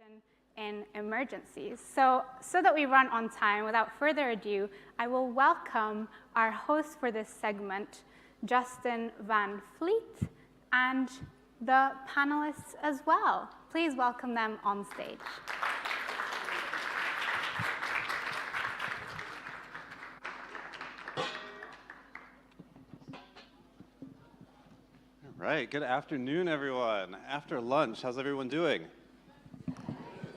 education in emergencies. So that we run on time, without further ado, I will welcome our host for this segment, Justin Van Fleet, and the panelists as well. Please welcome them on stage. All right, good afternoon, everyone. After lunch, how's everyone doing?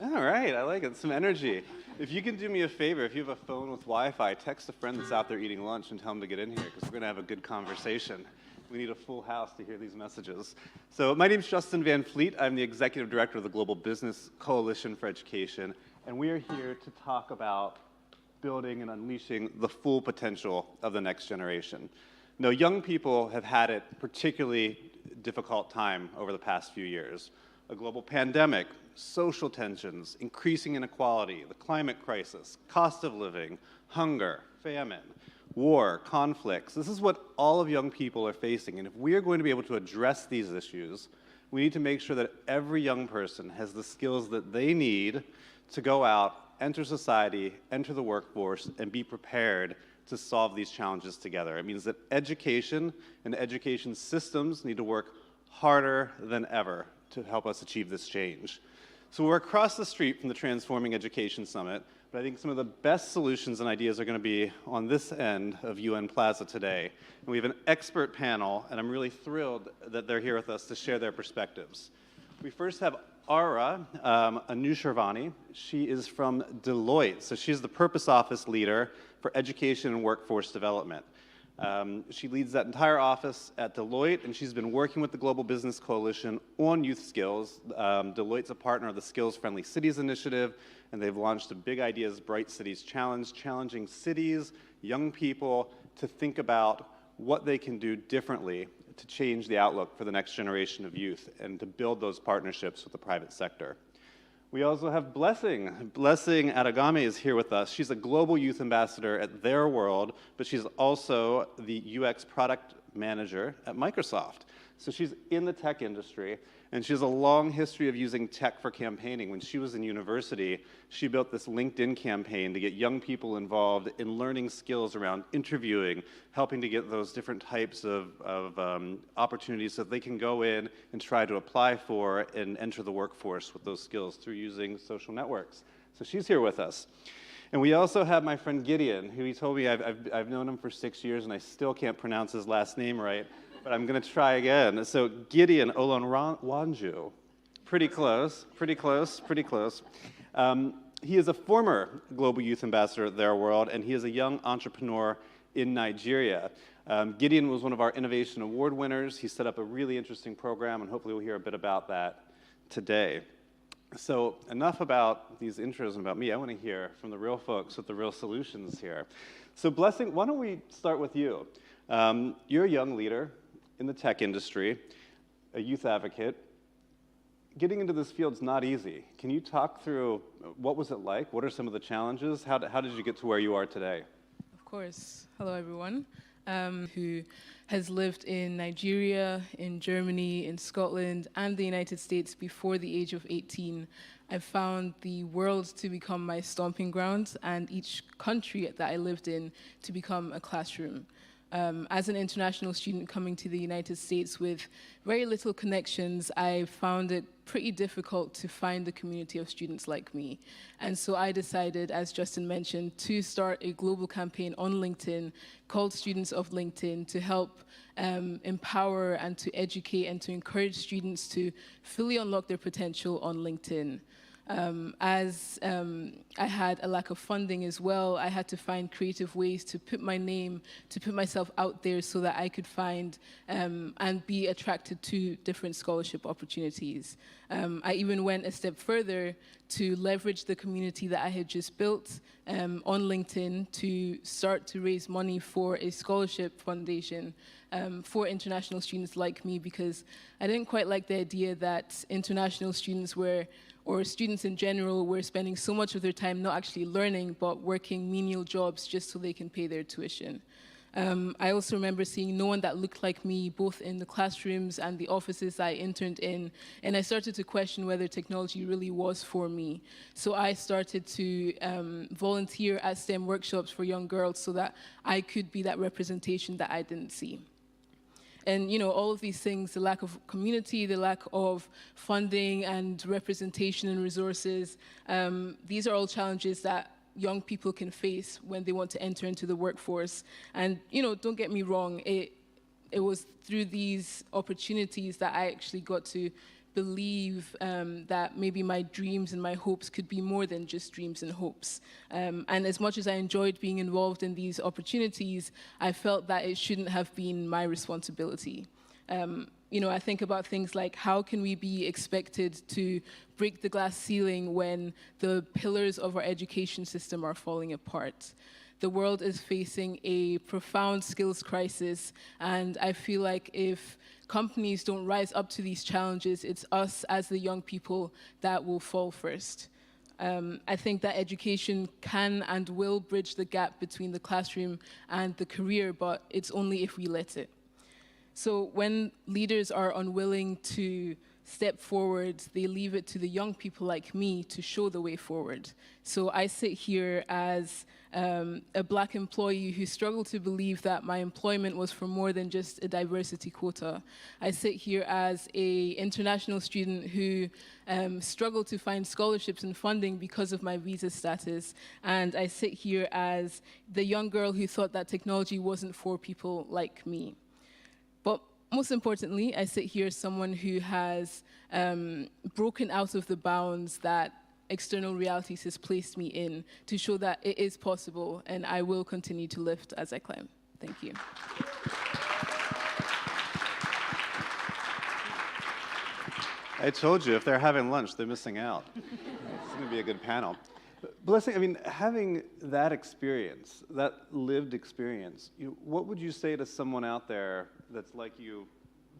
All right, I like it, some energy. If you can do me a favor, if you have a phone with Wi-Fi, text a friend that's out there eating lunch and tell them to get in here, because we're gonna have a good conversation. We need a full house to hear these messages. So my name's Justin Van Fleet. I'm the Executive Director of the Global Business Coalition for Education, and we are here to talk about building and unleashing the full potential of the next generation. Now, young people have had it particularly difficult time over the past few years. A global pandemic, social tensions, increasing inequality, the climate crisis, cost of living, hunger, famine, war, conflicts. This is what all of young people are facing, and if we are going to be able to address these issues, we need to make sure that every young person has the skills that they need to go out, enter society, enter the workforce, and be prepared to solve these challenges together. It means that education and education systems need to work harder than ever to help us achieve this change. So we're across the street from the Transforming Education Summit, but I think some of the best solutions and ideas are going to be on this end of UN Plaza today. And we have an expert panel, and I'm really thrilled that they're here with us to share their perspectives. We first have Ara Anushirvani. She is from Deloitte, so she's the Purpose Office Leader for Education and Workforce Development. She leads that entire office at Deloitte, and she's been working with the Global Business Coalition on youth skills. Deloitte's a partner of the Skills Friendly Cities Initiative, and they've launched a Big Ideas Bright Cities Challenge, challenging cities, young people to think about what they can do differently to change the outlook for the next generation of youth and to build those partnerships with the private sector. We also have Blessing. Blessing Adagame is here with us. She's a global youth ambassador at Their World, but she's also the UX product manager at Microsoft. So she's in the tech industry, and she has a long history of using tech for campaigning. When she was in university, she built this LinkedIn campaign to get young people involved in learning skills around interviewing, helping to get those different types of opportunities so that they can go in and try to apply for and enter the workforce with those skills through using social networks. So she's here with us. And we also have my friend Gideon, who he told me I've known him for 6 years, and I still can't pronounce his last name right. But I'm going to try again. So Gideon Olonwanju, pretty close, pretty close, pretty close. He is a former Global Youth Ambassador at Their World, and he is a young entrepreneur in Nigeria. Gideon was one of our Innovation Award winners. He set up a really interesting program, and hopefully we'll hear a bit about that today. So enough about these intros and about me. I want to hear from the real folks with the real solutions here. So Blessing, why don't we start with you? You're a young leader in the tech industry, a youth advocate. Getting into this field's not easy. Can you talk through what was it like? What are some of the challenges? How did you get to where you are today? Of course. Hello, everyone. Who has lived in Nigeria, in Germany, in Scotland, and the United States before the age of 18. I found the world to become my stomping ground, and each country that I lived in to become a classroom. As an international student coming to the United States with very little connections, I found it pretty difficult to find the community of students like me. And so I decided, as Justin mentioned, to start a global campaign on LinkedIn called Students of LinkedIn to help empower and to educate and to encourage students to fully unlock their potential on LinkedIn. As I had a lack of funding as well, I had to find creative ways to put my name, to put myself out there so that I could find and be attracted to different scholarship opportunities. I even went a step further to leverage the community that I had just built on LinkedIn to start to raise money for a scholarship foundation for international students like me, because I didn't quite like the idea that international students or students in general were spending so much of their time not actually learning, but working menial jobs just so they can pay their tuition. I also remember seeing no one that looked like me, both in the classrooms and the offices I interned in, and I started to question whether technology really was for me. So I started to volunteer at STEM workshops for young girls so that I could be that representation that I didn't see. And all of these things, the lack of community, the lack of funding and representation and resources, these are all challenges that young people can face when they want to enter into the workforce. And don't get me wrong, it was through these opportunities that I actually got to believe that maybe my dreams and my hopes could be more than just dreams and hopes. And as much as I enjoyed being involved in these opportunities, I felt that it shouldn't have been my responsibility. I think about things like, how can we be expected to break the glass ceiling when the pillars of our education system are falling apart? The world is facing a profound skills crisis, and I feel like if companies don't rise up to these challenges, it's us as the young people that will fall first. I think that education can and will bridge the gap between the classroom and the career, but it's only if we let it. So when leaders are unwilling to step forward, they leave it to the young people like me to show the way forward. So I sit here as a Black employee who struggled to believe that my employment was for more than just a diversity quota. I sit here as an international student who struggled to find scholarships and funding because of my visa status. And I sit here as the young girl who thought that technology wasn't for people like me. But most importantly, I sit here as someone who has broken out of the bounds that external realities has placed me in to show that it is possible, and I will continue to lift as I climb. Thank you. I told you, if they're having lunch, they're missing out. It's going to be a good panel. Blessing, having that experience, that lived experience, what would you say to someone out there that's like you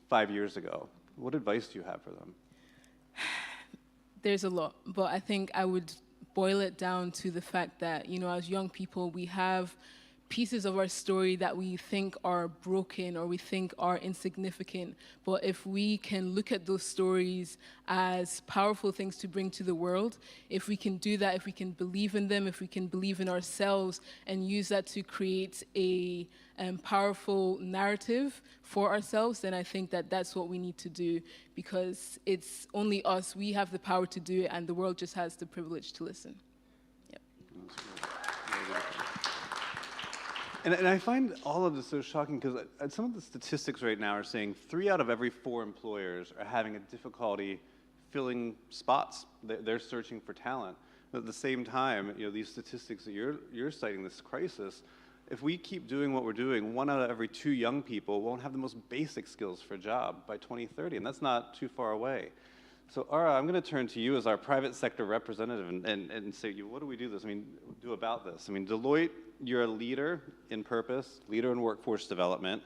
5 years ago? What advice do you have for them? There's a lot, but I think I would boil it down to the fact that, as young people, we have pieces of our story that we think are broken or we think are insignificant. But if we can look at those stories as powerful things to bring to the world, if we can do that, if we can believe in them, if we can believe in ourselves and use that to create a powerful narrative for ourselves, then I think that that's what we need to do, because it's only us, we have the power to do it, and the world just has the privilege to listen. Yep. And I find all of this so shocking because some of the statistics right now are saying 3 out of every 4 employers are having a difficulty filling spots. They're searching for talent. But at the same time, these statistics that you're citing, this crisis, if we keep doing what we're doing, 1 out of every 2 young people won't have the most basic skills for a job by 2030, and that's not too far away. So, Ara, I'm going to turn to you as our private sector representative and say, what do we do about this? Deloitte, you're a leader in purpose, leader in workforce development.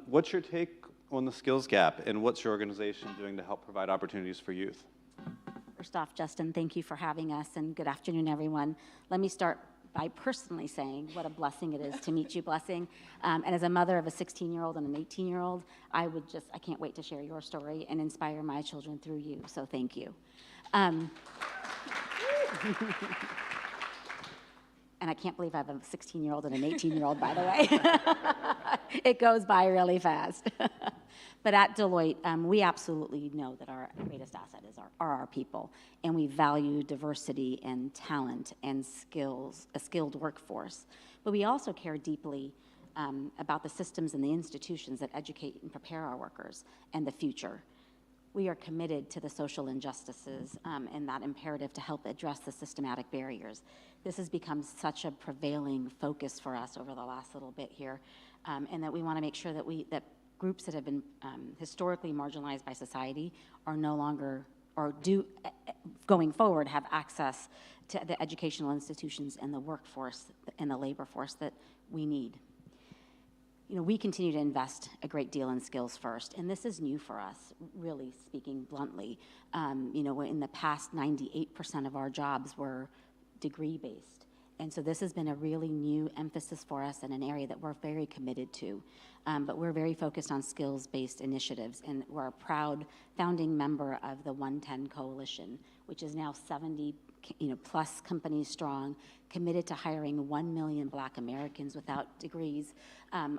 What's your take on the skills gap, and what's your organization doing to help provide opportunities for youth? First off, Justin, thank you for having us, and good afternoon, everyone. Let me start by personally saying what a blessing it is to meet you, Blessing. And as a mother of a 16-year-old and an 18-year-old, I can't wait to share your story and inspire my children through you, so thank you. And I can't believe I have a 16-year-old and an 18-year-old, by the way. It goes by really fast. But at Deloitte, we absolutely know that our greatest asset are our people, and we value diversity and talent and skills, a skilled workforce. But we also care deeply about the systems and the institutions that educate and prepare our workers and the future. We are committed to the social injustices and that imperative to help address the systematic barriers. This has become such a prevailing focus for us over the last little bit here, and that we want to make sure that groups that have been historically marginalized by society are no longer, or do going forward, have access to the educational institutions and the workforce and the labor force that we need. We continue to invest a great deal in skills first, and this is new for us, really speaking bluntly. In the past, 98% of our jobs were degree-based, And so this has been a really new emphasis for us and an area that we're very committed to. But we're very focused on skills-based initiatives, and we're a proud founding member of the 110 Coalition, which is now 70 plus companies strong, committed to hiring 1 million Black Americans without degrees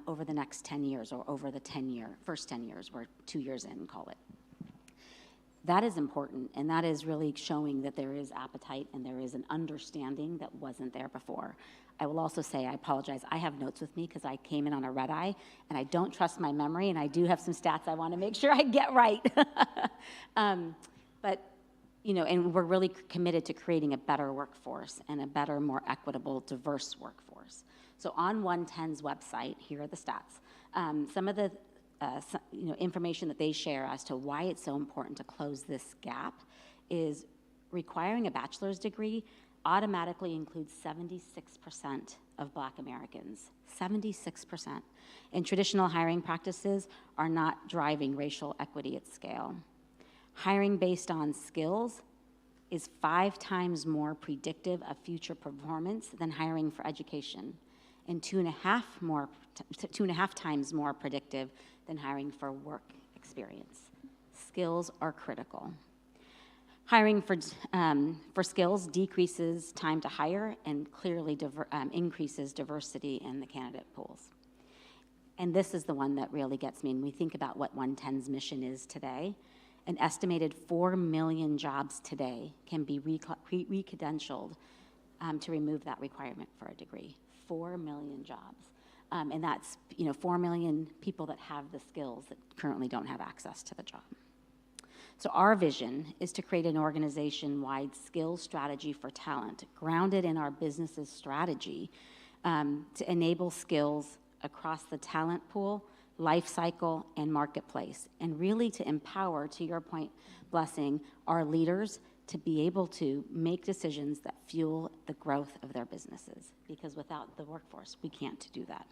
over the next 10 years, or over the first 10 years, we're 2 years in, call it. That is important, and that is really showing that there is appetite and there is an understanding that wasn't there before. I will also say, I apologize, I have notes with me because I came in on a red eye, and I don't trust my memory, and I do have some stats I want to make sure I get right. But, and we're really committed to creating a better workforce and a better, more equitable, diverse workforce. So on 110's website, here are the stats. Some of the information that they share as to why it's so important to close this gap is requiring a bachelor's degree automatically includes 76% of Black Americans, 76%. And traditional hiring practices are not driving racial equity at scale. Hiring based on skills is 5 times more predictive of future performance than hiring for education, and 2.5 times more predictive than hiring for work experience. Skills are critical. Hiring for skills decreases time to hire and clearly increases diversity in the candidate pools. And this is the one that really gets me. When we think about what 110's mission is today, an estimated 4 million jobs today can be re-credentialed to remove that requirement for a degree. 4 million jobs. And that's 4 million people that have the skills that currently don't have access to the job. So our vision is to create an organization-wide skills strategy for talent, grounded in our business's strategy to enable skills across the talent pool, life cycle, and marketplace, and really to empower, to your point, Blessing, our leaders to be able to make decisions that fuel the growth of their businesses, because without the workforce, we can't do that.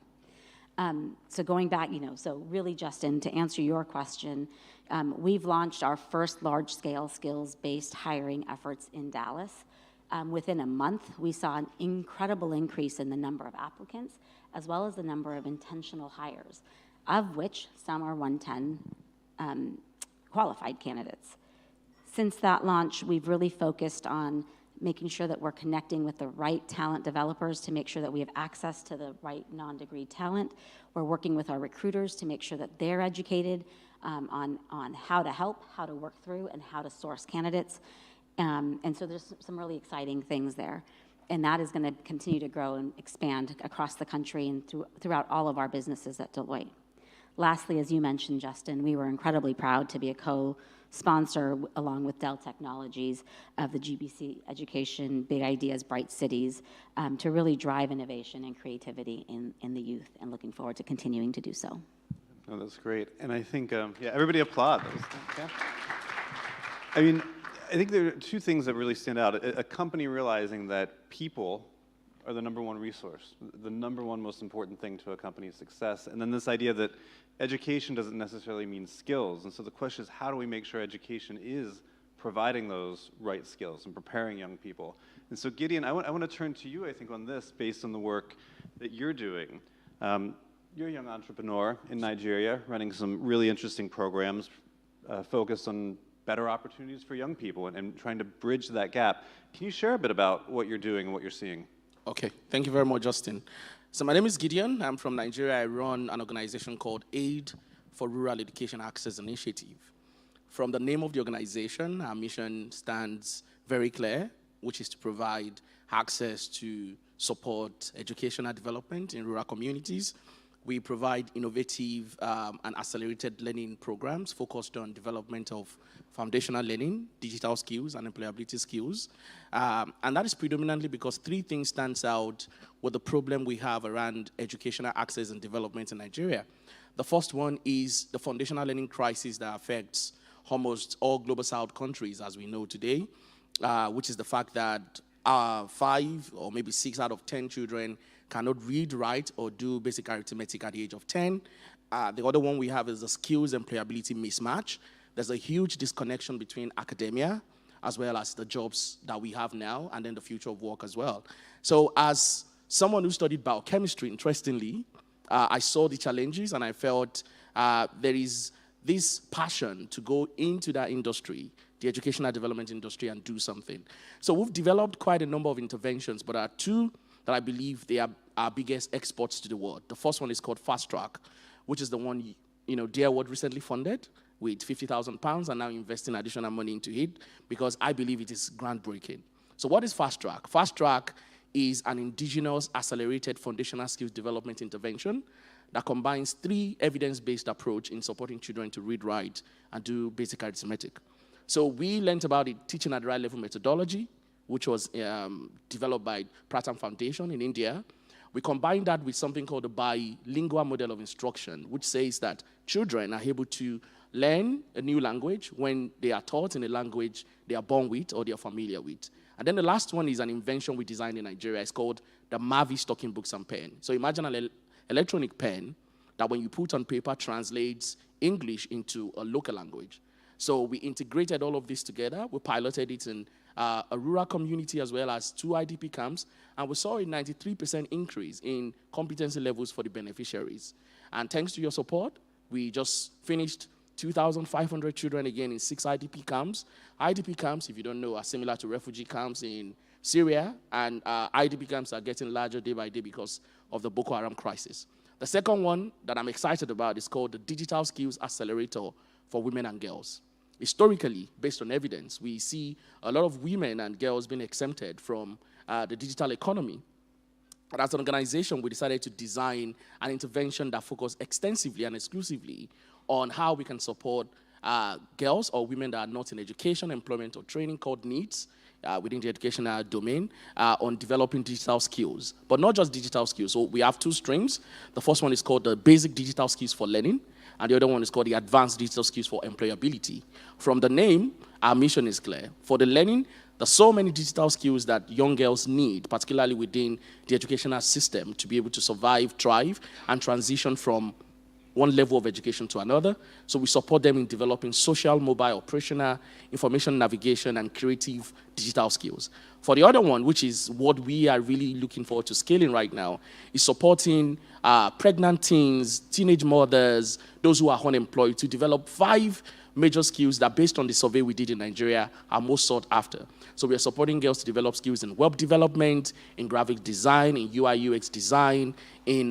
So going back, so really, Justin, to answer your question, we've launched our first large-scale skills-based hiring efforts in Dallas. Within a month, we saw an incredible increase in the number of applicants, as well as the number of intentional hires, of which some are 110 qualified candidates. Since that launch, we've really focused on making sure that we're connecting with the right talent developers to make sure that we have access to the right non-degree talent. We're working with our recruiters to make sure that they're educated on how to help, how to work through, and how to source candidates. And so there's some really exciting things there. And that is going to continue to grow and expand across the country and throughout all of our businesses at Deloitte. Lastly, as you mentioned, Justin, we were incredibly proud to be a co-sponsor along with Dell Technologies of the GBC Education Big Ideas, Bright Cities to really drive innovation and creativity in the youth, and looking forward to continuing to do so. Oh, that's great. And I think, everybody applaud. I mean, I think there are 2 things that really stand out. A company realizing that people are the number 1 resource, the number 1 most important thing to a company's success. And then this idea that education doesn't necessarily mean skills. And so the question is, how do we make sure education is providing those right skills and preparing young people? And so Gideon, I want to turn to you, I think, on this based on the work that you're doing. You're a young entrepreneur in Nigeria running some really interesting programs focused on better opportunities for young people and trying to bridge that gap. Can you share a bit about what you're doing and what you're seeing? Okay, thank you very much, Justin. So my name is Gideon. I'm from Nigeria. I run an organization called Aid for Rural Education Access Initiative. From the name of the organization, our mission stands very clear, which is to provide access to support educational development in rural communities. We provide innovative and accelerated learning programs focused on development of foundational learning, digital skills, and employability skills. And that is predominantly because 3 things stands out with the problem we have around educational access and development in Nigeria. The first one is the foundational learning crisis that affects almost all global South countries, as we know today, which is the fact that 5 or maybe 6 out of 10 children cannot read, write, or do basic arithmetic at the age of 10. The other one we have is the skills employability mismatch. There's a huge disconnection between academia as well as the jobs that we have now, and then the future of work as well. So as someone who studied biochemistry, interestingly, I saw the challenges, and I felt there is this passion to go into that industry, the educational development industry, and do something. So we've developed quite a number of interventions, but there are two that I believe they are our biggest exports to the world. The first one is called Fast Track, which is the one Dear World recently funded with £50,000 and now investing additional money into it because I believe it is groundbreaking. So what is Fast Track? Fast Track is an indigenous accelerated foundational skills development intervention that combines 3 evidence-based approach in supporting children to read, write, and do basic arithmetic. So we learned about the teaching at the right level methodology, which was developed by Pratham Foundation in India. We combined that with something called the bilingual model of instruction, which says that children are able to learn a new language when they are taught in a language they are born with or they are familiar with. And then the last one is an invention we designed in Nigeria. It's called the Mavis Talking Books and Pen. So imagine an electronic pen that when you put on paper translates English into a local language. So we integrated all of this together. We piloted it in a rural community as well as 2 IDP camps, and we saw a 93% increase in competency levels for the beneficiaries. And thanks to your support, we just finished 2,500 children again in 6 IDP camps. IDP camps, if you don't know, are similar to refugee camps in Syria, and IDP camps are getting larger day by day because of the Boko Haram crisis. The second one that I'm excited about is called the Digital Skills Accelerator for Women and Girls. Historically, based on evidence, we see a lot of women and girls being exempted from the digital economy. And as an organization, we decided to design an intervention that focused extensively and exclusively on how we can support girls or women that are not in education, employment, or training called NEETs within the educational domain on developing digital skills. But not just digital skills. So we have 2 streams. The first one is called the Basic Digital Skills for Learning, and the other one is called the Advanced Digital Skills for Employability. From the name, our mission is clear. For the learning, there's so many digital skills that young girls need, particularly within the educational system, to be able to survive, thrive, and transition from one level of education to another. So we support them in developing social, mobile, operational, information navigation, and creative digital skills. For the other one, which is what we are really looking forward to scaling right now, is supporting pregnant teens, teenage mothers, those who are unemployed, to develop 5 major skills that, based on the survey we did in Nigeria, are most sought after. So we are supporting girls to develop skills in web development, in graphic design, in UI UX design, in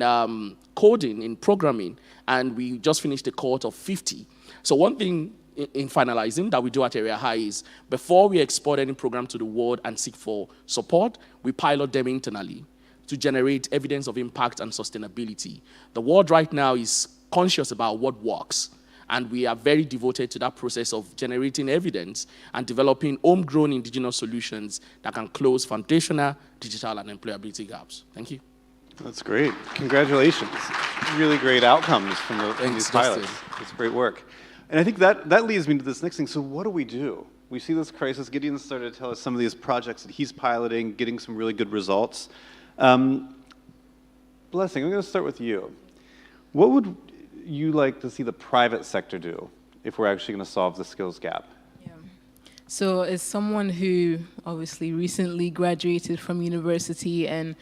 coding, in programming, and we just finished a cohort of 50. So one thing in finalizing that we do at Area High is, before we export any program to the world and seek for support, we pilot them internally to generate evidence of impact and sustainability. The world right now is conscious about what works, and we are very devoted to that process of generating evidence and developing homegrown indigenous solutions that can close foundational, digital, and employability gaps. Thank you. That's great. Congratulations. Really great outcomes from these pilots. It's great work. And I think that leads me to this next thing. So what do? We see this crisis. Gideon started to tell us some of these projects that he's piloting, getting some really good results. Blessing, I'm going to start with you. What would you like to see the private sector do if we're actually going to solve the skills gap? Yeah. So as someone who obviously recently graduated from university and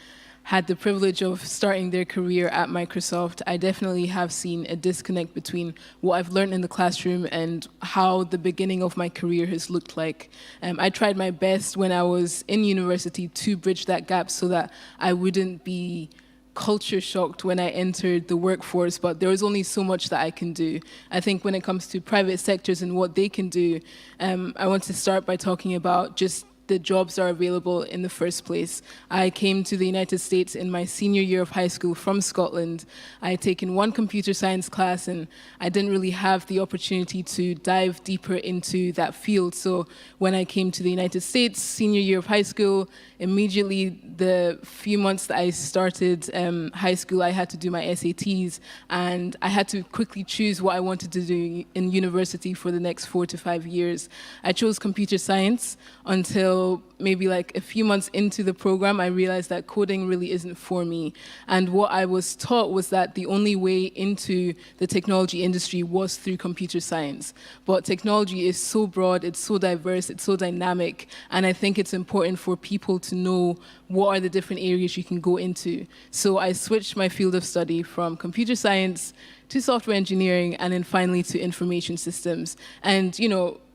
had the privilege of starting their career at Microsoft, I definitely have seen a disconnect between what I've learned in the classroom and how the beginning of my career has looked like. I tried my best when I was in university to bridge that gap so that I wouldn't be culture shocked when I entered the workforce, but there was only so much that I can do. I think when it comes to private sectors and what they can do, I want to start by talking about just the jobs are available in the first place. I came to the United States in my senior year of high school from Scotland. I had taken 1 computer science class and I didn't really have the opportunity to dive deeper into that field. So when I came to the United States, senior year of high school, immediately the few months that I started high school, I had to do my SATs and I had to quickly choose what I wanted to do in university for the next 4 to 5 years. I chose computer science until until maybe like a few months into the program, I realized that coding really isn't for me. And what I was taught was that the only way into the technology industry was through computer science. But technology is so broad, it's so diverse, it's so dynamic, and I think it's important for people to know what are the different areas you can go into. So I switched my field of study from computer science to software engineering, and then finally to information systems. And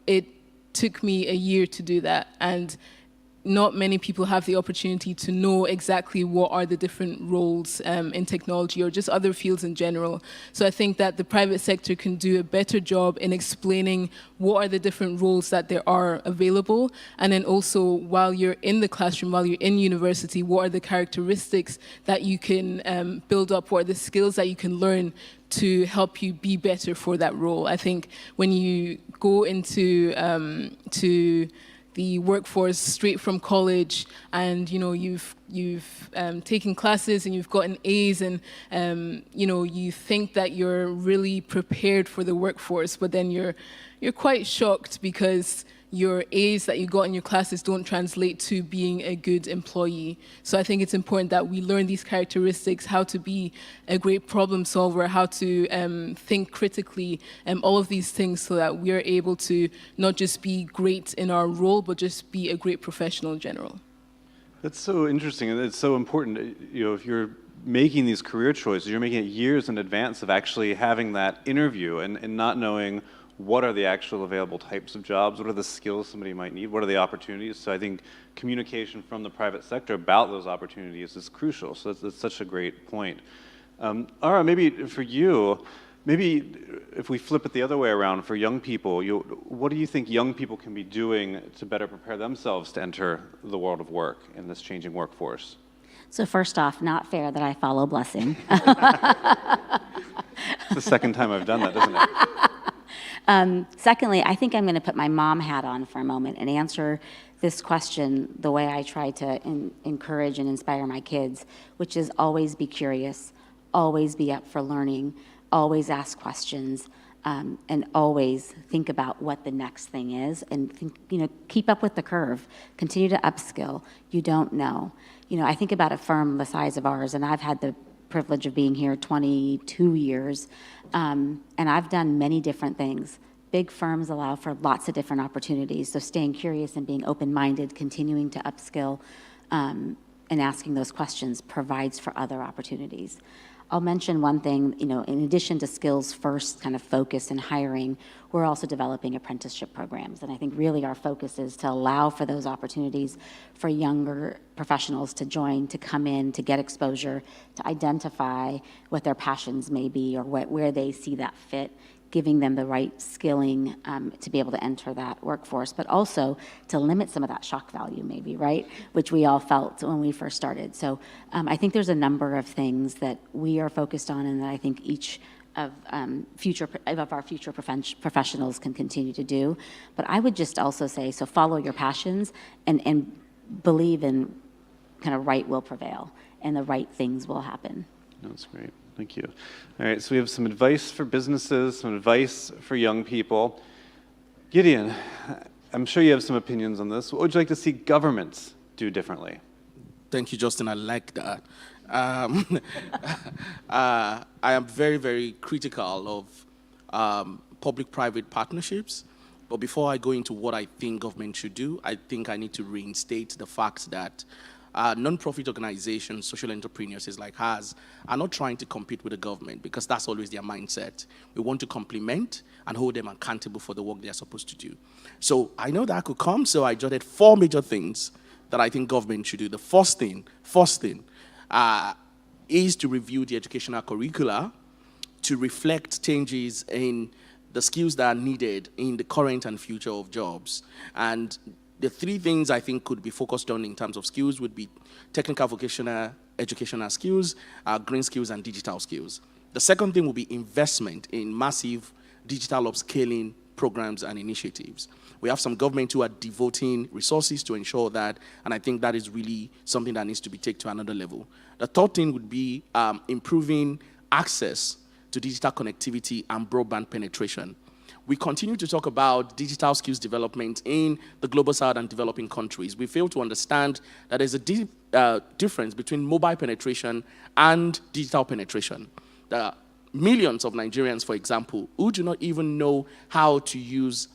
it took me a year to do that, and not many people have the opportunity to know exactly what are the different roles in technology or just other fields in general. So I think that the private sector can do a better job in explaining what are the different roles that there are available, and then also while you're in the classroom, while you're in university, what are the characteristics that you can build up, what are the skills that you can learn to help you be better for that role. I think when you go into to the workforce straight from college, and you've taken classes and you've gotten A's, and you think that you're really prepared for the workforce, but then you're quite shocked because your A's that you got in your classes don't translate to being a good employee. So I think it's important that we learn these characteristics, how to be a great problem solver, how to think critically, all of these things, so that we are able to not just be great in our role, but just be a great professional in general. That's so interesting, and it's so important. If you're making these career choices, you're making it years in advance of actually having that interview and not knowing what are the actual available types of jobs, what are the skills somebody might need, what are the opportunities. So I think communication from the private sector about those opportunities is crucial. So that's such a great point. Ara, maybe for you, maybe if we flip it the other way around for young people, what do you think young people can be doing to better prepare themselves to enter the world of work in this changing workforce? So first off, not fair that I follow Blessing. It's the second time I've done that, isn't it? Secondly, I think I'm going to put my mom hat on for a moment and answer this question the way I try to encourage and inspire my kids, which is always be curious, always be up for learning, always ask questions, and always think about what the next thing is, and think, keep up with the curve, continue to upskill. You don't know. I think about a firm the size of ours, and I've had the privilege of being here 22 years, and I've done many different things. Big firms allow for lots of different opportunities, so staying curious and being open-minded, continuing to upskill, and asking those questions provides for other opportunities. I'll mention one thing, in addition to skills first kind of focus and hiring, we're also developing apprenticeship programs. And I think really our focus is to allow for those opportunities for younger professionals to join, to come in, to get exposure, to identify what their passions may be or where they see that fit, giving them the right skilling to be able to enter that workforce, but also to limit some of that shock value maybe, right? Which we all felt when we first started. So I think there's a number of things that we are focused on and that I think each of our future professionals can continue to do. But I would just also say, so follow your passions and believe in kind of right will prevail and the right things will happen. That's great. Thank you. All right, so we have some advice for businesses, some advice for young people. Gideon, I'm sure you have some opinions on this. What would you like to see governments do differently? Thank you, Justin. I like that. I am very, very critical of public-private partnerships. But before I go into what I think government should do, I think I need to reinstate the fact that non-profit organizations, social enterpreneurs like ours, are not trying to compete with the government because that's always their mindset. We want to complement and hold them accountable for the work they're supposed to do. So I know that could come, so I jotted 4 major things that I think government should do. The first thing is to review the educational curricula to reflect changes in the skills that are needed in the current and future of jobs. And the 3 things I think could be focused on in terms of skills would be technical vocational educational skills, green skills, and digital skills. The second thing will be investment in massive digital upscaling programs and initiatives. We have some government who are devoting resources to ensure that, and I think that is really something that needs to be taken to another level. The third thing would be improving access to digital connectivity and broadband penetration. we continue to talk about digital skills development in the global south and developing countries. We fail to understand that there's a deep difference between mobile penetration and digital penetration. There are millions of Nigerians, for example, who do not even know how to use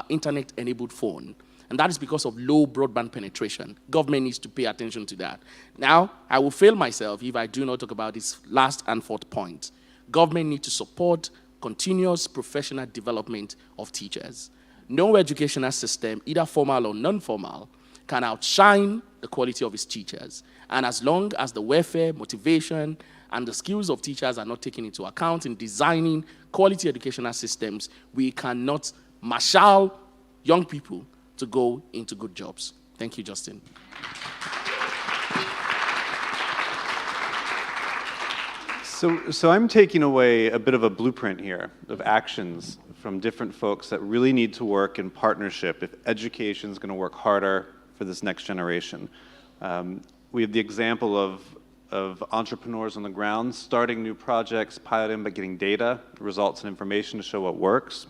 internet-enabled phone. And that is because of low broadband penetration. Government needs to pay attention to that. Now, I will fail myself if I do not talk about this last and fourth point. Government needs to support continuous professional development of teachers. No educational system, either formal or non-formal, can outshine the quality of its teachers. And as long as the welfare, motivation, and the skills of teachers are not taken into account in designing quality educational systems, we cannot marshal young people to go into good jobs. Thank you, Justin. So I'm taking away a bit of a blueprint here of actions from different folks that really need to work in partnership if education is going to work harder for this next generation. We have the example of entrepreneurs on the ground starting new projects, piloting, but getting data, results, and information to show what works.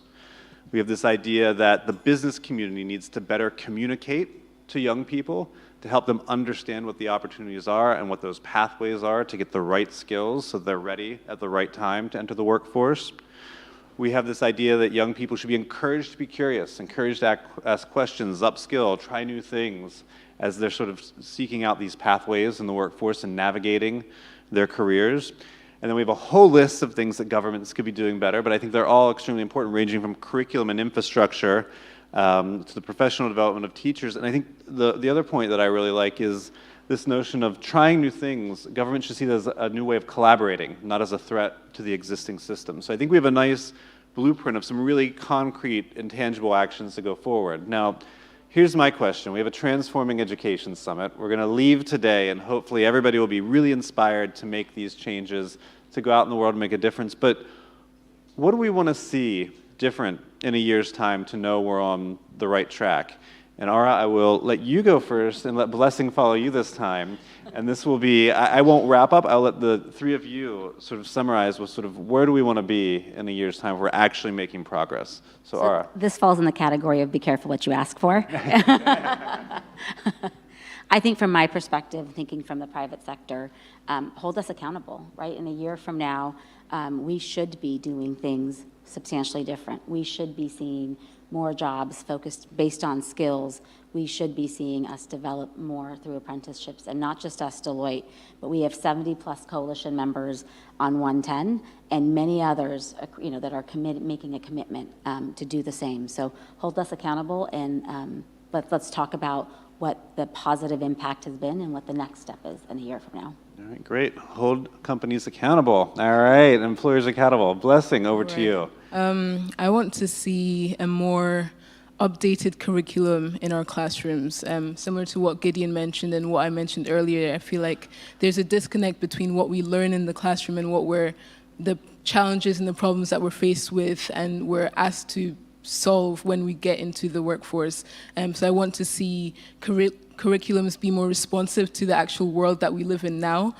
We have this idea that the business community needs to better communicate to young people to help them understand what the opportunities are and what those pathways are to get the right skills so they're ready at the right time to enter the workforce. We have this idea that young people should be encouraged to be curious, encouraged to ask questions, upskill, try new things as they're sort of seeking out these pathways in the workforce and navigating their careers. And then we have a whole list of things that governments could be doing better, but I think they're all extremely important, ranging from curriculum and infrastructure to the professional development of teachers. And I think the other point that I really like is this notion of trying new things. Government should see it as a new way of collaborating, not as a threat to the existing system. So I think we have a nice blueprint of some really concrete and tangible actions to go forward. Now, here's my question. We have a Transforming Education Summit. We're going to leave today, and hopefully everybody will be really inspired to make these changes, to go out in the world and make a difference. But what do we want to see different in a year's time to know we're on the right track? And Ara, I will let you go first and let blessing follow you this time. And this will be, I won't wrap up, I'll let the three of you sort of summarize with sort of where do we want to be in a year's time if we're actually making progress. So Ara. This falls in the category of be careful what you ask for. I think from my perspective, thinking from the private sector, hold us accountable, right? In a year from now, we should be doing things substantially different. We should be seeing more jobs focused based on skills. We should be seeing us develop more through apprenticeships, and not just us, Deloitte, but we have 70+ coalition members on 110, and many others, that are making a commitment to do the same. So hold us accountable, and let's talk about what the positive impact has been and what the next step is in a year from now. All right, great. Hold companies accountable. All right, employers accountable. Blessing, over to you. I want to see a more updated curriculum in our classrooms, similar to what Gideon mentioned and what I mentioned earlier. I feel like there's a disconnect between what we learn in the classroom and the challenges and the problems that we're faced with and we're asked to solve when we get into the workforce. So I want to see curriculums be more responsive to the actual world that we live in now,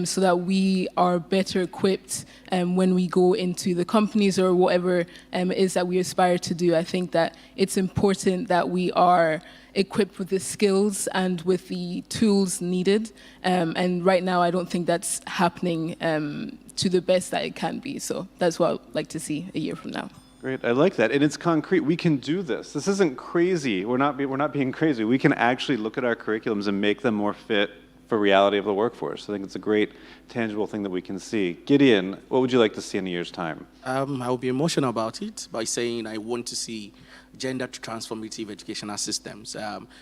so that we are better equipped when we go into the companies or whatever it is that we aspire to do. I think that it's important that we are equipped with the skills and with the tools needed. And right now, I don't think that's happening to the best that it can be. So that's what I'd like to see a year from now. Great, I like that, and it's concrete. We can do this. This isn't crazy. We're not being crazy. We can actually look at our curriculums and make them more fit for reality of the workforce. I think it's a great, tangible thing that we can see. Gideon, what would you like to see in a year's time? I'll be emotional about it by saying I want to see gender transformative educational systems.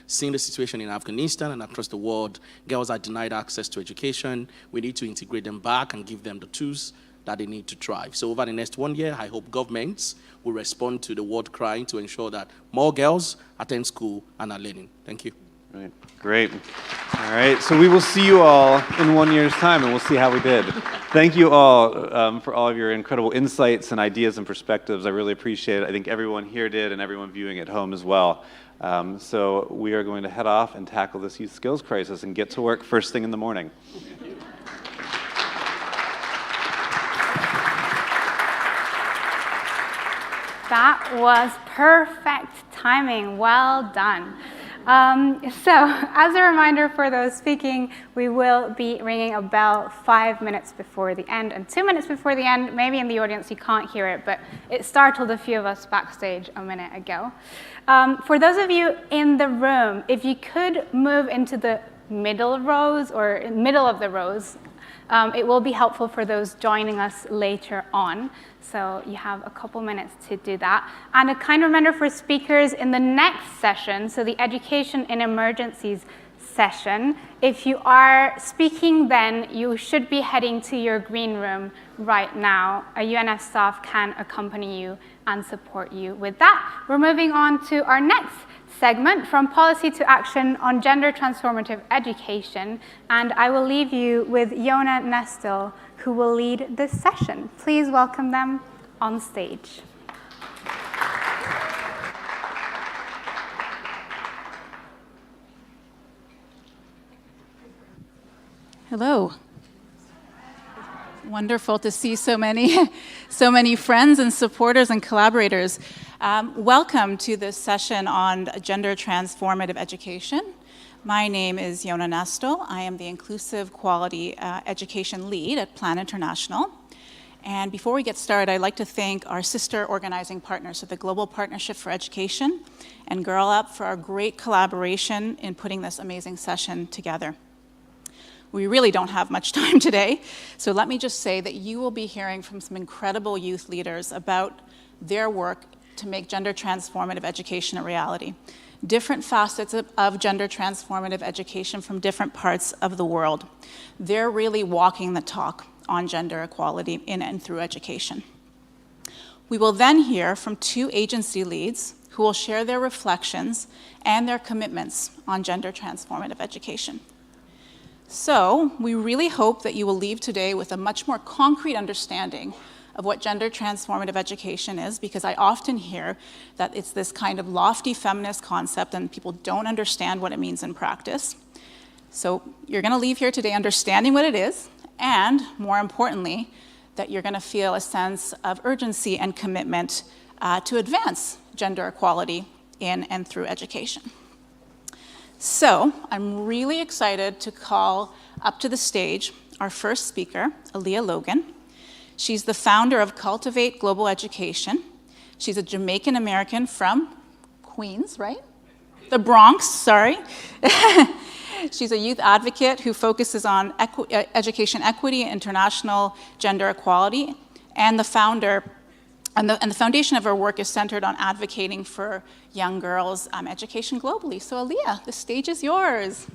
Seeing the situation in Afghanistan and across the world, girls are denied access to education. We need to integrate them back and give them the tools that they need to thrive. So over the next 1 year, I hope governments will respond to the world crying to ensure that more girls attend school and are learning. Thank you. Right. Great. All right, so we will see you all in 1 year's time, and we'll see how we did. Thank you all for all of your incredible insights and ideas and perspectives. I really appreciate it. I think everyone here did, and everyone viewing at home as well. So we are going to head off and tackle this youth skills crisis and get to work first thing in the morning. That was perfect timing. Well done. So, as a reminder for those speaking, we will be ringing a bell 5 minutes before the end and 2 minutes before the end. Maybe in the audience you can't hear it, but it startled a few of us backstage a minute ago. For those of you in the room, if you could move into the middle rows or middle of the rows, it will be helpful for those joining us later on. So you have a couple minutes to do that. And a kind reminder for speakers in the next session, so the Education in Emergencies session, if you are speaking then, you should be heading to your green room right now. A UNF staff can accompany you and support you with that. We're moving on to our next segment, From Policy to Action on Gender Transformative Education, and I will leave you with Yona Nestel, who will lead this session. Please welcome them on stage. Hello. Wonderful to see so many friends and supporters and collaborators. Welcome to this session on gender transformative education. My name is Yona Nestel. I am the Inclusive Quality Education Lead at Plan International. And before we get started, I'd like to thank our sister organizing partners, so the Global Partnership for Education and Girl Up, for our great collaboration in putting this amazing session together. We really don't have much time today, so let me just say that you will be hearing from some incredible youth leaders about their work to make gender transformative education a reality. Different facets of gender transformative education from different parts of the world. They're really walking the talk on gender equality in and through education. We will then hear from two agency leads who will share their reflections and their commitments on gender transformative education. So, we really hope that you will leave today with a much more concrete understanding of what gender transformative education is, because I often hear that it's this kind of lofty feminist concept and people don't understand what it means in practice. So you're going to leave here today understanding what it is, and more importantly, that you're going to feel a sense of urgency and commitment to advance gender equality in and through education. So I'm really excited to call up to the stage our first speaker, Aaliyah Logan. She's the founder of Cultivate Global Education. She's a Jamaican American from Queens, right? The Bronx, sorry. She's a youth advocate who focuses on education equity, international gender equality, and the foundation of her work is centered on advocating for young girls' education globally. So Aaliyah, the stage is yours.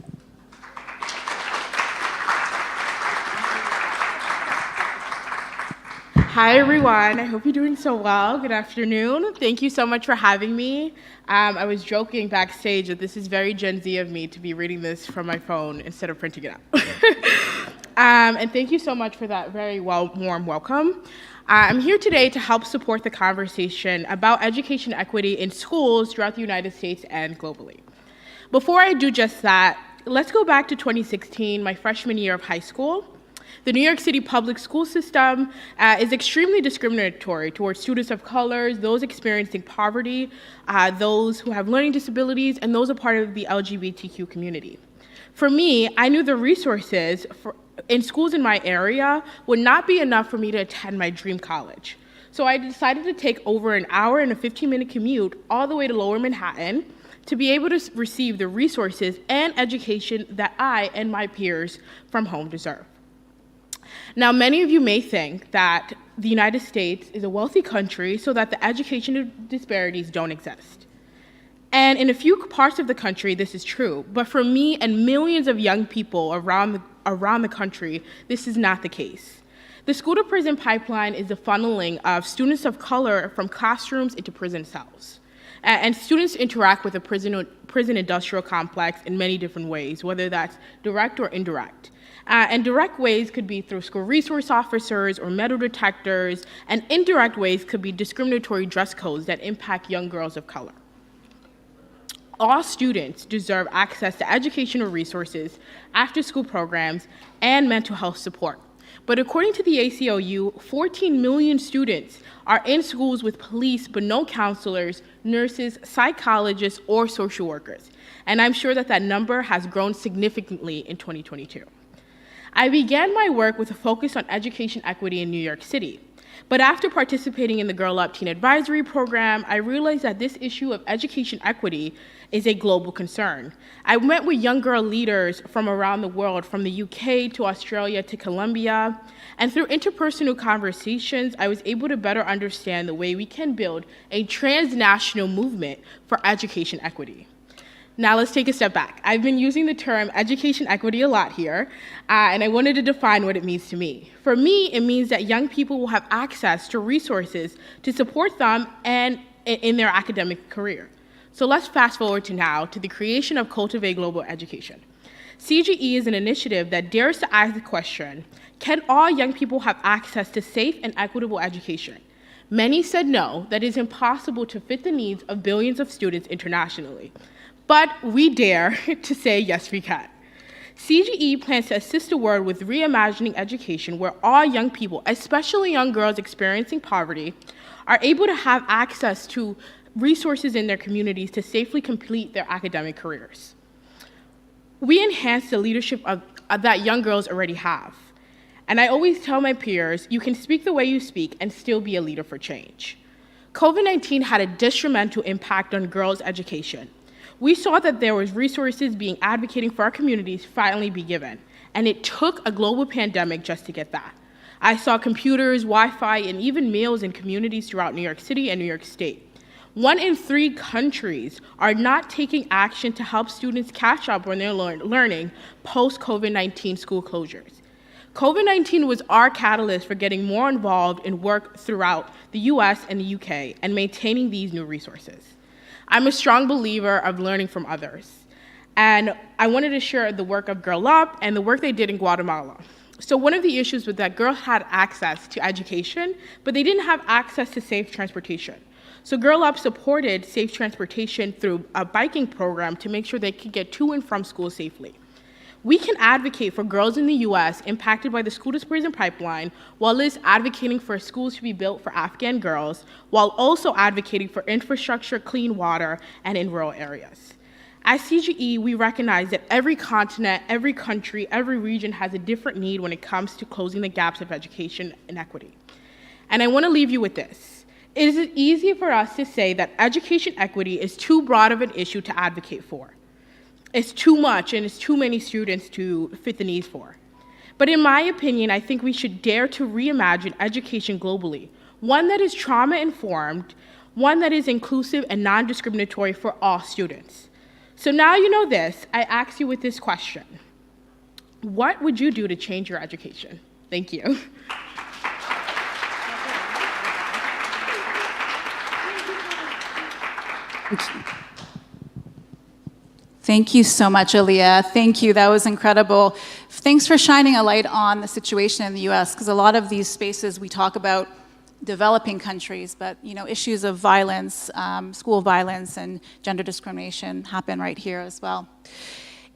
Hi everyone, I hope you're doing so well. Good afternoon. Thank you so much for having me. I was joking backstage that this is very Gen Z of me to be reading this from my phone instead of printing it out. And thank you so much for that very warm welcome. I'm here today to help support the conversation about education equity in schools throughout the United States and globally. Before I do just that, let's go back to 2016, my freshman year of high school. The New York City public school system is extremely discriminatory towards students of color, those experiencing poverty, those who have learning disabilities, and those a part of the LGBTQ community. For me, I knew the resources in schools in my area would not be enough for me to attend my dream college. So I decided to take over an hour and a 15-minute commute all the way to Lower Manhattan to be able to receive the resources and education that I and my peers from home deserve. Now, many of you may think that the United States is a wealthy country so that the education disparities don't exist. And in a few parts of the country, this is true. But for me and millions of young people around the country, this is not the case. The school-to-prison pipeline is the funneling of students of color from classrooms into prison cells. And students interact with the prison industrial complex in many different ways, whether that's direct or indirect. And direct ways could be through school resource officers or metal detectors, and indirect ways could be discriminatory dress codes that impact young girls of color. All students deserve access to educational resources, after-school programs, and mental health support. But according to the ACLU, 14 million students are in schools with police but no counselors, nurses, psychologists, or social workers. And I'm sure that that number has grown significantly in 2022. I began my work with a focus on education equity in New York City. But after participating in the Girl Up Teen Advisory Program, I realized that this issue of education equity is a global concern. I met with young girl leaders from around the world, from the UK to Australia to Colombia, and through interpersonal conversations, I was able to better understand the way we can build a transnational movement for education equity. Now let's take a step back. I've been using the term education equity a lot here, and I wanted to define what it means to me. For me, it means that young people will have access to resources to support them and in their academic career. So let's fast forward to now, to the creation of Cultivate Global Education. CGE is an initiative that dares to ask the question, can all young people have access to safe and equitable education? Many said no, that it is impossible to fit the needs of billions of students internationally. But we dare to say yes, we can. CGE plans to assist the world with reimagining education where all young people, especially young girls experiencing poverty, are able to have access to resources in their communities to safely complete their academic careers. We enhance the leadership that young girls already have. And I always tell my peers, you can speak the way you speak and still be a leader for change. COVID-19 had a detrimental impact on girls' education. We saw that there was resources being advocating for our communities finally be given, and it took a global pandemic just to get that. I saw computers, Wi-Fi, and even meals in communities throughout New York City and New York State. 1 in 3 countries are not taking action to help students catch up on their learning post-COVID-19 school closures. COVID-19 was our catalyst for getting more involved in work throughout the US and the UK and maintaining these new resources. I'm a strong believer of learning from others, and I wanted to share the work of Girl Up and the work they did in Guatemala. So one of the issues was that girls had access to education, but they didn't have access to safe transportation. So Girl Up supported safe transportation through a biking program to make sure they could get to and from school safely. We can advocate for girls in the US impacted by the school to prison pipeline, while Liz advocating for schools to be built for Afghan girls, while also advocating for infrastructure, clean water, and in rural areas. At CGE, we recognize that every continent, every country, every region has a different need when it comes to closing the gaps of education and equity. And I want to leave you with this. It is easy for us to say that education equity is too broad of an issue to advocate for. It's too much and it's too many students to fit the needs for. But in my opinion, I think we should dare to reimagine education globally, one that is trauma-informed, one that is inclusive and non-discriminatory for all students. So now you know this, I ask you with this question. What would you do to change your education? Thank you. Thank you so much, Aaliyah. Thank you, that was incredible. Thanks for shining a light on the situation in the US, because a lot of these spaces we talk about developing countries, but issues of violence, school violence and gender discrimination happen right here as well.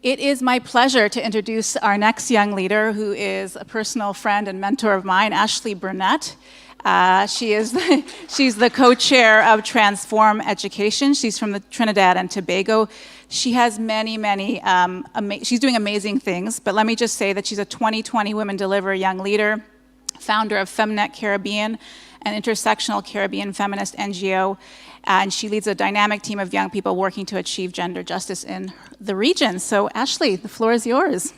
It is my pleasure to introduce our next young leader, who is a personal friend and mentor of mine, Ashley Burnett. She's the co-chair of Transform Education. She's from the Trinidad and Tobago. She has she's doing amazing things, but let me just say that she's a 2020 Women Deliver Young Leader, founder of FemNet Caribbean, an intersectional Caribbean feminist NGO, and she leads a dynamic team of young people working to achieve gender justice in the region. So Ashley, the floor is yours.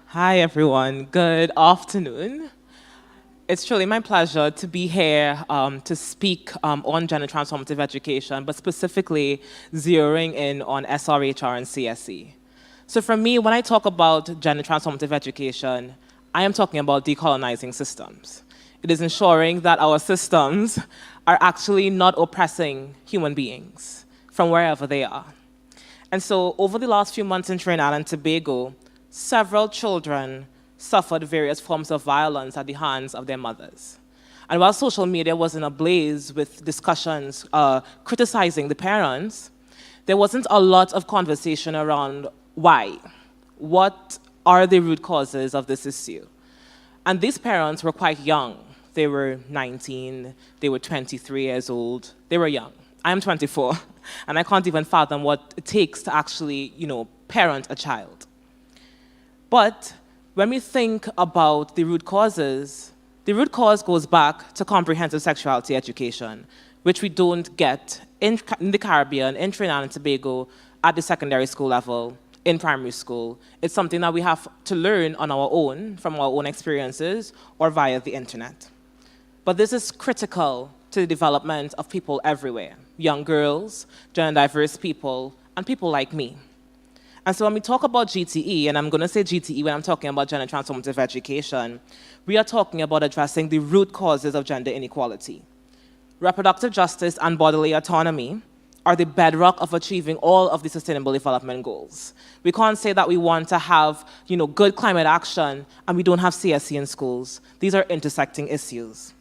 Hi, everyone. Good afternoon. It's truly my pleasure to be here to speak on gender transformative education, but specifically zeroing in on SRHR and CSE. So for me, when I talk about gender transformative education, I am talking about decolonizing systems. It is ensuring that our systems are actually not oppressing human beings from wherever they are. And so over the last few months in Trinidad and Tobago, several children suffered various forms of violence at the hands of their mothers. And while social media was in a blaze with discussions criticizing the parents, there wasn't a lot of conversation around why. What are the root causes of this issue? And these parents were quite young. They were 19, they were 23 years old. They were young. I am 24, and I can't even fathom what it takes to actually, parent a child. But when we think about the root causes, the root cause goes back to comprehensive sexuality education, which we don't get in the Caribbean, in Trinidad and Tobago, at the secondary school level, in primary school. It's something that we have to learn on our own, from our own experiences, or via the internet. But this is critical to the development of people everywhere, young girls, gender diverse people, and people like me. And so when we talk about GTE, and I'm going to say GTE when I'm talking about gender transformative education, we are talking about addressing the root causes of gender inequality. Reproductive justice and bodily autonomy are the bedrock of achieving all of the Sustainable Development Goals. We can't say that we want to have, good climate action and we don't have CSE in schools. These are intersecting issues.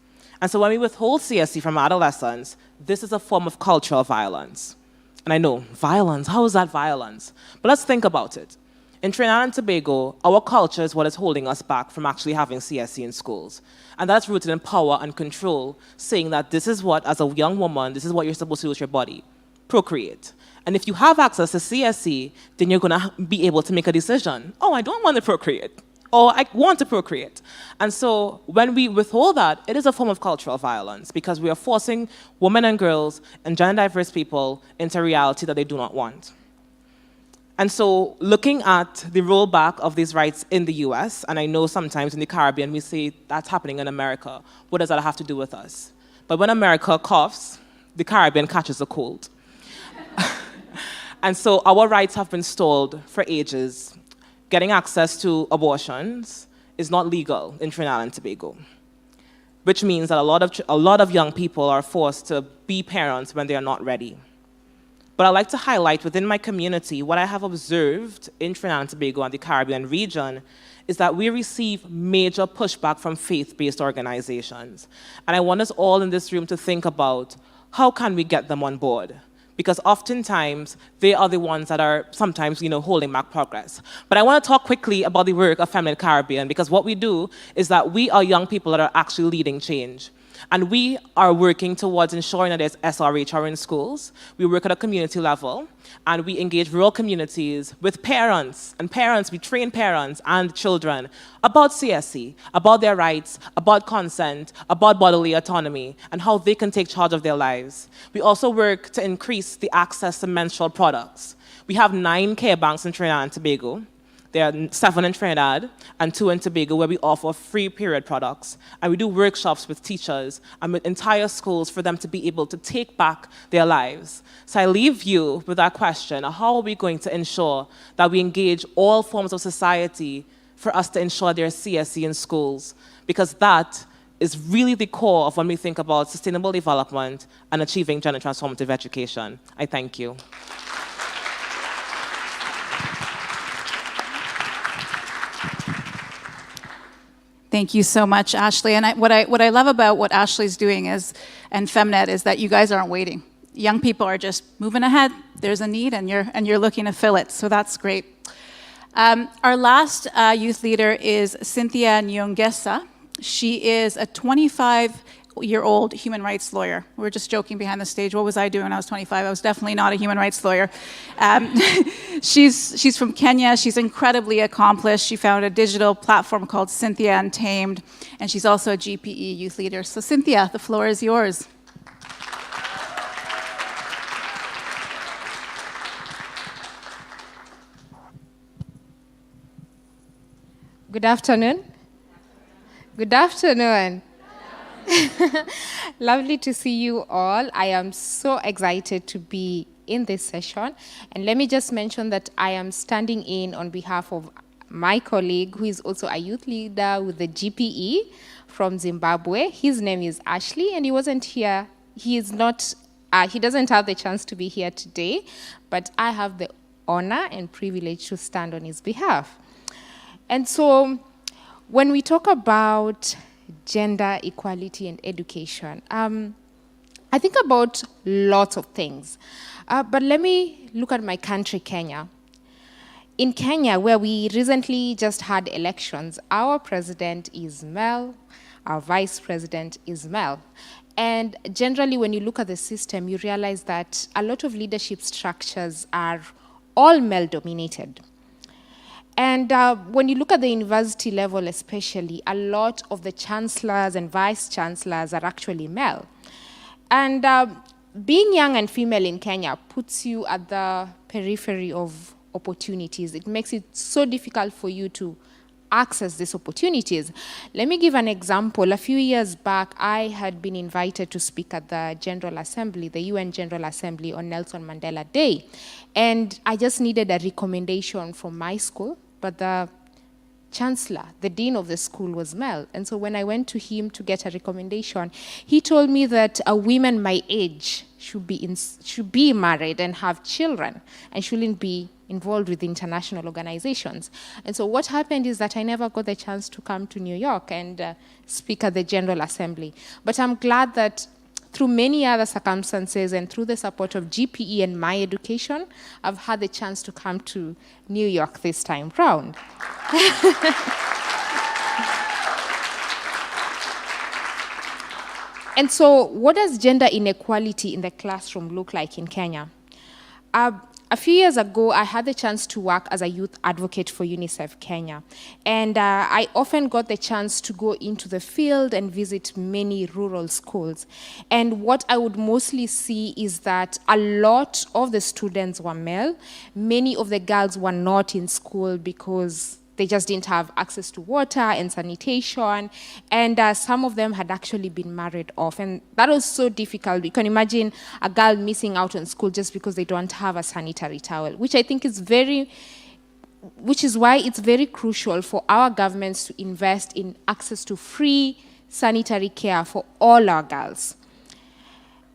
And so when we withhold CSE from adolescents, this is a form of cultural violence. And I know, violence, how is that violence? But let's think about it. In Trinidad and Tobago, our culture is what is holding us back from actually having CSE in schools. And that's rooted in power and control, saying that this is what, as a young woman, this is what you're supposed to do with your body. Procreate. And if you have access to CSE, then you're going to be able to make a decision. Oh, I don't want to procreate. Or I want to procreate. And so when we withhold that, it is a form of cultural violence because we are forcing women and girls and gender diverse people into a reality that they do not want. And so looking at the rollback of these rights in the US, and I know sometimes in the Caribbean we say that's happening in America, what does that have to do with us? But when America coughs, the Caribbean catches a cold. And so our rights have been stalled for ages. Getting access to abortions is not legal in Trinidad and Tobago, which means that a lot of young people are forced to be parents when they are not ready. But I'd like to highlight within my community what I have observed in Trinidad and Tobago and the Caribbean region is that we receive major pushback from faith-based organizations. And I want us all in this room to think about how can we get them on board? Because oftentimes, they are the ones that are sometimes, holding back progress. But I want to talk quickly about the work of Feminine Caribbean, because what we do is that we are young people that are actually leading change. And we are working towards ensuring that there's SRHR in schools. We work at a community level, and we engage rural communities with parents. And parents, we train parents and children about CSE, about their rights, about consent, about bodily autonomy, and how they can take charge of their lives. We also work to increase the access to menstrual products. We have 9 care banks in Trinidad and Tobago. There are 7 in Trinidad and 2 in Tobago where we offer free period products. And we do workshops with teachers and with entire schools for them to be able to take back their lives. So I leave you with that question, how are we going to ensure that we engage all forms of society for us to ensure there's CSE in schools? Because that is really the core of when we think about sustainable development and achieving gender transformative education. I thank you. Thank you so much, Ashley. And what I love about what Ashley's doing and FemNet is that you guys aren't waiting. Young people are just moving ahead. There's a need, and you're looking to fill it. So that's great. Our last youth leader is Cynthia Nyongesa. She is a 25-year-old human rights lawyer. We were just joking behind the stage. What was I doing when I was 25? I was definitely not a human rights lawyer. She's from Kenya. She's incredibly accomplished. She founded a digital platform called Cynthia Untamed, and she's also a GPE youth leader. So Cynthia, the floor is yours. Good afternoon. Good afternoon. Lovely to see you all. I am so excited to be in this session. And let me just mention that I am standing in on behalf of my colleague, who is also a youth leader with the GPE from Zimbabwe. His name is Ashley, and he wasn't here. He doesn't have the chance to be here today, but I have the honor and privilege to stand on his behalf. And so when we talk about gender equality and education, I think about lots of things. But let me look at my country, Kenya. In Kenya, where we recently just had elections, our president is male, our vice president is male. And generally, when you look at the system, you realize that a lot of leadership structures are all male-dominated. And when you look at the university level especially, a lot of the chancellors and vice-chancellors are actually male. And being young and female in Kenya puts you at the periphery of opportunities. It makes it so difficult for you to access these opportunities. Let me give an example. A few years back, I had been invited to speak at the General Assembly, the UN General Assembly, on Nelson Mandela Day. And I just needed a recommendation from my school, but the chancellor, the dean of the school, was male. And so when I went to him to get a recommendation, he told me that women my age should be married and have children and shouldn't be involved with international organizations. And so what happened is that I never got the chance to come to New York and speak at the General Assembly. But I'm glad that through many other circumstances and through the support of GPE and my education, I've had the chance to come to New York this time round. And so what does gender inequality in the classroom look like in Kenya? A few years ago, I had the chance to work as a youth advocate for UNICEF Kenya. And I often got the chance to go into the field and visit many rural schools. And what I would mostly see is that a lot of the students were male. Many of the girls were not in school because they just didn't have access to water and sanitation, and some of them had actually been married off, and that was so difficult. You can imagine a girl missing out on school just because they don't have a sanitary towel, which I think is which is why it's very crucial for our governments to invest in access to free sanitary care for all our girls.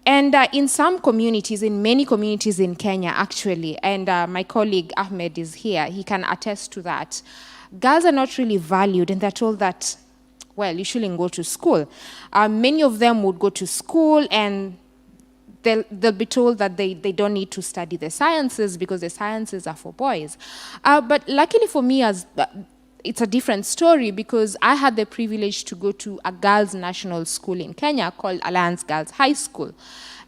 And in some communities, in many communities in Kenya, actually, and my colleague Ahmed is here, he can attest to that, girls are not really valued, and they're told that, well, you shouldn't go to school. Many of them would go to school, and they'll be told that they don't need to study the sciences because the sciences are for boys. But luckily for me, it's a different story, because I had the privilege to go to a girls' national school in Kenya called Alliance Girls High School.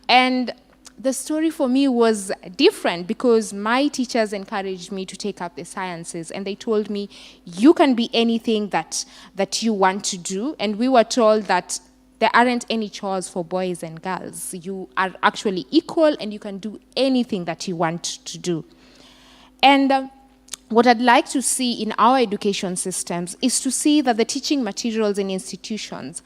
And the story for me was different because my teachers encouraged me to take up the sciences, and they told me, you can be anything that you want to do. And we were told that there aren't any chores for boys and girls. You are actually equal, and you can do anything that you want to do. And what I'd like to see in our education systems is to see that the teaching materials in institutions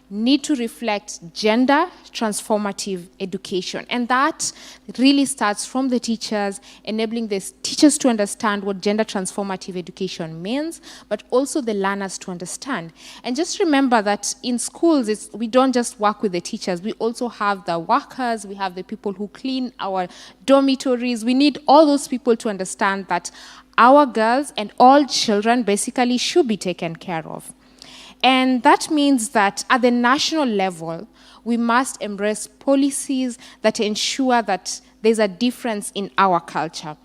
need to reflect gender transformative education. And that really starts from the teachers, enabling the teachers to understand what gender transformative education means, but also the learners to understand. And just remember that in schools, we don't just work with the teachers, we also have the workers, we have the people who clean our dormitories. We need all those people to understand that our girls and all children basically should be taken care of. And that means that at the national level, we must embrace policies that ensure that there's a difference in our culture.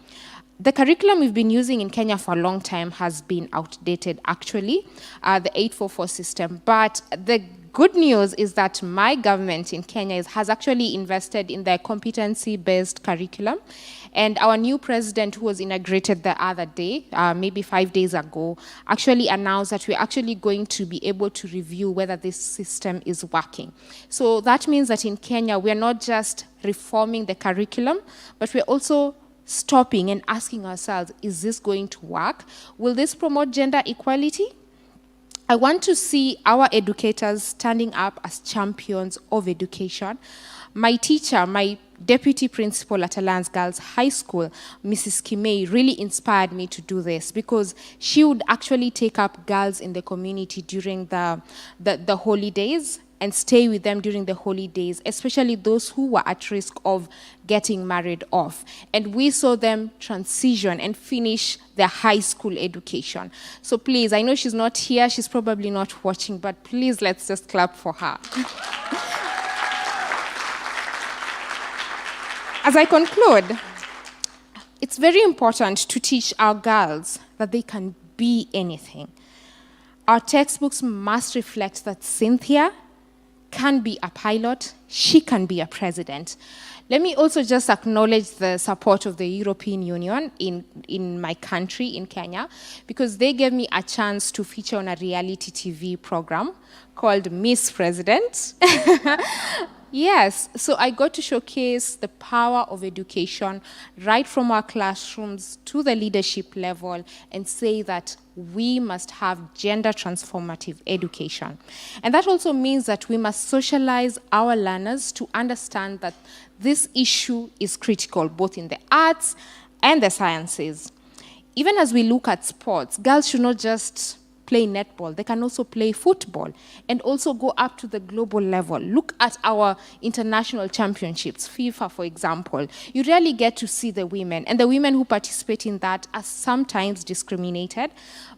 The curriculum we've been using in Kenya for a long time has been outdated, actually, the 844 system. But the good news is that my government in Kenya has actually invested in the competency-based curriculum. And our new president, who was inaugurated the other day, maybe 5 days ago, actually announced that we're actually going to be able to review whether this system is working. So that means that in Kenya, we're not just reforming the curriculum, but we're also stopping and asking ourselves, is this going to work? Will this promote gender equality? I want to see our educators standing up as champions of education. My teacher, my deputy principal at Alliance Girls High School, Mrs. Kimei, really inspired me to do this, because she would actually take up girls in the community during the holidays and stay with them during the holidays, especially those who were at risk of getting married off. And we saw them transition and finish their high school education. So please, I know she's not here, she's probably not watching, but please let's just clap for her. As I conclude, it's very important to teach our girls that they can be anything. Our textbooks must reflect that Cynthia can be a pilot, she can be a president. Let me also just acknowledge the support of the European Union in my country, in Kenya, because they gave me a chance to feature on a reality TV program called Miss President. Yes, so I got to showcase the power of education right from our classrooms to the leadership level and say that we must have gender transformative education. And that also means that we must socialize our learners to understand that this issue is critical, both in the arts and the sciences. Even as we look at sports, girls should not just play netball, they can also play football and also go up to the global level. Look at our international championships, FIFA, for example. You rarely get to see the women, and the women who participate in that are sometimes discriminated.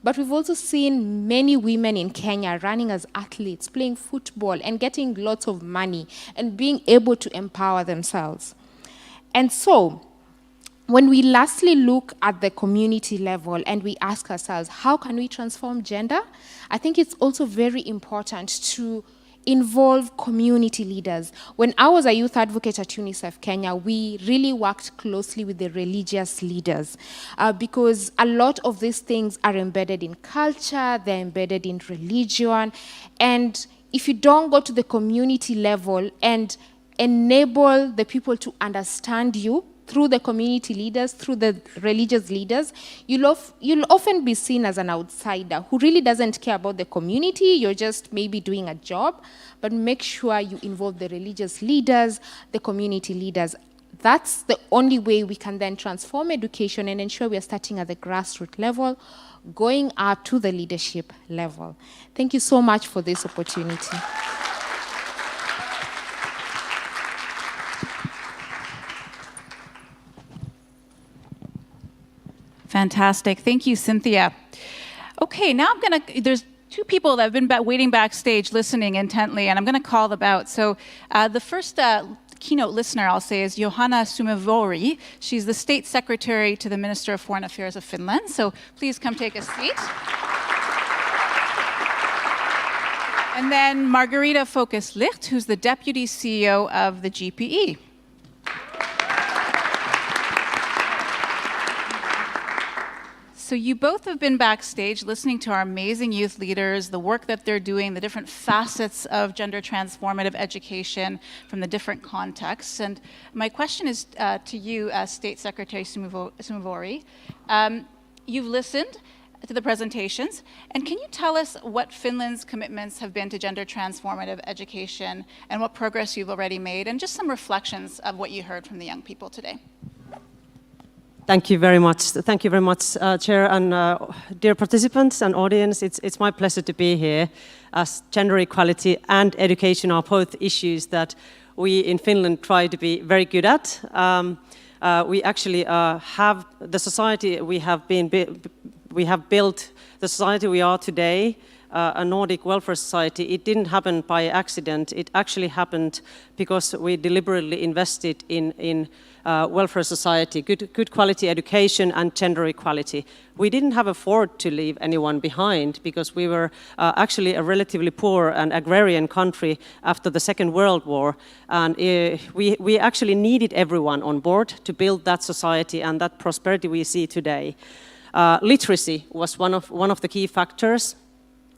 But we've also seen many women in Kenya running as athletes, playing football and getting lots of money and being able to empower themselves. And so, when we lastly look at the community level and we ask ourselves, how can we transform gender? I think it's also very important to involve community leaders. When I was a youth advocate at UNICEF Kenya, we really worked closely with the religious leaders because a lot of these things are embedded in culture, they're embedded in religion, and if you don't go to the community level and enable the people to understand you, through the community leaders, through the religious leaders, you'll often be seen as an outsider who really doesn't care about the community. You're just maybe doing a job, but make sure you involve the religious leaders, the community leaders. That's the only way we can then transform education and ensure we are starting at the grassroots level, going up to the leadership level. Thank you so much for this opportunity. Fantastic. Thank you, Cynthia. Okay, now there's two people that have been waiting backstage listening intently, and I'm going to call them out. So the first keynote listener, I'll say, is Johanna Sumivori. She's the State Secretary to the Minister of Foreign Affairs of Finland. So please come take a seat. And then Margarita Focus-Licht, who's the Deputy CEO of the GPE. So you both have been backstage listening to our amazing youth leaders, the work that they're doing, the different facets of gender transformative education from the different contexts. And my question is to you, State Secretary Sumivori. You've listened to the presentations, and can you tell us what Finland's commitments have been to gender transformative education and what progress you've already made, and just some reflections of what you heard from the young people today? Thank you very much. Thank you very much, Chair and dear participants and audience. It's my pleasure to be here, as gender equality and education are both issues that we in Finland try to be very good at. We actually have the society we have built, the society we are today, a Nordic welfare society. It didn't happen by accident. It actually happened because we deliberately invested in welfare society, good quality education and gender equality. We didn't have afford to leave anyone behind because we were actually a relatively poor and agrarian country after the Second World War, and we actually needed everyone on board to build that society and that prosperity we see today. Literacy was one of the key factors.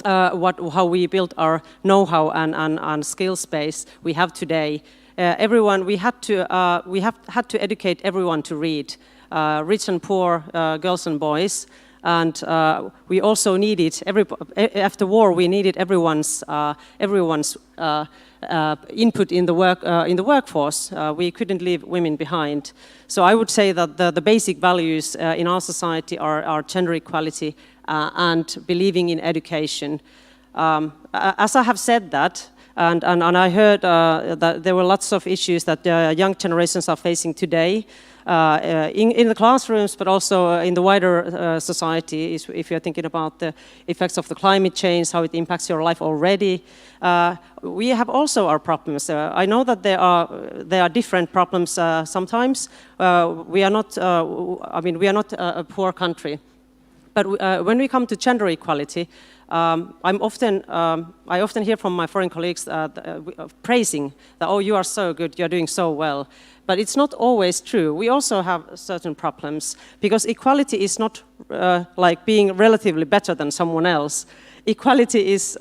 How we built our know-how and skills base we have today. We have had to educate everyone to read, rich and poor, girls and boys, and we also needed after war we needed everyone's input in the workforce. We couldn't leave women behind. So I would say that the basic values in our society are gender equality and believing in education. As I have said that, And I heard that there were lots of issues that young generations are facing today in the classrooms, but also in the wider society, if you're thinking about the effects of the climate change, how it impacts your life already. We have also our problems. I know that there are different problems sometimes. We are not, we are not a poor country. But when we come to gender equality, I often hear from my foreign colleagues praising that, oh, you are so good, you're doing so well. But it's not always true. We also have certain problems, because equality is not like being relatively better than someone else. Equality is,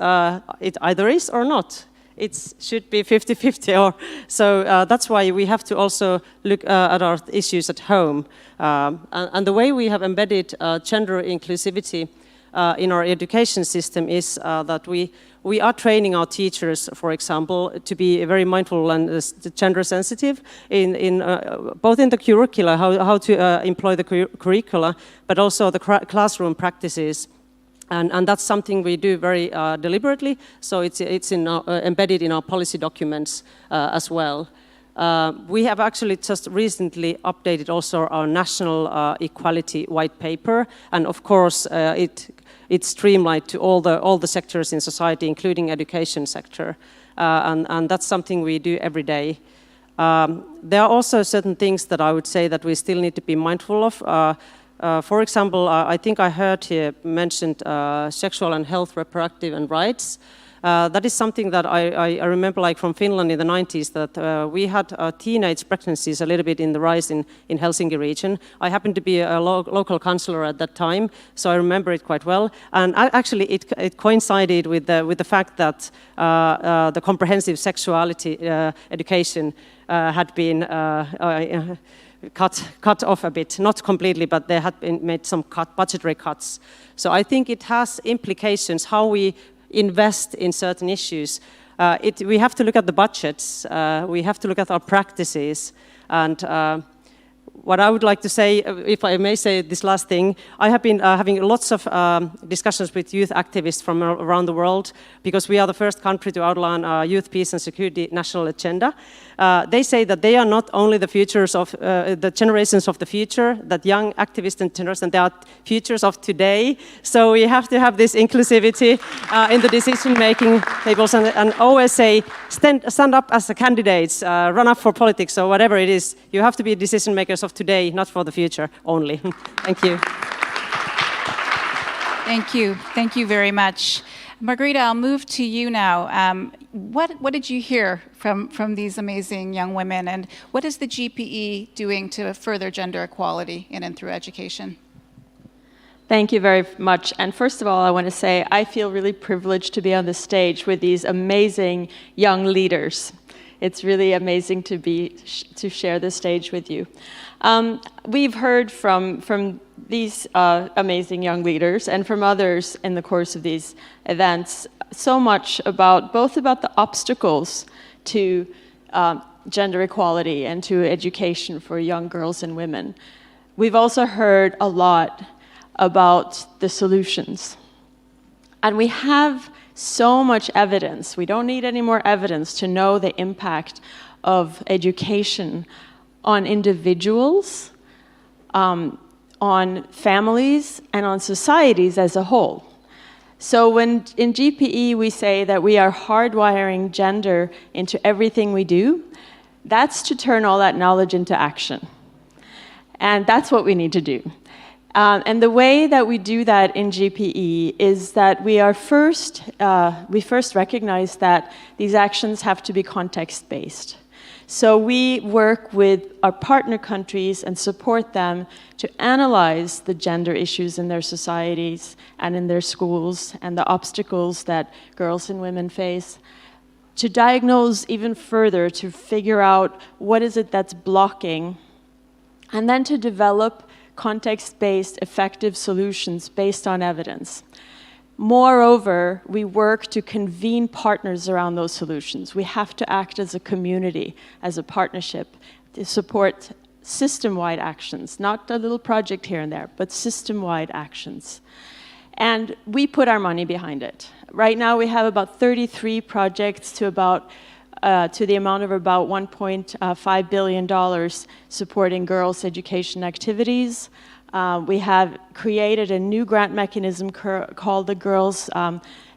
it either is or not. It should be 50-50. So that's why we have to also look at our issues at home. And the way we have embedded gender inclusivity in our education system is that we are training our teachers, for example, to be very mindful and gender sensitive in both in the curricula, how to employ the curricula, but also the classroom practices. And that's something we do very deliberately, so it's embedded in our policy documents as well. We have actually just recently updated also our national equality white paper, and of course it's streamlined to all the sectors in society, including education sector, and that's something we do every day. There are also certain things that I would say that we still need to be mindful of. For example, I think I heard here mentioned sexual and health, reproductive and rights. That is something that I remember, like from Finland in the 90s, that we had teenage pregnancies a little bit in the rise in Helsinki region. I happened to be a local councillor at that time, so I remember it quite well. And actually, it coincided with the fact that the comprehensive sexuality education had been cut off a bit, not completely, but there had been made some budgetary cuts. So I think it has implications how we invest in certain issues. We have to look at the budgets, we have to look at our practices, and what I would like to say, if I may say this last thing, I have been having lots of discussions with youth activists from around the world, because we are the first country to outline youth, peace and security national agenda. They say that they are not only the futures of the generations of the future, that young activists and generations, they are futures of today. So we have to have this inclusivity in the decision-making tables, and always say, stand up as the candidates, run up for politics or whatever it is. You have to be decision makers of today, not for the future only. Thank you. Thank you. Thank you very much. Margarita, I'll move to you now. What did you hear from these amazing young women, and what is the GPE doing to further gender equality in and through education? Thank you very much. And first of all, I want to say I feel really privileged to be on the stage with these amazing young leaders. It's really amazing to share the stage with you. We've heard from these amazing young leaders and from others in the course of these events so much about the obstacles to gender equality and to education for young girls and women. We've also heard a lot about the solutions. And we have so much evidence. We don't need any more evidence to know the impact of education on individuals, on families, and on societies as a whole. So when in GPE we say that we are hardwiring gender into everything we do, that's to turn all that knowledge into action. And that's what we need to do. And the way that we do that in GPE is that we first recognize that these actions have to be context-based. So we work with our partner countries and support them to analyze the gender issues in their societies and in their schools and the obstacles that girls and women face, to diagnose even further, to figure out what is it that's blocking, and then to develop context-based, effective solutions based on evidence. Moreover, we work to convene partners around those solutions. We have to act as a community, as a partnership, to support system-wide actions, not a little project here and there, but system-wide actions. And we put our money behind it. Right now we have about 33 projects to the amount of about $1.5 billion supporting girls' education activities. We have created a new grant mechanism called the Girls'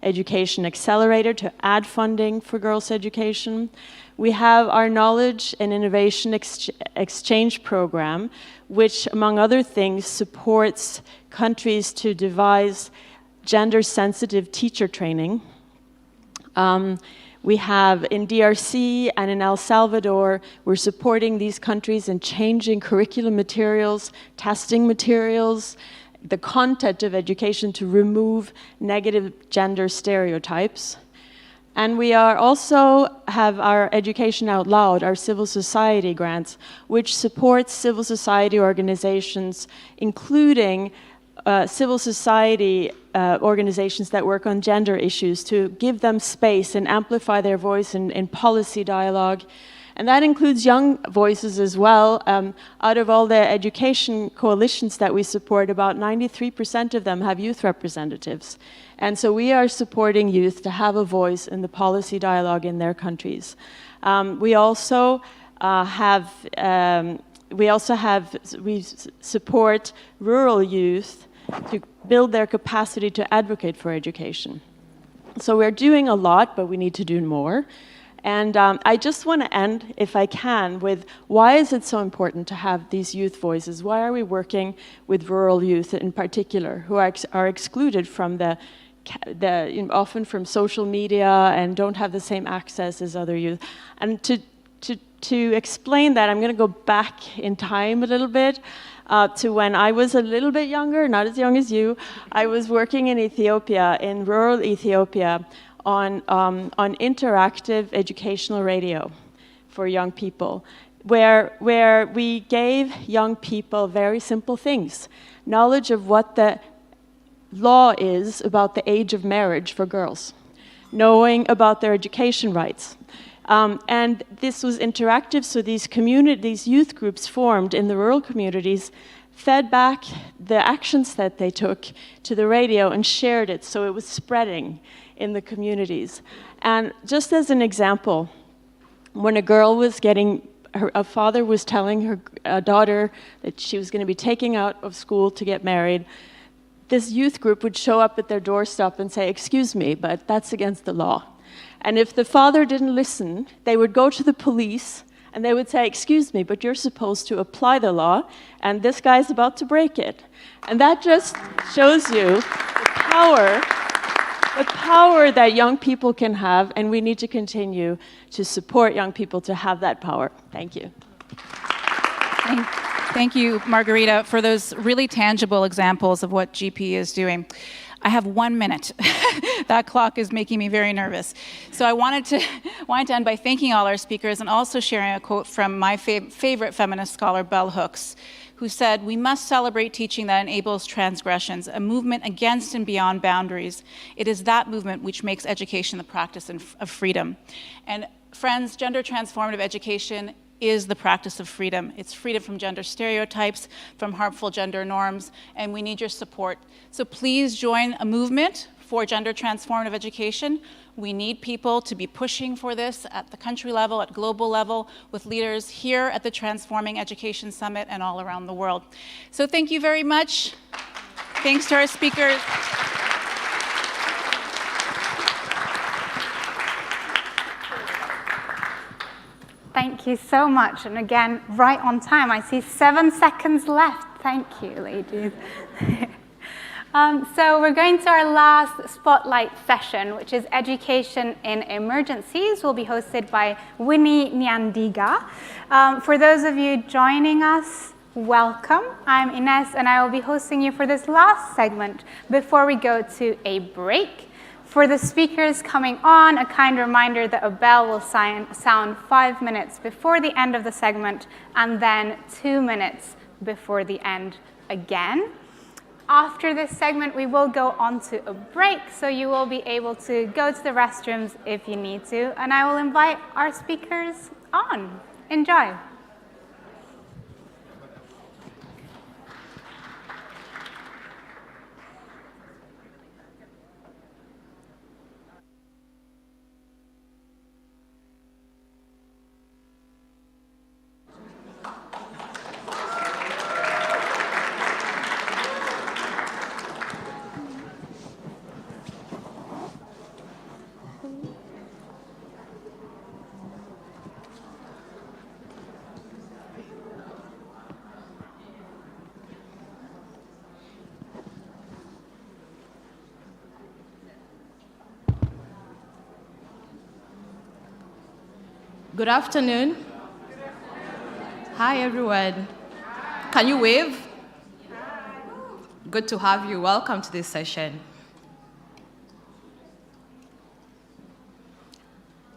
Education Accelerator to add funding for girls' education. We have our Knowledge and Innovation Exchange Program, which, among other things, supports countries to devise gender-sensitive teacher training. We have in DRC and in El Salvador, we're supporting these countries in changing curriculum materials, testing materials, the content of education to remove negative gender stereotypes. And we are also have our Education Out Loud, our civil society grants, which supports civil society organizations, including civil society organizations that work on gender issues, to give them space and amplify their voice in policy dialogue. And that includes young voices as well. Out of all the education coalitions that we support, about 93% of them have youth representatives. And so we are supporting youth to have a voice in the policy dialogue in their countries. We support rural youth to build their capacity to advocate for education. So we're doing a lot, but we need to do more. And I just want to end, if I can, with why is it so important to have these youth voices? Why are we working with rural youth in particular, who are excluded from often from social media and don't have the same access as other youth? And to explain that, I'm going to go back in time a little bit. To when I was a little bit younger, not as young as you. I was working in Ethiopia, in rural Ethiopia, on interactive educational radio for young people, where we gave young people very simple things. Knowledge of what the law is about the age of marriage for girls, knowing about their education rights. And this was interactive, so these youth groups formed in the rural communities fed back the actions that they took to the radio and shared it, so it was spreading in the communities. And just as an example, when a girl was a father was telling her daughter that she was going to be taken out of school to get married, this youth group would show up at their doorstep and say, "Excuse me, but that's against the law." And if the father didn't listen, they would go to the police and they would say, "Excuse me, but you're supposed to apply the law, and this guy's about to break it." And that just shows you the power that young people can have, and we need to continue to support young people to have that power. Thank you. Thank you, Margarita, for those really tangible examples of what GP is doing. I have 1 minute. That clock is making me very nervous. So I wanted to end by thanking all our speakers and also sharing a quote from my favorite feminist scholar, Bell Hooks, who said, "We must celebrate teaching that enables transgressions, a movement against and beyond boundaries. It is that movement which makes education the practice of freedom." And friends, gender transformative education is the practice of freedom. It's freedom from gender stereotypes, from harmful gender norms, and we need your support. So please join a movement for gender transformative education. We need people to be pushing for this at the country level, at global level, with leaders here at the Transforming Education Summit and all around the world. So thank you very much. Thanks to our speakers. Thank you so much. And again, right on time. I see 7 seconds left. Thank you, ladies. So we're going to our last spotlight session, which is Education in Emergencies. Will be hosted by Winnie Nyandiga. For those of you joining us, welcome. I'm Ines, and I will be hosting you for this last segment before we go to a break. For the speakers coming on, a kind reminder that a bell will sound 5 minutes before the end of the segment, and then 2 minutes before the end again. After this segment, we will go on to a break, so you will be able to go to the restrooms if you need to, and I will invite our speakers on. Enjoy. Good afternoon. Hi, everyone. Can you wave? Good to have you. Welcome to this session.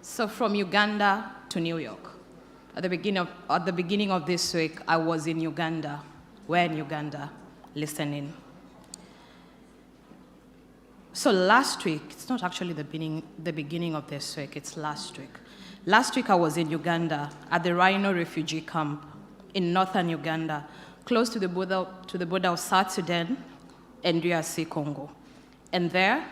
So from Uganda to New York. At the beginning of this week, I was in Uganda. We're in Uganda, listening. So last week, it's not actually the beginning of this week, it's last week. Last week I was in Uganda at the Rhino refugee camp in northern Uganda, close to the border of South Sudan and DRC Congo. And there,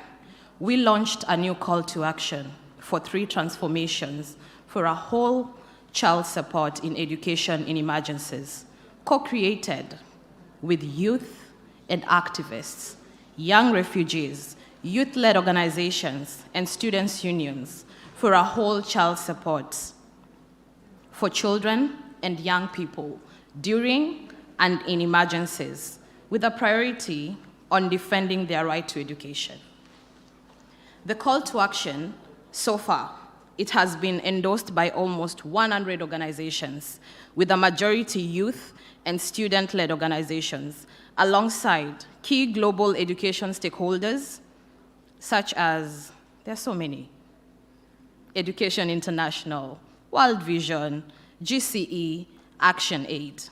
we launched a new call to action for 3 transformations for a whole child support in education in emergencies, co-created with youth and activists, young refugees, youth-led organizations, and students' unions for a whole child support for children and young people during and in emergencies, with a priority on defending their right to education. The call to action, so far, it has been endorsed by almost 100 organizations, with a majority youth and student-led organizations, alongside key global education stakeholders, such as, there are so many, Education International, World Vision, GCE, ActionAid.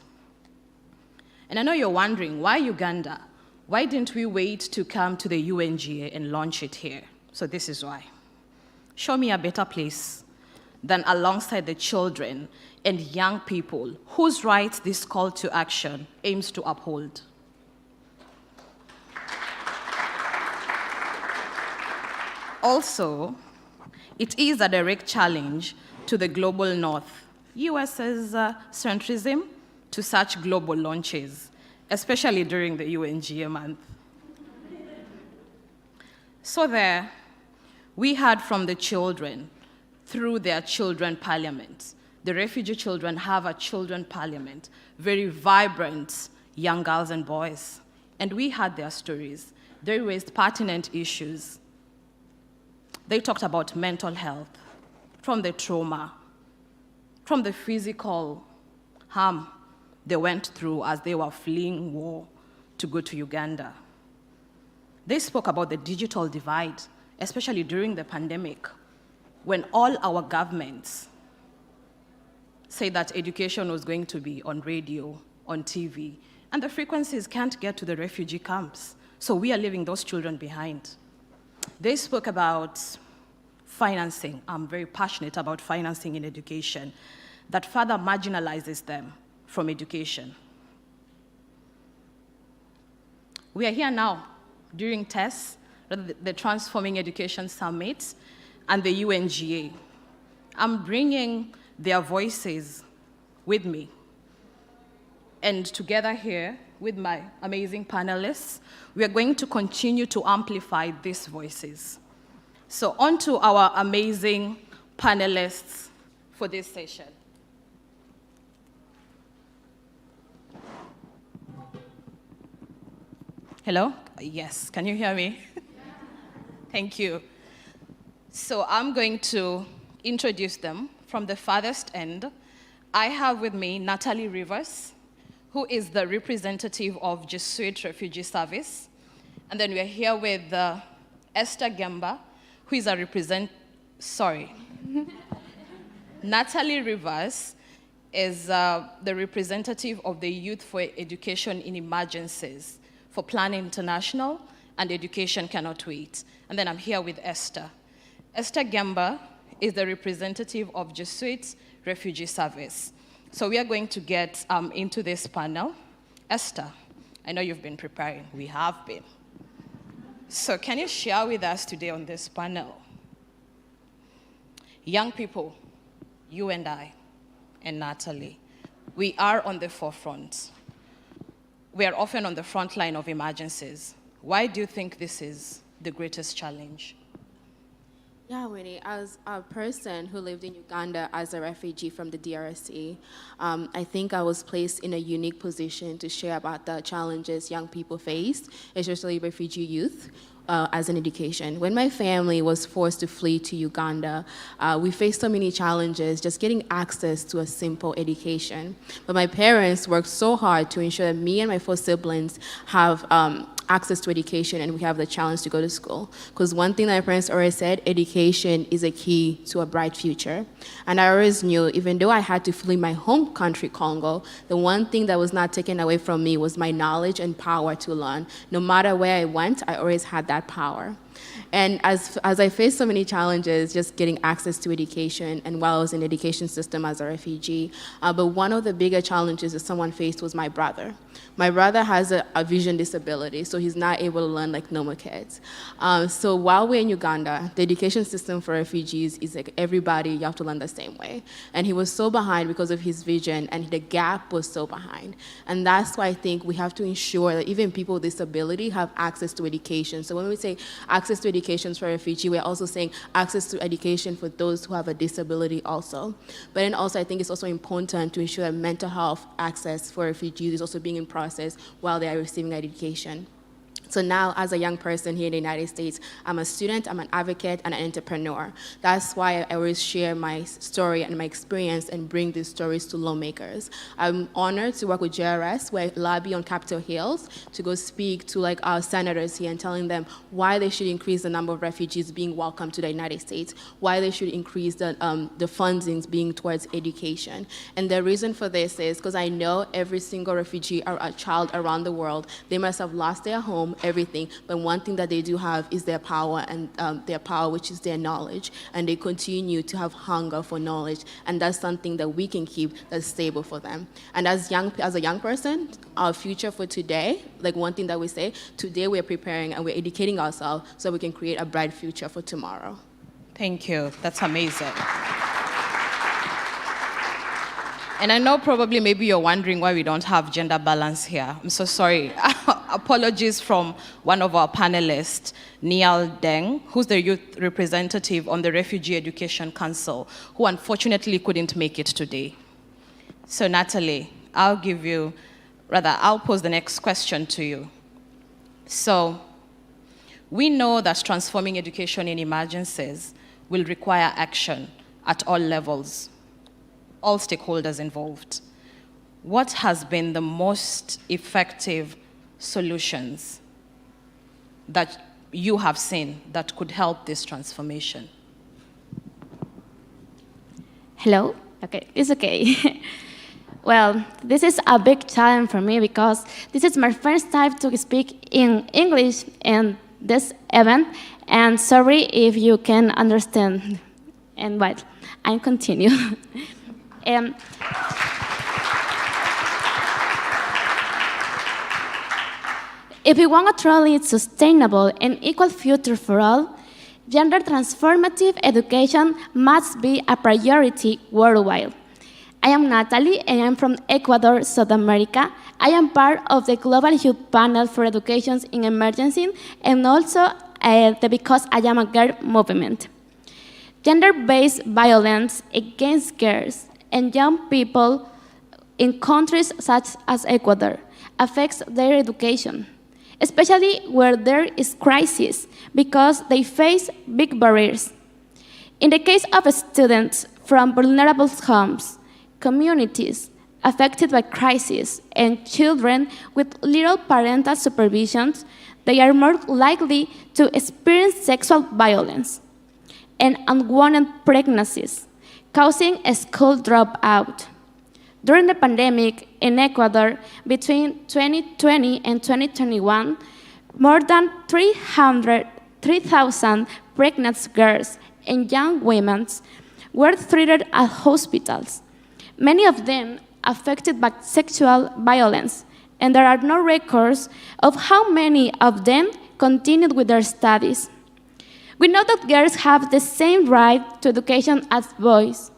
And I know you're wondering, why Uganda? Why didn't we wait to come to the UNGA and launch it here? So this is why. Show me a better place than alongside the children and young people whose rights this call to action aims to uphold. Also, it is a direct challenge to the global north, US's centrism to such global launches, especially during the UNGA month. So there, we heard from the children through their children parliament. The refugee children have a children parliament, very vibrant young girls and boys. And we heard their stories. They raised pertinent issues. They talked about mental health, from the trauma, from the physical harm they went through as they were fleeing war to go to Uganda. They spoke about the digital divide, especially during the pandemic, when all our governments say that education was going to be on radio, on TV, and the frequencies can't get to the refugee camps. So we are leaving those children behind. They spoke about financing. I'm very passionate about financing in education that further marginalizes them from education. We are here now during TESS, the Transforming Education Summit, and the UNGA. I'm bringing their voices with me. And together here with my amazing panelists, we are going to continue to amplify these voices. So on to our amazing panelists for this session. Hello? Yes, can you hear me? Thank you. So I'm going to introduce them from the farthest end. I have with me Natalie Rivers, who is the representative of Jesuit Refugee Service. And then we're here with Esther Gemba, who is Natalie Rivers is the representative of the Youth for Education in Emergencies for Plan International and Education Cannot Wait. And then I'm here with Esther. Esther Gemba is the representative of Jesuit Refugee Service. So we are going to get into this panel. Esther, I know you've been preparing. We have been. So can you share with us today on this panel? Young people, you and I, and Natalie, we are on the forefront. We are often on the front line of emergencies. Why do you think this is the greatest challenge? Yeah, Winnie, as a person who lived in Uganda as a refugee from the DRC, I think I was placed in a unique position to share about the challenges young people face, especially refugee youth. as an education. When my family was forced to flee to Uganda, we faced so many challenges just getting access to a simple education. But my parents worked so hard to ensure that me and my 4 siblings have access to education and we have the challenge to go to school. Because one thing that my parents always said, education is a key to a bright future. And I always knew, even though I had to flee my home country, Congo, the one thing that was not taken away from me was my knowledge and power to learn. No matter where I went, I always had that power. And as I faced so many challenges, just getting access to education, and while I was in the education system as a refugee, but one of the bigger challenges that someone faced was my brother. My brother has a vision disability, so he's not able to learn like normal kids. So while we're in Uganda, the education system for refugees is like everybody, you have to learn the same way. And he was so behind because of his vision, and the gap was so behind. And that's why I think we have to ensure that even people with disability have access to education. So when we say access to education for refugees, we're also saying access to education for those who have a disability also. But then also I think it's also important to ensure that mental health access for refugees is also being in process while they are receiving education. So now, as a young person here in the United States, I'm a student, I'm an advocate, and an entrepreneur. That's why I always share my story and my experience and bring these stories to lawmakers. I'm honored to work with JRS, where I lobby on Capitol Hills to go speak to like our senators here and telling them why they should increase the number of refugees being welcomed to the United States, why they should increase the fundings being towards education. And the reason for this is because I know every single refugee or a child around the world, they must have lost their home, everything, but one thing that they do have is their power, and their power, which is their knowledge, and they continue to have hunger for knowledge, and that's something that we can keep that's stable for them. And as a young person, our future for today, like one thing that we say, today we're preparing and we're educating ourselves so we can create a bright future for tomorrow. Thank you. That's amazing. And I know probably maybe you're wondering why we don't have gender balance here. I'm so sorry. Apologies from one of our panelists, Niall Deng, who's the youth representative on the Refugee Education Council, who unfortunately couldn't make it today. So Natalie, I'll pose the next question to you. So we know that transforming education in emergencies will require action at all levels, all stakeholders involved. What has been the most effective solutions that you have seen that could help this transformation? Hello? Okay, it's okay. Well, this is a big challenge for me because this is my first time to speak in English in this event, and sorry if you can understand. And what? I'll continue. If we want a truly sustainable and equal future for all, gender transformative education must be a priority worldwide. I am Natalie, and I'm from Ecuador, South America. I am part of the Global Youth Panel for Education in Emergency, and also the Because I Am a Girl movement. Gender-based violence against girls and young people in countries such as Ecuador affects their education, especially where there is crisis, because they face big barriers. In the case of students from vulnerable homes, communities affected by crisis, and children with little parental supervision, they are more likely to experience sexual violence and unwanted pregnancies, causing a school dropout. During the pandemic in Ecuador, between 2020 and 2021, more than 3,000 pregnant girls and young women were treated at hospitals, many of them affected by sexual violence, and there are no records of how many of them continued with their studies. We know that girls have the same right to education as boys,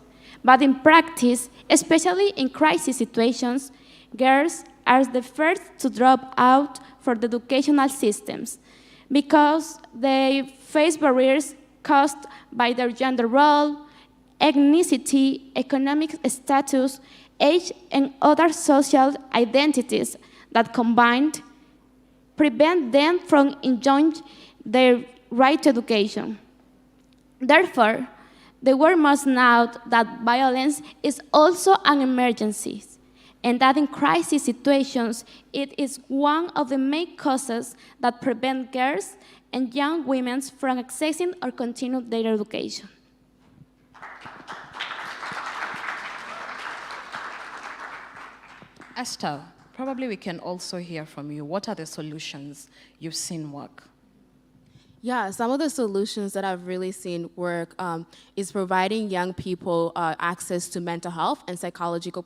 but in practice, especially in crisis situations, girls are the first to drop out for the educational systems because they face barriers caused by their gender role, ethnicity, economic status, age, and other social identities that combined prevent them from enjoying their right to education. Therefore, the world must know that violence is also an emergency, and that in crisis situations, it is one of the main causes that prevent girls and young women from accessing or continuing their education. Esther, probably we can also hear from you. What are the solutions you've seen work? Yeah, some of the solutions that I've really seen work is providing young people access to mental health and psychological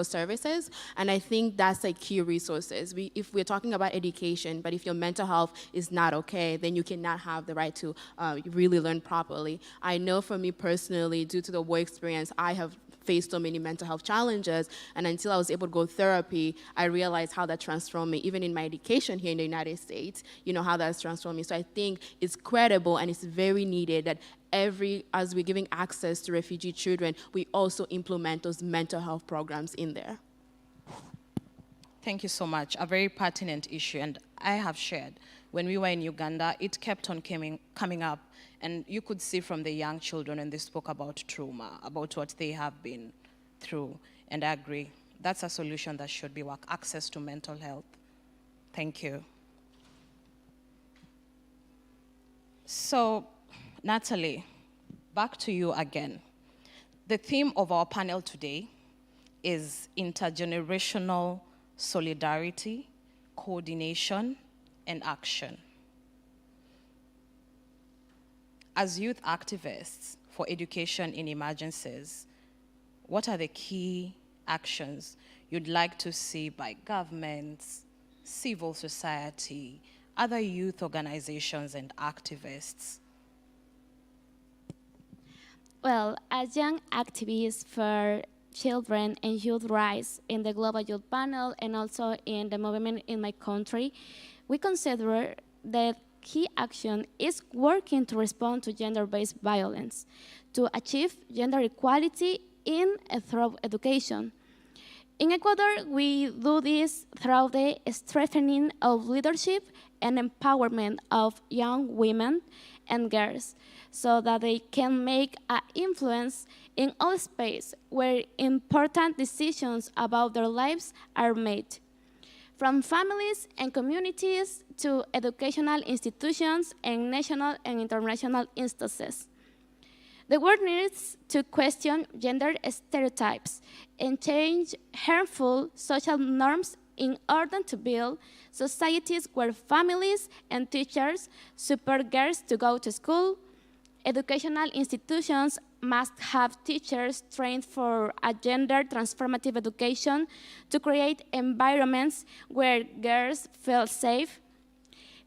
services, and I think that's like key resources. If we're talking about education, but if your mental health is not okay, then you cannot have the right to really learn properly. I know for me personally, due to the work experience, I have faced so many mental health challenges, and until I was able to go to therapy, I realized how that transformed me. Even in my education here in the United States, you know how that's transformed me. So I think it's credible and it's very needed that as we're giving access to refugee children, we also implement those mental health programs in there. Thank you so much. A very pertinent issue, and I have shared. When we were in Uganda, it kept on coming up, and you could see from the young children, and they spoke about trauma, about what they have been through, and I agree. That's a solution that should be work, access to mental health. Thank you. So, Natalie, back to you again. The theme of our panel today is intergenerational solidarity, coordination, and action. As youth activists for education in emergencies, what are the key actions you'd like to see by governments, civil society, other youth organizations, and activists? Well, as young activists for children and youth rights in the Global Youth Panel and also in the movement in my country, we consider that key action is working to respond to gender-based violence, to achieve gender equality through education. In Ecuador, we do this through the strengthening of leadership and empowerment of young women and girls so that they can make an influence in all space where important decisions about their lives are made. From families and communities to educational institutions and national and international instances. The world needs to question gender stereotypes and change harmful social norms in order to build societies where families and teachers support girls to go to school. Educational institutions must have teachers trained for a gender transformative education to create environments where girls feel safe.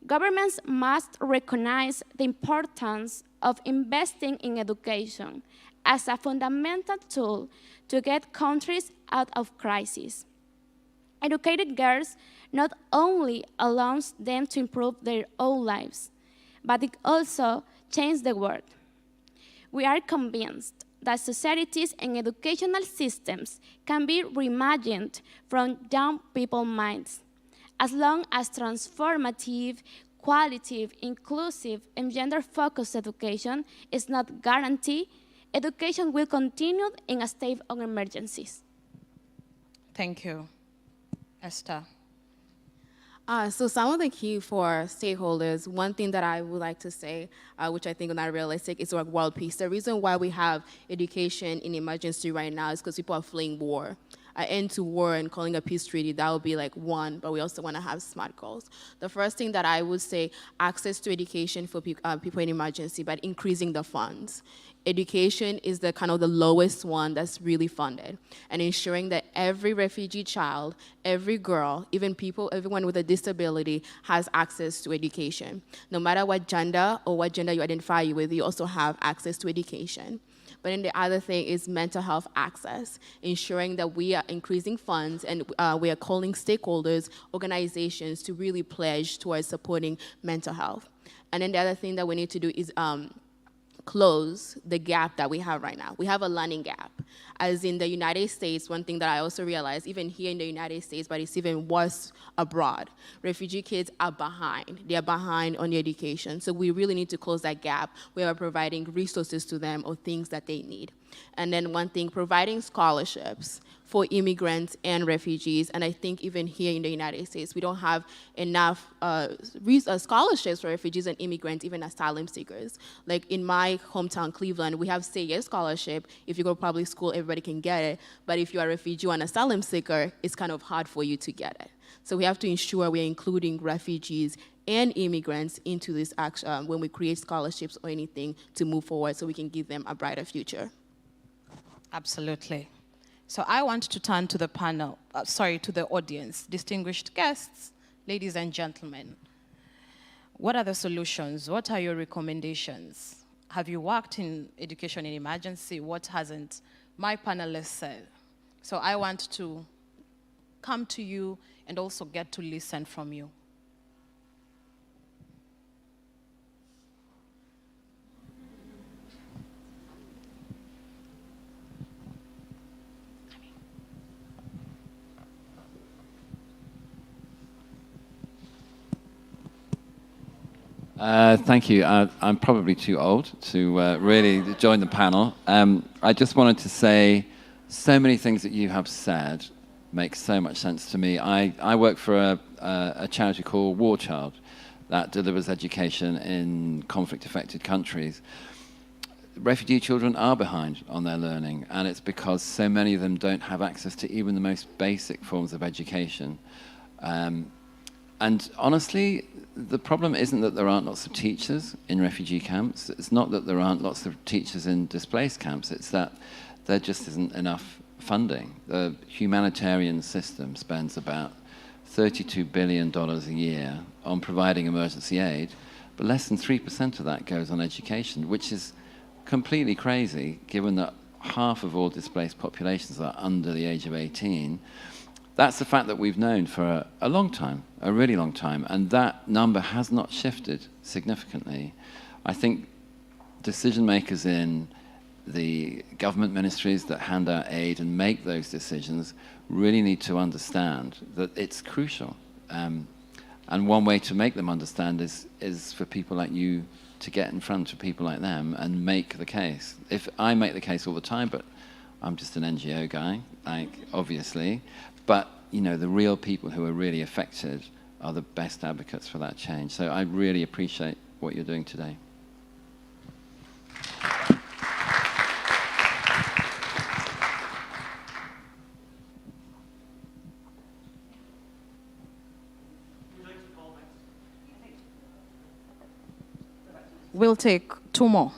Governments must recognize the importance of investing in education as a fundamental tool to get countries out of crisis. Educated girls not only allows them to improve their own lives, but it also changes the world. We are convinced that societies and educational systems can be reimagined from young people's minds. As long as transformative, qualitative, inclusive, and gender-focused education is not guaranteed, education will continue in a state of emergencies. Thank you. Esther. So some of the key for stakeholders, one thing that I would like to say, which I think is not realistic, is world peace. The reason why we have education in emergency right now is because people are fleeing war. An end to war and calling a peace treaty, that would be like one, but we also want to have SMART goals. The first thing that I would say, access to education for people in emergency, but increasing the funds. Education is the kind of the lowest one that's really funded, and ensuring that every refugee child, every girl, even everyone with a disability has access to education. No matter what gender or what gender you identify with, you also have access to education. But then the other thing is mental health access, ensuring that we are increasing funds and we are calling stakeholders, organizations to really pledge towards supporting mental health. And then the other thing that we need to do is close the gap that we have right now. We have a learning gap. As in the United States, one thing that I also realized, even here in the United States, but it's even worse abroad, refugee kids are behind. They are behind on their education. So we really need to close that gap where we're providing resources to them or things that they need. And then one thing, providing scholarships for immigrants and refugees. And I think even here in the United States, we don't have enough scholarships for refugees and immigrants, even asylum seekers. Like in my hometown, Cleveland, we have Say Yes scholarship. If you go to public school, everybody can get it. But if you're a refugee or an asylum seeker, it's kind of hard for you to get it. So we have to ensure we're including refugees and immigrants into this action when we create scholarships or anything to move forward so we can give them a brighter future. Absolutely. So I want to turn to the panel, to the audience, distinguished guests, ladies and gentlemen. What are the solutions? What are your recommendations? Have you worked in education in emergency? What hasn't my panelists said? So I want to come to you and also get to listen from you. Thank you. I'm probably too old to really join the panel. I just wanted to say so many things that you have said make so much sense to me. I work for a charity called War Child that delivers education in conflict-affected countries. Refugee children are behind on their learning, and it's because so many of them don't have access to even the most basic forms of education. And honestly, the problem isn't that there aren't lots of teachers in refugee camps. It's not that there aren't lots of teachers in displaced camps. It's that there just isn't enough funding. The humanitarian system spends about $32 billion a year on providing emergency aid, but less than 3% of that goes on education, which is completely crazy, given that half of all displaced populations are under the age of 18. That's a fact that we've known for a long time, a really long time, and that number has not shifted significantly. I think decision makers in the government ministries that hand out aid and make those decisions really need to understand that it's crucial. And one way to make them understand is for people like you to get in front of people like them and make the case. If I make the case all the time, but I'm just an NGO guy, like, obviously. But, you know, the real people who are really affected are the best advocates for that change. So I really appreciate what you're doing today. We'll take two more.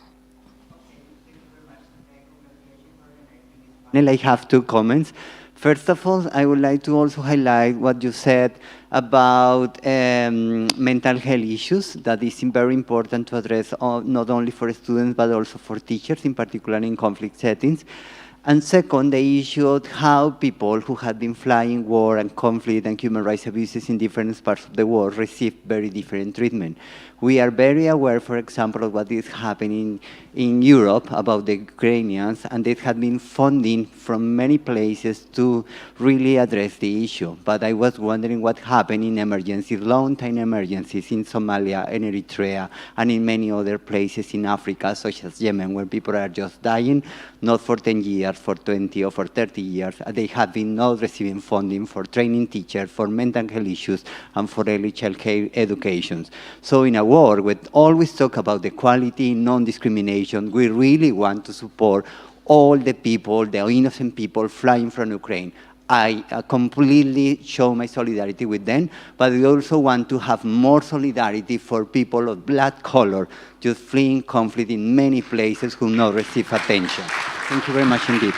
I have two comments. First of all, I would like to also highlight what you said about mental health issues, that is very important to address not only for students, but also for teachers, in particular in conflict settings. And second, the issue of how people who have been flying war and conflict and human rights abuses in different parts of the world receive very different treatment. We are very aware, for example, of what is happening in Europe about the Ukrainians, and there has been funding from many places to really address the issue. But I was wondering what happened in emergencies, long-time emergencies in Somalia and Eritrea, and in many other places in Africa, such as Yemen, where people are just dying, not for 10 years, for 20 or for 30 years. They have been not receiving funding for training teachers, for mental health issues, and for early child care education. So in a war, we always talk about equality, non-discrimination. We really want to support all the people, the innocent people flying from Ukraine. I completely show my solidarity with them, but we also want to have more solidarity for people of black color just fleeing conflict in many places who not receive attention. Thank you very much indeed.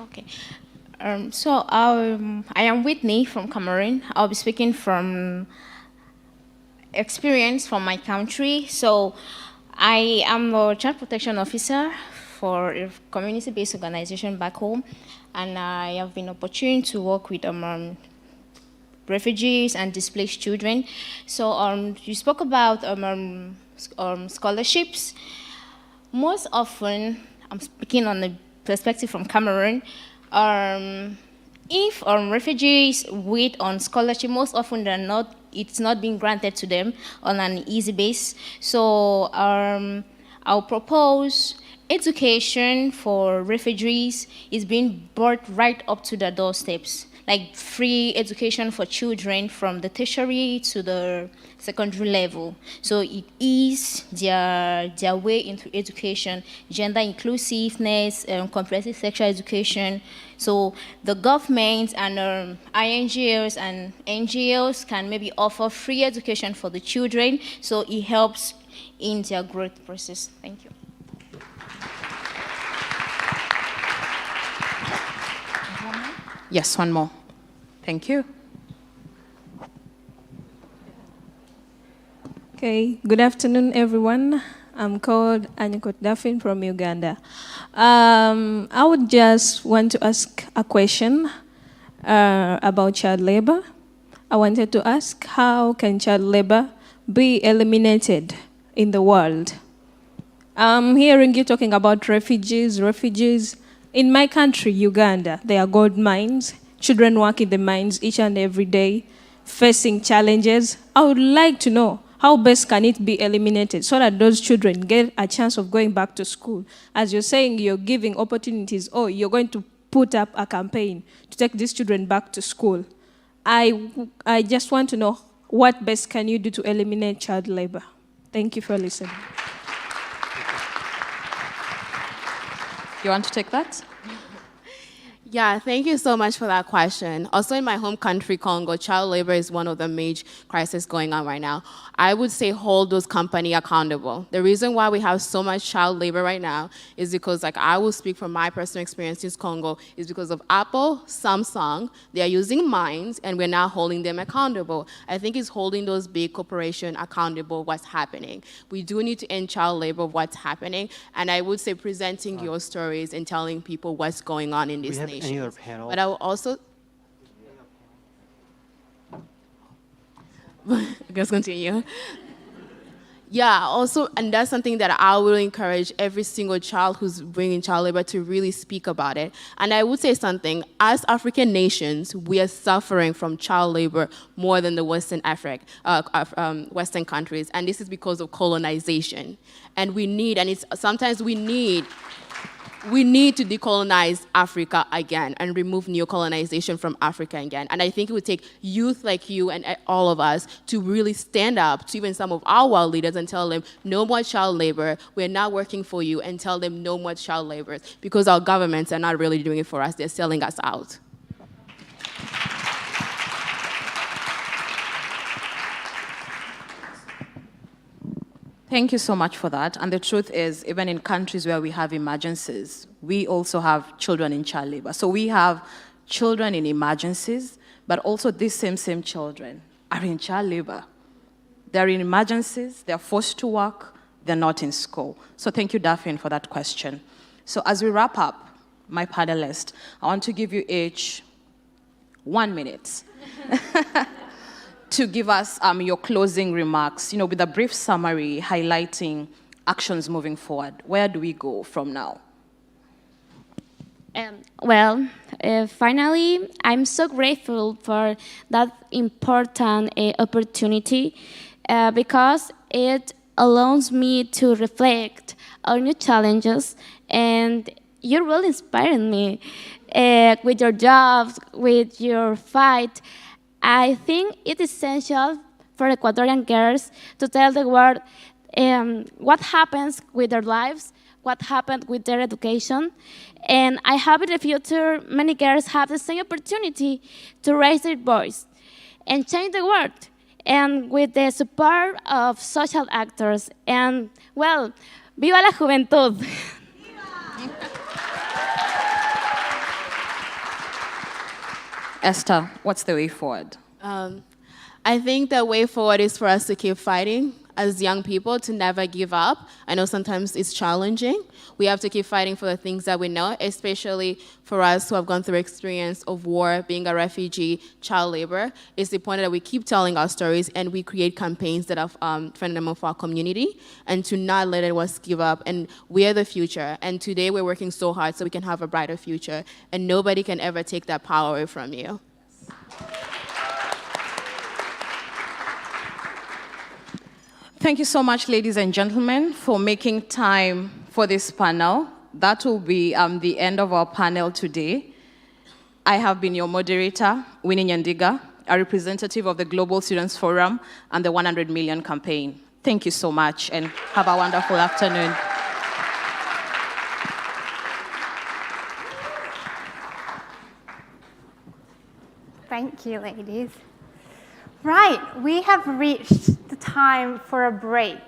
Okay. I am Whitney from Cameroon. I'll be speaking from experience from my country. So I am a child protection officer for a community-based organization back home, and I have been opportunity to work with refugees and displaced children. So you spoke about scholarships. most often, I'm speaking on the perspective from Cameroon, if refugees wait on scholarship, most often it's not being granted to them on an easy base. So I'll propose education for refugees is being brought right up to their doorsteps, like free education for children from the tertiary to the secondary level. So it is their way into education, gender inclusiveness, comprehensive sexual education. So the government and INGOs and NGOs can maybe offer free education for the children, so it helps in their growth process. Thank you. Yes, one more. Thank you. Okay, good afternoon, everyone. I'm called Anyakot Daffin from Uganda. I would just want to ask a question about child labor. I wanted to ask, how can child labor be eliminated in the world? I'm hearing you talking about refugees. In my country, Uganda, there are gold mines. Children work in the mines each and every day, facing challenges. I would like to know, how best can it be eliminated so that those children get a chance of going back to school? As you're saying, you're giving opportunities, or you're going to put up a campaign to take these children back to school. I just want to know, what best can you do to eliminate child labor? Thank you for listening. You want to take that? Yeah, thank you so much for that question. Also in my home country, Congo, child labor is one of the major crises going on right now. I would say hold those companies accountable. The reason why we have so much child labor right now is because, like, I will speak from my personal experience in Congo, is because of Apple, Samsung, they are using mines and we're now holding them accountable. I think it's holding those big corporations accountable what's happening. We do need to end child labor, what's happening, and I would say presenting your stories and telling people what's going on in this nation. Any other panel? But I will also... Let's continue. Yeah, also, and that's something that I will encourage every single child who's bringing child labor to really speak about it. And I would say something, as African nations, we are suffering from child labor more than the Western countries, and this is because of colonization. And we need to decolonize Africa again and remove neocolonization from Africa again. And I think it would take youth like you and all of us to really stand up to even some of our world leaders and tell them, no more child labor, we're not working for you, and tell them no more child labor, because our governments are not really doing it for us, they're selling us out. Thank you so much for that. And the truth is, even in countries where we have emergencies, we also have children in child labor. So we have children in emergencies, but also these same children are in child labor. They're in emergencies, they're forced to work, they're not in school. So thank you, Daphne, for that question. So as we wrap up, my panelists, I want to give you each 1 minute. To give us your closing remarks, with a brief summary highlighting actions moving forward. Where do we go from now? Finally, I'm so grateful for that important opportunity because it allows me to reflect on new challenges, and you're really inspiring me with your jobs, with your fight. I think it is essential for Ecuadorian girls to tell the world what happens with their lives, what happened with their education. And I hope in the future many girls have the same opportunity to raise their voice and change the world. And with the support of social actors. And, well, viva la juventud! Esther, what's the way forward? I think the way forward is for us to keep fighting. as young people to never give up. I know sometimes it's challenging. We have to keep fighting for the things that we know, especially for us who have gone through experience of war, being a refugee, child labor. It's the point that we keep telling our stories and we create campaigns that are fundamental for our community, and to not let anyone give up. And we are the future. And today we're working so hard so we can have a brighter future. And nobody can ever take that power away from you. Thank you so much, ladies and gentlemen, for making time for this panel. That will be the end of our panel today. I have been your moderator, Winnie Nyandiga, a representative of the Global Students Forum and the 100 Million campaign. Thank you so much, and have a wonderful afternoon. Thank you, ladies. Right, we have reached the time for a break.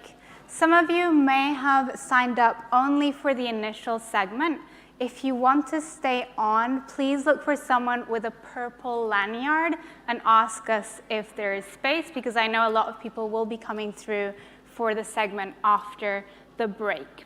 Some of you may have signed up only for the initial segment. If you want to stay on, please look for someone with a purple lanyard and ask us if there is space, because I know a lot of people will be coming through for the segment after the break.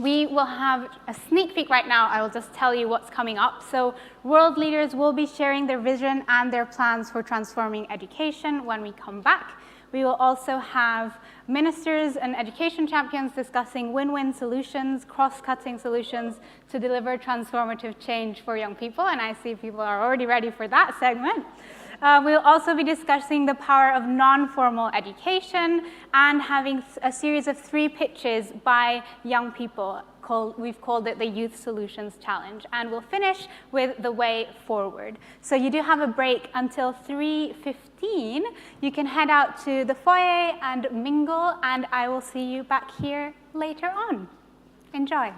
We will have a sneak peek right now. I will just tell you what's coming up. So world leaders will be sharing their vision and their plans for transforming education when we come back. We will also have ministers and education champions discussing win-win solutions, cross-cutting solutions to deliver transformative change for young people. And I see people are already ready for that segment. We'll also be discussing the power of non-formal education and having a series of 3 pitches by young people. We've called it the Youth Solutions Challenge. And we'll finish with the way forward. So you do have a break until 3:15. You can head out to the foyer and mingle, and I will see you back here later on. Enjoy.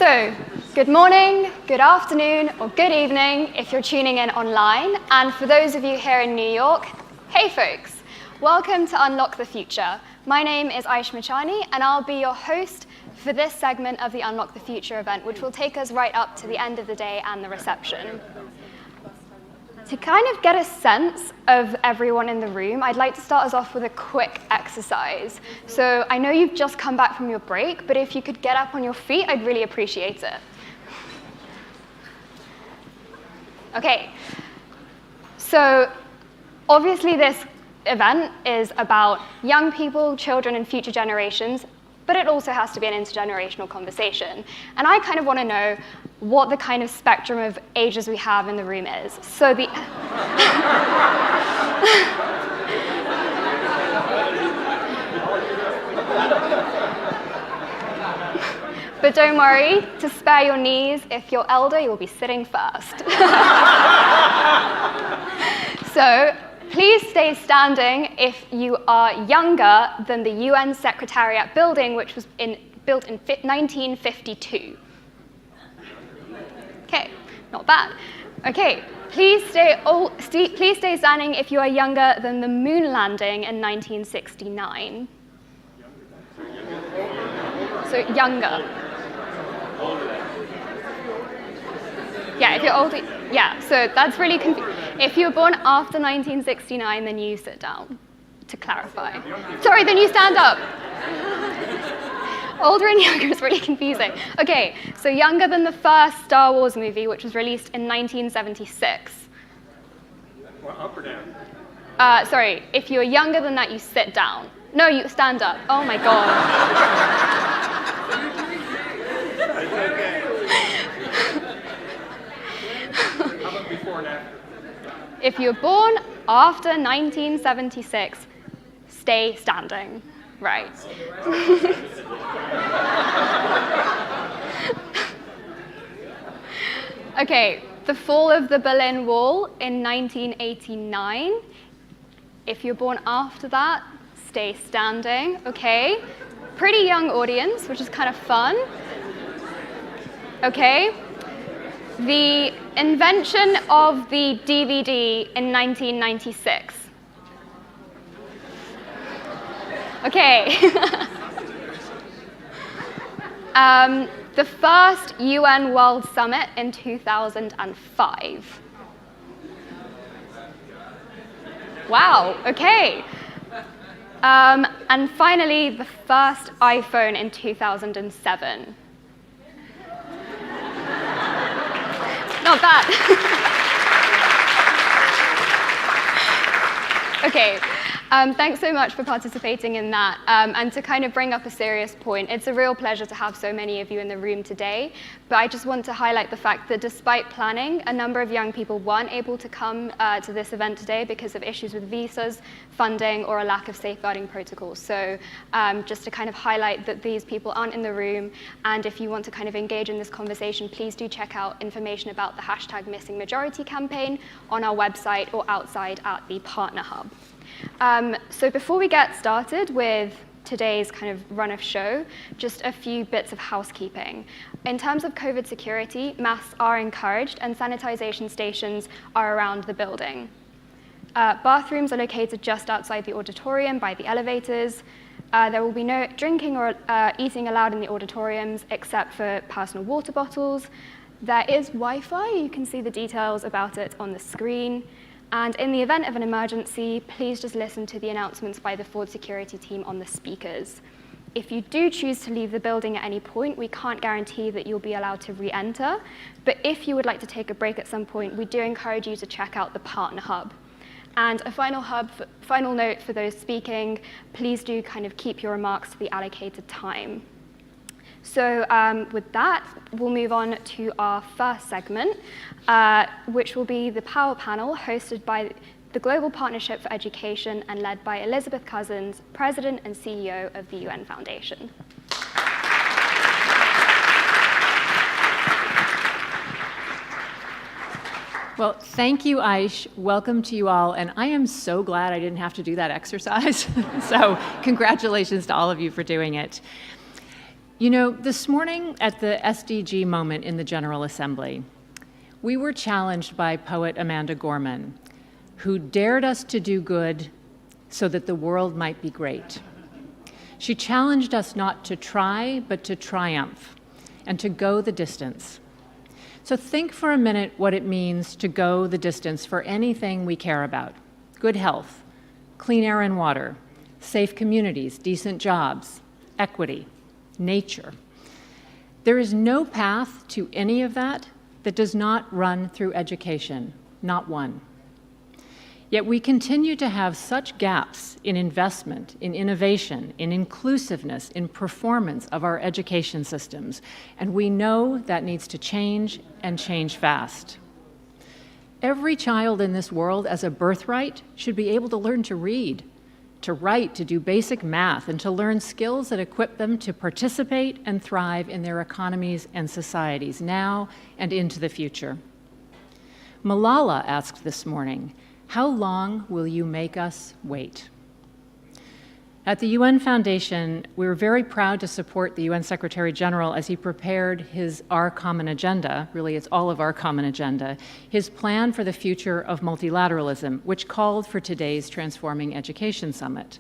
So, good morning, good afternoon, or good evening if you're tuning in online. And for those of you here in New York, hey folks, welcome to Unlock the Future. My name is Aish Machani, and I'll be your host for this segment of the Unlock the Future event, which will take us right up to the end of the day and the reception. To kind of get a sense of everyone in the room, I'd like to start us off with a quick exercise. So I know you've just come back from your break, but if you could get up on your feet, I'd really appreciate it. Okay, so obviously this event is about young people, children, and future generations, but it also has to be an intergenerational conversation. And I kind of want to know what the kind of spectrum of ages we have in the room is. So the... But don't worry, to spare your knees, if you're elder, you'll be sitting first. So please stay standing if you are younger than the UN Secretariat building, which was built in 1952. Okay, not bad. Okay, please stay standing if you are younger than the moon landing in 1969. So younger. Yeah, if you're older, yeah, so that's really confusing. If you were born after 1969, then you sit down, to clarify. Sorry, then you stand up. Older and younger is really confusing. Okay, so younger than the first Star Wars movie, which was released in 1976. Up or down? Sorry, if you are younger than that, you sit down. No, you stand up. Oh my God. It's okay. How about before and after? If you're born after 1976, stay standing. Right. Okay, the fall of the Berlin Wall in 1989. If you're born after that, stay standing. Okay. Pretty young audience, which is kind of fun. Okay. The invention of the DVD in 1996. Okay. The first UN World Summit in 2005. Wow, okay. And finally, the first iPhone in 2007. Not bad. Okay. Thanks so much for participating in that. And to kind of bring up a serious point, it's a real pleasure to have so many of you in the room today. But I just want to highlight the fact that despite planning, a number of young people weren't able to come to this event today because of issues with visas, funding, or a lack of safeguarding protocols. So just to kind of highlight that these people aren't in the room. And if you want to kind of engage in this conversation, please do check out information about the #MissingMajority campaign on our website or outside at the Partner Hub. So before we get started with today's kind of run of show, just a few bits of housekeeping. In terms of COVID security, masks are encouraged and sanitization stations are around the building. Bathrooms are located just outside the auditorium by the elevators. There will be no drinking or eating allowed in the auditoriums except for personal water bottles. There is Wi-Fi. You can see the details about it on the screen. And in the event of an emergency, please just listen to the announcements by the Ford security team on the speakers. If you do choose to leave the building at any point, we can't guarantee that you'll be allowed to re-enter. But if you would like to take a break at some point, we do encourage you to check out the Partner Hub. And a final note for those speaking, please do kind of keep your remarks to the allocated time. So with that, we'll move on to our first segment, which will be the Power Panel hosted by the Global Partnership for Education and led by Elizabeth Cousins, President and CEO of the UN Foundation. Well, thank you, Aish. Welcome to you all. And I am so glad I didn't have to do that exercise. So congratulations to all of you for doing it. You know, this morning at the SDG moment in the General Assembly, we were challenged by poet Amanda Gorman, who dared us to do good so that the world might be great. She challenged us not to try, but to triumph, and to go the distance. So think for a minute what it means to go the distance for anything we care about. Good health, clean air and water, safe communities, decent jobs, equity, nature. There is no path to any of that that does not run through education, not one. Yet we continue to have such gaps in investment, in innovation, in inclusiveness, in performance of our education systems, and we know that needs to change and change fast. Every child in this world, as a birthright, should be able to learn to read, to write, to do basic math, and to learn skills that equip them to participate and thrive in their economies and societies now and into the future. Malala asked this morning, "How long will you make us wait?" At the UN Foundation, we were very proud to support the UN Secretary General as he prepared his Our Common Agenda, really it's all of our common agenda, his plan for the future of multilateralism, which called for today's Transforming Education Summit.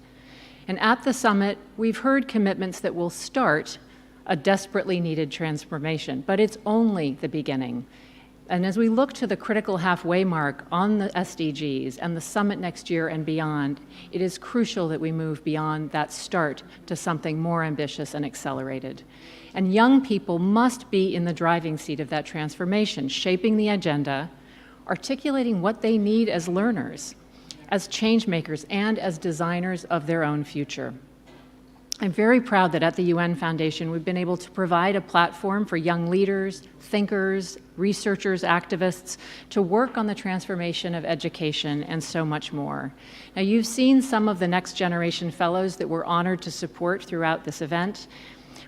And at the summit, we've heard commitments that will start a desperately needed transformation, but it's only the beginning. And as we look to the critical halfway mark on the SDGs and the summit next year and beyond, it is crucial that we move beyond that start to something more ambitious and accelerated. And young people must be in the driving seat of that transformation, shaping the agenda, articulating what they need as learners, as change makers, and as designers of their own future. I'm very proud that at the UN Foundation, we've been able to provide a platform for young leaders, thinkers, researchers, activists to work on the transformation of education and so much more. Now, you've seen some of the next generation fellows that we're honored to support throughout this event.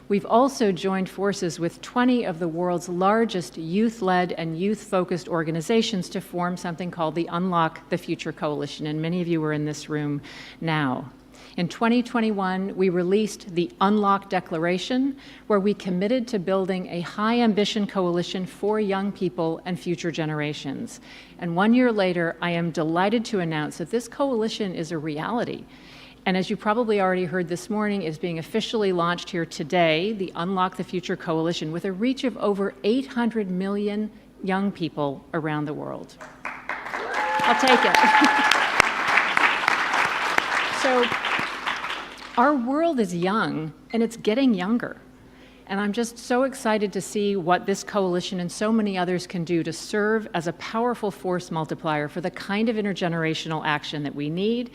We've also joined forces with 20 of the world's largest youth-led and youth-focused organizations to form something called the Unlock the Future Coalition, and many of you are in this room now. In 2021, we released the Unlock Declaration, where we committed to building a high-ambition coalition for young people and future generations. And 1 year later, I am delighted to announce that this coalition is a reality. And as you probably already heard this morning, is being officially launched here today, the Unlock the Future Coalition, with a reach of over 800 million young people around the world. I'll take it. So, our world is young, and it's getting younger. And I'm just so excited to see what this coalition and so many others can do to serve as a powerful force multiplier for the kind of intergenerational action that we need,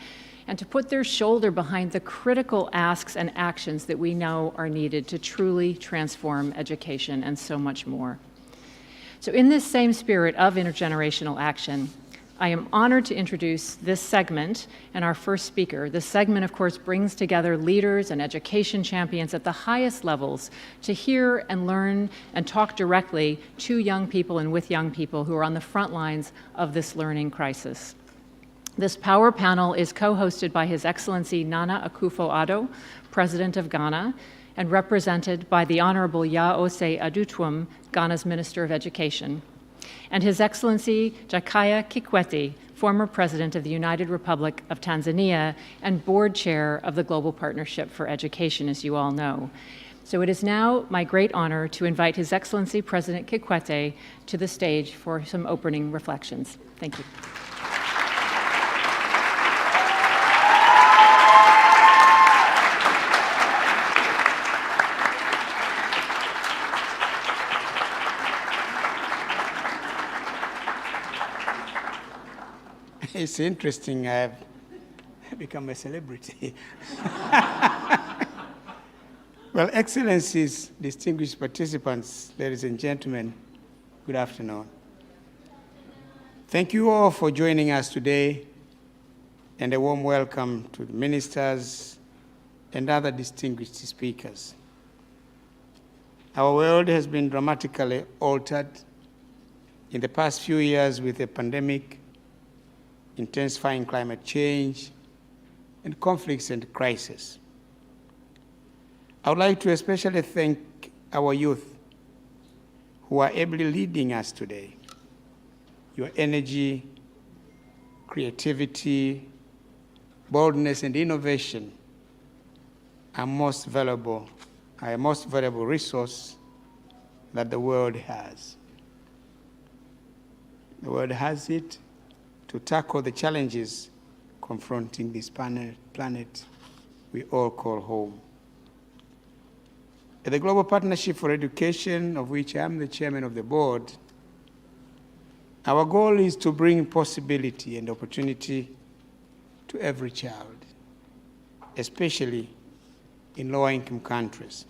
and to put their shoulder behind the critical asks and actions that we know are needed to truly transform education and so much more. So in this same spirit of intergenerational action, I am honored to introduce this segment and our first speaker. This segment, of course, brings together leaders and education champions at the highest levels to hear and learn and talk directly to young people and with young people who are on the front lines of this learning crisis. This power panel is co-hosted by His Excellency Nana Akufo-Addo, President of Ghana, and represented by the Honorable Yaose Adutwum, Ghana's Minister of Education, and His Excellency Jakaya Kikwete, former President of the United Republic of Tanzania and Board Chair of the Global Partnership for Education, as you all know. So it is now my great honor to invite His Excellency President Kikwete to the stage for some opening reflections. Thank you. It's interesting, I've become a celebrity. Well, Excellencies, distinguished participants, ladies and gentlemen, good afternoon. Thank you all for joining us today, and a warm welcome to the ministers and other distinguished speakers. Our world has been dramatically altered in the past few years with the pandemic, intensifying climate change, and conflicts and crises. I would like to especially thank our youth who are ably leading us today. Your energy, creativity, boldness, and innovation are a most valuable resource that the world has. The world has it to tackle the challenges confronting this planet we all call home. At the Global Partnership for Education, of which I am the chairman of the board, our goal is to bring possibility and opportunity to every child, especially in lower-income countries.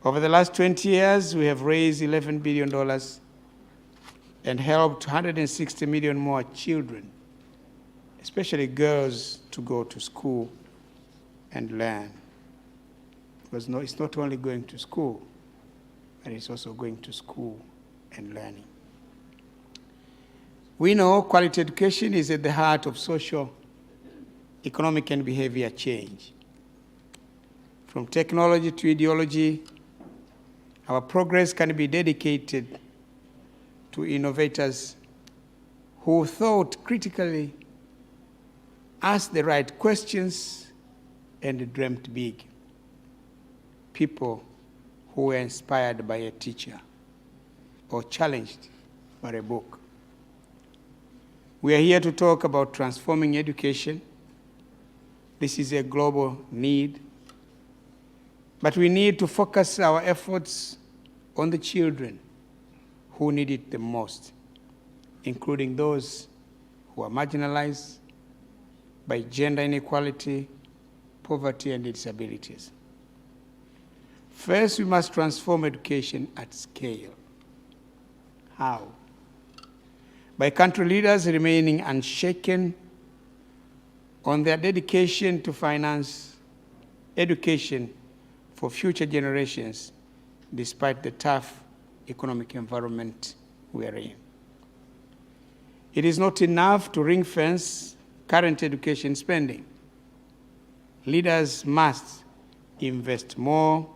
Over the last 20 years, we have raised $11 billion and helped 160 million more children, especially girls, to go to school and learn. Because it's not only going to school, but it's also going to school and learning. We know quality education is at the heart of social, economic, and behavior change. From technology to ideology, our progress can be dedicated to innovators who thought critically, asked the right questions, and dreamt big. People who were inspired by a teacher or challenged by a book. We are here to talk about transforming education. This is a global need, but we need to focus our efforts on the children who need it the most, including those who are marginalized by gender inequality, poverty, and disabilities. First, we must transform education at scale. How? By country leaders remaining unshaken on their dedication to finance education for future generations, despite the tough economic environment we are in. It is not enough to ring-fence current education spending. Leaders must invest more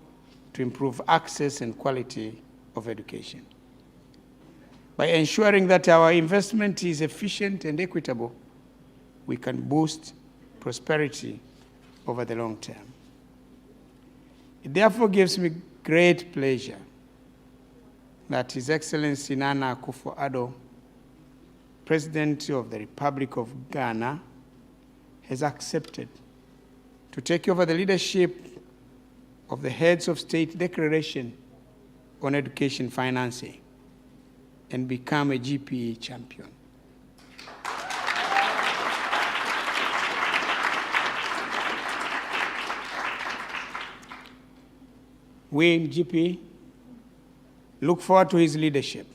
to improve access and quality of education. By ensuring that our investment is efficient and equitable, we can boost prosperity over the long term. It therefore gives me great pleasure that His Excellency Nana Akufo-Addo, President of the Republic of Ghana, has accepted to take over the leadership of the Heads of State Declaration on Education Financing and become a GPE champion. We in GPE look forward to his leadership.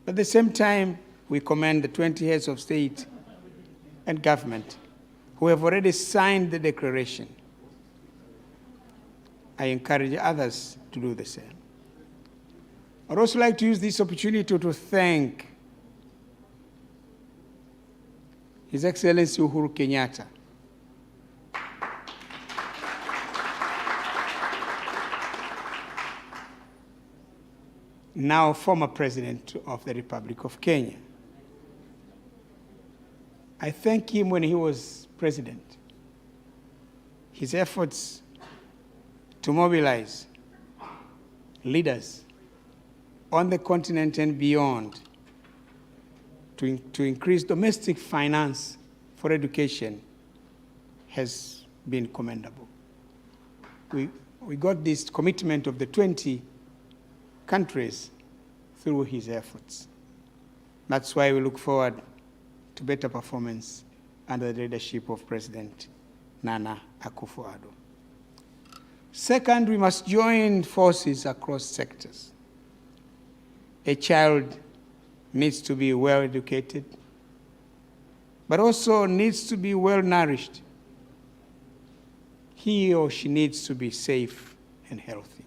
At the same time, we commend the 20 heads of state and government who have already signed the declaration. I encourage others to do the same. I'd also like to use this opportunity to thank His Excellency Uhuru Kenyatta, now former President of the Republic of Kenya. I thank him when he was president. His efforts to mobilize leaders on the continent and beyond to increase domestic finance for education has been commendable. We got this commitment of the 20 countries through his efforts. That's why we look forward to better performance under the leadership of President Nana Akufo-Addo. Second, we must join forces across sectors. A child needs to be well educated, but also needs to be well nourished. He or she needs to be safe and healthy.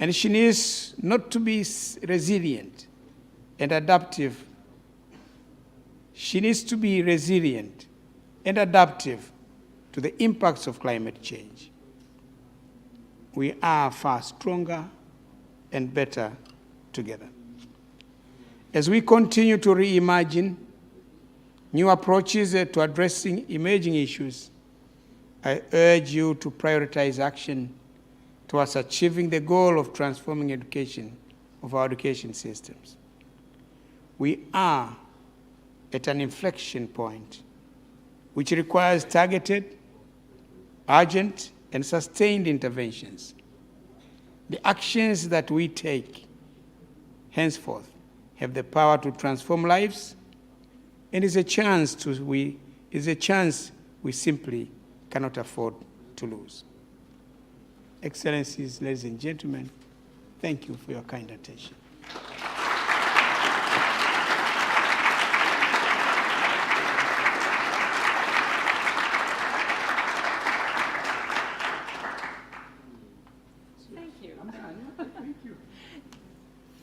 And she needs not to be resilient and adaptive. She needs to be resilient and adaptive to the impacts of climate change. we are far stronger and better together. As we continue to reimagine new approaches to addressing emerging issues, I urge you to prioritize action towards achieving the goal of transforming education of our education systems. We are at an inflection point which requires targeted, urgent, and sustained interventions. The actions that we take henceforth have the power to transform lives, and is a chance we simply cannot afford to lose. Excellencies, ladies and gentlemen, thank you for your kind attention.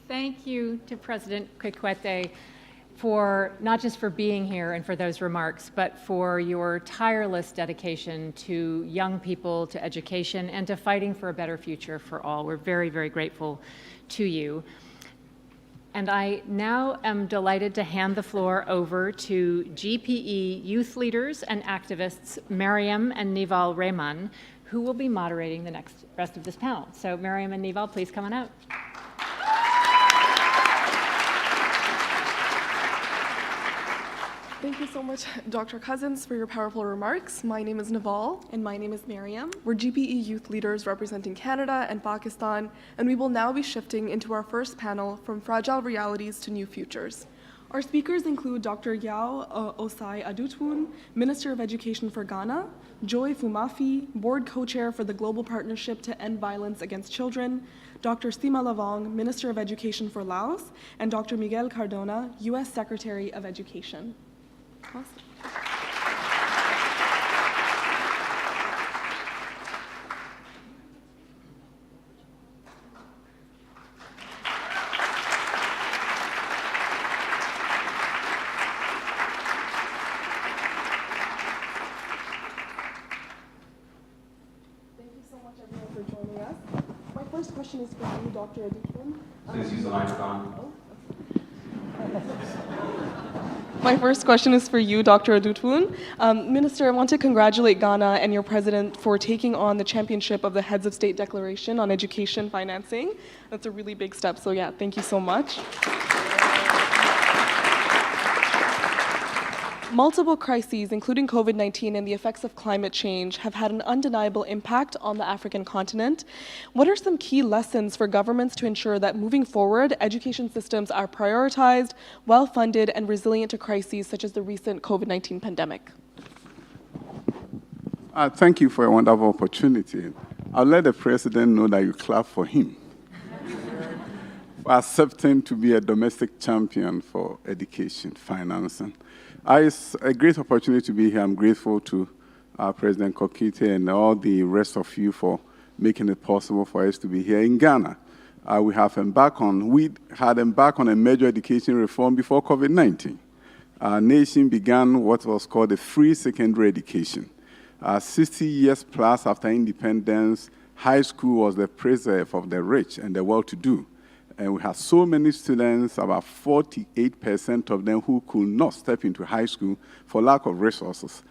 Thank you to President Kikwete for not just for being here and for those remarks, but for your tireless dedication to young people, to education, and to fighting for a better future for all. We're very, very grateful to you. And I now am delighted to hand the floor over to GPE youth leaders and activists, Mariam and Nival Rehman, who will be moderating the rest of this panel. So Mariam and Nival, please come on out. Thank you so much, Dr. Cousins, for your powerful remarks. My name is Naval. And my name is Mariam. We're GPE youth leaders representing Canada and Pakistan, and we will now be shifting into our first panel, From Fragile Realities to New Futures. Our speakers include Dr. Yao Osai Adutwun, Minister of Education for Ghana, Joy Fumafi, Board Co-Chair for the Global Partnership to End Violence Against Children, Dr. Sima Lavong, Minister of Education for Laos, and Dr. Miguel Cardona, U.S. Secretary of Education. Awesome. Thank you so much, everyone, for joining us. My first question is for you, Dr. Adutwun. Please use the microphone. My first question is for you, Dr. Adutwun. Minister, I want to congratulate Ghana and your president for taking on the championship of the Heads of State Declaration on Education Financing. That's a really big step, so yeah, thank you so much. Multiple crises, including COVID-19 and the effects of climate change, have had an undeniable impact on the African continent. What are some key lessons for governments to ensure that moving forward, education systems are prioritized, well-funded, and resilient to crises such as the recent COVID-19 pandemic? Thank you for a wonderful opportunity. I'll let the president know that you clap for him for accepting to be a domestic champion for education financing. It's a great opportunity to be here. I'm grateful to President Kokite and all the rest of you for making it possible for us to be here in Ghana. We had embarked on a major education reform before COVID-19. Our nation began what was called a free secondary education. 60 years plus after independence, high school was the preserve of the rich and the well-to-do. And we had so many students, about 48% of them who could not step into high school for lack of resources.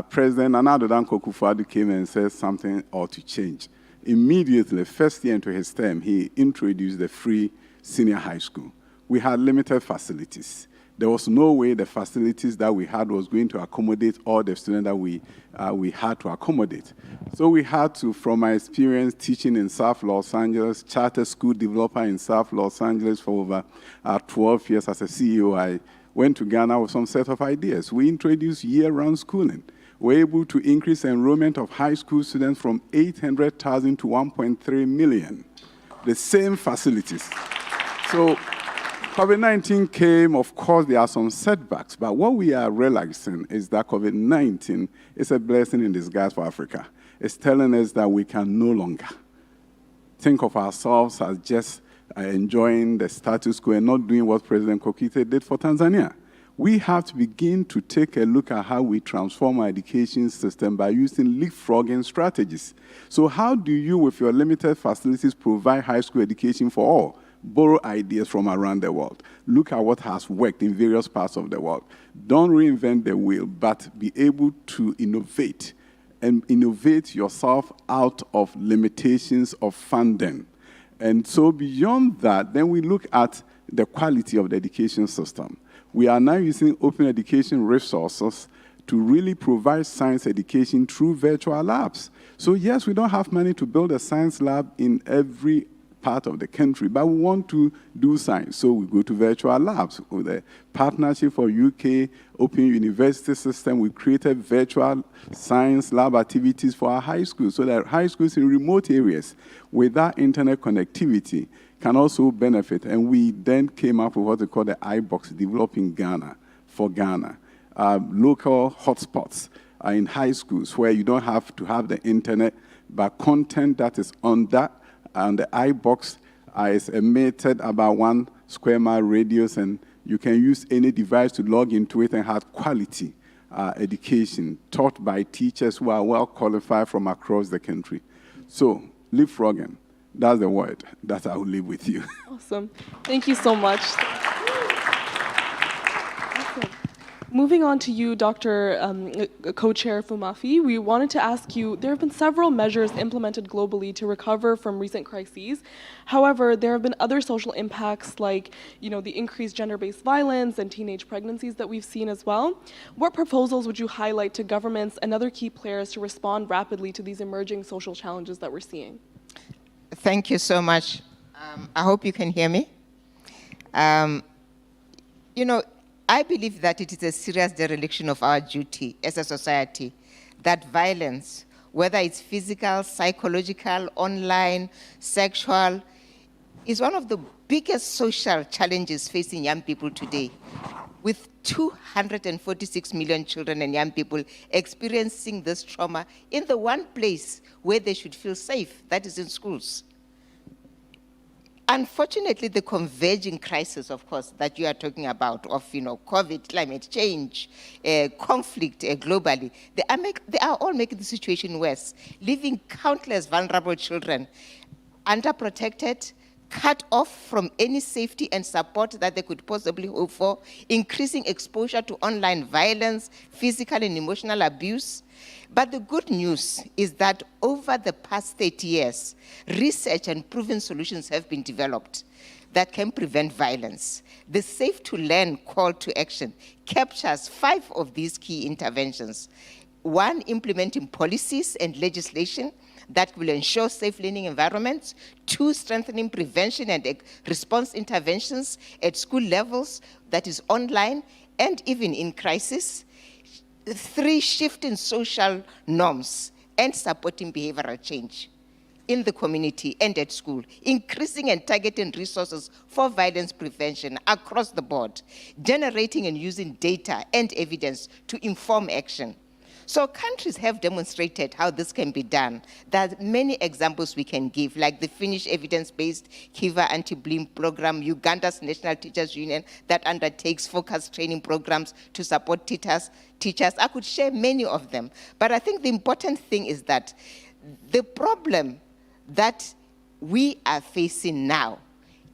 President Nana Addo Dankwa Akufo-Addo came and said something ought to change. Immediately, first year into his term, he introduced the free senior high school. We had limited facilities. There was no way the facilities that we had was going to accommodate all the students that we had to accommodate. So we had to, from my experience teaching in South Los Angeles, charter school developer in South Los Angeles for over 12 years as a CEO, I went to Ghana with some set of ideas. We introduced year-round schooling. We were able to increase enrollment of high school students from 800,000 to 1.3 million. The same facilities. So COVID-19 came, of course, there are some setbacks, but what we are realizing is that COVID-19 is a blessing in disguise for Africa. It's telling us that we can no longer think of ourselves as just enjoying the status quo and not doing what President Kokite did for Tanzania. We have to begin to take a look at how we transform our education system by using leapfrogging strategies. So how do you, with your limited facilities, provide high school education for all? Borrow ideas from around the world. Look at what has worked in various parts of the world. Don't reinvent the wheel, but be able to innovate, and innovate yourself out of limitations of funding. And so beyond that, then we look at the quality of the education system. We are now using open education resources to really provide science education through virtual labs. So yes, we don't have money to build a science lab in every part of the country, but we want to do science, so we go to virtual labs. With a partnership for UK Open University System, we created virtual science lab activities for our high schools, so that high schools in remote areas without internet connectivity can also benefit. And we then came up with what we call the iBox, developing Ghana for Ghana. Local hotspots in high schools where you don't have to have the internet, but content that is on that, and the iBox is emitted about 1 square mile radius, and you can use any device to log into it and have quality education taught by teachers who are well qualified from across the country. So, leapfrogging, that's the word that I will leave with you. Awesome. Thank you so much. Moving on to you, Dr. Co-Chair Fumafi, we wanted to ask you, there have been several measures implemented globally to recover from recent crises. However, there have been other social impacts like, the increased gender-based violence and teenage pregnancies that we've seen as well. What proposals would you highlight to governments and other key players to respond rapidly to these emerging social challenges that we're seeing? Thank you so much. I hope you can hear me. I believe that it is a serious dereliction of our duty as a society that violence, whether it's physical, psychological, online, sexual, is one of the biggest social challenges facing young people today. With 246 million children and young people experiencing this trauma in the one place where they should feel safe, that is in schools. Unfortunately, the converging crisis, of course, that you are talking about, of COVID, climate change, conflict globally, they are all making the situation worse, leaving countless vulnerable children underprotected, cut off from any safety and support that they could possibly hope for, increasing exposure to online violence, physical and emotional abuse. But the good news is that over the past 30 years, research and proven solutions have been developed that can prevent violence. The Safe to Learn call to action captures 5 of these key interventions. 1, implementing policies and legislation that will ensure safe learning environments. 2, strengthening prevention and response interventions at school levels, that is online and even in crisis. 3, shifting social norms and supporting behavioral change in the community and at school, increasing and targeting resources for violence prevention across the board, generating and using data and evidence to inform action. So countries have demonstrated how this can be done. There are many examples we can give, like the Finnish evidence-based Kiva anti-bullying program, Uganda's National Teachers Union that undertakes focused training programs to support teachers. I could share many of them. But I think the important thing is that the problem that we are facing now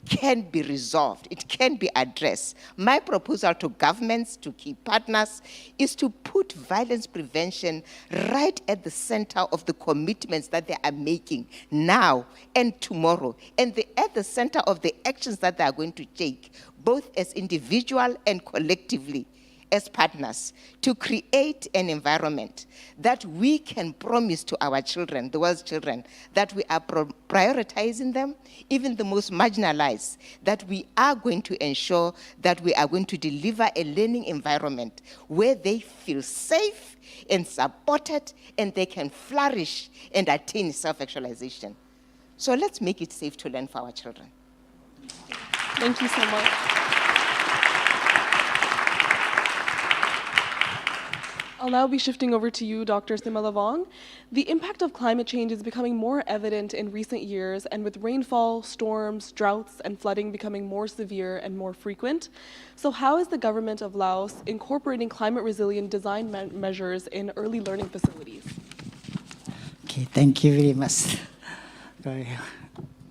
can be resolved. It can be addressed. My proposal to governments, to key partners, is to put violence prevention right at the center of the commitments that they are making now and tomorrow, and at the center of the actions that they are going to take, both as individual and collectively, as partners, to create an environment that we can promise to our children, the world's children, that we are prioritizing them, even the most marginalized, that we are going to ensure that we are going to deliver a learning environment where they feel safe and supported and they can flourish and attain self-actualization. So let's make it safe to learn for our children. Thank you so much. I'll now be shifting over to you, Dr. Simalavong. The impact of climate change is becoming more evident in recent years, and with rainfall, storms, droughts, and flooding becoming more severe and more frequent. So how is the government of Laos incorporating climate-resilient design measures in early learning facilities? Okay, thank you very much.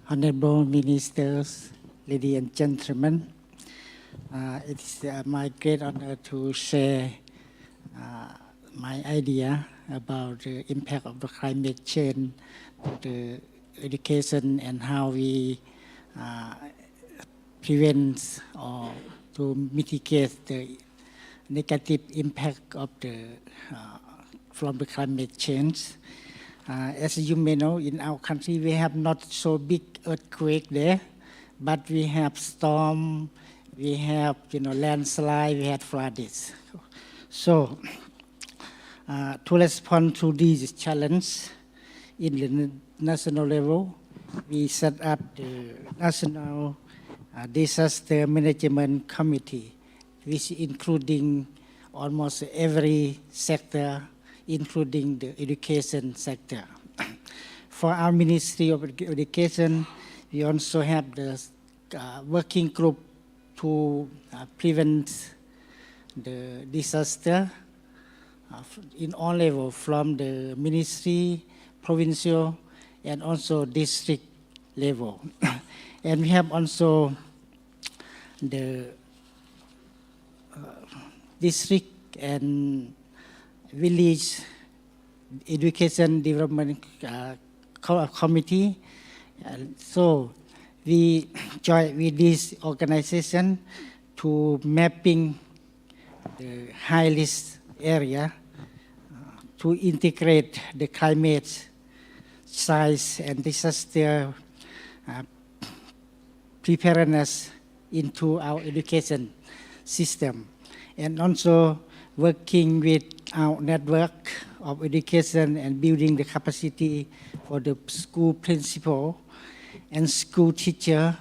Honorable ministers, ladies and gentlemen, it's my great honor to share my idea about the impact of the climate change to the education and how we prevent or to mitigate the negative impact of from the climate change. As you may know, in our country we have not so big earthquake there, but we have storm, we have landslide, we have floods. So to respond to these challenges in the national level, we set up the National Disaster Management Committee, which including almost every sector, including the education sector. For our Ministry of Education, we also have the working group to prevent the disaster in all levels, from the ministry, provincial, and also district level. And we have also the district and village education development committee. So we join with this organization to mapping the high-risk area to integrate the climate science and disaster preparedness into our education system, and also working with our network of education and building the capacity for the school principal and school teacher,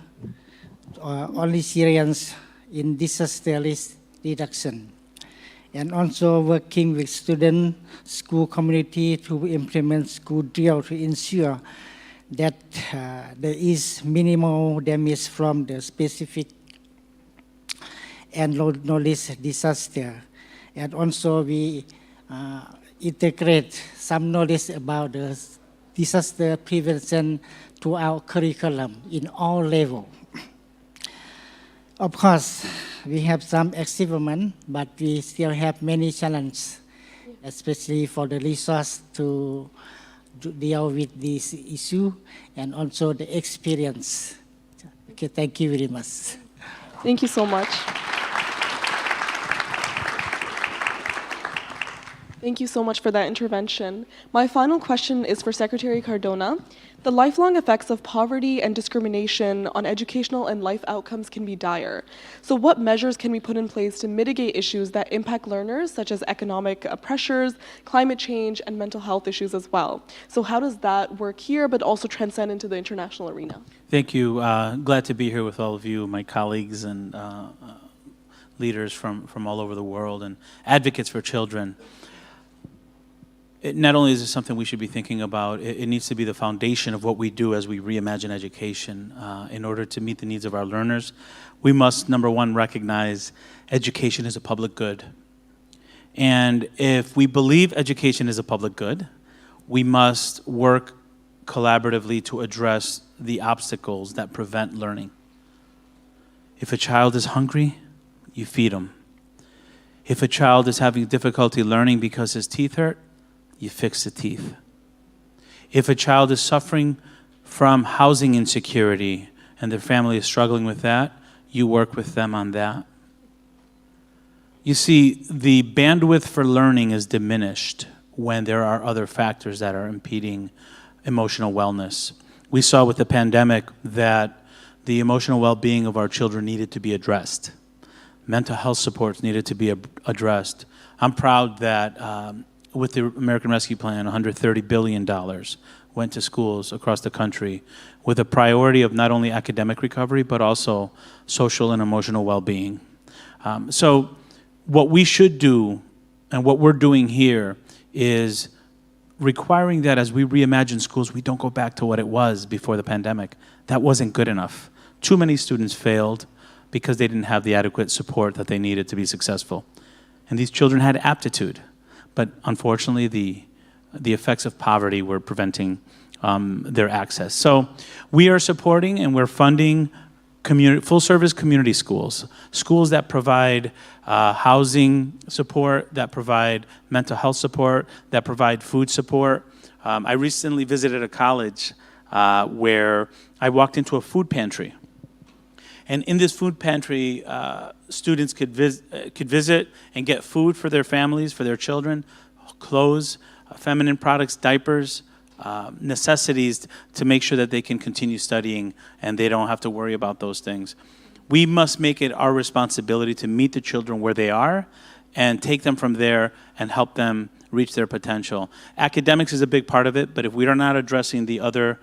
only Syrians in disaster risk reduction, and also working with student, school community to implement school drill to ensure that there is minimal damage from the specific and low-risk disaster. And also we integrate some knowledge about the disaster prevention to our curriculum in all levels. Of course, we have some achievement, but we still have many challenges, especially for the resource to deal with this issue and also the experience. Okay, thank you very much. Thank you so much. Thank you so much for that intervention. My final question is for Secretary Cardona. The lifelong effects of poverty and discrimination on educational and life outcomes can be dire. So what measures can we put in place to mitigate issues that impact learners, such as economic pressures, climate change, and mental health issues as well? So how does that work here, but also transcend into the international arena? Thank you. Glad to be here with all of you, my colleagues and leaders from all over the world and advocates for children. Not only is it something we should be thinking about, it needs to be the foundation of what we do as we reimagine education. In order to meet the needs of our learners, we must, number one, recognize education is a public good. And if we believe education is a public good, we must work collaboratively to address the obstacles that prevent learning. If a child is hungry, you feed him. If a child is having difficulty learning because his teeth hurt, you fix the teeth. If a child is suffering from housing insecurity and their family is struggling with that, you work with them on that. You see, the bandwidth for learning is diminished when there are other factors that are impeding emotional wellness. We saw with the pandemic that the emotional well-being of our children needed to be addressed. Mental health supports needed to be addressed. I'm proud that with the American Rescue Plan, $130 billion went to schools across the country with a priority of not only academic recovery, but also social and emotional well-being. So what we should do And what we're doing here is requiring that as we reimagine schools, we don't go back to what it was before the pandemic. That wasn't good enough. Too many students failed because they didn't have the adequate support that they needed to be successful. And these children had aptitude, but unfortunately the effects of poverty were preventing their access. So we are supporting and we're funding full-service community schools, schools that provide housing support, that provide mental health support, that provide food support. I recently visited a college where I walked into a food pantry. And in this food pantry, students could visit and get food for their families, for their children, clothes, feminine products, diapers, necessities to make sure that they can continue studying and they don't have to worry about those things. We must make it our responsibility to meet the children where they are and take them from there and help them reach their potential. Academics is a big part of it, but if we are not addressing the other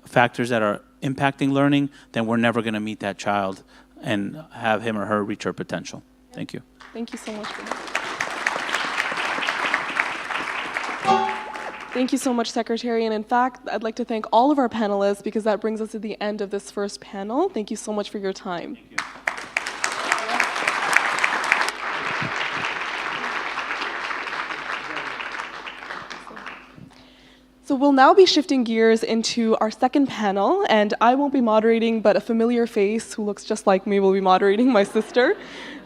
factors that are impacting learning, then we're never going to meet that child and have him or her reach her potential. Thank you. Thank you so much for that. Thank you so much, Secretary. And in fact, I'd like to thank all of our panelists because that brings us to the end of this first panel. Thank you so much for your time. Thank you. So we'll now be shifting gears into our second panel, and I won't be moderating, but a familiar face who looks just like me will be moderating, my sister.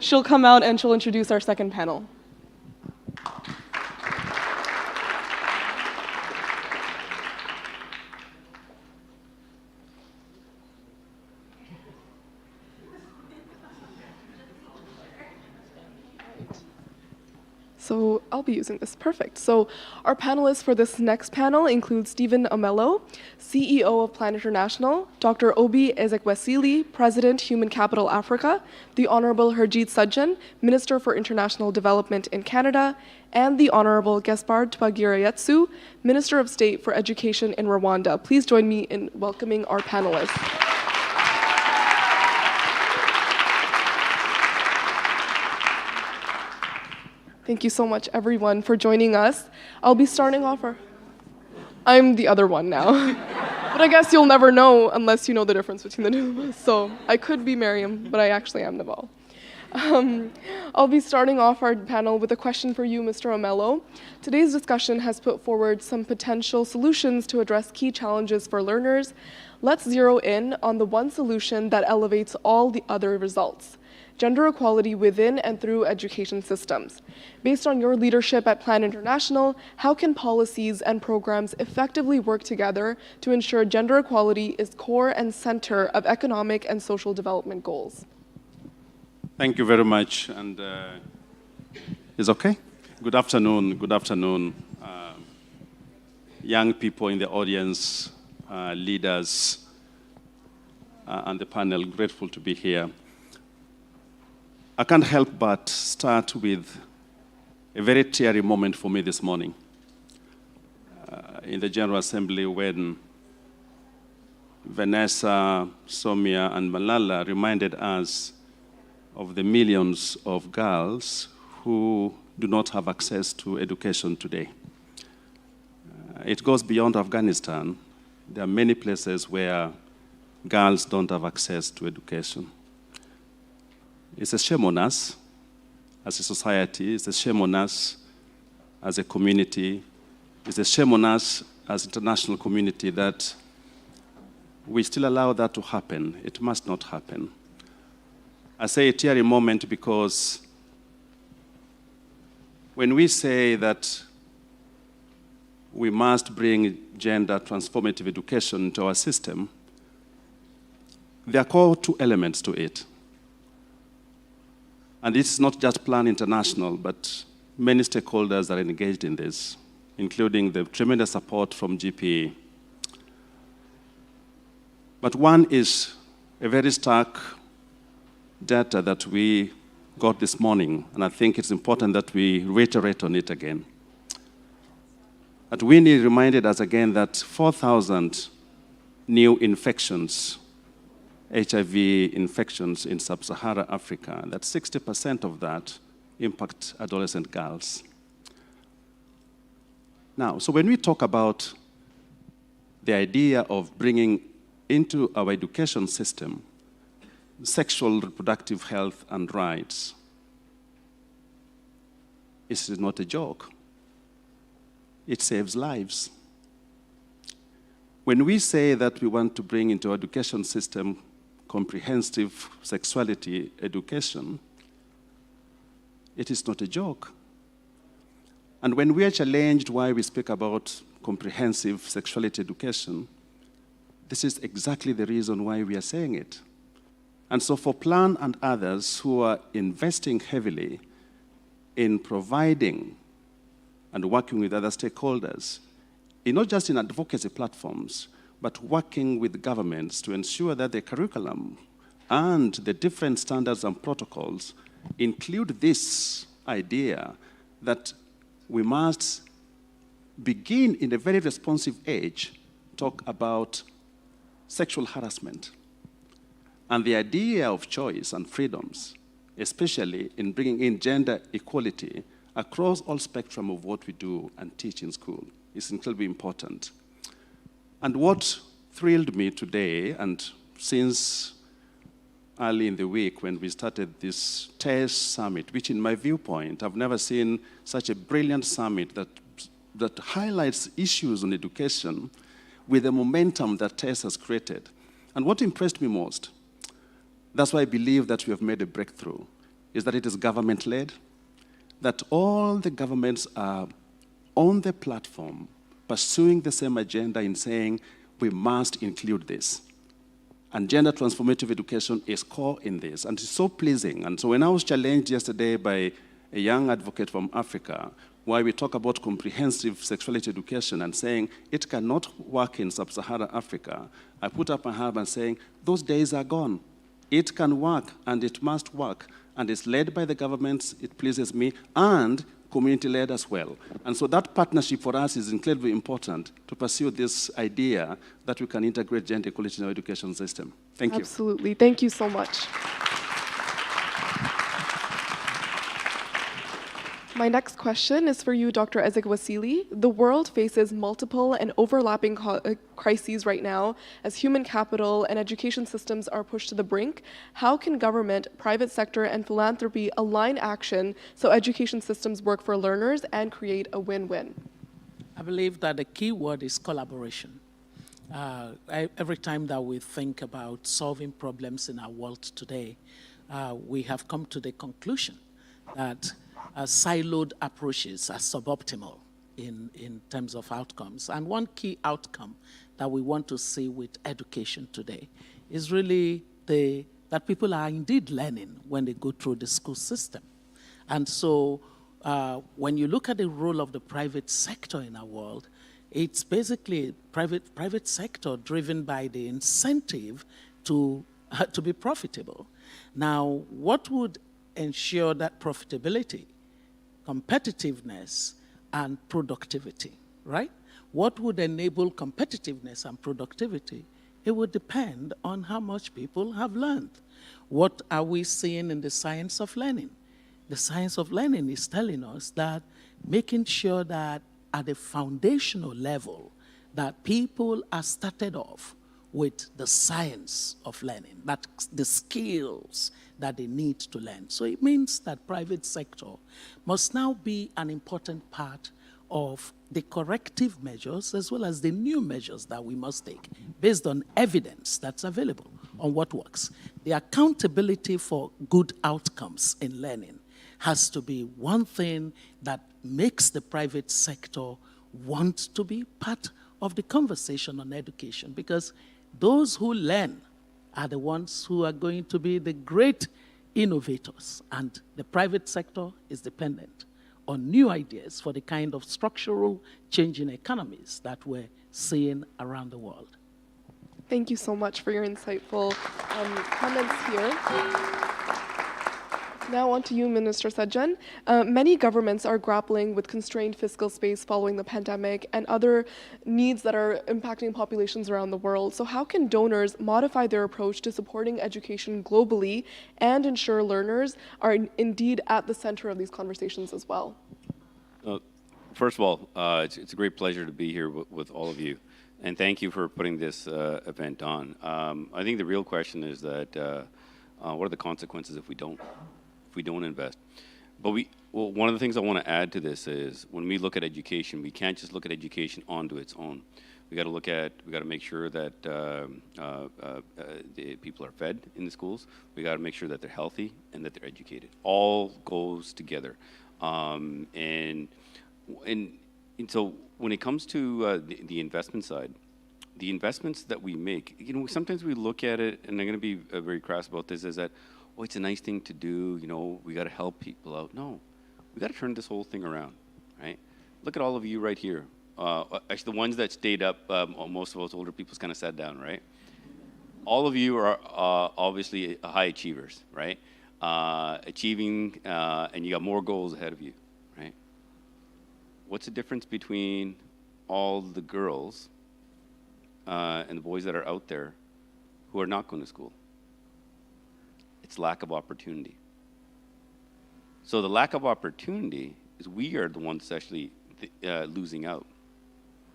She'll come out and she'll introduce our second panel. So I'll be using this, perfect. So our panelists for this next panel include Stephen Omello, CEO of Plan International, Dr. Obi Ezekwesili, President, Human Capital Africa, the Honorable Harjit Sajjan, Minister for International Development in Canada, and the Honorable Gaspard Twagirayezu, Minister of State for Education in Rwanda. Please join me in welcoming our panelists. Thank you so much, everyone, for joining us. I'll be starting off I'm the other one now. But I guess you'll never know unless you know the difference between the two of us. So I could be Miriam, but I actually am Naval. I'll be starting off our panel with a question for you, Mr. Omello. Today's discussion has put forward some potential solutions to address key challenges for learners. Let's zero in on the one solution that elevates all the other results: gender equality within and through education systems. Based on your leadership at Plan International, how can policies and programs effectively work together to ensure gender equality is core and center of economic and social development goals? Thank you very much, and is okay? Good afternoon, young people in the audience, leaders, and the panel, grateful to be here. I can't help but start with a very teary moment for me this morning in the General Assembly when Vanessa, Somia, and Malala reminded us of the millions of girls who do not have access to education today. It goes beyond Afghanistan. There are many places where girls don't have access to education. It's a shame on us as a society. It's a shame on us as a community. It's a shame on us as international community that we still allow that to happen. It must not happen. I say a teary moment because when we say that we must bring gender transformative education into our system, there are core two elements to it. And it's not just Plan International, but many stakeholders are engaged in this, including the tremendous support from GPE. But one is a very stark data that we got this morning, and I think it's important that we reiterate on it again. That Winnie reminded us again that 4,000 new infections, HIV infections in sub-Saharan Africa, that 60% of that impact adolescent girls. Now, so when we talk about the idea of bringing into our education system sexual reproductive health and rights, it is not a joke. It saves lives. When we say that we want to bring into our education system comprehensive sexuality education, it is not a joke. And when we are challenged why we speak about comprehensive sexuality education, this is exactly the reason why we are saying it. And so for Plan and others who are investing heavily in providing and working with other stakeholders, not just in advocacy platforms, but working with governments to ensure that the curriculum and the different standards and protocols include this idea that we must begin in a very responsive age, talk about sexual harassment and the idea of choice and freedoms, especially in bringing in gender equality across all spectrum of what we do and teach in school, is incredibly important. And what thrilled me today, and since early in the week when we started this TESS summit, which in my viewpoint, I've never seen such a brilliant summit that highlights issues on education with the momentum that TESS has created. And what impressed me most, that's why I believe that we have made a breakthrough, is that it is government-led, that all the governments are on the platform pursuing the same agenda in saying we must include this. And gender transformative education is core in this, and it's so pleasing. And so when I was challenged yesterday by a young advocate from Africa, why we talk about comprehensive sexuality education and saying it cannot work in sub-Saharan Africa, I put up my hand and saying, those days are gone. It can work, and it must work. And it's led by the governments, it pleases me, and community-led as well. And so that partnership for us is incredibly important to pursue this idea that we can integrate gender equality in our education system. Thank you. Absolutely. Thank you so much. My next question is for you, Dr. Ezekwesili. The world faces multiple and overlapping crises right now as human capital and education systems are pushed to the brink. How can government, private sector, and philanthropy align action so education systems work for learners and create a win-win? I believe that the key word is collaboration. Every time that we think about solving problems in our world today, we have come to the conclusion that siloed approaches are suboptimal in terms of outcomes. And one key outcome that we want to see with education today is really that people are indeed learning when they go through the school system. And so when you look at the role of the private sector in our world, it's basically private sector driven by the incentive to be profitable. Now, what would ensure that profitability, competitiveness, and productivity, right? What would enable competitiveness and productivity? It would depend on how much people have learned. What are we seeing in the science of learning? The science of learning is telling us that making sure that at the foundational level, that people are started off with the science of learning, that the skills that they need to learn. So it means that private sector must now be an important part of the corrective measures as well as the new measures that we must take based on evidence that's available on what works. The accountability for good outcomes in learning has to be one thing that makes the private sector want to be part of the conversation on education, because those who learn are the ones who are going to be the great innovators, and the private sector is dependent on new ideas for the kind of structural change in economies that we're seeing around the world. Thank you so much for your insightful comments here. Now on to you, Minister Sajjan. Many governments are grappling with constrained fiscal space following the pandemic and other needs that are impacting populations around the world. So how can donors modify their approach to supporting education globally and ensure learners are indeed at the center of these conversations as well? First of all, it's a great pleasure to be here with all of you, and thank you for putting this event on. I think the real question is that what are the consequences if we don't invest? But one of the things I want to add to this is when we look at education, we can't just look at education onto its own. We got to make sure that the people are fed in the schools. We got to make sure that they're healthy and that they're educated. All goes together. And so when it comes to the investment side, the investments that we make, sometimes we look at it, and I'm going to be very crass about this, is that, oh, it's a nice thing to do, we got to help people out. No, we got to turn this whole thing around, right? Look at all of you right here. Actually, the ones that stayed up, most of us older people kind of sat down, right? All of you are obviously high achievers, right? Achieving, and you got more goals ahead of you, right? What's the difference between all the girls and the boys that are out there who are not going to school? It's lack of opportunity. So the lack of opportunity is we are the ones actually losing out.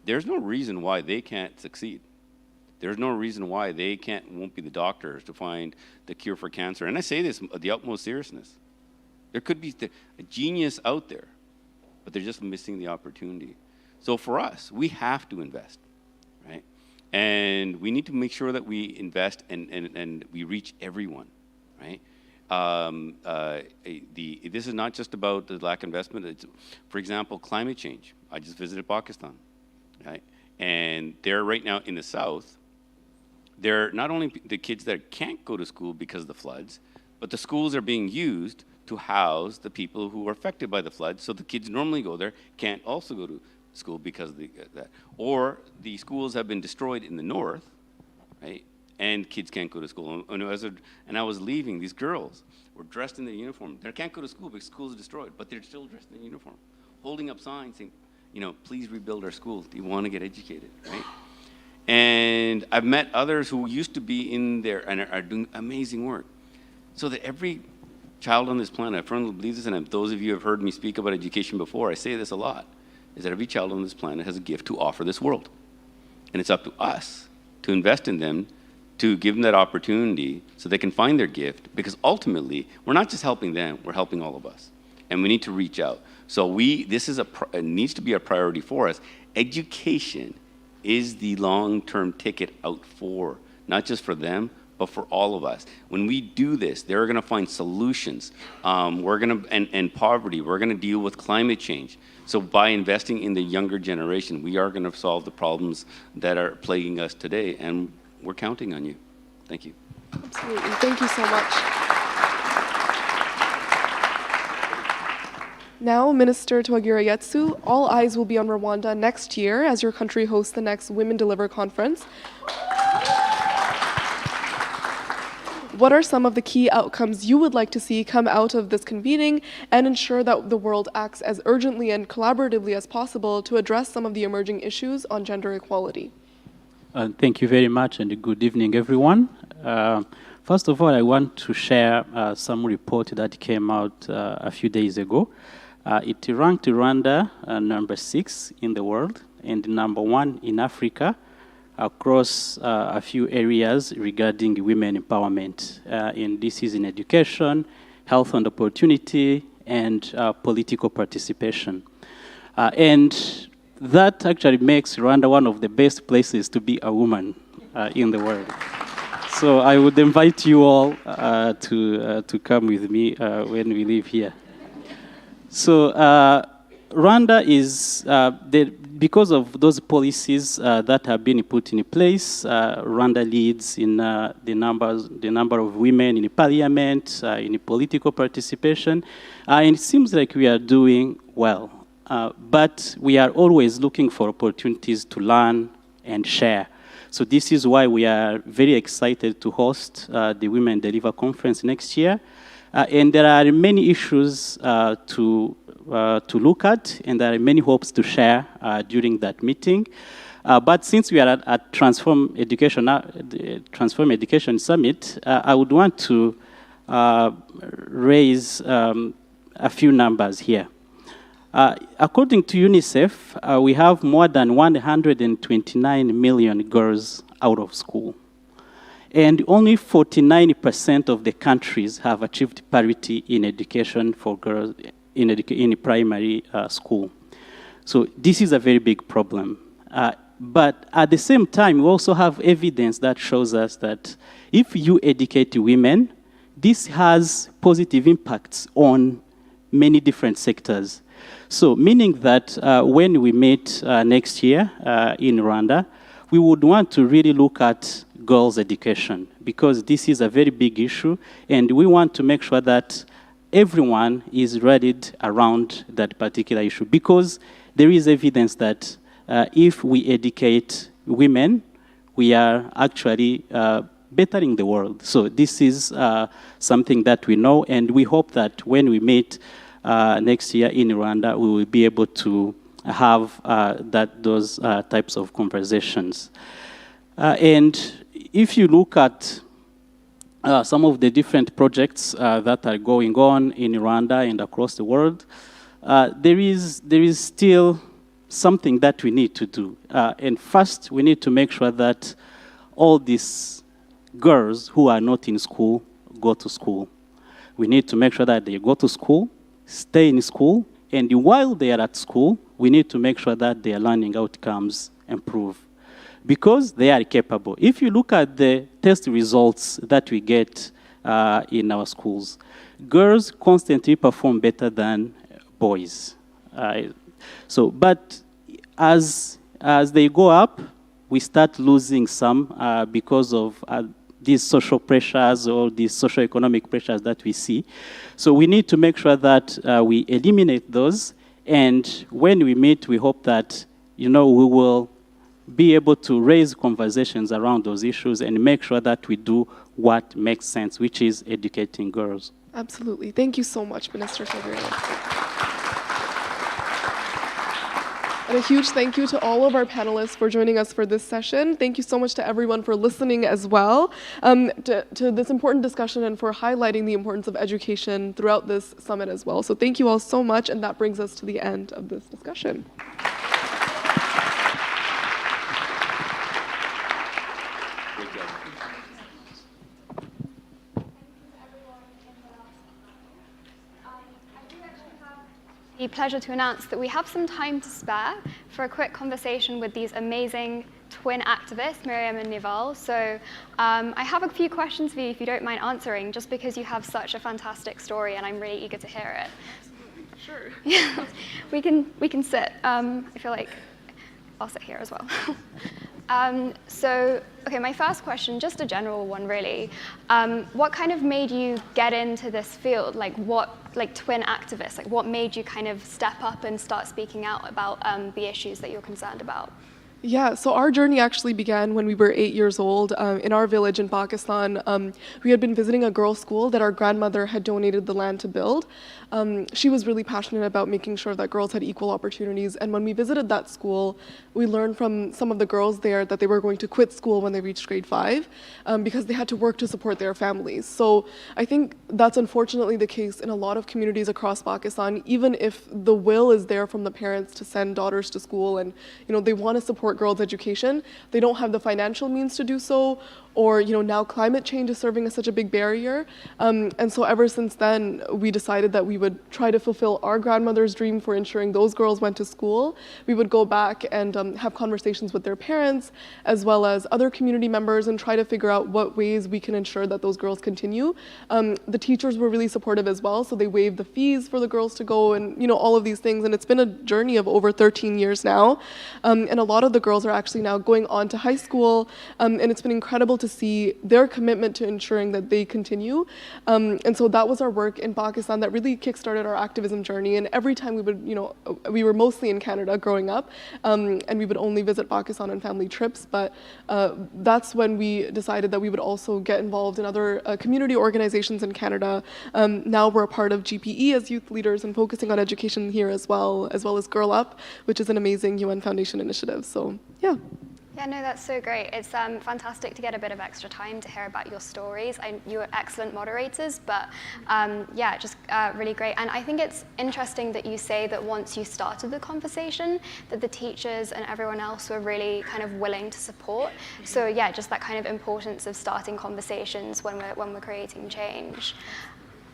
There's no reason why they can't succeed. There's no reason why they won't be the doctors to find the cure for cancer. And I say this with the utmost seriousness. There could be a genius out there, but they're just missing the opportunity. So for us, we have to invest, right? And we need to make sure that we invest and we reach everyone, right? This is not just about the lack of investment. It's, for example, climate change. I just visited Pakistan, right? And they're right now in the south. They're not only the kids that can't go to school because of the floods, but the schools are being used to house the people who are affected by the floods. So the kids normally go there can't also go to school because of that. Or the schools have been destroyed in the north, right? And kids can't go to school. And I was leaving, these girls were dressed in their uniform. They can't go to school because schools are destroyed, but they're still dressed in their uniform, holding up signs saying, please rebuild our schools. Do you want to get educated, right? And I've met others who used to be in there and are doing amazing work. So that every child on this planet, I firmly believe this, and those of you who have heard me speak about education before, I say this a lot, is that every child on this planet has a gift to offer this world. And it's up to us to invest in them, to give them that opportunity so they can find their gift, because ultimately, we're not just helping them, we're helping all of us. And we need to reach out. So this is it needs to be a priority for us. Education is the long-term ticket out for, not just for them, but for all of us. When we do this, they're gonna find solutions. And poverty, we're gonna deal with climate change. So by investing in the younger generation, we are gonna solve the problems that are plaguing us today, and we're counting on you. Thank you. Absolutely, thank you so much. Now, Minister Twagiragetsu, all eyes will be on Rwanda next year as your country hosts the next Women Deliver conference. What are some of the key outcomes you would like to see come out of this convening and ensure that the world acts as urgently and collaboratively as possible to address some of the emerging issues on gender equality? Thank you very much, and good evening, everyone. First of all, I want to share some report that came out a few days ago. It ranked Rwanda number 6 in the world and number 1 in Africa across a few areas regarding women empowerment. And this is in education, health and opportunity, and political participation. And that actually makes Rwanda one of the best places to be a woman in the world. So I would invite you all to come with me when we leave here. So Rwanda is, because of those policies that have been put in place, Rwanda leads in the number of women in the parliament, in the political participation, and it seems like we are doing well. But we are always looking for opportunities to learn and share. So this is why we are very excited to host the Women Deliver Conference next year. And there are many issues to look at, and there are many hopes to share during that meeting. But since we are at Transform Education Summit, I would want to raise a few numbers here. According to UNICEF, we have more than 129 million girls out of school. And only 49% of the countries have achieved parity in education for girls in primary school. So this is a very big problem. But at the same time, we also have evidence that shows us that if you educate women, this has positive impacts on many different sectors. So meaning that when we meet next year in Rwanda, we would want to really look at girls' education, because this is a very big issue, and we want to make sure that everyone is rallied around that particular issue, because there is evidence that if we educate women, we are actually bettering the world. So this is something that we know, and we hope that when we meet next year in Rwanda, we will be able to have those types of conversations. And if you look at some of the different projects that are going on in Rwanda and across the world, there is still something that we need to do. And first, we need to make sure that all these girls who are not in school go to school. We need to make sure that they go to school, stay in school, and while they are at school, we need to make sure that their learning outcomes improve, because they are capable. If you look at the test results that we get in our schools, girls constantly perform better than boys. But as they go up, we start losing some because of these social pressures or these socio-economic pressures that we see. So we need to make sure that we eliminate those. And when we meet, we hope that, we will be able to raise conversations around those issues and make sure that we do what makes sense, which is educating girls. Absolutely. Thank you so much, Minister Silveira. And a huge thank you to all of our panelists for joining us for this session. Thank you so much to everyone for listening as well to this important discussion and for highlighting the importance of education throughout this summit as well. So thank you all so much, and that brings us to the end of this discussion. The pleasure to announce that we have some time to spare for a quick conversation with these amazing twin activists, Miriam and Nival. So I have a few questions for you, if you don't mind answering, just because you have such a fantastic story and I'm really eager to hear it. Sure. Yeah, we can sit. I feel like I'll sit here as well. Okay, my first question, just a general one really. What kind of made you get into this field? Like twin activists, what made you kind of step up and start speaking out about the issues that you're concerned about? Yeah, so our journey actually began when we were 8 years old. In our village in Pakistan, we had been visiting a girls' school that our grandmother had donated the land to build. She was really passionate about making sure that girls had equal opportunities. And when we visited that school, we learned from some of the girls there that they were going to quit school when they reached grade 5 because they had to work to support their families. So I think that's unfortunately the case in a lot of communities across Pakistan, even if the will is there from the parents to send daughters to school and they want to support girls' education, they don't have the financial means to do so, or now climate change is serving as such a big barrier. And so ever since then, we decided that we would try to fulfill our grandmother's dream for ensuring those girls went to school. We would go back and have conversations with their parents, as well as other community members, and try to figure out what ways we can ensure that those girls continue. The teachers were really supportive as well, so they waived the fees for the girls to go and all of these things. And it's been a journey of over 13 years now. And a lot of the girls are actually now going on to high school, and it's been incredible to see their commitment to ensuring that they continue. And so that was our work in Pakistan that really kickstarted our activism journey. And every time we would, we were mostly in Canada growing up, and we would only visit Pakistan on family trips. But that's when we decided that we would also get involved in other community organizations in Canada. Now we're a part of GPE as youth leaders and focusing on education here as well as Girl Up, which is an amazing UN Foundation initiative. So, yeah. Yeah, no, that's so great. It's fantastic to get a bit of extra time to hear about your stories. You were excellent moderators, but yeah, just really great. And I think it's interesting that you say that once you started the conversation, that the teachers and everyone else were really kind of willing to support. So yeah, just that kind of importance of starting conversations when we're creating change.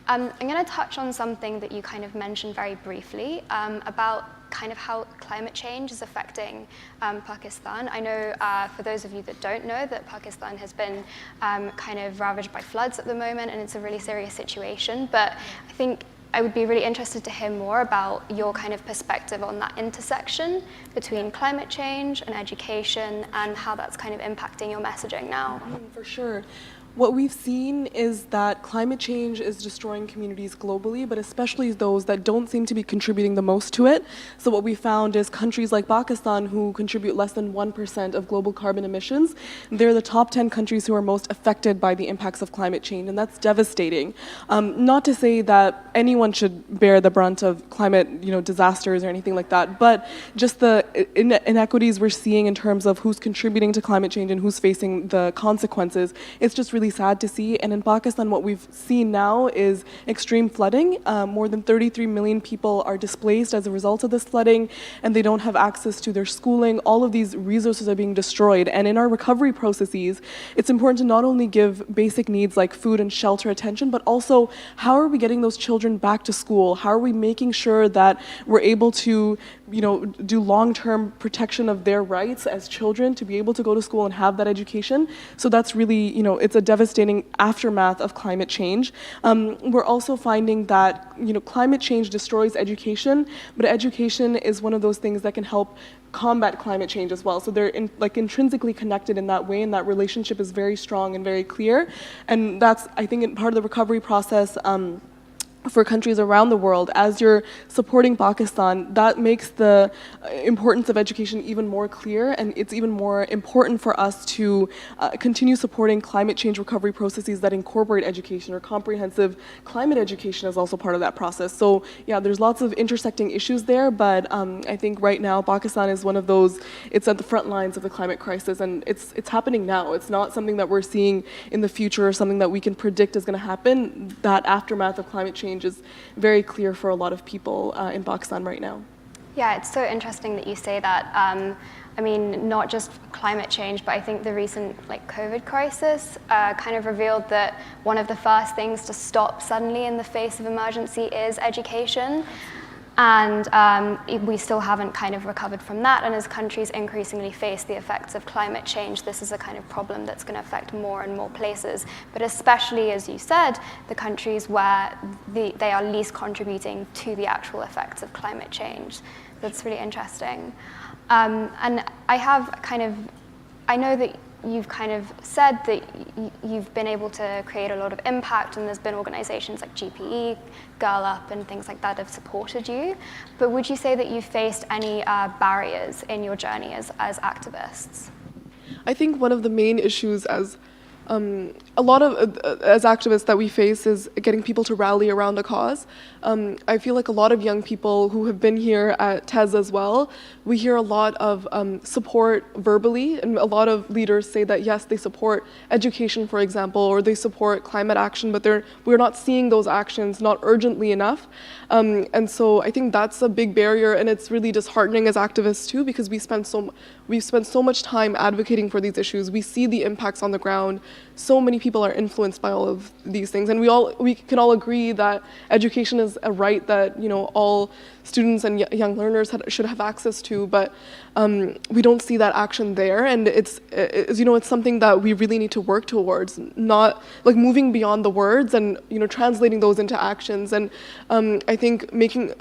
I'm going to touch on something that you kind of mentioned very briefly about kind of how climate change is affecting Pakistan. I know for those of you that don't know that Pakistan has been kind of ravaged by floods at the moment, and it's a really serious situation. But I think I would be really interested to hear more about your kind of perspective on that intersection between climate change and education and how that's kind of impacting your messaging now. For sure. What we've seen is that climate change is destroying communities globally, but especially those that don't seem to be contributing the most to it. So what we found is countries like Pakistan, who contribute less than 1% of global carbon emissions, they're the top 10 countries who are most affected by the impacts of climate change, and that's devastating. Not to say that anyone should bear the brunt of climate disasters or anything like that, but just the inequities we're seeing in terms of who's contributing to climate change and who's facing the consequences, it's just really sad to see. And in Pakistan, what we've seen now is extreme flooding. More than 33 million people are displaced as a result of this flooding, and they don't have access to their schooling. All of these resources are being destroyed. And in our recovery processes, it's important to not only give basic needs like food and shelter attention, but also how are we getting those children back to school? How are we making sure that we're able to do long-term protection of their rights as children to be able to go to school and have that education? So that's really, it's a devastating aftermath of climate change. We're also finding that, climate change destroys education, but education is one of those things that can help combat climate change as well. So they're intrinsically connected in that way, and that relationship is very strong and very clear. And that's, I think, part of the recovery process for countries around the world. As you're supporting Pakistan, that makes the importance of education even more clear, and it's even more important for us to continue supporting climate change recovery processes that incorporate education, or comprehensive climate education is also part of that process. So yeah, there's lots of intersecting issues there, but I think right now Pakistan is one of those, it's at the front lines of the climate crisis, and it's happening now. It's not something that we're seeing in the future or something that we can predict is going to happen. That aftermath of climate change is very clear for a lot of people in Pakistan right now. Yeah, it's so interesting that you say that. I mean, not just climate change, but I think the recent COVID crisis kind of revealed that one of the first things to stop suddenly in the face of emergency is education. And we still haven't kind of recovered from that. And as countries increasingly face the effects of climate change, this is a kind of problem that's going to affect more and more places. But especially, as you said, the countries where they are least contributing to the actual effects of climate change. That's really interesting. And I know that you've kind of said that you've been able to create a lot of impact, and there's been organizations like GPE, Girl Up, and things like that have supported you. But would you say that you've faced any barriers in your journey as activists? I think one of the main issues as activists that we face is getting people to rally around a cause. I feel like a lot of young people who have been here at TES as well, we hear a lot of support verbally, and a lot of leaders say that yes, they support education, for example, or they support climate action, but we're not seeing those actions, not urgently enough. And so I think that's a big barrier, and it's really disheartening as activists too, because we've spent so much time advocating for these issues. We see the impacts on the ground. So many people are influenced by all of these things, and we can all agree that education is a right that all students and young learners should have access to, but we don't see that action there, and it's something that we really need to work towards, not moving beyond the words and translating those into actions. And I think making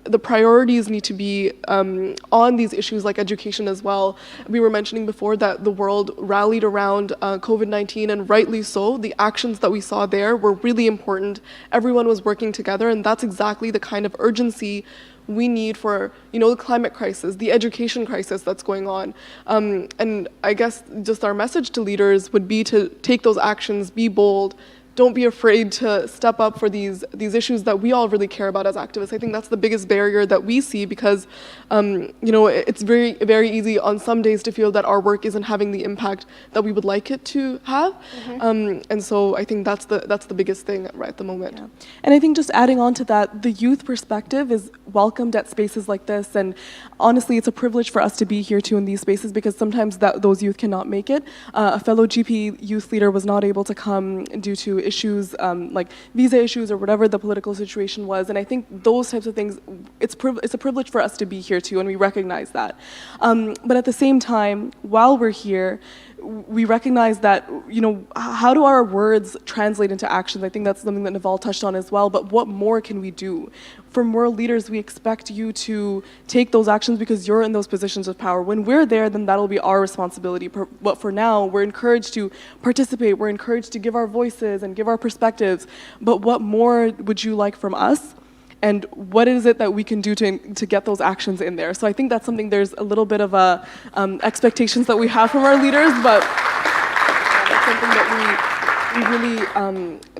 the priorities need to be on these issues like education as well. We were mentioning before that the world rallied around COVID-19, and rightly so. The actions that we saw there were really important. Everyone was working together, and that's exactly the kind of urgency we need for the climate crisis, the education crisis that's going on. And I guess just our message to leaders would be to take those actions, be bold, don't be afraid to step up for these issues that we all really care about as activists. I think that's the biggest barrier that we see, because it's very, very easy on some days to feel that our work isn't having the impact that we would like it to have. And so I think that's the biggest thing right at the moment. Yeah. And I think just adding on to that, the youth perspective is welcomed at spaces like this, and honestly, it's a privilege for us to be here too in these spaces, because sometimes those youth cannot make it. A fellow GP youth leader was not able to come due to issues like visa issues or whatever the political situation was, and I think those types of things, it's a privilege for us to be here too, and we recognize that. But at the same time, while we're here, we recognize that, how do our words translate into actions? I think that's something that Naval touched on as well, but what more can we do? From world leaders, we expect you to take those actions because you're in those positions of power. When we're there, then that'll be our responsibility. But for now, we're encouraged to participate, we're encouraged to give our voices and give our perspectives, but what more would you like from us? And what is it that we can do to get those actions in there? So I think that's something, there's a little bit of expectations that we have from our leaders, but that's something that we really,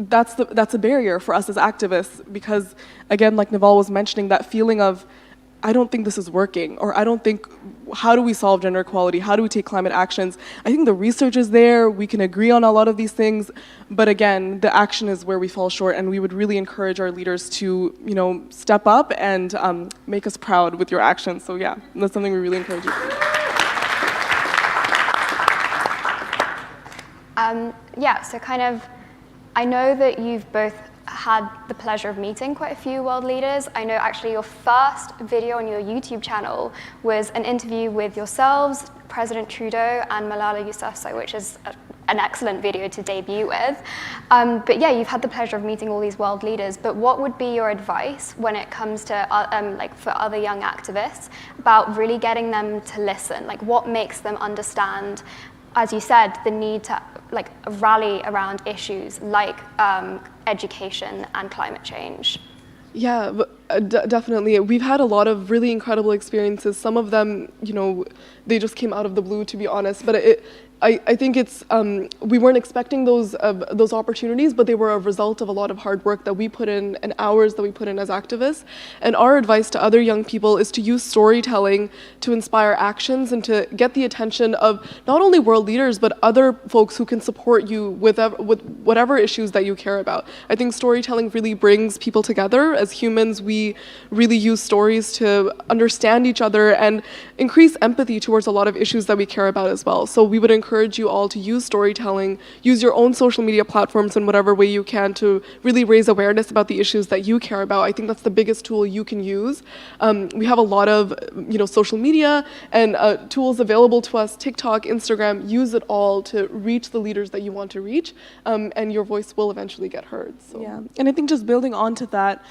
that's a barrier for us as activists, because again, like Naval was mentioning, that feeling of, I don't think this is working, or I don't think, how do we solve gender equality? How do we take climate actions? I think the research is there, we can agree on a lot of these things, but again, the action is where we fall short, and we would really encourage our leaders to, step up and make us proud with your actions. So yeah, that's something we really encourage you to do. Yeah, so I know that you've both had the pleasure of meeting quite a few world leaders. I know actually your first video on your YouTube channel was an interview with yourselves, President Trudeau, and Malala Yousafzai, which is an excellent video to debut with. But yeah, you've had the pleasure of meeting all these world leaders, but what would be your advice when it comes to, for other young activists, about really getting them to listen? Like, what makes them understand, as you said, the need to rally around issues like education and climate change? Yeah, definitely. We've had a lot of really incredible experiences. Some of them, they just came out of the blue, to be honest. But I think it's, we weren't expecting those opportunities, but they were a result of a lot of hard work that we put in and hours that we put in as activists. And our advice to other young people is to use storytelling to inspire actions and to get the attention of not only world leaders, but other folks who can support you with whatever issues that you care about. I think storytelling really brings people together. As humans, we really use stories to understand each other and increase empathy towards a lot of issues that we care about as well. So we would encourage you all to use storytelling, use your own social media platforms in whatever way you can to really raise awareness about the issues that you care about. I think that's the biggest tool you can use. We have a lot of social media and tools available to us, TikTok, Instagram. Use it all to reach the leaders that you want to reach, and your voice will eventually get heard. So. Yeah, and I think just building on to that,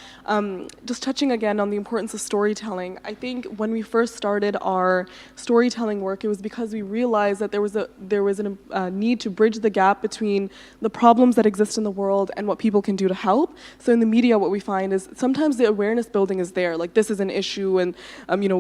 just touching again on the importance of storytelling. I think when we first started our storytelling work, it was because we realized that there was a need to bridge the gap between the problems that exist in the world and what people can do to help. So in the media, what we find is sometimes the awareness building is there, like this is an issue, and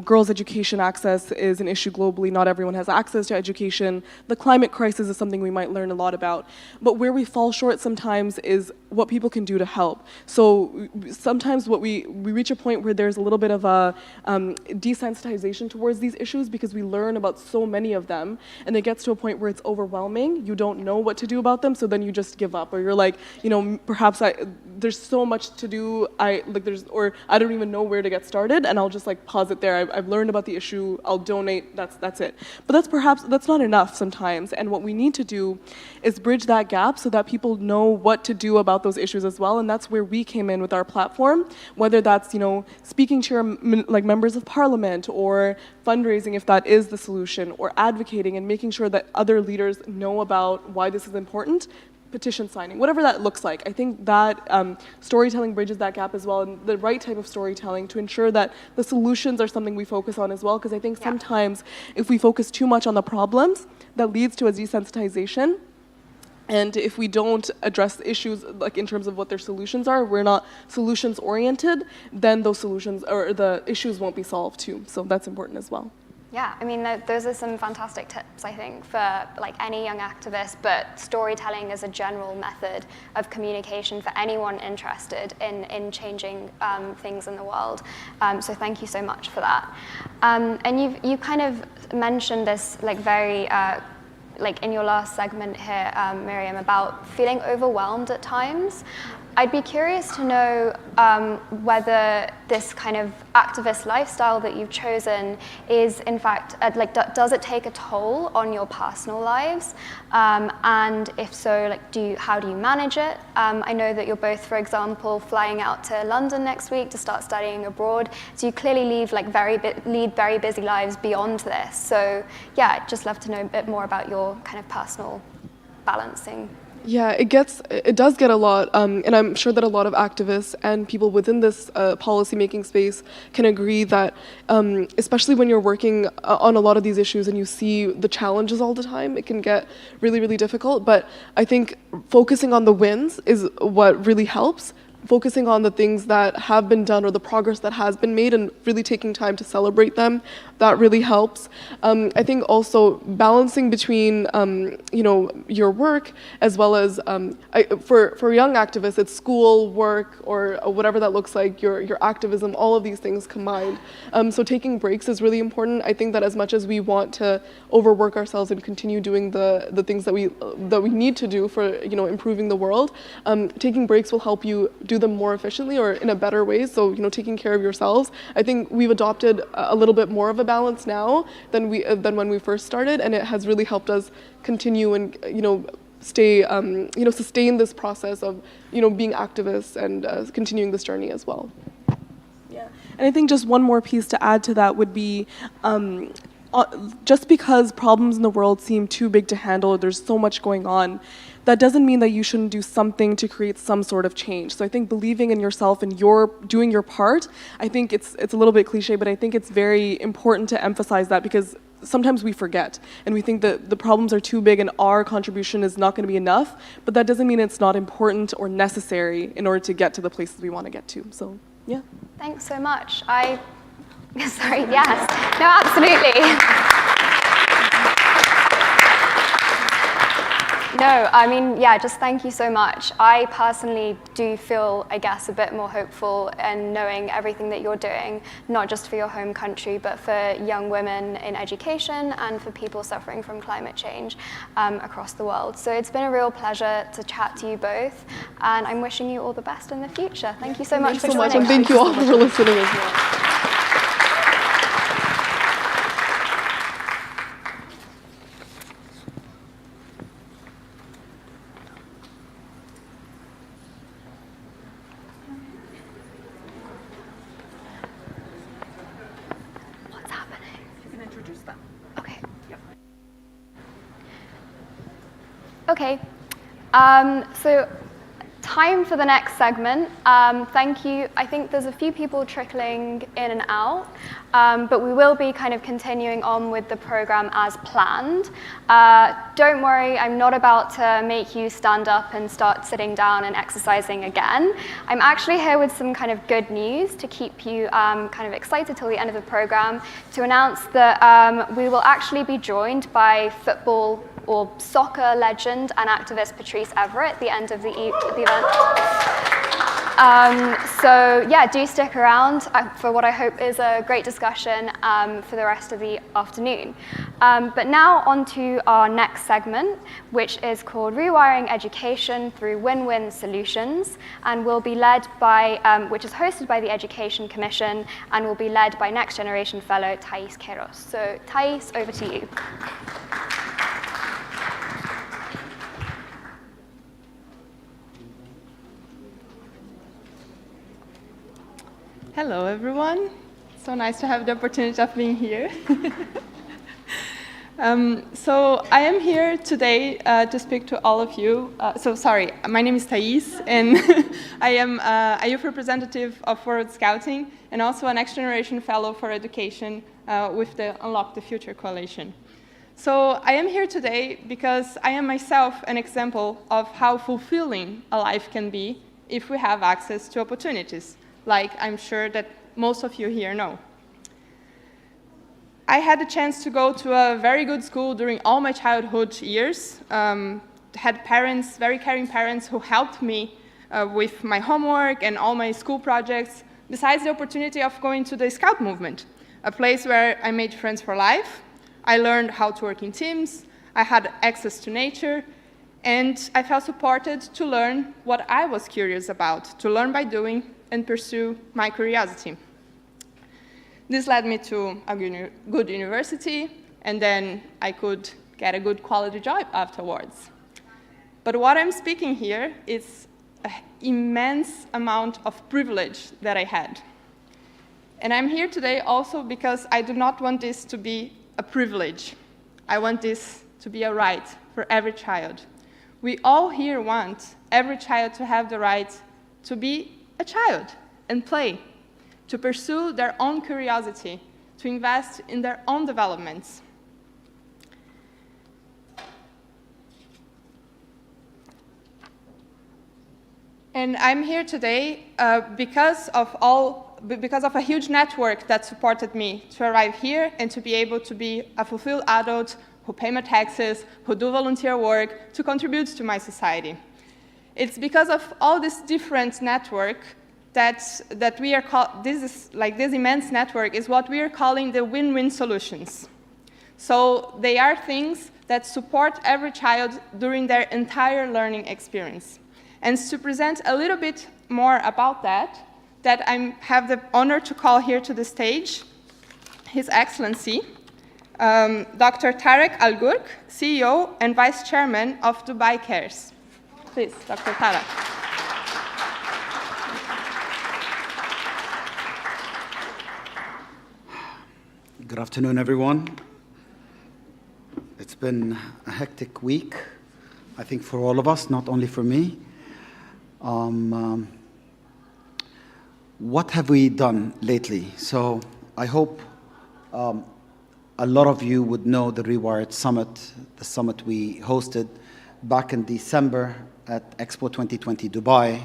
girls' education access is an issue globally. Not everyone has access to education. The climate crisis is something we might learn a lot about. But where we fall short sometimes is what people can do to help. So sometimes we reach a point where there's a little bit of a desensitization towards these issues because we learn about so many of them, and it gets to a point where it's overwhelming. You don't know what to do about them, so then you just give up, or you're like, perhaps there's so much to do, or I don't even know where to get started, and I'll just pause it there. I've learned about the issue, I'll donate, that's it. But that's not enough sometimes, and what we need to do is bridge that gap so that people know what to do about those issues as well, and that's where we came in with our platform, whether that's speaking to your members of parliament, or fundraising if that is the solution, or advocating and making sure that other leaders know about why this is important, petition signing, whatever that looks like. I think that storytelling bridges that gap as well, and the right type of storytelling to ensure that the solutions are something we focus on as well, because I think sometimes if we focus too much on the problems, that leads to a desensitization. And if we don't address issues in terms of what their solutions are, we're not solutions oriented, then those solutions or the issues won't be solved too. So that's important as well. Yeah, I mean, those are some fantastic tips, I think, for like any young activist, but storytelling is a general method of communication for anyone interested in changing things in the world. So thank you so much for that. And you kind of mentioned this like very, like in your last segment here, Miriam, about feeling overwhelmed at times. I'd be curious to know whether this kind of activist lifestyle that you've chosen is, in fact, like, does it take a toll on your personal lives? And if so, like, how do you manage it? I know that you're both, for example, flying out to London next week to start studying abroad. So you clearly lead very busy lives beyond this. So yeah, I'd just love to know a bit more about your kind of personal balancing. Yeah, it does get a lot, and I'm sure that a lot of activists and people within this policy-making space can agree that, especially when you're working on a lot of these issues and you see the challenges all the time, it can get really, really difficult. But I think focusing on the wins is what really helps. Focusing on the things that have been done or the progress that has been made and really taking time to celebrate them, that really helps. I think also balancing between your work as well as for young activists, it's school, work, or whatever that looks like, your activism, all of these things combined. So taking breaks is really important. I think that as much as we want to overwork ourselves and continue doing the things that we need to do for improving the world, taking breaks will help you do them more efficiently or in a better way. So taking care of yourselves. I think we've adopted a little bit more of a balance now than when we first started, and it has really helped us continue and stay sustain this process of being activists and continuing this journey as well. Yeah, and I think just one more piece to add to that would be. Just because problems in the world seem too big to handle, there's so much going on, that doesn't mean that you shouldn't do something to create some sort of change. So I think believing in yourself and doing your part, I think it's a little bit cliche, but I think it's very important to emphasize that, because sometimes we forget and we think that the problems are too big and our contribution is not going to be enough, but that doesn't mean it's not important or necessary in order to get to the places we want to get to. So, yeah. Thanks so much. Sorry, yes. No, absolutely. No, I mean, yeah, just thank you so much. I personally do feel, I guess, a bit more hopeful in knowing everything that you're doing, not just for your home country, but for young women in education and for people suffering from climate change across the world. So it's been a real pleasure to chat to you both, and I'm wishing you all the best in the future. Thank you so much for joining. And thank you all for listening as well. Okay, so time for the next segment. Thank you. I think there's a few people trickling in and out, but we will be kind of continuing on with the program as planned. Don't worry, I'm not about to make you stand up and start sitting down and exercising again. I'm actually here with some kind of good news to keep you kind of excited till the end of the program, to announce that we will actually be joined by football or soccer legend and activist Patrice Everitt at the end of the event. So yeah, do stick around for what I hope is a great discussion for the rest of the afternoon. But now on to our next segment, which is called Rewiring Education Through Win-Win Solutions, and will be led by, which is hosted by the Education Commission and will be led by Next Generation Fellow Thais Queiroz. So Thais, over to you. Hello, everyone. So nice to have the opportunity of being here. So I am here today to speak to all of you. My name is Thais, and I am a youth representative of World Scouting and also a Next Generation Fellow for Education with the Unlock the Future Coalition. So I am here today because I am myself an example of how fulfilling a life can be if we have access to opportunities, like I'm sure that most of you here know. I had the chance to go to a very good school during all my childhood years. Had parents, very caring parents, who helped me with my homework and all my school projects, besides the opportunity of going to the Scout movement, a place where I made friends for life. I learned how to work in teams, I had access to nature, and I felt supported to learn what I was curious about, to learn by doing and pursue my curiosity. This led me to a good university, and then I could get a good quality job afterwards. But what I'm speaking here is an immense amount of privilege that I had. And I'm here today also because I do not want this to be a privilege. I want this to be a right for every child. We all here want every child to have the right to be a child and play, to pursue their own curiosity, to invest in their own developments. And I'm here today because of a huge network that supported me to arrive here and to be able to be a fulfilled adult who pay my taxes, who do volunteer work, to contribute to my society. It's because of all this different network that we are this immense network is what we are calling the win-win solutions. So they are things that support every child during their entire learning experience. And to present a little bit more about that I have the honor to call here to the stage His Excellency, Dr. Tarek Al Ghurk, CEO and Vice Chairman of Dubai Cares. Please, Dr. Tarek. Good afternoon, everyone. It's been a hectic week, I think, for all of us, not only for me. What have we done lately? So I hope a lot of you would know the Rewired Summit, the summit we hosted back in December at Expo 2020 Dubai.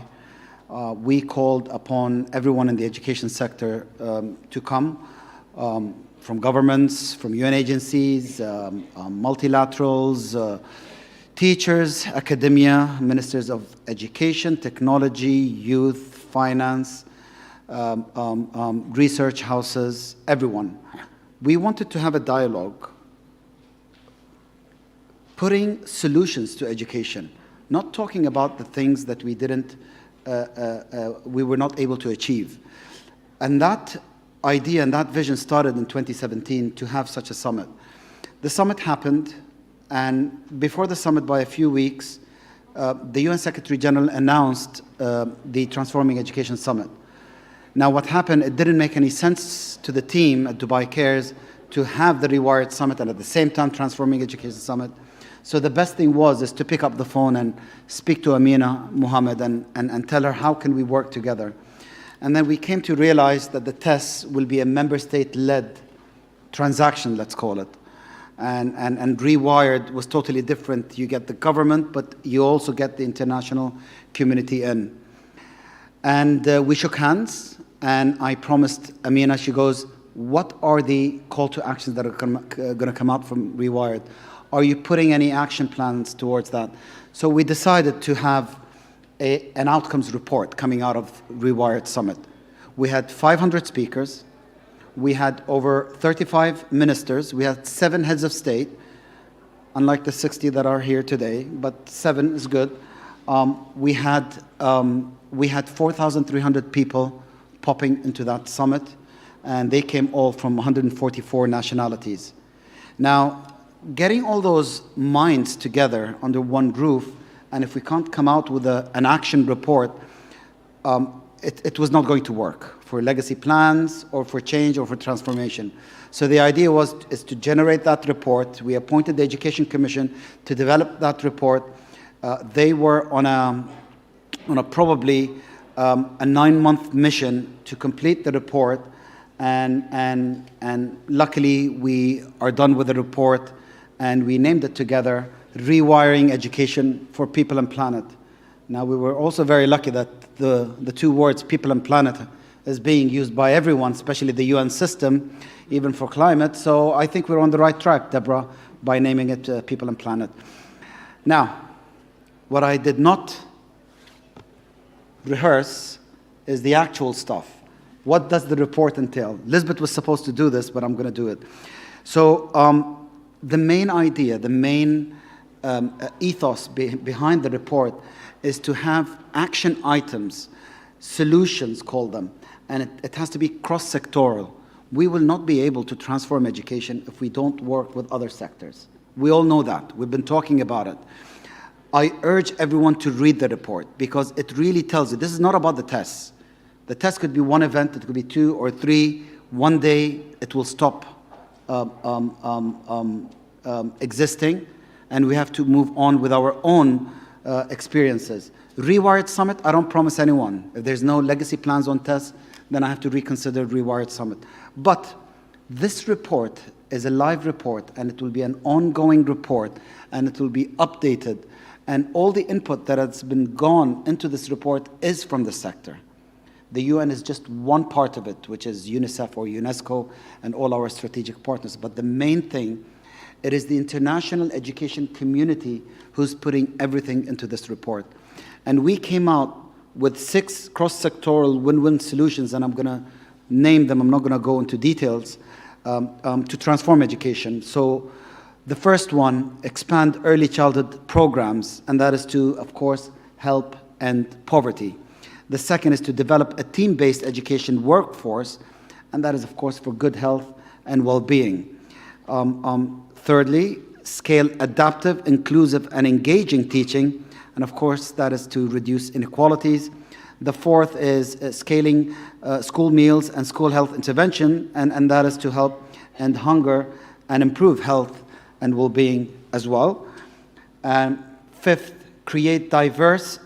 We called upon everyone in the education sector to come, from governments, from UN agencies, multilaterals, teachers, academia, ministers of education, technology, youth, finance, research houses, everyone. We wanted to have a dialogue, putting solutions to education, not talking about the things that we were not able to achieve. And that idea and that vision started in 2017 to have such a summit. The summit happened, and before the summit by a few weeks, the UN Secretary General announced the Transforming Education Summit. Now what happened, it didn't make any sense to the team at Dubai Cares to have the Rewired Summit and at the same time Transforming Education Summit. So the best thing is to pick up the phone and speak to Amina Mohammed and tell her how can we work together. And then we came to realize that the tests will be a member state-led transaction, let's call it. And Rewired was totally different. You get the government, but you also get the international community in. And we shook hands, and I promised Amina, she goes, what are the call to actions that are going to come out from Rewired? Are you putting any action plans towards that? So we decided to have an outcomes report coming out of Rewired Summit. We had 500 speakers. We had over 35 ministers. We had 7 heads of state, unlike the 60 that are here today, but 7 is good. We had 4,300 people popping into that summit, and they came all from 144 nationalities. Now, getting all those minds together under one roof, and if we can't come out with an action report, it was not going to work for legacy plans or for change or for transformation. So the idea is to generate that report. We appointed the Education Commission to develop that report. They were on a probably a 9-month mission to complete the report, and luckily we are done with the report, and we named it together Rewiring Education for People and Planet. Now, we were also very lucky that the 2 words, people and planet, is being used by everyone, especially the UN system. even for climate. So I think we're on the right track, Deborah, by naming it People and Planet. Now, what I did not rehearse is the actual stuff. What does the report entail? Lisbeth was supposed to do this, but I'm going to do it. So the main idea, the main ethos behind the report is to have action items, solutions, call them, and it has to be cross-sectoral. We will not be able to transform education if we don't work with other sectors. We all know that. We've been talking about it. I urge everyone to read the report because it really tells you, this is not about the tests. The test could be one event, it could be 2 or 3. One day it will stop existing, and we have to move on with our own experiences. Rewired Summit, I don't promise anyone. If there's no legacy plans on tests, then I have to reconsider Rewired Summit. But this report is a live report, and it will be an ongoing report, and it will be updated. And all the input that has been gone into this report is from the sector. The UN is just one part of it, which is UNICEF or UNESCO and all our strategic partners. But the main thing, it is the international education community who's putting everything into this report. And we came out with 6 cross-sectoral win-win solutions, and I'm going to name them. I'm not going to go into details, to transform education. So the first one, expand early childhood programs, and that is to, of course, help end poverty. The second is to develop a team-based education workforce, and that is, of course, for good health and well-being. Thirdly, scale adaptive, inclusive, and engaging teaching, and of course, that is to reduce inequalities. The fourth is scaling school meals and school health intervention, and that is to help end hunger and improve health and well-being as well. And fifth, create diverse,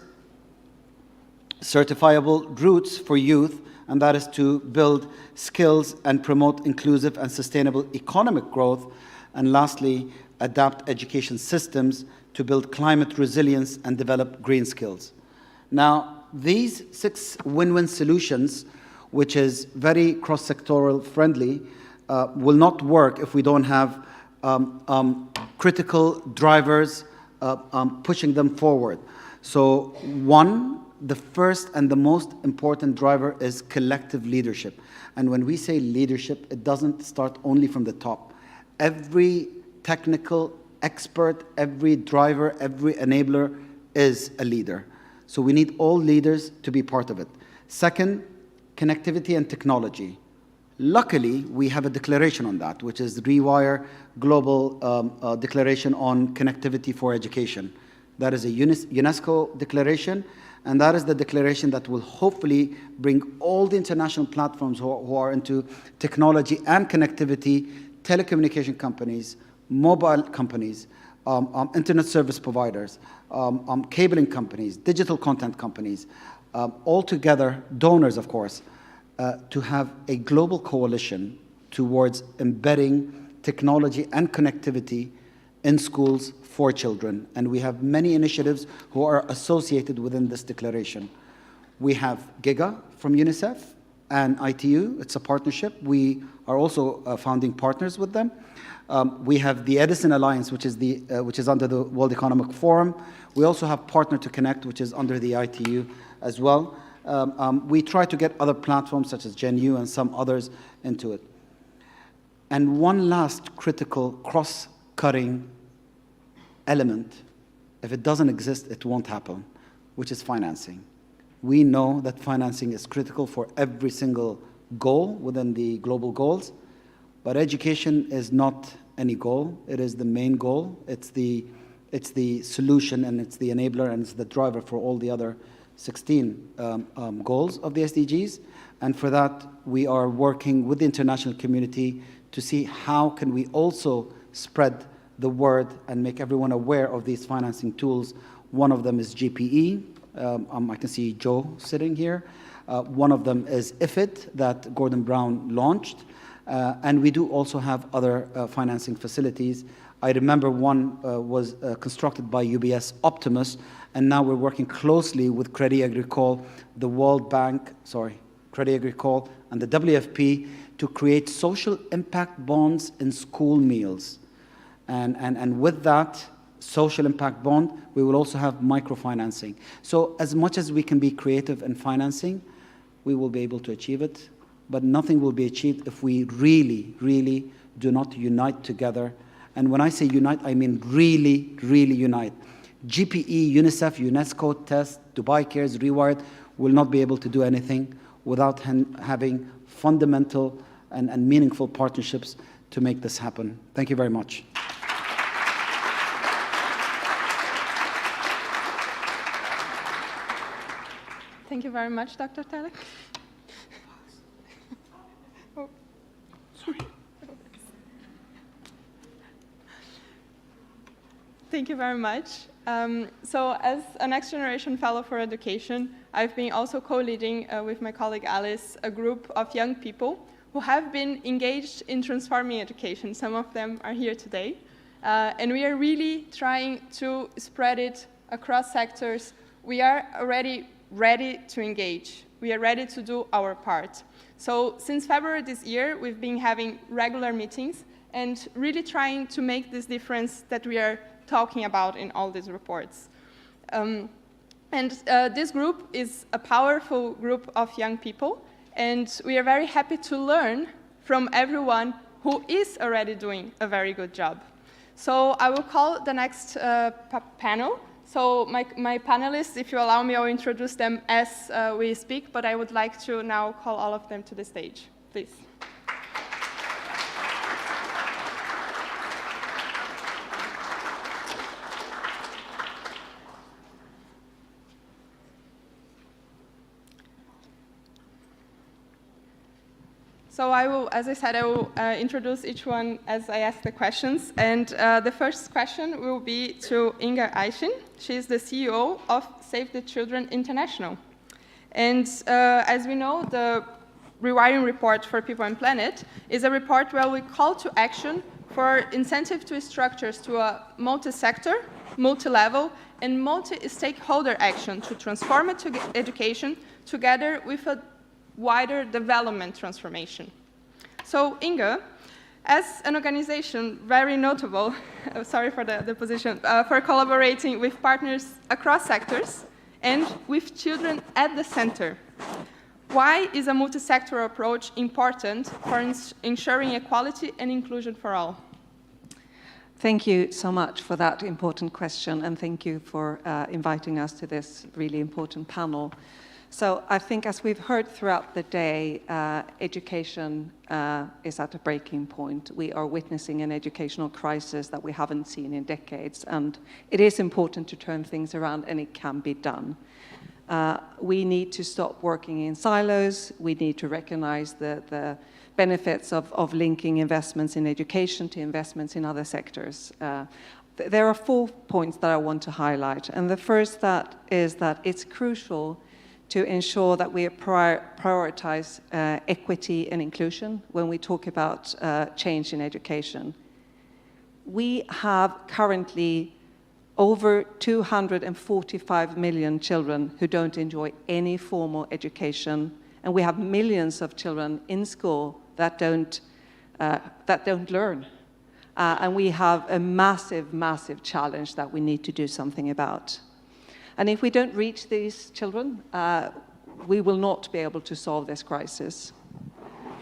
certifiable routes for youth, and that is to build skills and promote inclusive and sustainable economic growth. And lastly, adapt education systems to build climate resilience and develop green skills. Now, these 6 win-win solutions, which is very cross-sectoral friendly, will not work if we don't have critical drivers pushing them forward. So one, the first and the most important driver is collective leadership. And when we say leadership, it doesn't start only from the top. Every technical expert, every driver, every enabler is a leader. So we need all leaders to be part of it. Second, connectivity and technology. Luckily, we have a declaration on that, which is the Rewire Global Declaration on Connectivity for Education. That is a UNESCO declaration, and that is the declaration that will hopefully bring all the international platforms who are into technology and connectivity, telecommunication companies, mobile companies, internet service providers, cabling companies, digital content companies, all together, donors, of course, to have a global coalition towards embedding technology and connectivity in schools for children. And we have many initiatives who are associated within this declaration. We have GIGA from UNICEF and ITU. It's a partnership. We are also founding partners with them. We have the Edison Alliance, which is under the World Economic Forum. We also have Partner to Connect, which is under the ITU as well. We try to get other platforms such as GenU and some others into it. And one last critical cross-cutting element, if it doesn't exist, it won't happen, which is financing. We know that financing is critical for every single goal within the global goals, but education is not any goal. It is the main goal. It's the solution, and it's the enabler, and it's the driver for all the other 16 goals of the SDGs. And for that, we are working with the international community to see how can we also spread the word and make everyone aware of these financing tools. One of them is GPE. I can see Joe sitting here. One of them is IFID that Gordon Brown launched. And we do also have other financing facilities. I remember one was constructed by UBS Optimus, and now we're working closely with Crédit Agricole, the World Bank, Crédit Agricole, and the WFP to create social impact bonds in school meals. And with that social impact bond, we will also have microfinancing. So as much as we can be creative in financing, we will be able to achieve it. But nothing will be achieved if we really, really do not unite together. And when I say unite, I mean really, really unite. GPE, UNICEF, UNESCO, TEST, Dubai Cares, Rewired will not be able to do anything without having fundamental and meaningful partnerships to make this happen. Thank you very much. Thank you very much, Dr. Talek. Oh. Sorry. Thank you very much. So as a Next Generation Fellow for Education, I've been also co-leading with my colleague Alice a group of young people who have been engaged in transforming education. Some of them are here today. And we are really trying to spread it across sectors. We are already ready to engage. We are ready to do our part. So since February this year, we've been having regular meetings and really trying to make this difference that we are talking about in all these reports. This group is a powerful group of young people, and we are very happy to learn from everyone who is already doing a very good job. So I will call the next panel. So my panelists, if you allow me, I'll introduce them as we speak, but I would like to now call all of them to the stage, please. So I will, as I said, I will introduce each one as I ask the questions. And the first question will be to Inga Aishin. She is the CEO of Save the Children International. And as we know, the Rewiring Report for People and Planet is a report where we call to action for incentive to structures to a multi-sector, multi-level, and multi-stakeholder action to transform education together with a wider development transformation. So Inga, as an organization very notable, sorry for the position, for collaborating with partners across sectors and with children at the center, why is a multi-sector approach important for ensuring equality and inclusion for all? Thank you so much for that important question, and thank you for inviting us to this really important panel. So I think, as we've heard throughout the day, education is at a breaking point. We are witnessing an educational crisis that we haven't seen in decades, and it is important to turn things around, and it can be done. We need to stop working in silos. We need to recognize the benefits of linking investments in education to investments in other sectors. There are 4 points that I want to highlight, and the first is that it's crucial to ensure that we prioritize equity and inclusion when we talk about change in education. We have currently over 245 million children who don't enjoy any formal education, and we have millions of children in school that don't learn. And we have a massive, massive challenge that we need to do something about. And if we don't reach these children, we will not be able to solve this crisis.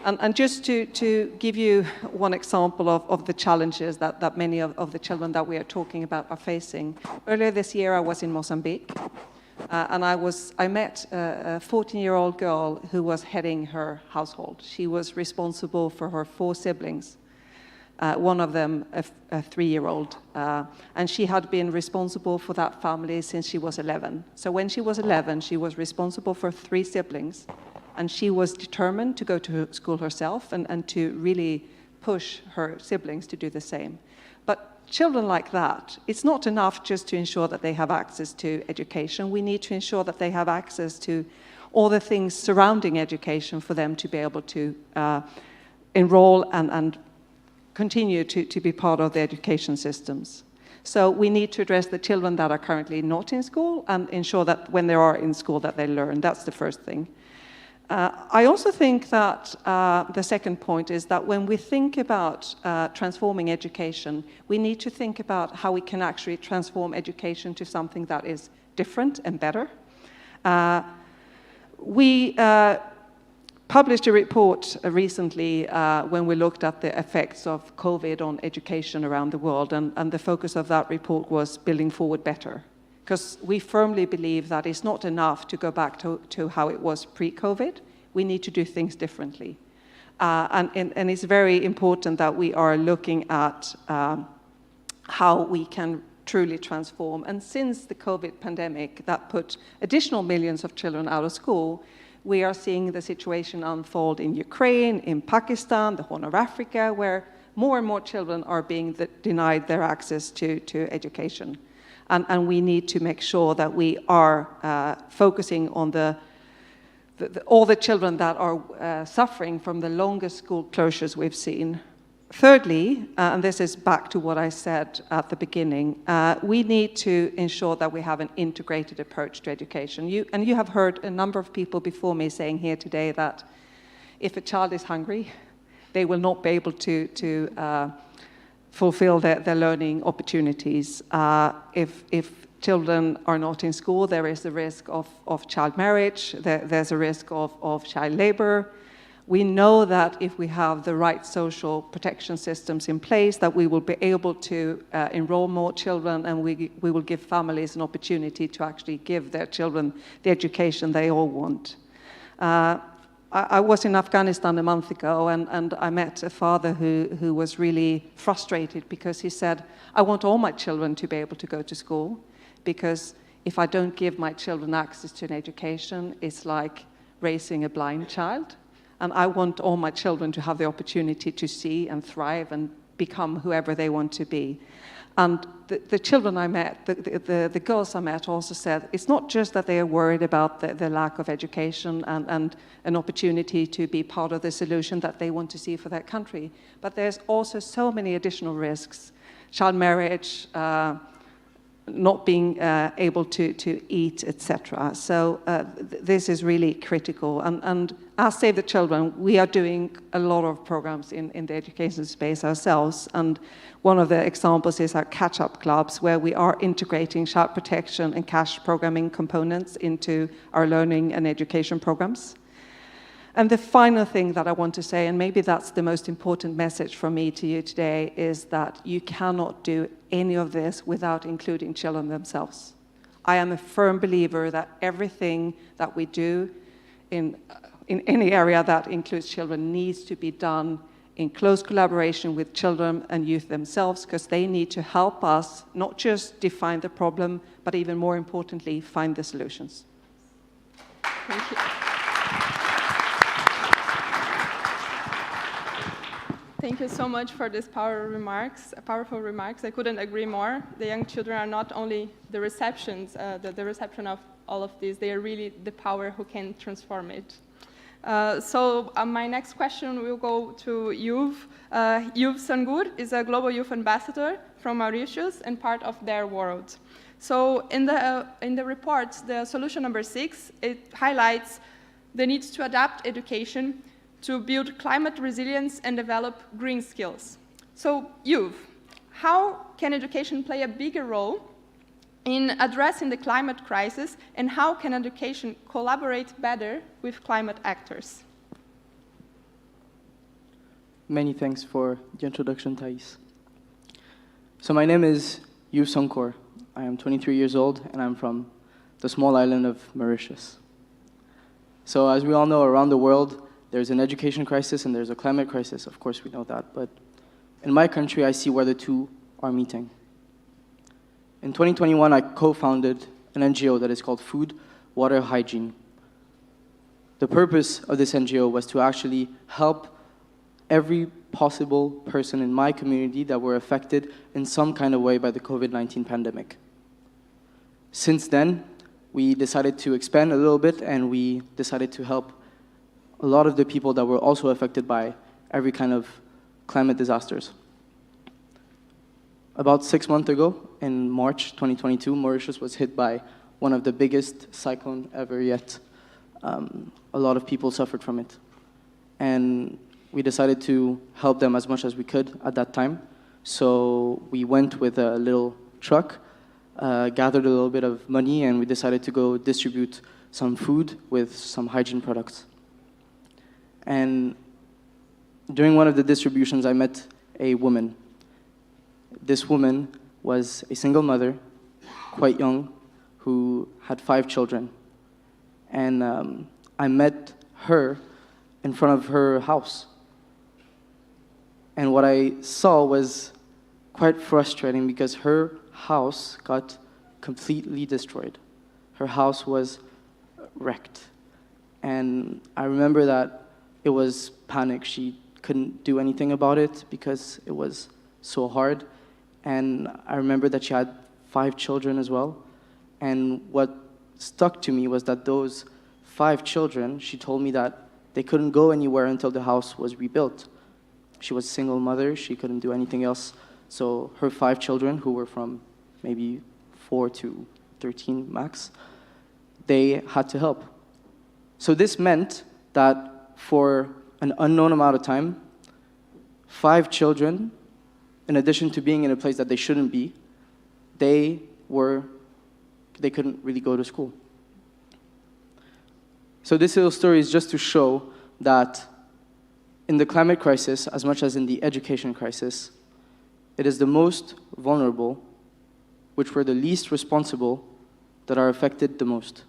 And just to give you one example of the challenges that many of the children that we are talking about are facing. Earlier this year, I was in Mozambique, and I met a 14-year-old girl who was heading her household. She was responsible for her 4 siblings. One of them a 3-year-old, and she had been responsible for that family since she was 11. So when she was 11, she was responsible for 3 siblings, and she was determined to go to school herself and to really push her siblings to do the same. But children like that, it's not enough just to ensure that they have access to education. We need to ensure that they have access to all the things surrounding education for them to be able to enroll and continue to be part of the education systems. So we need to address the children that are currently not in school and ensure that when they are in school that they learn. That's the first thing. I also think that the second point is that when we think about transforming education, we need to think about how we can actually transform education to something that is different and better. We published a report recently when we looked at the effects of COVID on education around the world, and the focus of that report was building forward better. Because we firmly believe that it's not enough to go back to how it was pre-COVID. We need to do things differently. And it's very important that we are looking at how we can truly transform. And since the COVID pandemic that put additional millions of children out of school, we are seeing the situation unfold in Ukraine, in Pakistan, the Horn of Africa, where more and more children are being denied their access to education. And we need to make sure that we are focusing on all the children that are suffering from the longest school closures we've seen. Thirdly, and this is back to what I said at the beginning, we need to ensure that we have an integrated approach to education. You have heard a number of people before me saying here today that if a child is hungry, they will not be able to fulfill their learning opportunities. If children are not in school, there is a risk of child marriage, there's a risk of child labor. We know that if we have the right social protection systems in place, that we will be able to enroll more children, and we will give families an opportunity to actually give their children the education they all want. I was in Afghanistan a month ago, and I met a father who was really frustrated because he said, I want all my children to be able to go to school, because if I don't give my children access to an education, it's like raising a blind child. And I want all my children to have the opportunity to see and thrive and become whoever they want to be. And the children I met, the girls I met also said, it's not just that they are worried about the lack of education and an opportunity to be part of the solution that they want to see for their country, but there's also so many additional risks. Child marriage, not being able to eat, etc. So this is really critical. And as Save the Children, we are doing a lot of programs in the education space ourselves. And one of the examples is our catch-up clubs, where we are integrating child protection and cash programming components into our learning and education programs. And the final thing that I want to say, and maybe that's the most important message from me to you today, is that you cannot do any of this without including children themselves. I am a firm believer that everything that we do in any area that includes children needs to be done in close collaboration with children and youth themselves, because they need to help us not just define the problem, but even more importantly, find the solutions. Thank you. Thank you so much for these powerful remarks. I couldn't agree more. The young children are not only the reception of all of this, they are really the power who can transform it. So my next question will go to Yuv. Yuv Sangur is a global youth ambassador from Mauritius and part of their world. So in the report, the solution number 6, it highlights the need to adapt education to build climate resilience and develop green skills. So, Yuv, how can education play a bigger role in addressing the climate crisis, and how can education collaborate better with climate actors? Many thanks for the introduction, Thais. So my name is Yuv Sangur. I am 23 years old, and I'm from the small island of Mauritius. So as we all know, around the world, there's an education crisis and there's a climate crisis. Of course, we know that. But in my country, I see where the two are meeting. In 2021, I co-founded an NGO that is called Food, Water, Hygiene. The purpose of this NGO was to actually help every possible person in my community that were affected in some kind of way by the COVID-19 pandemic. Since then, we decided to expand a little bit, and we decided to help a lot of the people that were also affected by every kind of climate disasters. About 6 months ago, in March 2022, Mauritius was hit by one of the biggest cyclones ever yet a lot of people suffered from it. And we decided to help them as much as we could at that time. So we went with a little truck, gathered a little bit of money, and we decided to go distribute some food with some hygiene products. And during one of the distributions, I met a woman. This woman was a single mother, quite young, who had 5 children. And I met her in front of her house. And what I saw was quite frustrating because her house got completely destroyed. Her house was wrecked. And I remember that it was panic. She couldn't do anything about it because it was so hard. And I remember that she had 5 children as well. And what stuck to me was that those 5 children, she told me that they couldn't go anywhere until the house was rebuilt. She was a single mother, she couldn't do anything else. So her 5 children, who were from maybe 4 to 13 max, they had to help. So this meant that for an unknown amount of time, 5 children, in addition to being in a place that they shouldn't be, they couldn't really go to school. So this little story is just to show that in the climate crisis, as much as in the education crisis, it is the most vulnerable, which were the least responsible, that are affected the most.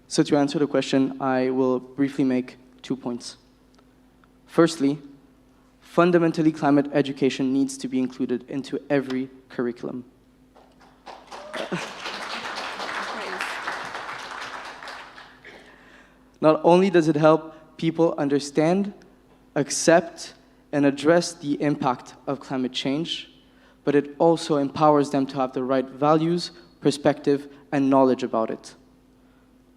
So to answer the question, I will briefly make 2 points. Firstly, fundamentally, climate education needs to be included into every curriculum. Not only does it help people understand, accept, and address the impact of climate change, but it also empowers them to have the right values, perspective, and knowledge about it.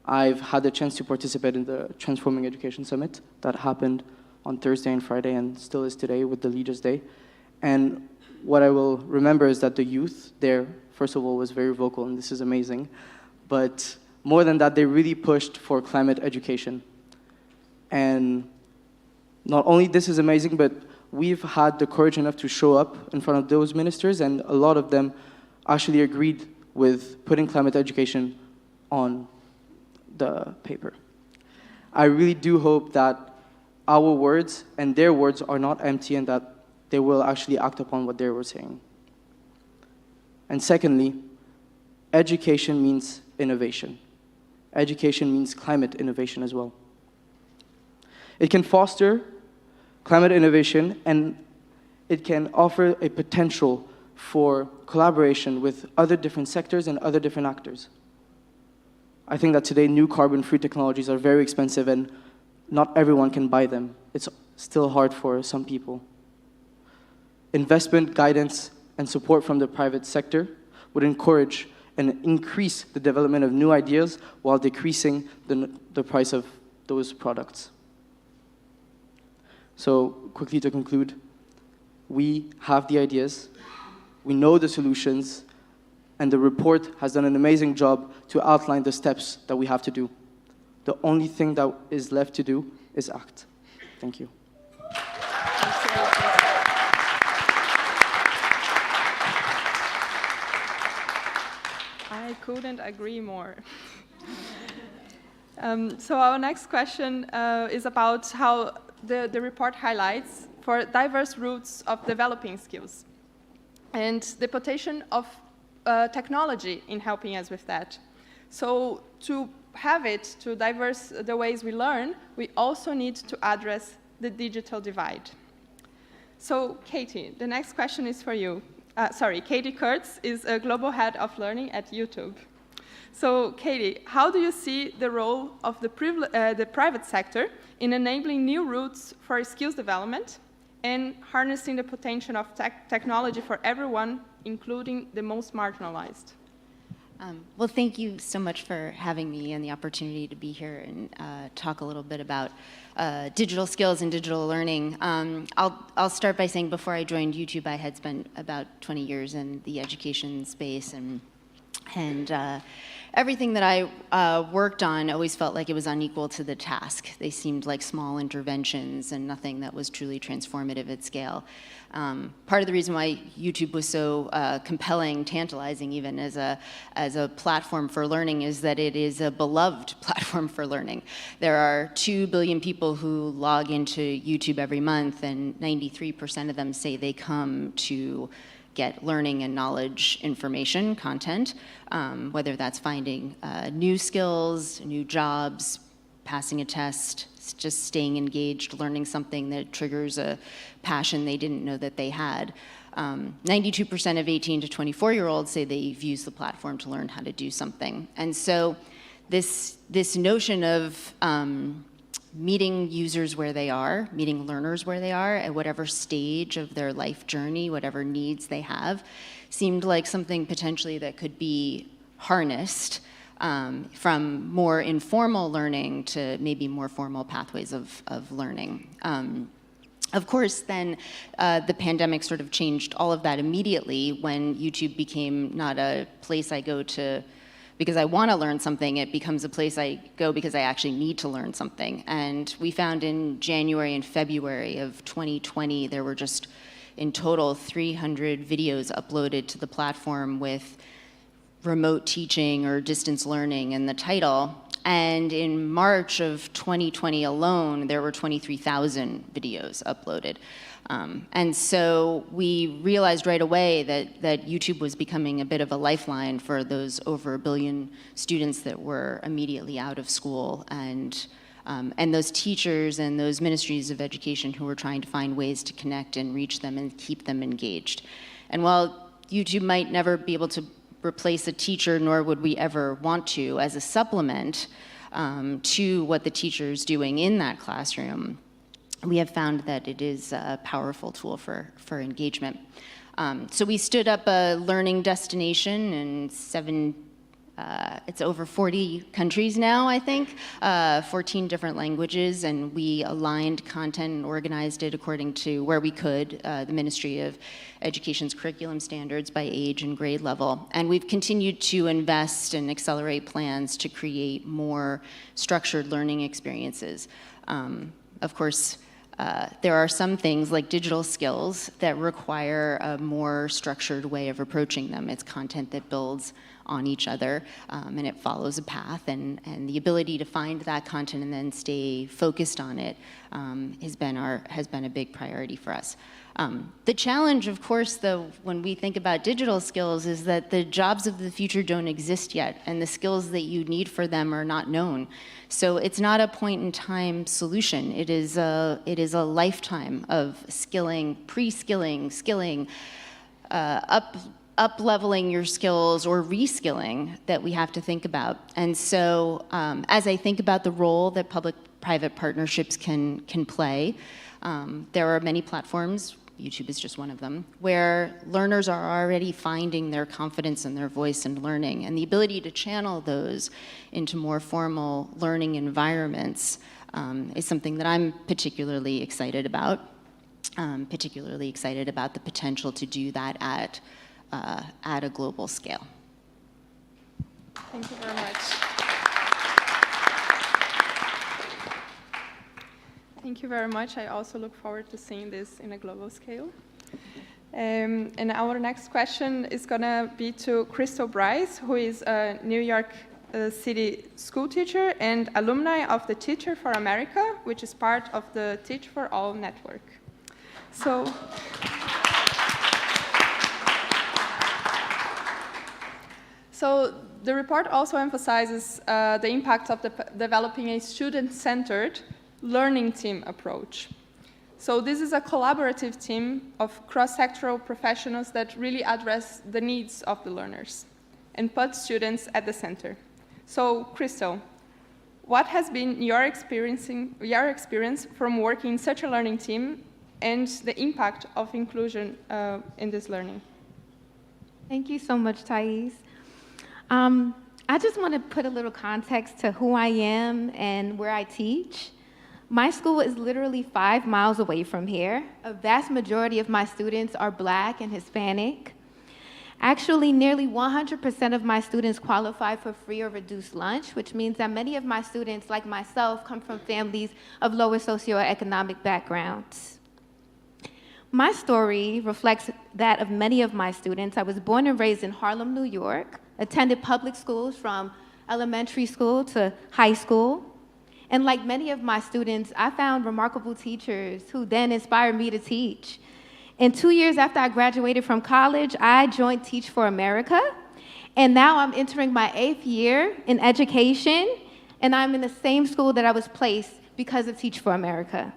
I've had the chance to participate in the Transforming Education Summit that happened on Thursday and Friday and still is today with the Leaders' Day. And what I will remember is that the youth there, first of all, was very vocal, and this is amazing. But more than that, they really pushed for climate education. And not only this is amazing, but we've had the courage enough to show up in front of those ministers, and a lot of them actually agreed with putting climate education on the paper. I really do hope that our words and their words are not empty and that they will actually act upon what they were saying. And secondly, education means innovation. Education means climate innovation as well. It can foster climate innovation, and it can offer a potential for collaboration with other different sectors and other different actors. I think that today new carbon-free technologies are very expensive and not everyone can buy them. It's still hard for some people. Investment, guidance, and support from the private sector would encourage and increase the development of new ideas while decreasing the price of those products. So quickly to conclude, we have the ideas, we know the solutions, and the report has done an amazing job to outline the steps that we have to do. The only thing that is left to do is act. Thank you. I couldn't agree more. So our next question is about how the report highlights for diverse routes of developing skills and the potential of technology in helping us with that. So to have it, to diverse the ways we learn, we also need to address the digital divide. So Katie, the next question is for you. Katie Kurtz is a global head of learning at YouTube. So Katie, how do you see the role of the private sector in enabling new routes for skills development and harnessing the potential of technology for everyone, including the most marginalized? Well, thank you so much for having me and the opportunity to be here and talk a little bit about digital skills and digital learning. I'll start by saying before I joined YouTube, I had spent about 20 years in the education space, and everything that I worked on always felt like it was unequal to the task. They seemed like small interventions and nothing that was truly transformative at scale. Part of the reason why YouTube was so compelling, tantalizing even as a platform for learning, is that it is a beloved platform for learning. There are 2 billion people who log into YouTube every month, and 93% of them say they come to get learning and knowledge information, content, whether that's finding new skills, new jobs, passing a test, just staying engaged, learning something that triggers a passion they didn't know that they had. 92% of 18 to 24-year-olds say they've used the platform to learn how to do something. And so this notion of meeting users where they are, meeting learners where they are, at whatever stage of their life journey, whatever needs they have, seemed like something potentially that could be harnessed from more informal learning to maybe more formal pathways of learning. Of course, then the pandemic sort of changed all of that immediately when YouTube became not a place I go to because I want to learn something. It becomes a place I go because I actually need to learn something. And we found in January and February of 2020, there were just in total 300 videos uploaded to the platform with remote teaching or distance learning in the title. And in March of 2020 alone, there were 23,000 videos uploaded. And so we realized right away that YouTube was becoming a bit of a lifeline for those over 1 billion students that were immediately out of school, and those teachers and those ministries of education who were trying to find ways to connect and reach them and keep them engaged. And while YouTube might never be able to replace a teacher, nor would we ever want to, as a supplement to what the teacher's doing in that classroom, we have found that it is a powerful tool for engagement. So we stood up a learning destination in it's over 40 countries now, I think, 14 different languages, and we aligned content and organized it according to where we could, the Ministry of Education's curriculum standards by age and grade level. And we've continued to invest and accelerate plans to create more structured learning experiences. Of course, there are some things like digital skills that require a more structured way of approaching them. It's content that builds on each other, and it follows a path, and the ability to find that content and then stay focused on it has been a big priority for us. The challenge, of course, though, when we think about digital skills, is that the jobs of the future don't exist yet, and the skills that you need for them are not known. So it's not a point-in-time solution. It is a lifetime of skilling, pre-skilling, skilling, up-leveling your skills or reskilling that we have to think about. And so as I think about the role that public-private partnerships can play, there are many platforms, YouTube is just one of them, where learners are already finding their confidence and their voice in learning. And the ability to channel those into more formal learning environments is something that I'm particularly excited about. Particularly excited about the potential to do that at a global scale. Thank you very much. Thank you very much. I also look forward to seeing this in a global scale. And our next question is going to be to Crystal Bryce, who is a New York City school teacher and alumni of the Teacher for America, which is part of the Teach for All network. So the report also emphasizes the impact of developing a student-centered learning team approach. So this is a collaborative team of cross-sectoral professionals that really address the needs of the learners and put students at the center. So Crystal, what has been your experience from working in such a learning team and the impact of inclusion in this learning? Thank you so much, Thais. I just want to put a little context to who I am and where I teach. My school is literally 5 miles away from here. A vast majority of my students are Black and Hispanic. Actually, nearly 100% of my students qualify for free or reduced lunch, which means that many of my students, like myself, come from families of lower socioeconomic backgrounds. My story reflects that of many of my students. I was born and raised in Harlem, New York, attended public schools from elementary school to high school. And like many of my students, I found remarkable teachers who then inspired me to teach. And 2 years after I graduated from college, I joined Teach for America. And now I'm entering my 8th year in education, and I'm in the same school that I was placed because of Teach for America.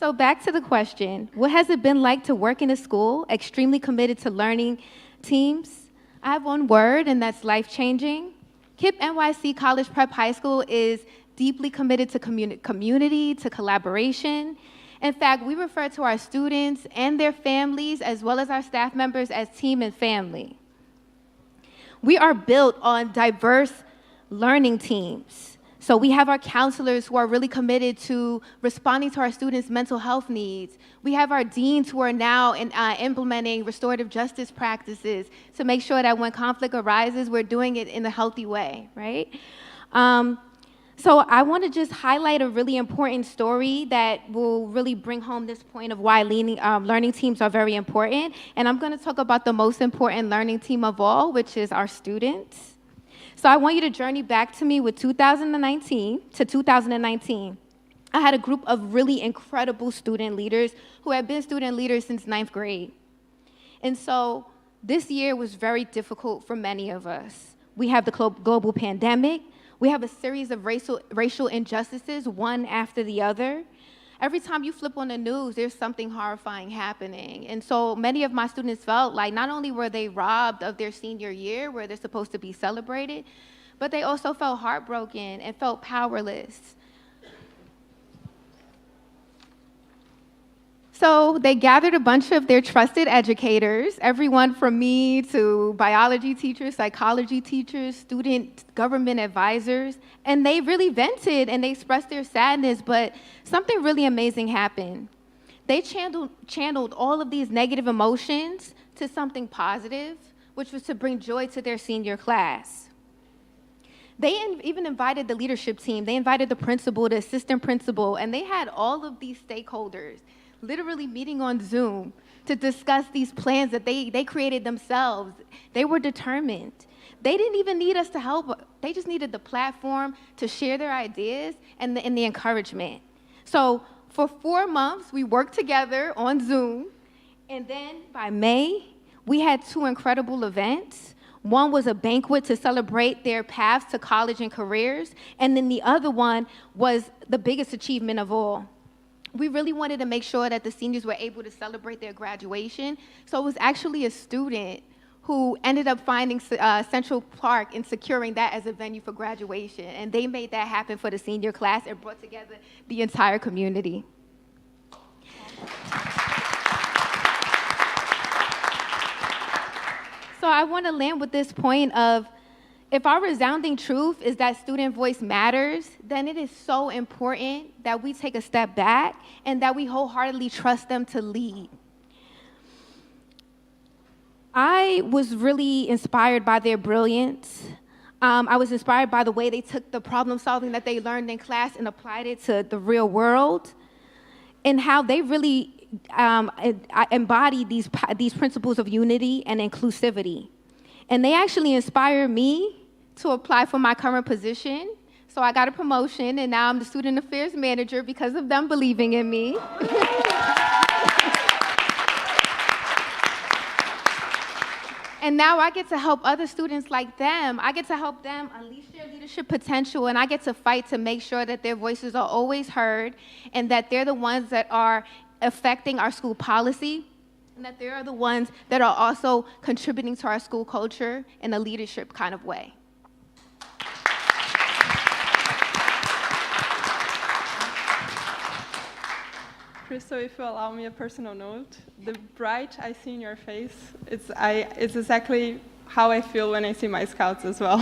So back to the question, what has it been like to work in a school extremely committed to learning teams? I have one word, and that's life-changing. KIPP NYC College Prep High School is deeply committed to community, to collaboration. In fact, we refer to our students and their families, as well as our staff members, as team and family. We are built on diverse learning teams. So we have our counselors who are really committed to responding to our students' mental health needs. We have our deans who are now implementing restorative justice practices to make sure that when conflict arises, we're doing it in a healthy way, right? So I want to just highlight a really important story that will really bring home this point of why learning teams are very important. And I'm going to talk about the most important learning team of all, which is our students. So I want you to journey back to me with 2019 to 2019. I had a group of really incredible student leaders who have been student leaders since 9th grade. And so this year was very difficult for many of us. We have the global pandemic. We have a series of racial injustices, one after the other. Every time you flip on the news, there's something horrifying happening. And so many of my students felt like not only were they robbed of their senior year, where they're supposed to be celebrated, but they also felt heartbroken and felt powerless. So they gathered a bunch of their trusted educators, everyone from me to biology teachers, psychology teachers, student government advisors, and they really vented and they expressed their sadness, but something really amazing happened. They channeled all of these negative emotions to something positive, which was to bring joy to their senior class. They even invited the leadership team. They invited the principal, the assistant principal, and they had all of these stakeholders literally meeting on Zoom to discuss these plans that they created themselves. They were determined. They didn't even need us to help. They just needed the platform to share their ideas and the encouragement. So for 4 months, we worked together on Zoom. And then by May, we had 2 incredible events. One was a banquet to celebrate their paths to college and careers. And then the other one was the biggest achievement of all. We really wanted to make sure that the seniors were able to celebrate their graduation. So it was actually a student who ended up finding Central Park and securing that as a venue for graduation. And they made that happen for the senior class and brought together the entire community. So I want to land with this point of, if our resounding truth is that student voice matters, then it is so important that we take a step back and that we wholeheartedly trust them to lead. I was really inspired by their brilliance. I was inspired by the way they took the problem solving that they learned in class and applied it to the real world, and how they really embodied these principles of unity and inclusivity. And they actually inspired me to apply for my current position. So I got a promotion, and now I'm the student affairs manager because of them believing in me. And now I get to help other students like them. I get to help them unleash their leadership potential, and I get to fight to make sure that their voices are always heard and that they're the ones that are affecting our school policy, and that they are the ones that are also contributing to our school culture in a leadership kind of way. Crystal, if you allow me a personal note, the bright I see in your face, it's exactly how I feel when I see my scouts as well.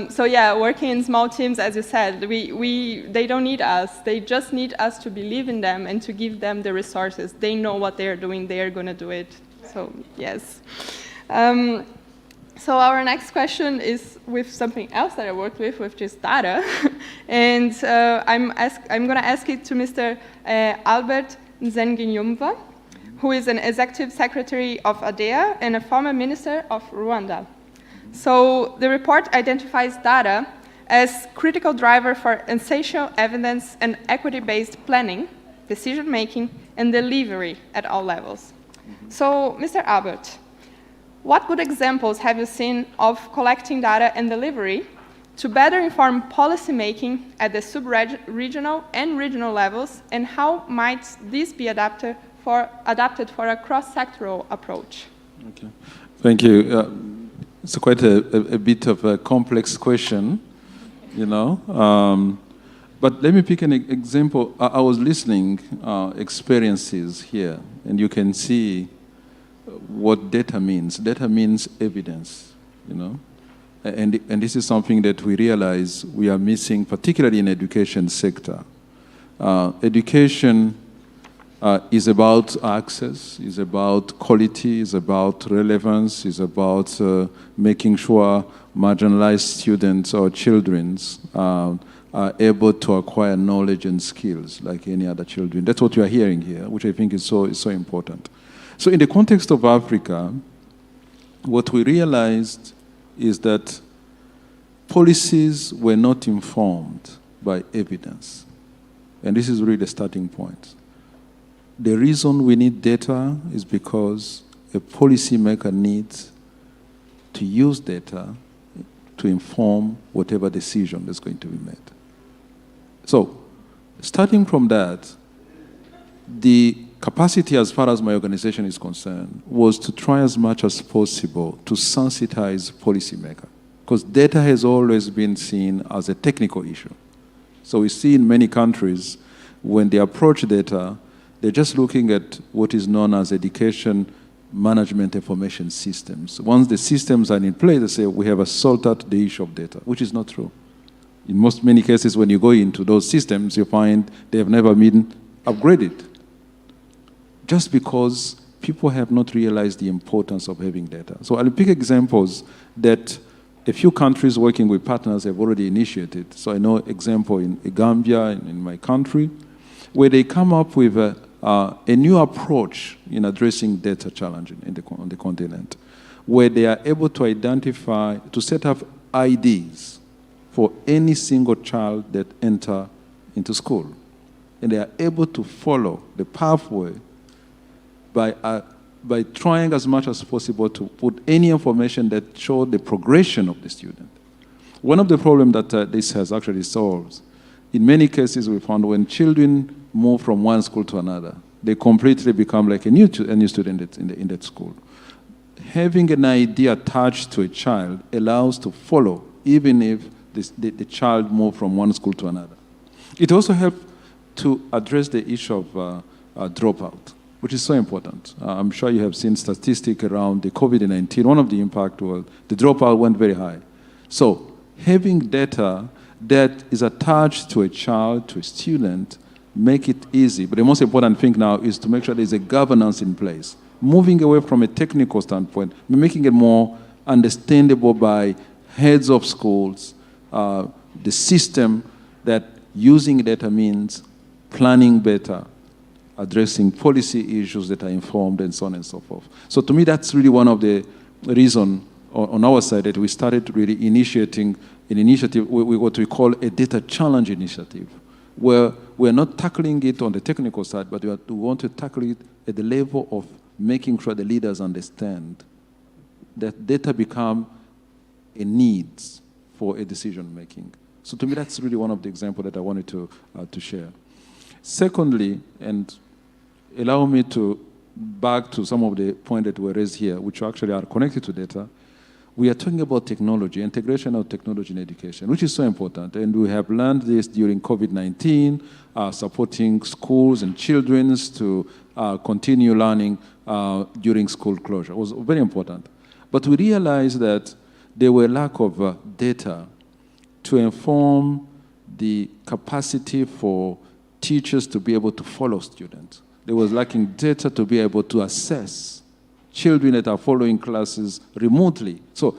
So yeah, working in small teams, as you said, they don't need us. They just need us to believe in them and to give them the resources. They know what they're doing. They're going to do it. So yes. So our next question is with something else that I worked with, which is data. And I'm going to ask it to Mr. Albert Nzenginyumva, who is an executive secretary of ADEA and a former minister of Rwanda. So the report identifies data as critical driver for essential evidence and equity-based planning, decision-making, and delivery at all levels. So, Mr. Albert, what good examples have you seen of collecting data and delivery to better inform policymaking at the sub-regional and regional levels, and how might this be adapted for a cross-sectoral approach? Okay. Thank you. It's quite a bit of a complex question, you know. But let me pick an example. I was listening experiences here, and you can see what data means. Data means evidence, you know. And this is something that we realize we are missing, particularly in the education sector. Education is about access, is about quality, is about relevance, is about making sure marginalized students or children are able to acquire knowledge and skills like any other children. That's what you are hearing here, which I think is so important. So in the context of Africa, what we realized is that policies were not informed by evidence. And this is really the starting point. The reason we need data is because a policymaker needs to use data to inform whatever decision that's going to be made. So, starting from that, the capacity as far as my organization is concerned was to try as much as possible to sensitize policymakers, because data has always been seen as a technical issue. So we see in many countries, when they approach data, they're just looking at what is known as education management information systems. Once the systems are in place, they say, we have solved out the issue of data, which is not true. In many cases, when you go into those systems, you find they have never been upgraded. Just because people have not realized the importance of having data. So I'll pick examples that a few countries working with partners have already initiated. So I know example in Gambia, in my country, where they come up with a new approach in addressing data challenges on the continent, where they are able to identify, to set up IDs for any single child that enter into school. And they are able to follow the pathway by trying as much as possible to put any information that shows the progression of the student. One of the problems that this has actually solved, in many cases we found when children move from one school to another, they completely become like a new student in that school. Having an ID attached to a child allows to follow, even if the child moved from one school to another. It also helps to address the issue of dropout, which is so important. I'm sure you have seen statistics around the COVID-19. One of the impact was the dropout went very high. So having data that is attached to a child, to a student, make it easy. But the most important thing now is to make sure there's a governance in place. Moving away from a technical standpoint, making it more understandable by heads of schools, the system that using data means planning better, addressing policy issues that are informed, and so on and so forth. So to me, that's really one of the reasons on our side that we started really initiating an initiative, what we call a data challenge initiative, where we're not tackling it on the technical side, but we want to tackle it at the level of making sure the leaders understand that data become a need for a decision making. So to me, that's really one of the examples that I wanted to share. Secondly, and allow me to back to some of the points that were raised here, which actually are connected to data, we are talking about technology, integration of technology in education, which is so important. And we have learned this during COVID-19, supporting schools and children to continue learning during school closure. It was very important. But we realized that there were lack of data to inform the capacity for teachers to be able to follow students. There was lacking data to be able to assess children that are following classes remotely. So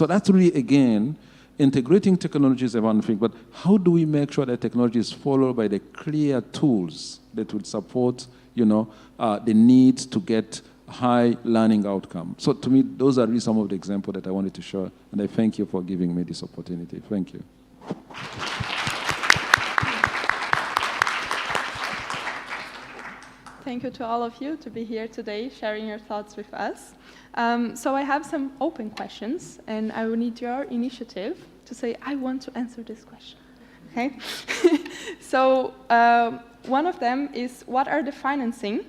that's really, again, integrating technology is one thing, but how do we make sure that technology is followed by the clear tools that would support, the need to get high learning outcome? So to me, those are really some of the examples that I wanted to share, and I thank you for giving me this opportunity. Thank you. Thank you to all of you to be here today, sharing your thoughts with us. So I have some open questions, and I will need your initiative to say, I want to answer this question. Okay? So one of them is, what are the financing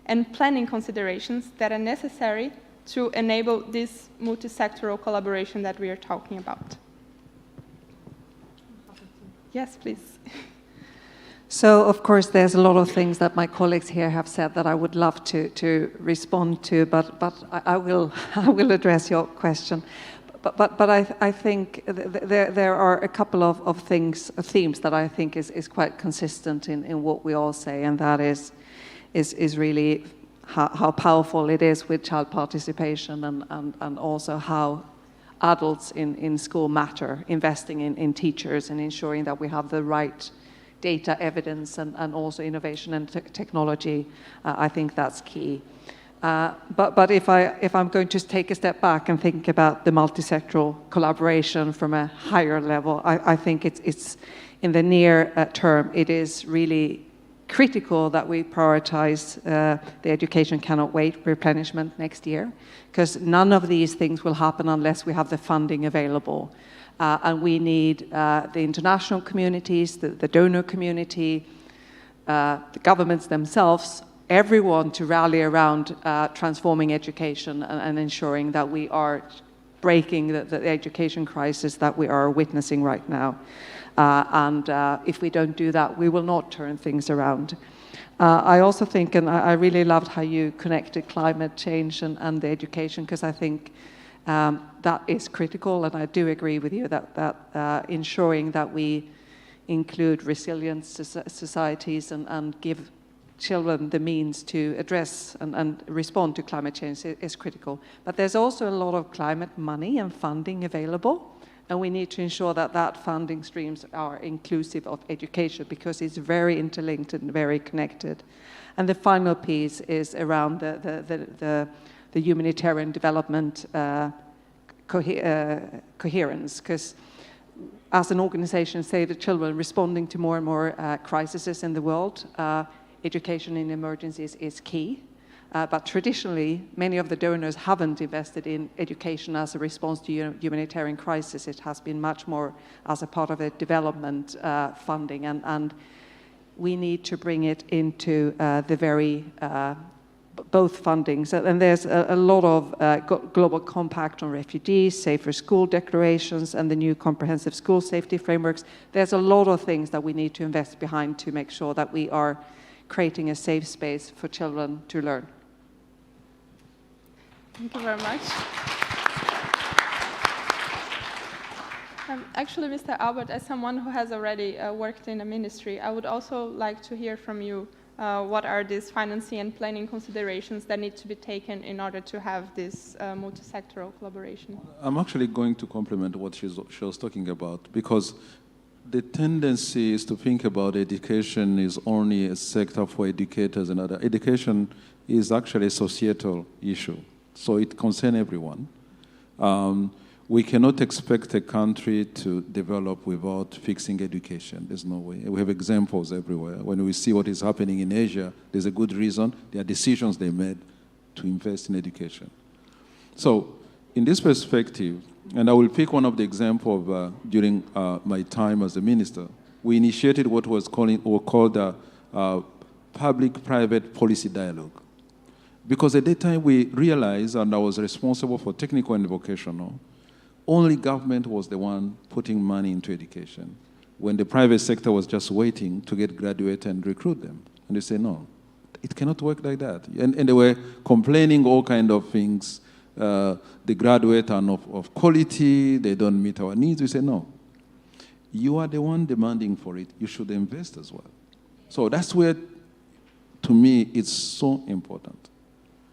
and planning considerations that are necessary to enable this multi-sectoral collaboration that we are talking about? Yes, please. So, of course, there's a lot of things that my colleagues here have said that I would love to respond to, but I will address your question. But I think there are a couple of themes that I think is quite consistent in what we all say, and that is really how powerful it is with child participation, and also how adults in school matter, investing in teachers and ensuring that we have the right data, evidence, and also innovation and technology. I think that's key. But if I'm going to take a step back and think about the multi-sectoral collaboration from a higher level, I think it's in the near term, it is really critical that we prioritize the Education Cannot Wait replenishment next year, because none of these things will happen unless we have the funding available. And we need the international communities, the donor community, the governments themselves, everyone to rally around transforming education and ensuring that we are breaking the education crisis that we are witnessing right now. And if we don't do that, we will not turn things around. I also think, and I really loved how you connected climate change and the education, because I think that is critical, and I do agree with you that ensuring that we include resilient societies and give children the means to address and respond to climate change is critical. But there's also a lot of climate money and funding available, and we need to ensure that funding streams are inclusive of education, because it's very interlinked and very connected. And the final piece is around the humanitarian development coherence, because as an organization, Save the Children, responding to more and more crises in the world, education in emergencies is key. But traditionally, many of the donors haven't invested in education as a response to humanitarian crisis. It has been much more as a part of a development funding, and we need to bring it into the very both fundings. And there's a lot of global compact on refugees, safer school declarations, and the new comprehensive school safety frameworks. There's a lot of things that we need to invest behind to make sure that we are creating a safe space for children to learn. Thank you very much. Actually, Mr. Albert, as someone who has already worked in a ministry, I would also like to hear from you what are these financing and planning considerations that need to be taken in order to have this multi-sectoral collaboration? I'm actually going to complement what she was talking about, because the tendency is to think about education is only a sector for educators and other. Education is actually a societal issue, so it concerns everyone. We cannot expect a country to develop without fixing education. There's no way. We have examples everywhere. When we see what is happening in Asia, there's a good reason. There are decisions they made to invest in education. So in this perspective, and I will pick one of the examples during my time as a minister, we initiated what was called a public-private policy dialogue. Because at that time we realized, and I was responsible for technical and vocational, only government was the one putting money into education, when the private sector was just waiting to get graduates and recruit them. And they say, no, it cannot work like that. And they were complaining all kind of things. The graduates are not of quality, they don't meet our needs. We say, no, you are the one demanding for it. You should invest as well. So that's where, to me, it's so important.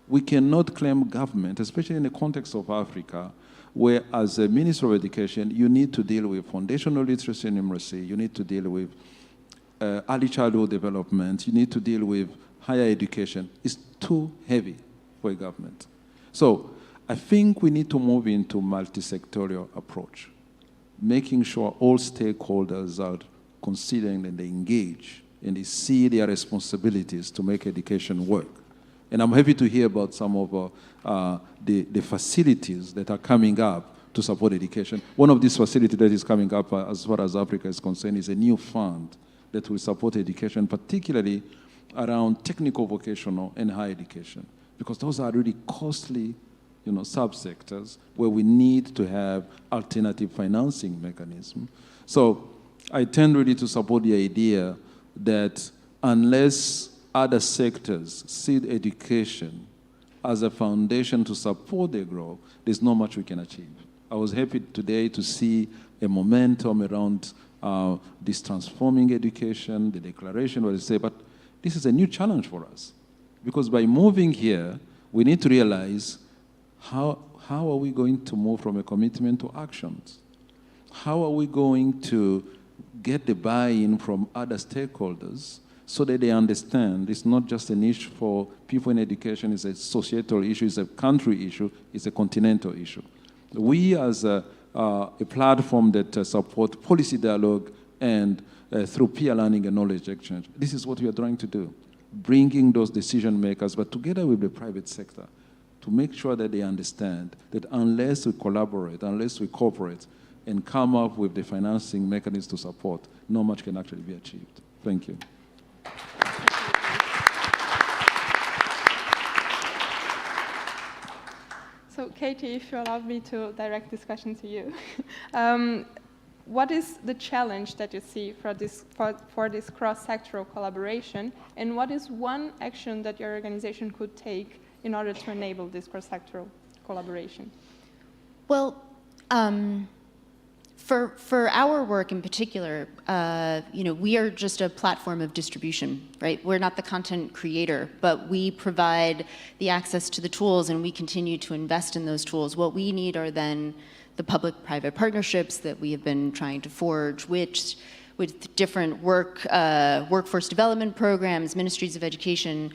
We cannot claim government, especially in the context of Africa, where as a Minister of Education, you need to deal with foundational literacy and numeracy, you need to deal with early childhood development, you need to deal with higher education. It's too heavy for a government. So I think we need to move into multi-sectorial approach, making sure all stakeholders are considering and they engage and they see their responsibilities to make education work. And I'm happy to hear about some of the facilities that are coming up to support education. One of these facilities that is coming up as far as Africa is concerned is a new fund that will support education, particularly around technical, vocational, and higher education, because those are really costly subsectors where we need to have alternative financing mechanism. So I tend really to support the idea that unless other sectors see education as a foundation to support their growth, there's not much we can achieve. I was happy today to see a momentum around this transforming education, the declaration, where they say, but this is a new challenge for us. Because by moving here, we need to realize how are we going to move from a commitment to actions? How are we going to get the buy-in from other stakeholders so that they understand it's not just an issue for people in education, it's a societal issue, it's a country issue, it's a continental issue. We as a platform that supports policy dialogue and through peer learning and knowledge exchange, this is what we are trying to do, bringing those decision makers, but together with the private sector, to make sure that they understand that unless we collaborate, unless we cooperate, and come up with the financing mechanisms to support, not much can actually be achieved. Thank you. So, Katie, if you allow me to direct this question to you, what is the challenge that you see for this cross-sectoral collaboration, and what is one action that your organization could take in order to enable this cross-sectoral collaboration? Well, for our work in particular, we are just a platform of distribution, right? We're not the content creator, but we provide the access to the tools and we continue to invest in those tools. What we need are then the public-private partnerships that we have been trying to forge, which with different workforce development programs, ministries of education,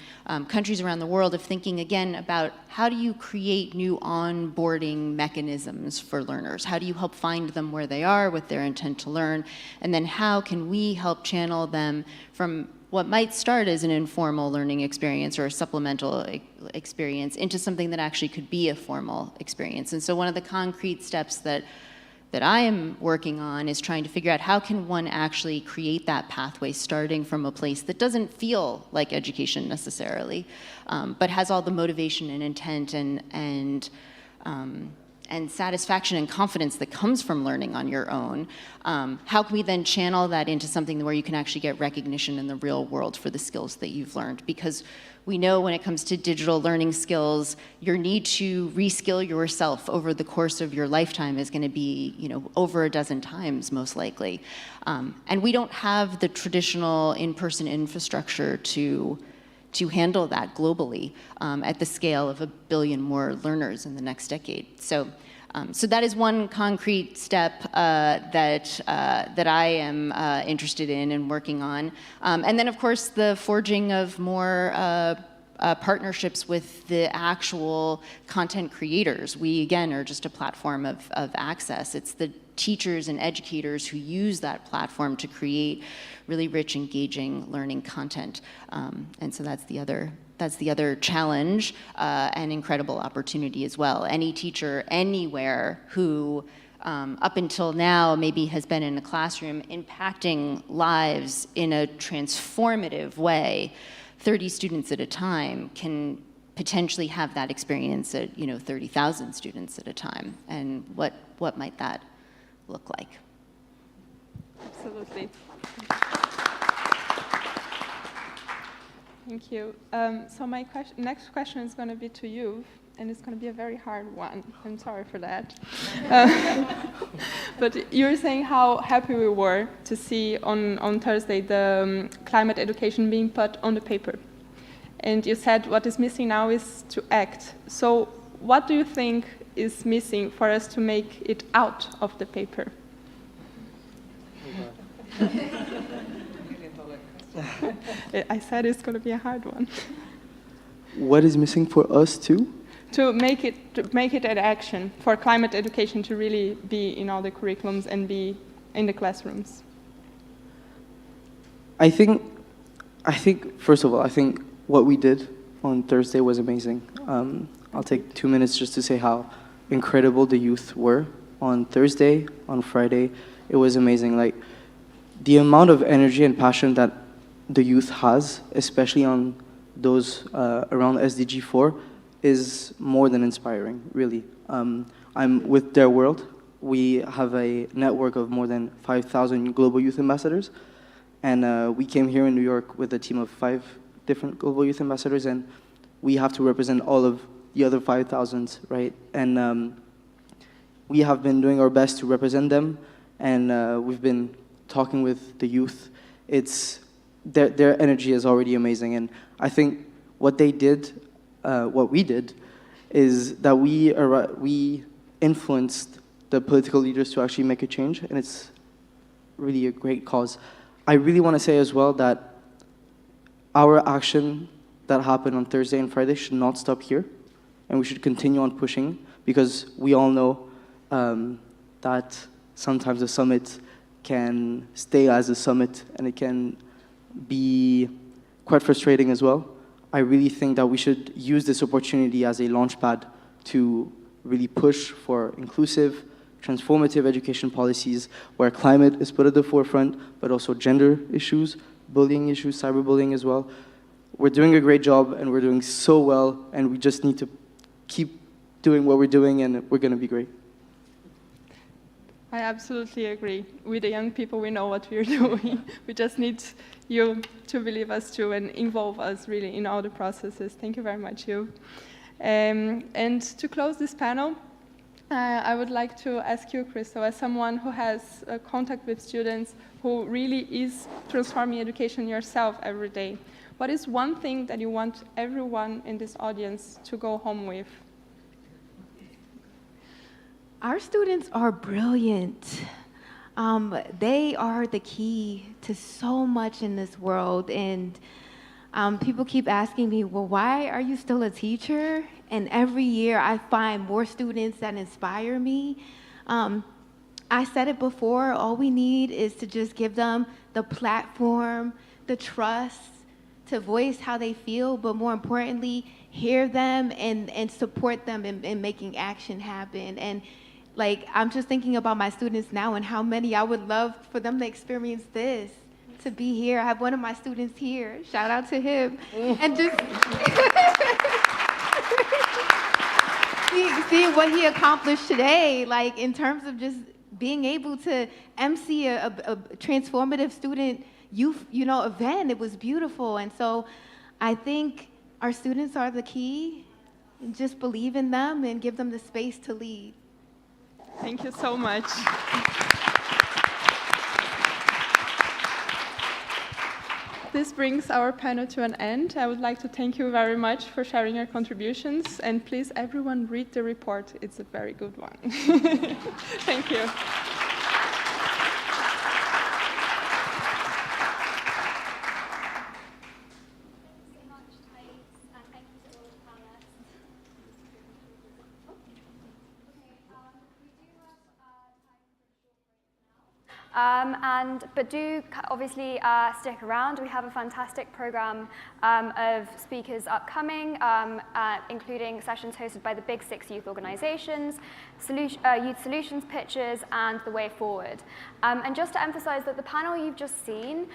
countries around the world, of thinking again about how do you create new onboarding mechanisms for learners? How do you help find them where they are with their intent to learn? And then how can we help channel them from what might start as an informal learning experience or a supplemental experience into something that actually could be a formal experience? And so one of the concrete steps that I am working on is trying to figure out how can one actually create that pathway starting from a place that doesn't feel like education necessarily, but has all the motivation and intent and satisfaction and confidence that comes from learning on your own. How can we then channel that into something where you can actually get recognition in the real world for the skills that you've learned? Because we know when it comes to digital learning skills, your need to reskill yourself over the course of your lifetime is going to be, over a dozen times most likely. And we don't have the traditional in-person infrastructure to handle that globally at the scale of 1 billion more learners in the next decade. So that is one concrete step that I am interested in and working on. And then, of course, the forging of more partnerships with the actual content creators. We, again, are just a platform of access. It's the teachers and educators who use that platform to create really rich, engaging learning content. And so that's the other challenge and incredible opportunity as well. Any teacher anywhere who up until now maybe has been in a classroom impacting lives in a transformative way, 30 students at a time, can potentially have that experience at 30,000 students at a time, and what might that look like? Absolutely. Thank you. So my next question is going to be to you, and it's going to be a very hard one. I'm sorry for that. But you were saying how happy we were to see on Thursday the climate education being put on the paper. And you said what is missing now is to act. So what do you think is missing for us to make it out of the paper? I said it's going to be a hard one. What is missing for us too? To make it an action for climate education to really be in all the curriculums and be in the classrooms. I think first of all, I think what we did on Thursday was amazing. I'll take 2 minutes just to say how incredible the youth were on Thursday, on Friday. It was amazing. Like the amount of energy and passion that the youth has, especially on those around SDG 4, is more than inspiring, really. I'm with Their World. We have a network of more than 5,000 global youth ambassadors. And we came here in New York with a team of 5 different global youth ambassadors, and we have to represent all of the other 5,000, right? And we have been doing our best to represent them, and we've been talking with the youth. Their energy is already amazing, and I think what they did, what we did, is that we influenced the political leaders to actually make a change, and it's really a great cause. I really want to say as well that our action that happened on Thursday and Friday should not stop here, and we should continue on pushing, because we all know that sometimes a summit can stay as a summit, and it can be quite frustrating as well. I really think that we should use this opportunity as a launchpad to really push for inclusive, transformative education policies where climate is put at the forefront, but also gender issues, bullying issues, cyberbullying as well. We're doing a great job, and we're doing so well, and we just need to keep doing what we're doing, and we're going to be great. I absolutely agree. With the young people, we know what we're doing. We just need you to believe us too and involve us really in all the processes. Thank you very much, you. And to close this panel, I would like to ask you, Crystal, as someone who has contact with students, who really is transforming education yourself every day, what is one thing that you want everyone in this audience to go home with? Our students are brilliant. They are the key to so much in this world. And people keep asking me, well, why are you still a teacher? And every year I find more students that inspire me. I said it before, all we need is to just give them the platform, the trust to voice how they feel, but more importantly, hear them and support them in making action happen. And like, I'm just thinking about my students now and how many I would love for them to experience this, to be here. I have one of my students here. Shout out to him. And just see what he accomplished today, like in terms of just being able to MC a transformative student youth, event. It was beautiful. And so I think our students are the key. Just believe in them and give them the space to lead. Thank you so much. This brings our panel to an end. I would like to thank you very much for sharing your contributions, and please everyone read the report. It's a very good one. Thank you. But do obviously stick around. We have a fantastic program of speakers upcoming, including sessions hosted by the Big Six youth organizations, youth solutions pitches, and the way forward. And just to emphasize that the panel you've just seen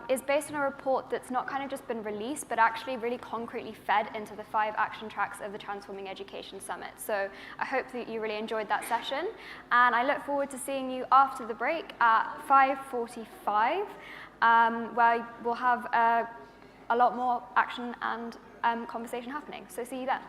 is based on a report that's not kind of just been released, but actually really concretely fed into the 5 action tracks of the Transforming Education Summit. So I hope that you really enjoyed that session, and I look forward to seeing you after the break at 5:45, where we'll have a lot more action and conversation happening. So see you then.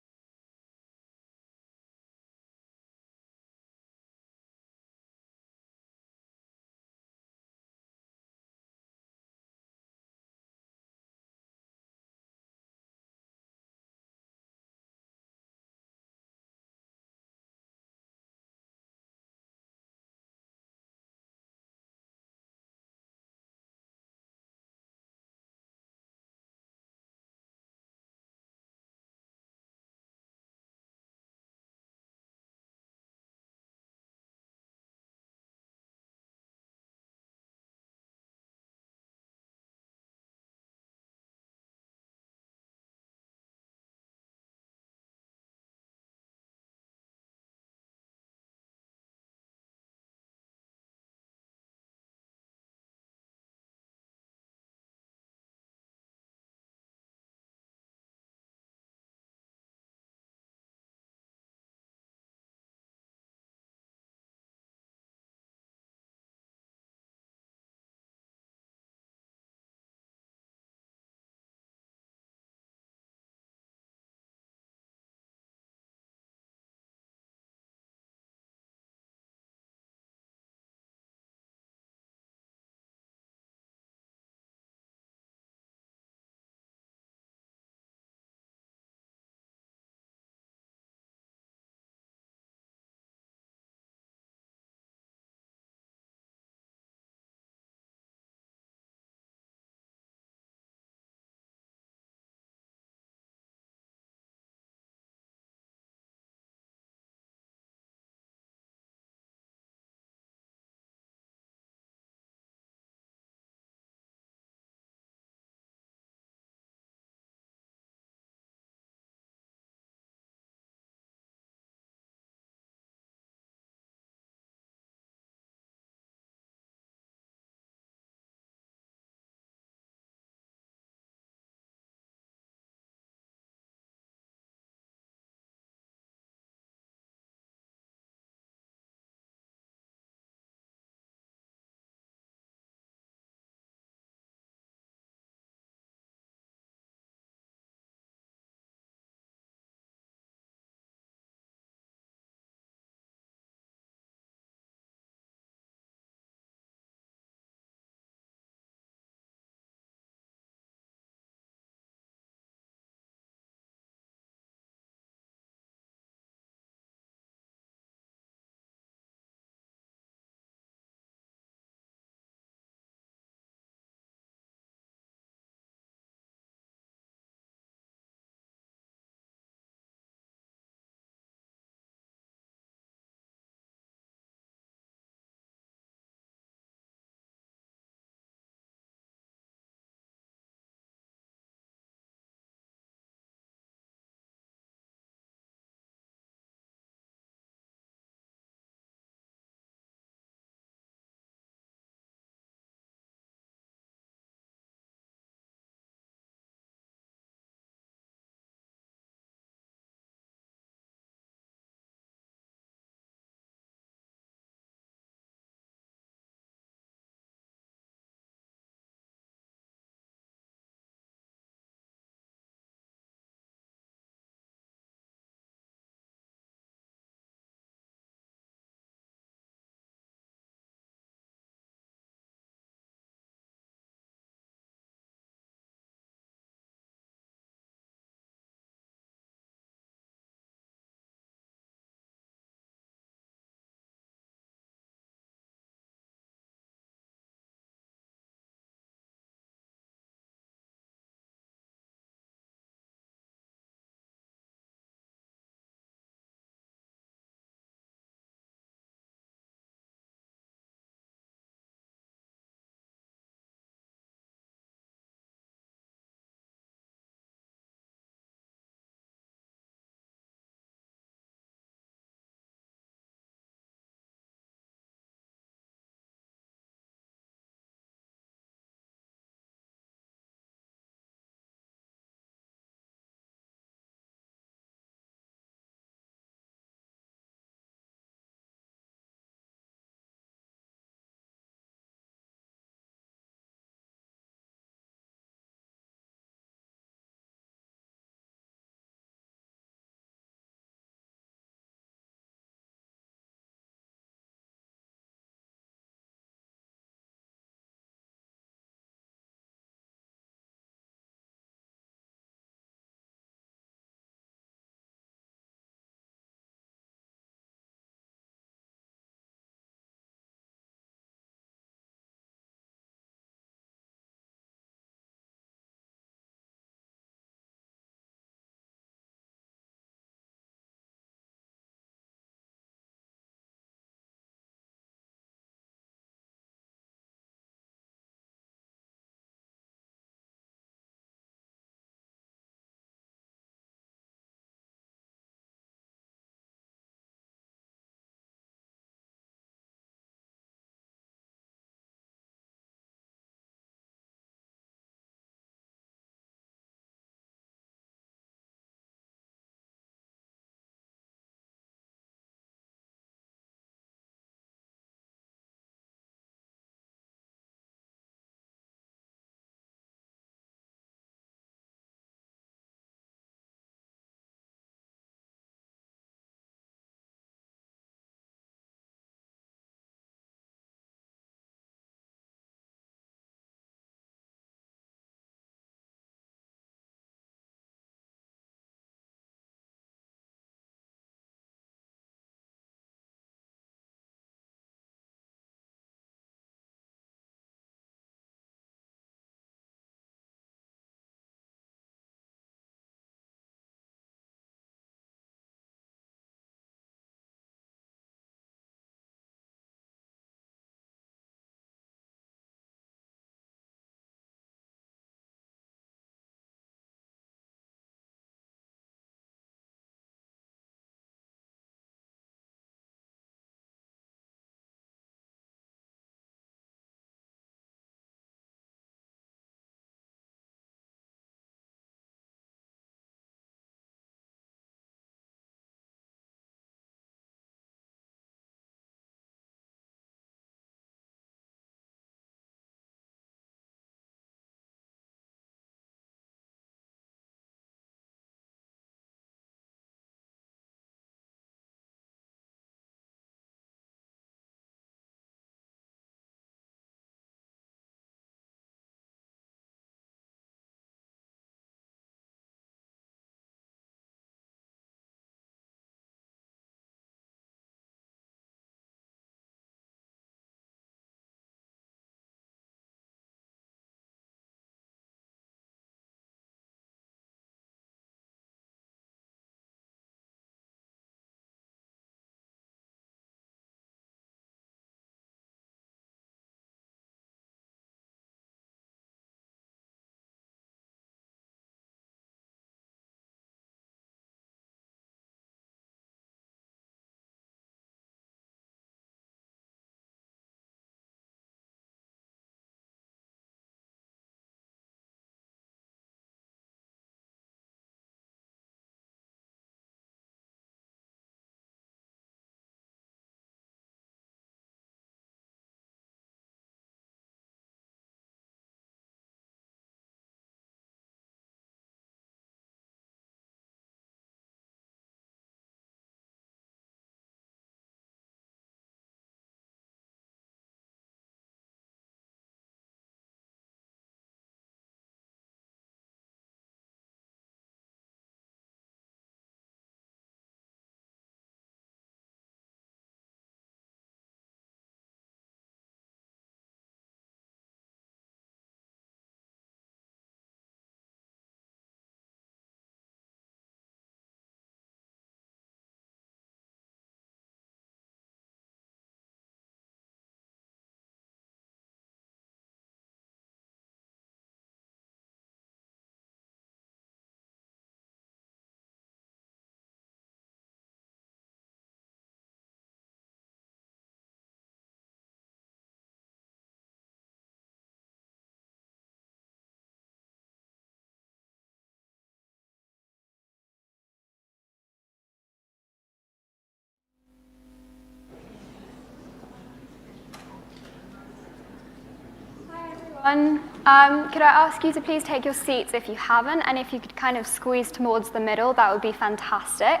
Could I ask you to please take your seats if you haven't, and if you could kind of squeeze towards the middle, that would be fantastic.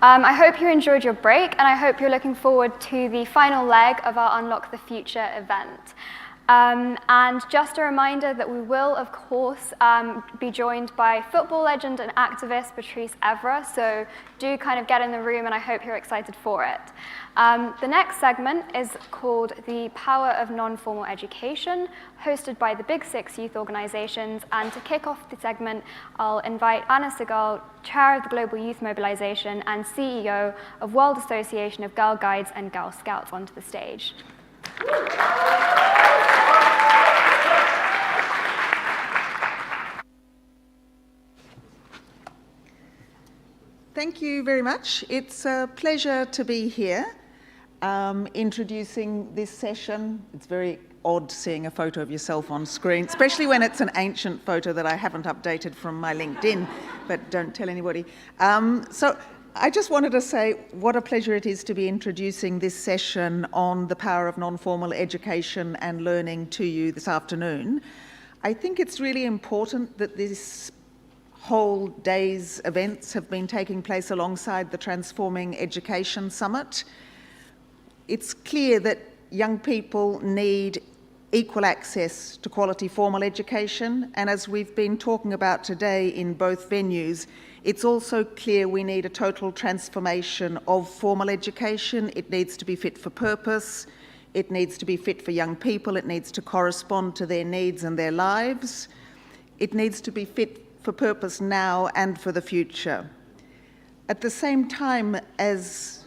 I hope you enjoyed your break, and I hope you're looking forward to the final leg of our Unlock the Future event. And just a reminder that we will, of course, be joined by football legend and activist Patrice Evra, so do kind of get in the room, and I hope you're excited for it. The next segment is called The Power of Non-Formal Education, hosted by the Big Six youth organizations, and to kick off the segment, I'll invite Anna Segal, Chair of the Global Youth Mobilization and CEO of World Association of Girl Guides and Girl Scouts, onto the stage. Thank you very much. It's a pleasure to be here introducing this session. It's very odd seeing a photo of yourself on screen, especially when it's an ancient photo that I haven't updated from my LinkedIn, but don't tell anybody. So I just wanted to say what a pleasure it is to be introducing this session on the power of non-formal education and learning to you this afternoon. I think it's really important that this whole day's events have been taking place alongside the Transforming Education Summit. It's clear that young people need equal access to quality formal education, and as we've been talking about today in both venues, it's also clear we need a total transformation of formal education. It needs to be fit for purpose, it needs to be fit for young people, it needs to correspond to their needs and their lives, it needs to be fit for purpose now and for the future. At the same time as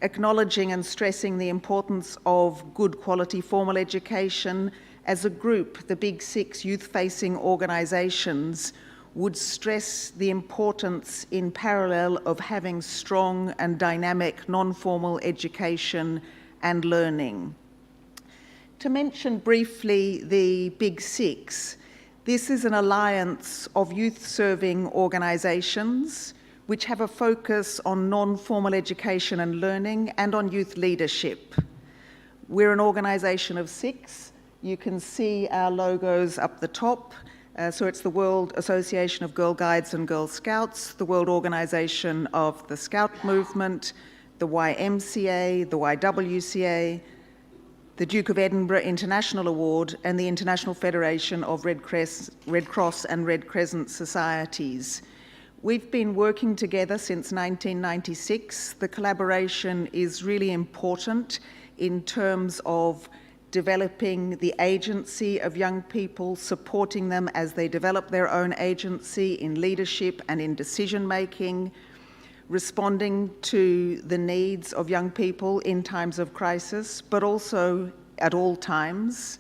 acknowledging and stressing the importance of good quality formal education, as a group, the Big Six youth-facing organizations would stress the importance in parallel of having strong and dynamic non-formal education and learning. To mention briefly the Big Six, this is an alliance of youth-serving organizations which have a focus on non-formal education and learning and on youth leadership. We're an organization of 6. You can see our logos up the top. So it's the World Association of Girl Guides and Girl Scouts, the World Organization of the Scout Movement, the YMCA, the YWCA, the Duke of Edinburgh International Award, and the International Federation of Red Cross and Red Crescent Societies. We've been working together since 1996. The collaboration is really important in terms of developing the agency of young people, supporting them as they develop their own agency in leadership and in decision-making, responding to the needs of young people in times of crisis, but also at all times,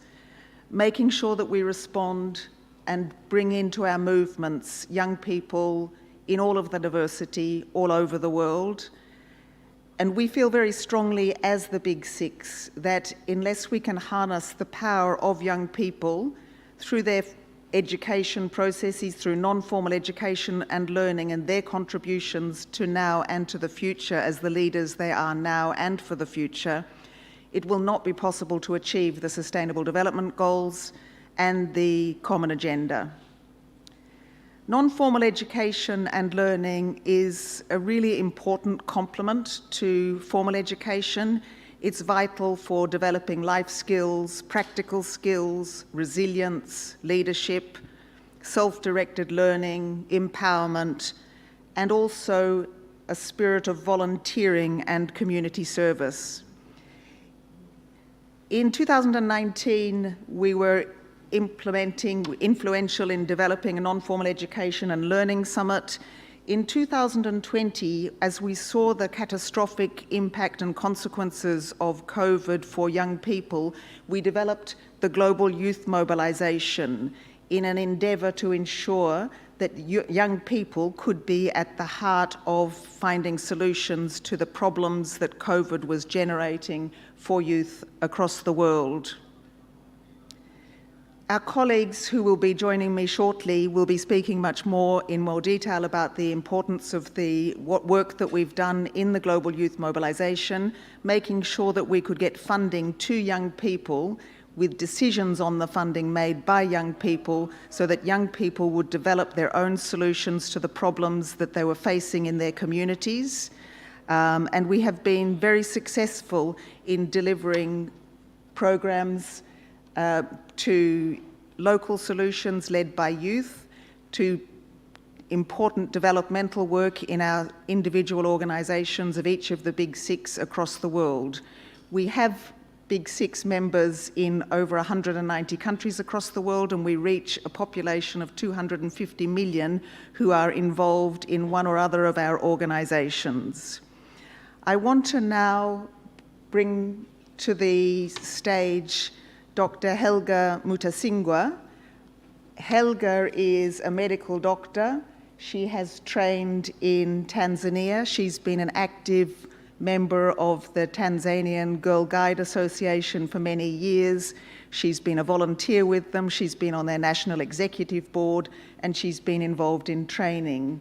making sure that we respond and bring into our movements young people in all of the diversity all over the world. And we feel very strongly as the Big Six that unless we can harness the power of young people through their education processes, through non-formal education and learning and their contributions to now and to the future as the leaders they are now and for the future, it will not be possible to achieve the Sustainable Development Goals and the Common Agenda. Non-formal education and learning is a really important complement to formal education. It's vital for developing life skills, practical skills, resilience, leadership, self-directed learning, empowerment, and also a spirit of volunteering and community service. In 2019, we were influential in developing a non-formal education and learning summit. In 2020, as we saw the catastrophic impact and consequences of COVID for young people, we developed the Global Youth Mobilization in an endeavor to ensure that young people could be at the heart of finding solutions to the problems that COVID was generating for youth across the world. Our colleagues who will be joining me shortly will be speaking much more in more detail about the importance of the work that we've done in the Global Youth Mobilization, making sure that we could get funding to young people with decisions on the funding made by young people so that young people would develop their own solutions to the problems that they were facing in their communities. And we have been very successful in delivering programs to local solutions led by youth, to important developmental work in our individual organisations of each of the Big Six across the world. We have Big Six members in over 190 countries across the world, and we reach a population of 250 million who are involved in one or other of our organisations. I want to now bring to the stage Dr. Helga Mutasingwa. Helga is a medical doctor. She has trained in Tanzania. She's been an active member of the Tanzanian Girl Guide Association for many years. She's been a volunteer with them. She's been on their national executive board, and she's been involved in training.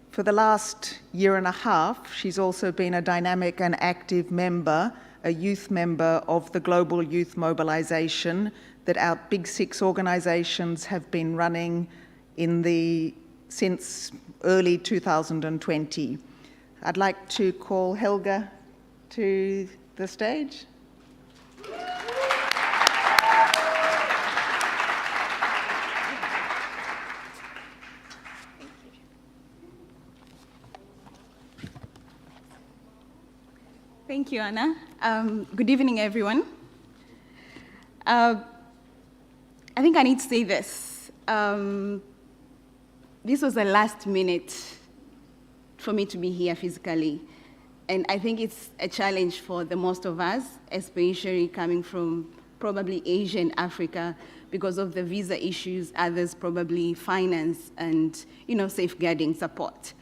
For the last year and a half, she's also been a dynamic and active member, a youth member of the Global Youth Mobilization that our Big Six organizations have been running since early 2020. I'd like to call Helga to the stage. Thank you, Anna. Good evening, everyone. I think I need to say this. This was the last minute for me to be here physically. And I think it's a challenge for the most of us, especially coming from probably Asia and Africa because of the visa issues, others probably finance and safeguarding support.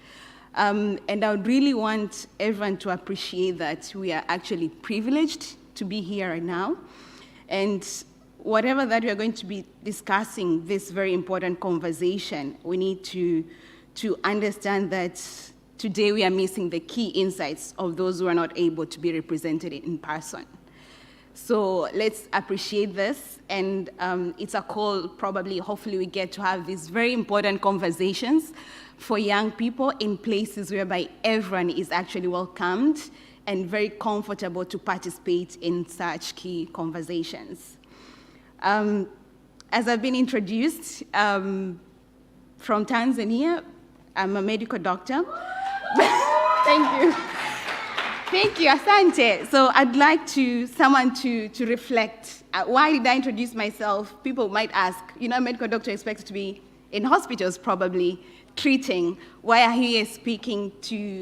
And I would really want everyone to appreciate that we are actually privileged to be here right now. And whatever that we are going to be discussing, this very important conversation, we need to understand that today we are missing the key insights of those who are not able to be represented in person. So let's appreciate this, and it's a call, probably, hopefully we get to have these very important conversations for young people in places whereby everyone is actually welcomed and very comfortable to participate in such key conversations. As I've been introduced, from Tanzania, I'm a medical doctor. Thank you. Thank you, asante. So I'd like someone to reflect. Why did I introduce myself? People might ask, a medical doctor is expected to be in hospitals probably treating. Why are you here speaking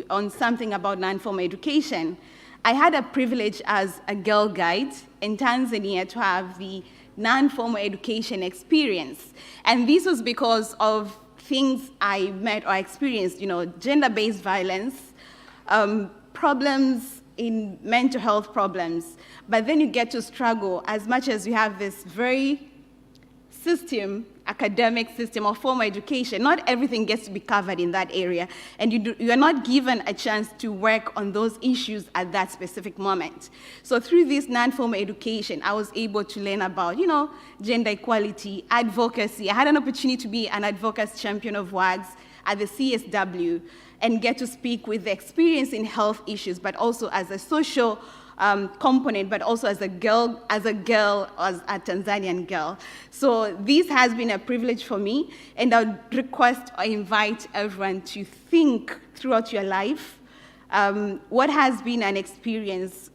on something about non-formal education? I had a privilege as a girl guide in Tanzania to have the non-formal education experience. And this was because of things I met or experienced, gender-based violence, problems in mental health problems. But then you get to struggle as much as you have this very academic system of formal education. Not everything gets to be covered in that area, and you are not given a chance to work on those issues at that specific moment. So through this non-formal education, I was able to learn about, gender equality, advocacy. I had an opportunity to be an advocacy champion of WAGs at the CSW and get to speak with the experience in health issues, but also as a social component, but also as a girl, as a Tanzanian girl. So this has been a privilege for me, and I would request or invite everyone to think throughout your life what has been an experience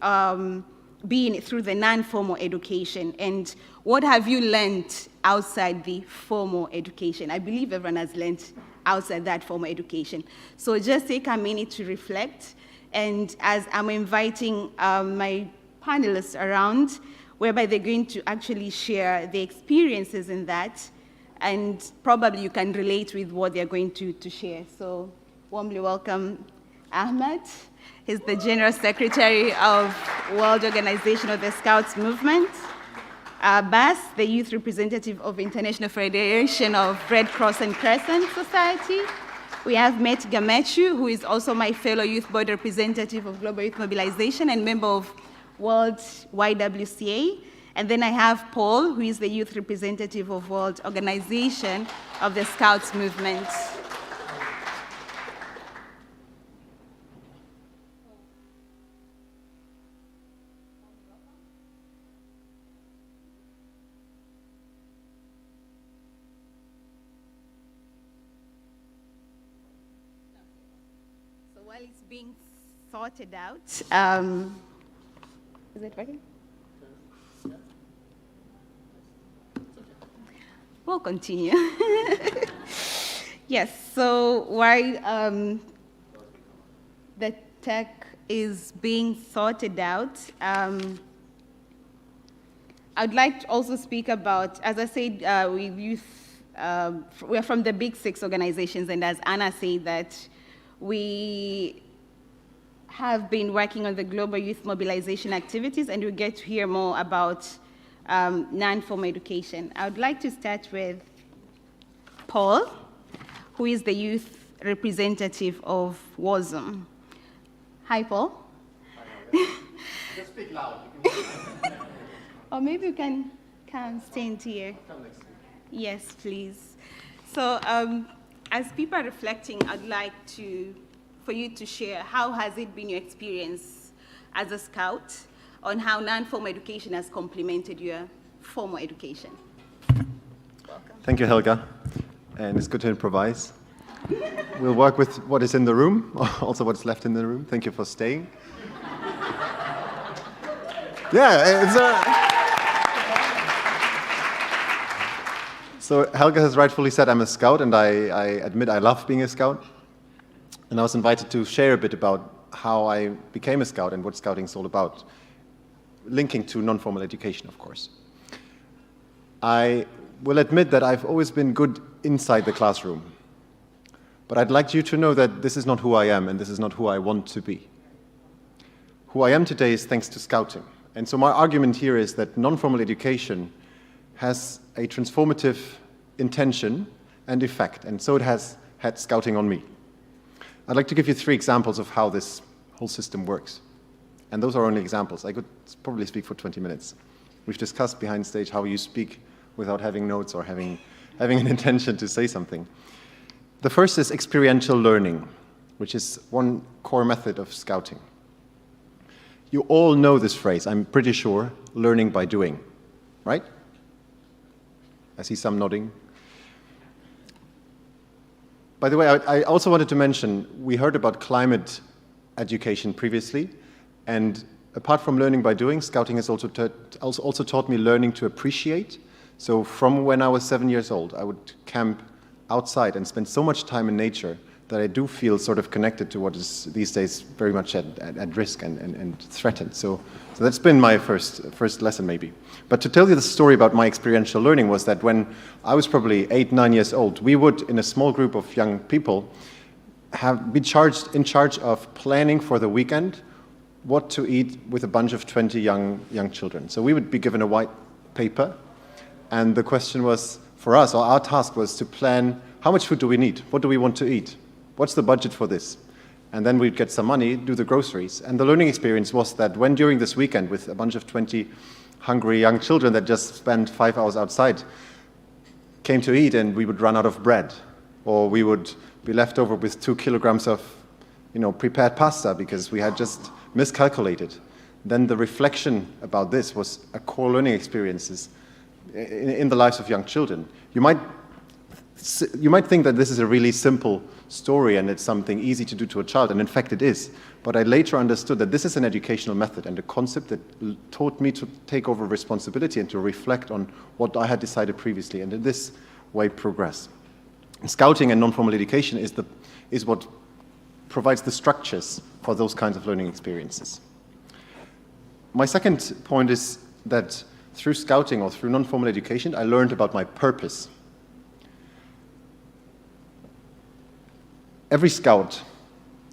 being through the non-formal education, and what have you learned outside the formal education? I believe everyone has learned outside that formal education. So just take a minute to reflect. And as I'm inviting my panelists around, whereby they're going to actually share their experiences in that, and probably you can relate with what they're going to share. So warmly welcome Ahmed. He's the General Secretary of World Organization of the Scouts Movement. Bas, the Youth Representative of International Federation of Red Cross and Crescent Society. We have Met Gamechu, who is also my fellow Youth Board Representative of Global Youth Mobilization and member of World YWCA. And then I have Paul, who is the youth representative of World Organization of the Scouts movement. So while it's being sorted out, is it working? We'll continue. Yes, so while the tech is being sorted out, I'd like to also speak about, as I said, we're from the big 6 organizations, and as Anna said, that we have been working on the global youth mobilization activities, and we'll get to hear more about non-formal education. I would like to start with Paul, who is the youth representative of WASM. Hi, Paul. Just speak loud. Or maybe you can come stand here. Yes, please. So as people are reflecting, I'd like for you to share how has it been your experience as a scout on how non-formal education has complemented your formal education. Welcome. Thank you, Helga. And it's good to improvise. We'll work with what is in the room, also what's left in the room. Thank you for staying. Yeah, it's So Helga has rightfully said I'm a scout, and I admit I love being a scout. And I was invited to share a bit about how I became a scout and what scouting is all about, linking to non-formal education, of course. I will admit that I've always been good inside the classroom. But I'd like you to know that this is not who I am, and this is not who I want to be. Who I am today is thanks to scouting. And so my argument here is that non-formal education has a transformative intention and effect, and so it has had scouting on me. I'd like to give you 3 examples of how this whole system works. And those are only examples. I could probably speak for 20 minutes. We've discussed behind stage how you speak without having notes or having an intention to say something. The first is experiential learning, which is one core method of scouting. You all know this phrase, I'm pretty sure, learning by doing, right? I see some nodding. By the way, I also wanted to mention, we heard about climate education previously, and apart from learning by doing, scouting has also taught me learning to appreciate. So from when I was 7 years old, I would camp outside and spend so much time in nature that I do feel sort of connected to what is these days very much at risk and threatened. So that's been my first lesson maybe. But to tell you the story about my experiential learning was that when I was probably 8, 9 years old, we would, in a small group of young people, be in charge of planning for the weekend what to eat with a bunch of 20 young children. So we would be given a white paper, and the question was, for us, or our task was to plan, how much food do we need? What do we want to eat? What's the budget for this? And then we'd get some money, do the groceries. And the learning experience was that when during this weekend with a bunch of 20 hungry young children that just spent 5 hours outside, came to eat and we would run out of bread, or we would be left over with 2 kilograms of prepared pasta because we had just miscalculated. Then the reflection about this was a core learning experiences in the lives of young children. You might think that this is a really simple story and it's something easy to do to a child, and in fact it is. But I later understood that this is an educational method and a concept that taught me to take over responsibility and to reflect on what I had decided previously, and in this way progress. Scouting and non-formal education is what provides the structures for those kinds of learning experiences. My second point is that through scouting or through non-formal education, I learned about my purpose. Every scout,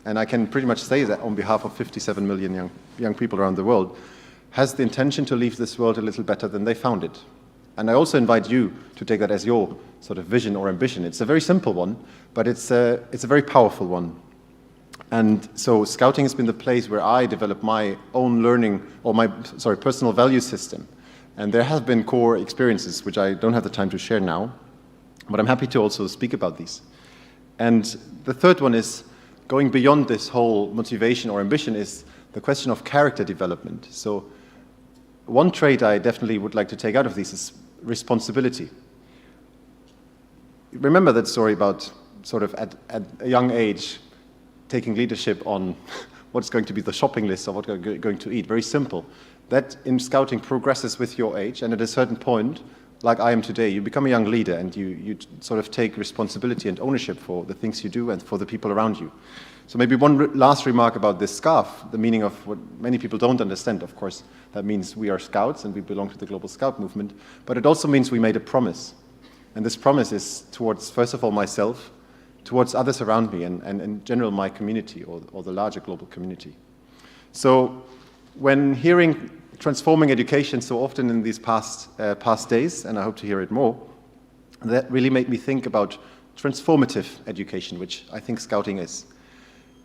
and I can pretty much say that on behalf of 57 million young people around the world, has the intention to leave this world a little better than they found it. And I also invite you to take that as your sort of vision or ambition. It's a very simple one, but it's a very powerful one. And so scouting has been the place where I developed my own learning, or my personal value system, And there have been core experiences, which I don't have the time to share now, but I'm happy to also speak about these. And the third one is, going beyond this whole motivation or ambition, is the question of character development. So one trait I definitely would like to take out of these is responsibility. Remember that story about sort of at a young age taking leadership on what's going to be the shopping list of what you're going to eat. Very simple. That in scouting progresses with your age, and at a certain point, like I am today, you become a young leader and you sort of take responsibility and ownership for the things you do and for the people around you. So maybe one last remark about this scarf, the meaning of what many people don't understand. Of course, that means we are scouts and we belong to the Global Scout movement, but it also means we made a promise. And this promise is towards, first of all, myself, towards others around me, and in general, my community or the larger global community. So when hearing transforming education so often in these past days, and I hope to hear it more, that really made me think about transformative education, which I think Scouting is.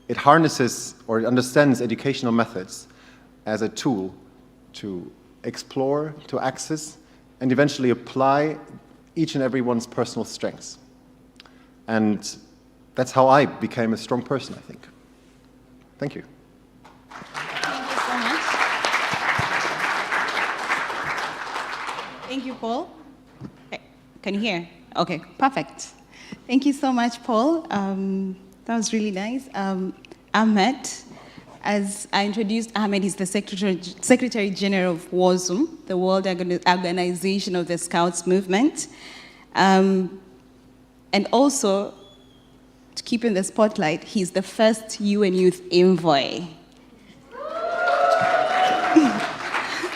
It harnesses or it understands educational methods as a tool to explore, to access, and eventually apply each and everyone's personal strengths. And that's how I became a strong person, I think. Thank you. Thank you, Paul. Can you hear? Okay, perfect. Thank you so much, Paul. That was really nice. Ahmed, as I introduced, Ahmed is the Secretary General of WOSUM, the World Organization of the Scouts Movement. And also, to keep in the spotlight, he's the first UN Youth Envoy.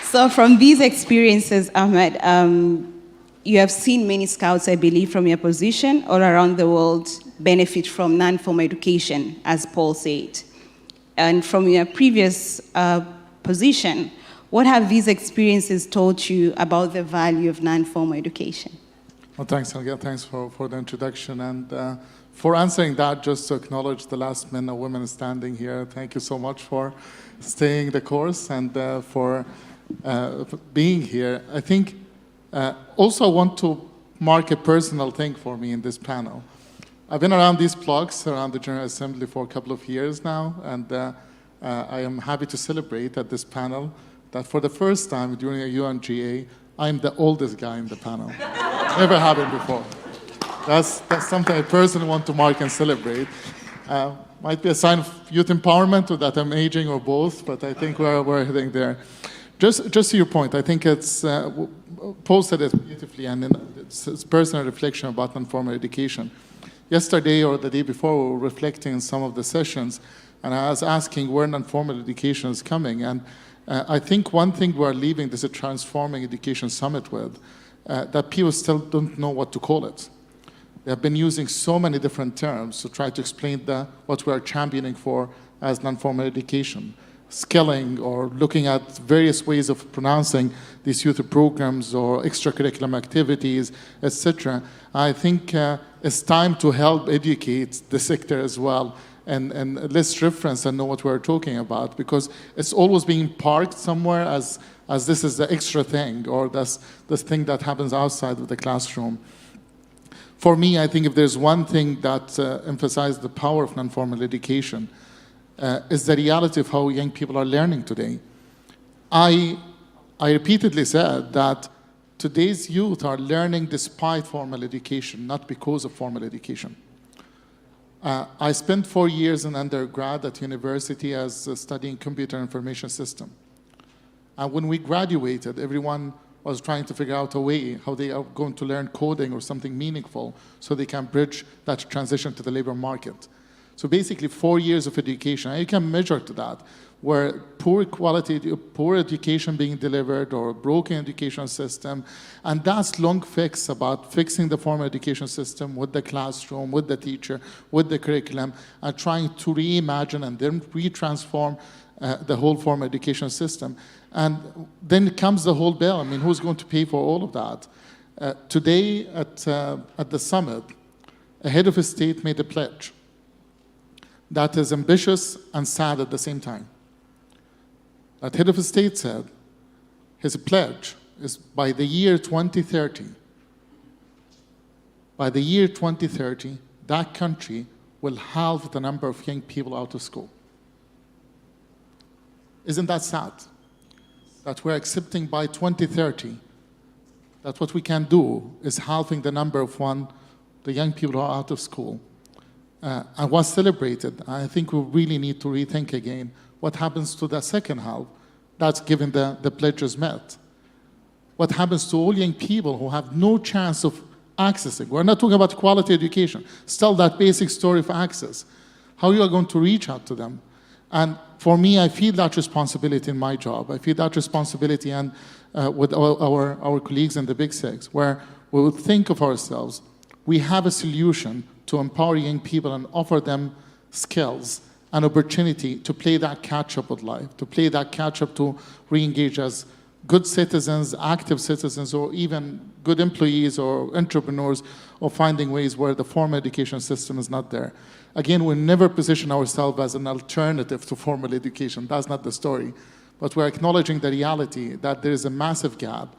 So from these experiences, Ahmed, you have seen many scouts, I believe, from your position all around the world benefit from non-formal education, as Paul said. And from your previous position, what have these experiences taught you about the value of non-formal education? Well, thanks, Helga. Thanks for the introduction. And for answering that, just to acknowledge the last men and women standing here. Thank you so much for staying the course and for being here. I think also I want to mark a personal thing for me in this panel. I've been around these blocks, around the General Assembly for a couple of years now, and I am happy to celebrate at this panel that for the first time during a UNGA, I'm the oldest guy in the panel. Never happened before. That's something I personally want to mark and celebrate. Might be a sign of youth empowerment or that I'm aging or both, but I think we're heading there. Just to your point, I think it's, Paul said it beautifully, and it's personal reflection about non-formal education. Yesterday or the day before, we were reflecting on some of the sessions, and I was asking where non-formal education is coming. And I think one thing we're leaving this Transforming Education Summit with, that people still don't know what to call it. They have been using so many different terms to try to explain what we are championing for as non-formal education. Skilling, or looking at various ways of pronouncing these youth programs or extracurricular activities, etc. I think it's time to help educate the sector as well, and let's reference and know what we're talking about, because it's always being parked somewhere as this is the extra thing, or that's this thing that happens outside of the classroom. For me, I think if there's one thing that emphasizes the power of non-formal education, is the reality of how young people are learning today. I repeatedly said that today's youth are learning despite formal education, not because of formal education. I spent 4 years in undergrad at university as studying computer information system. And when we graduated, everyone was trying to figure out a way how they are going to learn coding or something meaningful so they can bridge that transition to the labor market. So basically 4 years of education, and you can measure to that, where poor quality, poor education being delivered or a broken education system, and that's long fix about fixing the formal education system with the classroom, with the teacher, with the curriculum, and trying to reimagine and then retransform the whole formal education system. And then comes the whole bill. I mean, who's going to pay for all of that? Today at the summit, a head of a state made a pledge that is ambitious and sad at the same time. That head of a state said his pledge is by the year 2030, that country will halve the number of young people out of school. Isn't that sad? That we're accepting by 2030 that what we can do is halving the number of the young people who are out of school. And was celebrated. I think we really need to rethink again what happens to the second half. That's given the pledges met. What happens to all young people who have no chance of accessing? We're not talking about quality education. Still that basic story of access. How you are going to reach out to them? And for me, I feel that responsibility in my job. I feel that responsibility and with our colleagues in the Big Six, where we would think of ourselves, we have a solution to empower young people and offer them skills and opportunity to play that catch-up with life, to play that catch-up to re-engage as good citizens, active citizens, or even good employees or entrepreneurs, or finding ways where the formal education system is not there. Again, we never position ourselves as an alternative to formal education. That's not the story. But we're acknowledging the reality that there is a massive gap.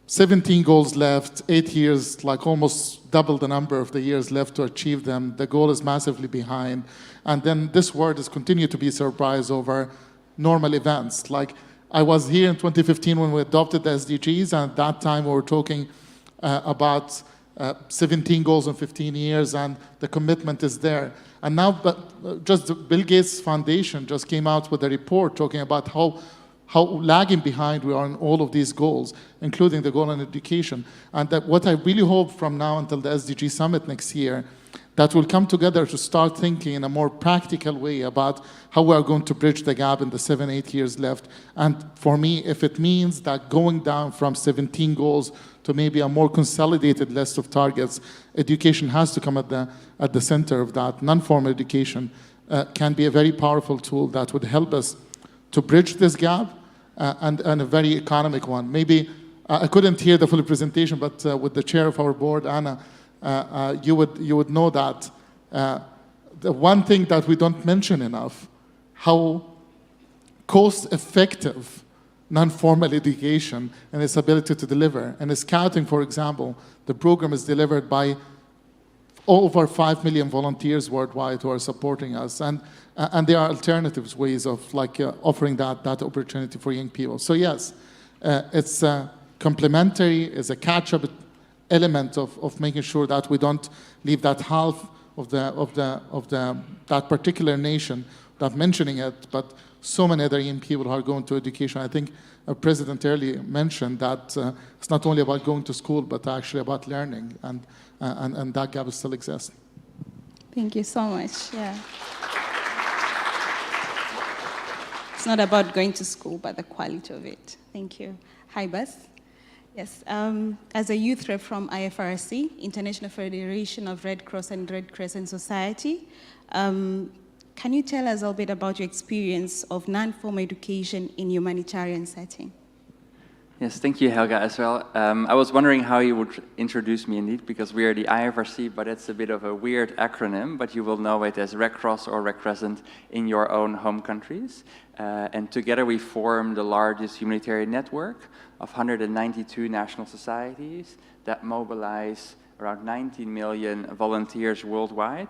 17 goals left, 8 years, like almost double the number of the years left to achieve them. The goal is massively behind. And then this world has continued to be surprised over normal events. Like I was here in 2015 when we adopted the SDGs, and at that time we were talking about 17 goals in 15 years, and the commitment is there. And now, just the Bill Gates Foundation just came out with a report talking about how lagging behind we are in all of these goals, including the goal on education. And that what I really hope from now until the SDG Summit next year, that we'll come together to start thinking in a more practical way about how we are going to bridge the gap in the 7-8 years left. And for me, if it means that going down from 17 goals to maybe a more consolidated list of targets, education has to come at the center of that. Non-formal education can be a very powerful tool that would help us to bridge this gap, and a very economic one. Maybe I couldn't hear the full presentation, but with the chair of our board, Anna, you would know that the one thing that we don't mention enough, how cost-effective non-formal education and its ability to deliver. And in Scouting, for example, the program is delivered by over 5 million volunteers worldwide who are supporting us. And there are alternatives ways of offering that opportunity for young people. So yes, it's complementary, it's a catch-up element of making sure that we don't leave that half of that particular nation without mentioning it, but so many other young people who are going to education. I think President earlier mentioned that it's not only about going to school, but actually about learning, and that gap still exists. Thank you so much. Yeah. It's not about going to school, but the quality of it. Thank you. Hi, Bas. Yes, as a youth rep from IFRC, International Federation of Red Cross and Red Crescent Society, can you tell us a little bit about your experience of non-formal education in humanitarian setting? Yes, thank you, Helga, as well. I was wondering how you would introduce me indeed, because we are the IFRC, but it's a bit of a weird acronym, but you will know it as Red Cross or Red Crescent in your own home countries. And together we form the largest humanitarian network of 192 national societies that mobilize around 19 million volunteers worldwide,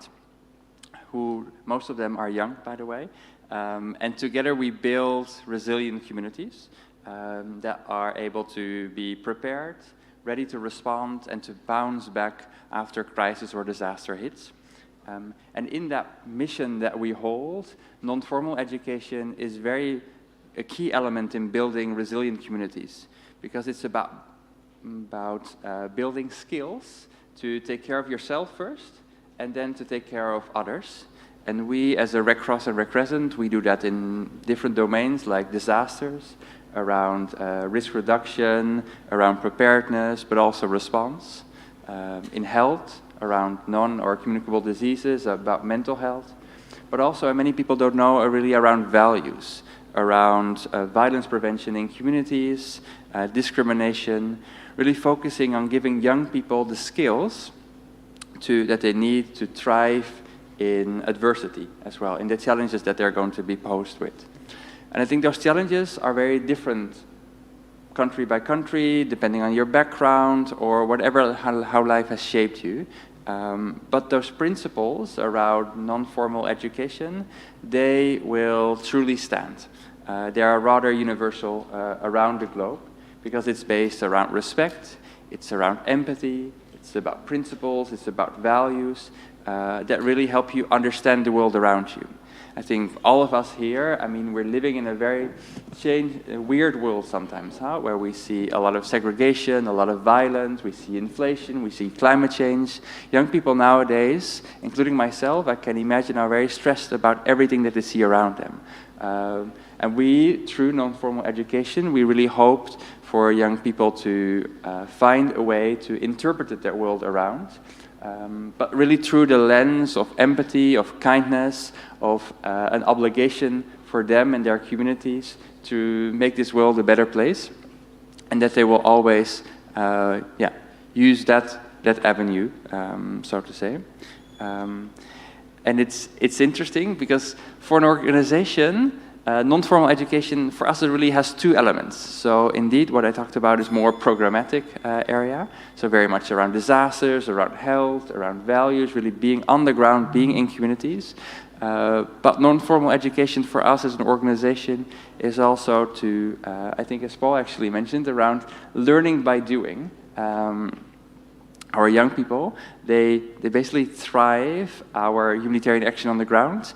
who most of them are young, by the way. And together we build resilient communities that are able to be prepared, ready to respond, and to bounce back after crisis or disaster hits. And in that mission that we hold, non-formal education is a key element in building resilient communities, because it's about building skills to take care of yourself first, and then to take care of others. And we, as a Red Cross and Red Crescent, we do that in different domains like disasters, around risk reduction, around preparedness, but also response. In health, around non or communicable diseases, about mental health. But also, many people don't know, really around values, around violence prevention in communities, discrimination, really focusing on giving young people the skills that they need to thrive in adversity as well, in the challenges that they're going to be posed with. And I think those challenges are very different country by country, depending on your background or whatever, how life has shaped you. But those principles around non-formal education, they will truly stand. They are rather universal around the globe because it's based around respect, it's around empathy, it's about principles, it's about values that really help you understand the world around you. I think all of us here, I mean, we're living in a very weird world sometimes, where we see a lot of segregation, a lot of violence, we see inflation, we see climate change. Young people nowadays, including myself, I can imagine, are very stressed about everything that they see around them. And we, through non-formal education, we really hoped for young people to find a way to interpret their world around. But really through the lens of empathy, of kindness, of an obligation for them and their communities to make this world a better place, and that they will always use that avenue, so to say. And it's interesting because for an organization, non-formal education, for us, it really has two elements. So indeed, what I talked about is more programmatic area. So very much around disasters, around health, around values, really being on the ground, being in communities. But non-formal education for us as an organization is also to, I think as Paul actually mentioned, around learning by doing. Our young people, they basically thrive our humanitarian action on the ground.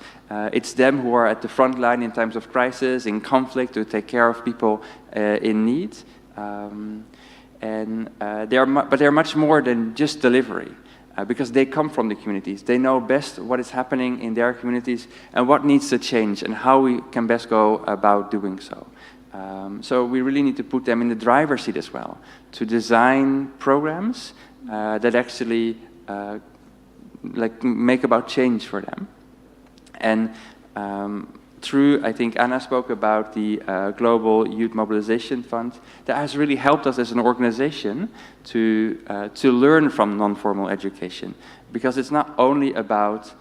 It's them who are at the front line in times of crisis, in conflict, to take care of people in need. But they're much more than just delivery, because they come from the communities. They know best what is happening in their communities and what needs to change and how we can best go about doing so. So we really need to put them in the driver's seat as well, to design programs that actually make about change for them. And through, I think Anna spoke about the Global Youth Mobilization Fund, that has really helped us as an organization to learn from non-formal education, because it's not only about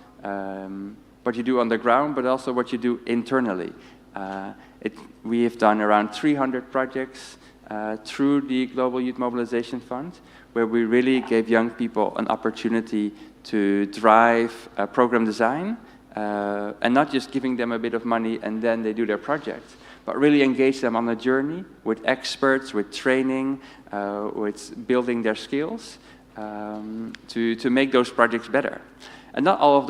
what you do on the ground, but also what you do internally. We have done around 300 projects through the Global Youth Mobilization Fund, where we really gave young people an opportunity to drive program design, and not just giving them a bit of money and then they do their project, but really engage them on a journey with experts, with training, with building their skills to make those projects better. And not all of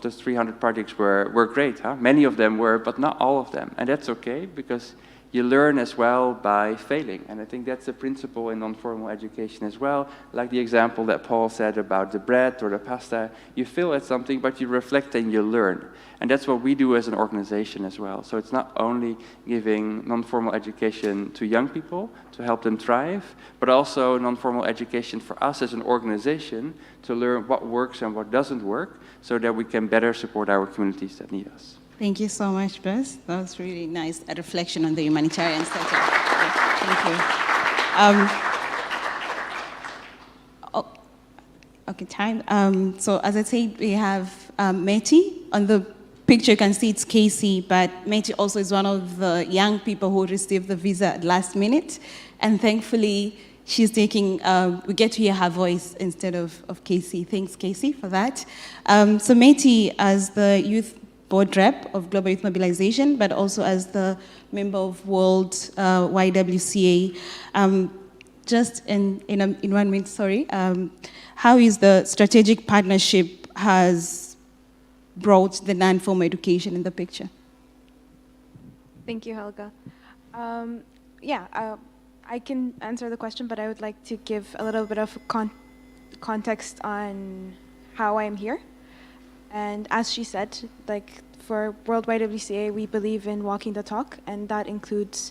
those 300 projects were great. Many of them were, but not all of them. And that's okay, because you learn as well by failing. And I think that's a principle in non-formal education as well. Like the example that Paul said about the bread or the pasta. You fail at something, but you reflect and you learn. And that's what we do as an organization as well. So it's not only giving non-formal education to young people to help them thrive, but also non-formal education for us as an organization to learn what works and what doesn't work, so that we can better support our communities that need us. Thank you so much, Bess. That was really nice, a reflection on the humanitarian sector. Thank you. Okay, time. So as I said, we have Meti. On the picture, you can see it's Casey, but Meti also is one of the young people who received the visa at last minute. And thankfully, she's taking, we get to hear her voice instead of Casey. Thanks, Casey, for that. So Meti, as the youth board rep of Global Youth Mobilization, but also as the member of World YWCA. Just in 1 minute, sorry, how is the strategic partnership has brought the non-formal education in the picture? Thank you, Helga. I can answer the question, but I would like to give a little bit of context on how I'm here. And as she said, like for World YWCA, we believe in walking the talk, and that includes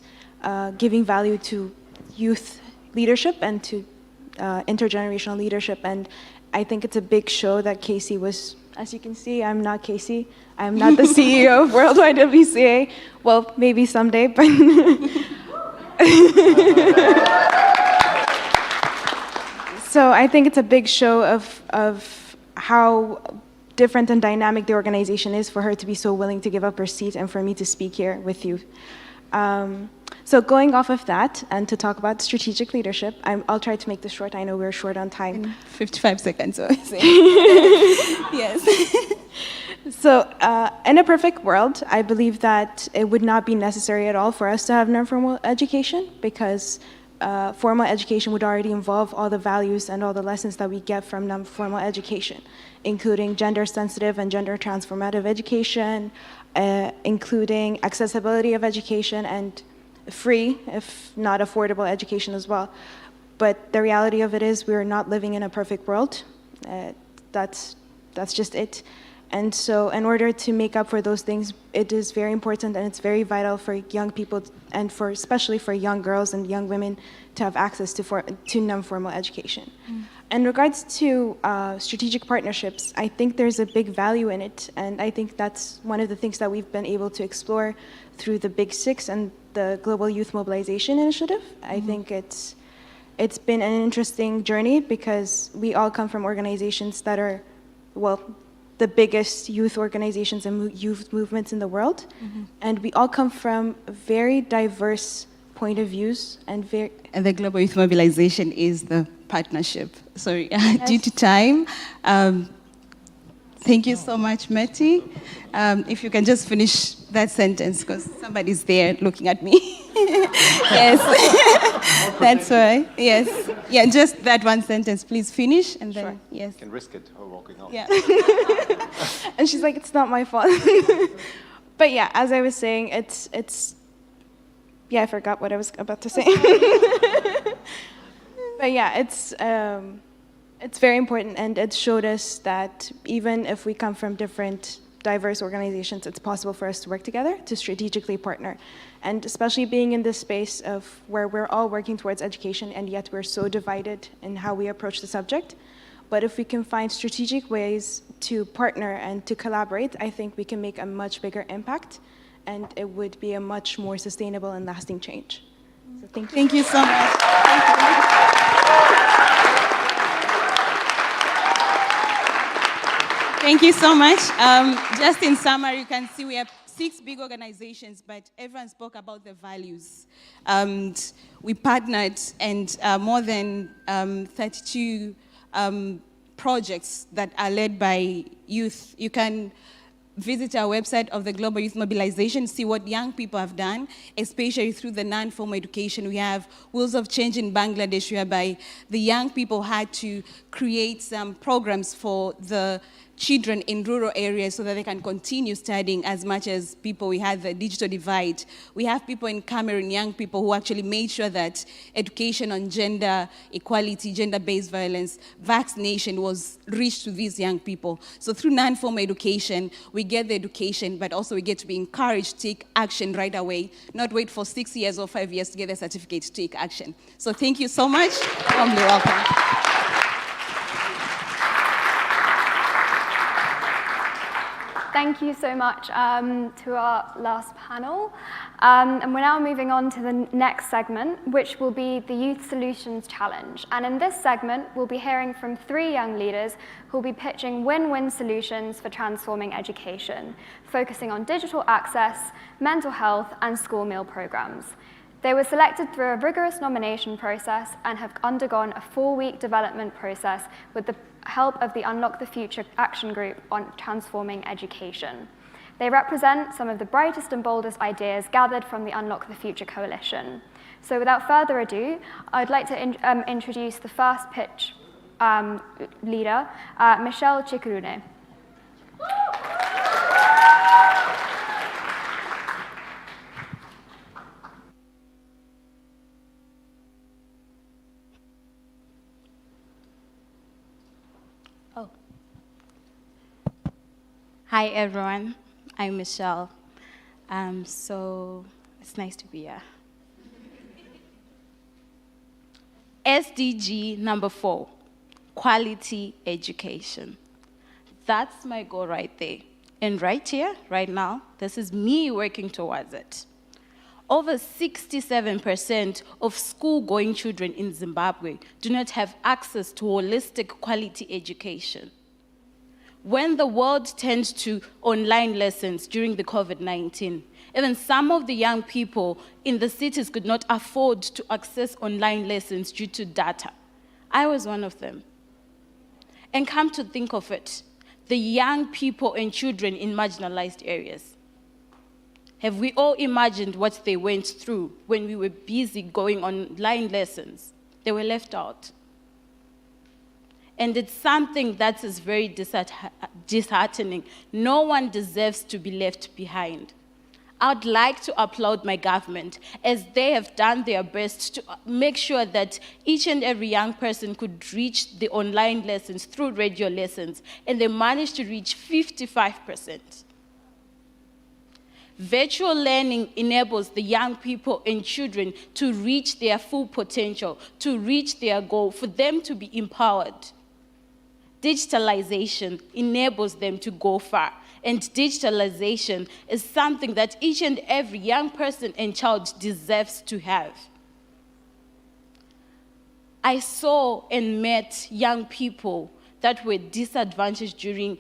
giving value to youth leadership and to intergenerational leadership. And I think it's a big show that Casey was, as you can see, I'm not Casey. I'm not the CEO of World YWCA. Well, maybe someday, but so I think it's a big show of how different and dynamic the organization is for her to be so willing to give up her seat and for me to speak here with you. So So going off of that, and to talk about strategic leadership, I'll try to make this short. I know we're short on time. 55 seconds. Yes. So in a perfect world, I believe that it would not be necessary at all for us to have non-formal education, because formal education would already involve all the values and all the lessons that we get from non-formal education, including gender-sensitive and gender-transformative education, including accessibility of education and free, if not affordable, education as well. But the reality of it is we're not living in a perfect world. That's just it. And so in order to make up for those things, it is very important and it's very vital for young people and especially for young girls and young women to have access to non-formal education. In regards to strategic partnerships, I think there's a big value in it, and I think that's one of the things that we've been able to explore through the Big Six and the Global Youth Mobilization Initiative. I think it's been an interesting journey because we all come from organizations that are, well, the biggest youth organizations and youth movements in the world. And we all come from very diverse point of views and And the Global Youth Mobilization is the partnership. Sorry, due to time. Thank you so much, Meti. If you can just finish that sentence, because somebody's there looking at me. Yes, that's why. Yes, yeah, just that one sentence. Please finish, and then yes. You can risk it or walking out. Yeah. And she's like, it's not my fault. But yeah, as I was saying, it's. Yeah, I forgot what I was about to say. But yeah, it's very important, and it showed us that even if we come from different diverse organizations, it's possible for us to work together, to strategically partner. And especially being in this space of where we're all working towards education, and yet we're so divided in how we approach the subject. But if we can find strategic ways to partner and to collaborate, I think we can make a much bigger impact, and it would be a much more sustainable and lasting change. So thank you. Thank you so much. Thank you. Thank you so much. Just in summary, you can see we have 6 big organizations, but everyone spoke about the values. We partnered, and more than 32 projects that are led by youth. You can visit our website of the Global Youth Mobilization, see what young people have done, especially through the non-formal education. We have Wheels of Change in Bangladesh, whereby the young people had to create some programs for the children in rural areas so that they can continue studying as much as people. We had the digital divide. We have people in Cameroon, young people who actually made sure that education on gender equality, gender-based violence, vaccination was reached to these young people. So through non-formal education, we get the education, but also we get to be encouraged to take action right away, not wait for 6 years or 5 years to get a certificate to take action. So thank you so much. Warmly welcome. Thank you so much to our last panel. And we're now moving on to the next segment, which will be the Youth Solutions Challenge. And in this segment, we'll be hearing from 3 young leaders who will be pitching win-win solutions for transforming education, focusing on digital access, mental health, and school meal programs. They were selected through a rigorous nomination process and have undergone a 4-week development process with the help of the Unlock the Future Action Group on transforming education. They represent some of the brightest and boldest ideas gathered from the Unlock the Future Coalition. So without further ado, I'd like to introduce the first pitch leader, Michelle Chikurune. Hi everyone, I'm Michelle. So it's nice to be here. SDG number 4, quality education. That's my goal right there. And right here, right now, this is me working towards it. Over 67% of school-going children in Zimbabwe do not have access to holistic quality education. When the world turned to online lessons during the COVID-19, Even some of the young people in the cities could not afford to access online lessons due to data. I was one of them. And come to think of it, the young people and children in marginalized areas. Have we all imagined what they went through when we were busy going online lessons? They were left out. And it's something that is very disheartening. No one deserves to be left behind. I'd like to applaud my government as they have done their best to make sure that each and every young person could reach the online lessons through radio lessons, and they managed to reach 55%. Virtual learning enables the young people and children to reach their full potential, to reach their goal, for them to be empowered. Digitalization enables them to go far. And digitalization is something that each and every young person and child deserves to have. I saw and met young people that were disadvantaged during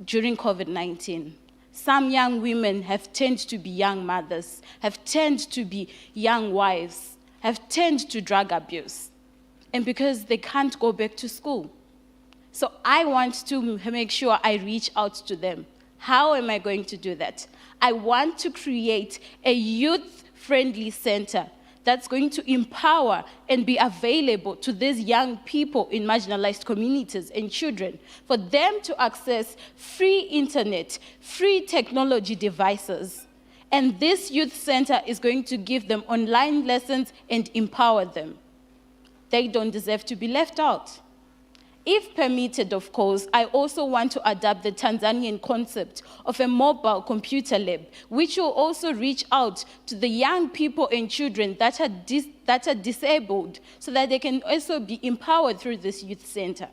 COVID-19. Some young women have turned to be young mothers, have turned to be young wives, have turned to drug abuse, and because they can't go back to school. So I want to make sure I reach out to them. How am I going to do that? I want to create a youth-friendly center that's going to empower and be available to these young people in marginalized communities and children, for them to access free internet, free technology devices. And this youth center is going to give them online lessons and empower them. They don't deserve to be left out. If permitted, of course, I also want to adopt the Tanzanian concept of a mobile computer lab, which will also reach out to the young people and children that are disabled, so that they can also be empowered through this youth center.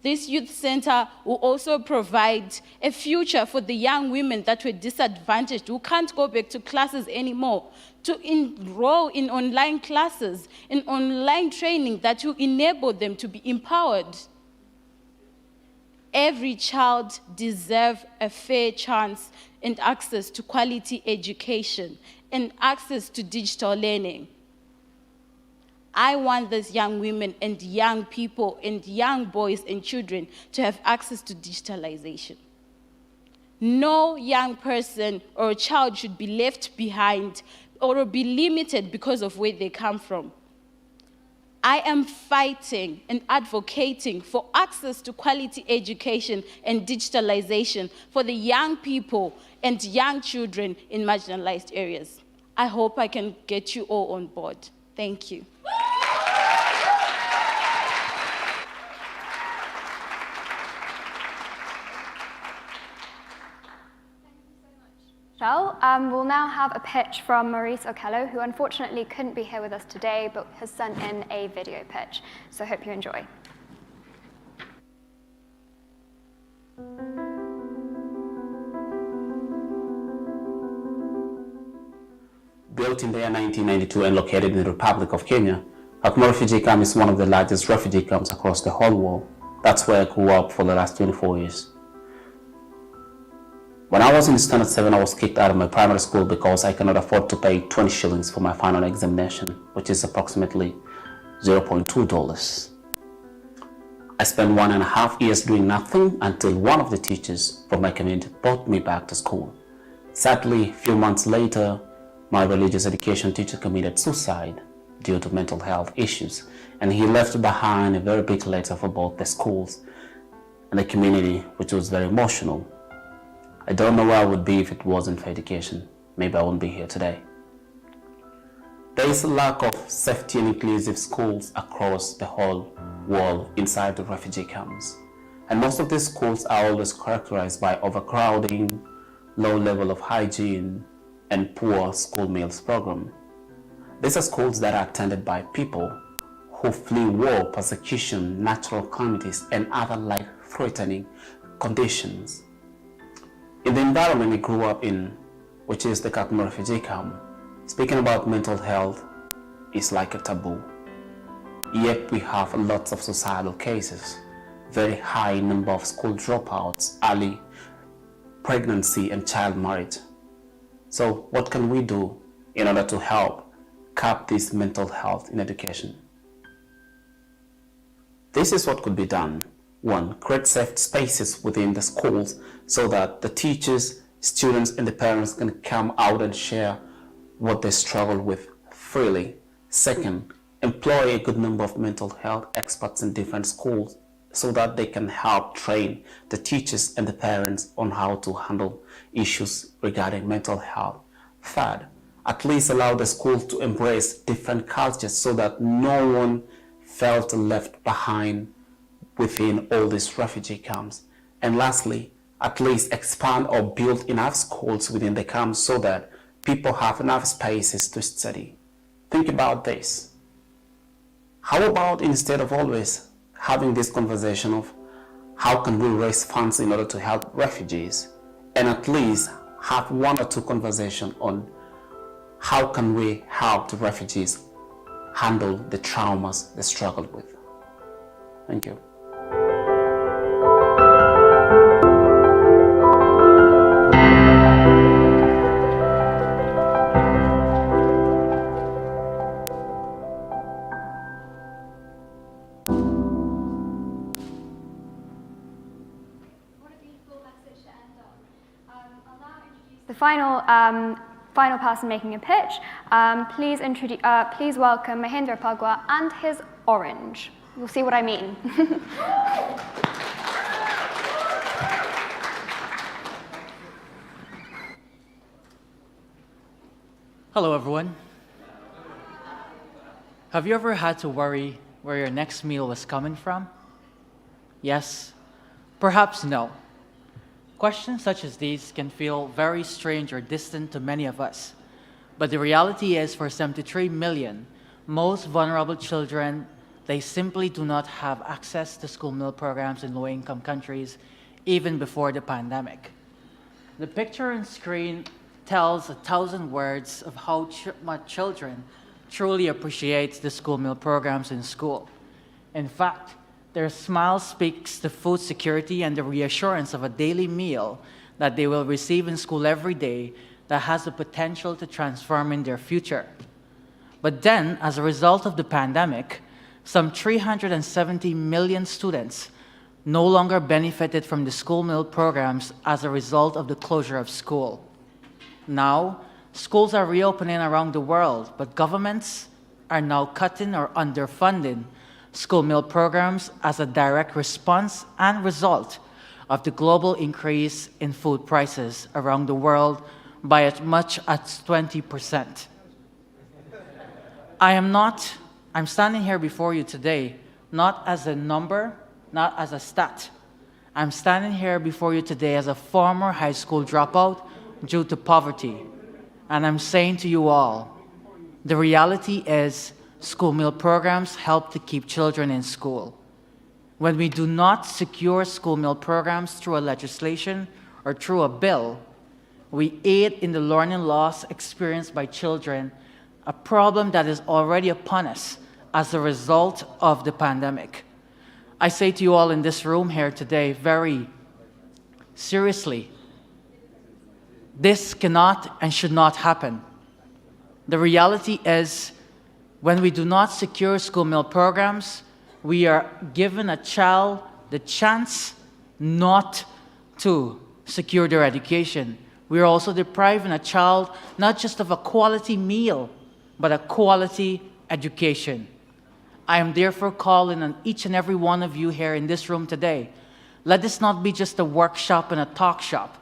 This youth center will also provide a future for the young women that were disadvantaged, who can't go back to classes anymore, to enroll in online classes, in online training that will enable them to be empowered. Every child deserves a fair chance and access to quality education and access to digital learning. I want these young women and young people and young boys and children to have access to digitalization. No young person or child should be left behind or be limited because of where they come from. I am fighting and advocating for access to quality education and digitalization for the young people and young children in marginalized areas. I hope I can get you all on board. Thank you. We'll now have a pitch from Maurice Okello, who unfortunately couldn't be here with us today, but has sent in a video pitch. So I hope you enjoy. Built in the year 1992 and located in the Republic of Kenya, Kakuma refugee camp is one of the largest refugee camps across the whole world. That's where I grew up for the last 24 years. When I was in standard 7, I was kicked out of my primary school because I cannot afford to pay 20 shillings for my final examination, which is approximately $0.2. I spent 1.5 years doing nothing until one of the teachers from my community brought me back to school. Sadly, a few months later, my religious education teacher committed suicide due to mental health issues, and he left behind a very big letter for both the schools and the community, which was very emotional. I don't know where I would be if it wasn't for education. Maybe I wouldn't be here today. There is a lack of safety and inclusive schools across the whole world inside the refugee camps. And most of these schools are always characterized by overcrowding, low level of hygiene, and poor school meals program. These are schools that are attended by people who flee war, persecution, natural calamities, and other life-threatening conditions. In the environment we grew up in, which is the Kakuma refugee camp, speaking about mental health is like a taboo. Yet we have lots of societal cases, very high number of school dropouts, early pregnancy and child marriage. So what can we do in order to help curb this mental health in education? This is what could be done. 1, create safe spaces within the schools so that the teachers, students, and the parents can come out and share what they struggle with freely. 2nd, employ a good number of mental health experts in different schools so that they can help train the teachers and the parents on how to handle issues regarding mental health. 3rd, at least allow the schools to embrace different cultures so that no one felt left behind within all these refugee camps. And lastly, at least expand or build enough schools within the camps so that people have enough spaces to study. Think about this. How about instead of always having this conversation of how can we raise funds in order to help refugees, and at least have 1 or 2 conversations on how can we help the refugees handle the traumas they struggled with. Thank you. The final person making a pitch, please welcome Mahendra Pagwa and his orange. You'll see what I mean. Hello, everyone. Have you ever had to worry where your next meal was coming from? Yes? Perhaps no. Questions such as these can feel very strange or distant to many of us. But the reality is, for 73 million most vulnerable children, they simply do not have access to school meal programs in low-income countries, even before the pandemic. The picture on screen tells 1,000 words of how much children truly appreciate the school meal programs in school. In fact, their smile speaks to food security and the reassurance of a daily meal that they will receive in school every day that has the potential to transform in their future. But then, as a result of the pandemic, some 370 million students no longer benefited from the school meal programs as a result of the closure of school. Now, schools are reopening around the world, but governments are now cutting or underfunding school meal programs as a direct response and result of the global increase in food prices around the world by as much as 20%. I'm standing here before you today, not as a number, not as a stat. I'm standing here before you today as a former high school dropout due to poverty. And I'm saying to you all, the reality is school meal programs help to keep children in school. When we do not secure school meal programs through a legislation or through a bill, we aid in the learning loss experienced by children, a problem that is already upon us as a result of the pandemic. I say to you all in this room here today, very seriously, this cannot and should not happen. The reality is, when we do not secure school meal programs, we are giving a child the chance not to secure their education. We are also depriving a child not just of a quality meal, but a quality education. I am therefore calling on each and every one of you here in this room today. Let this not be just a workshop and a talk shop.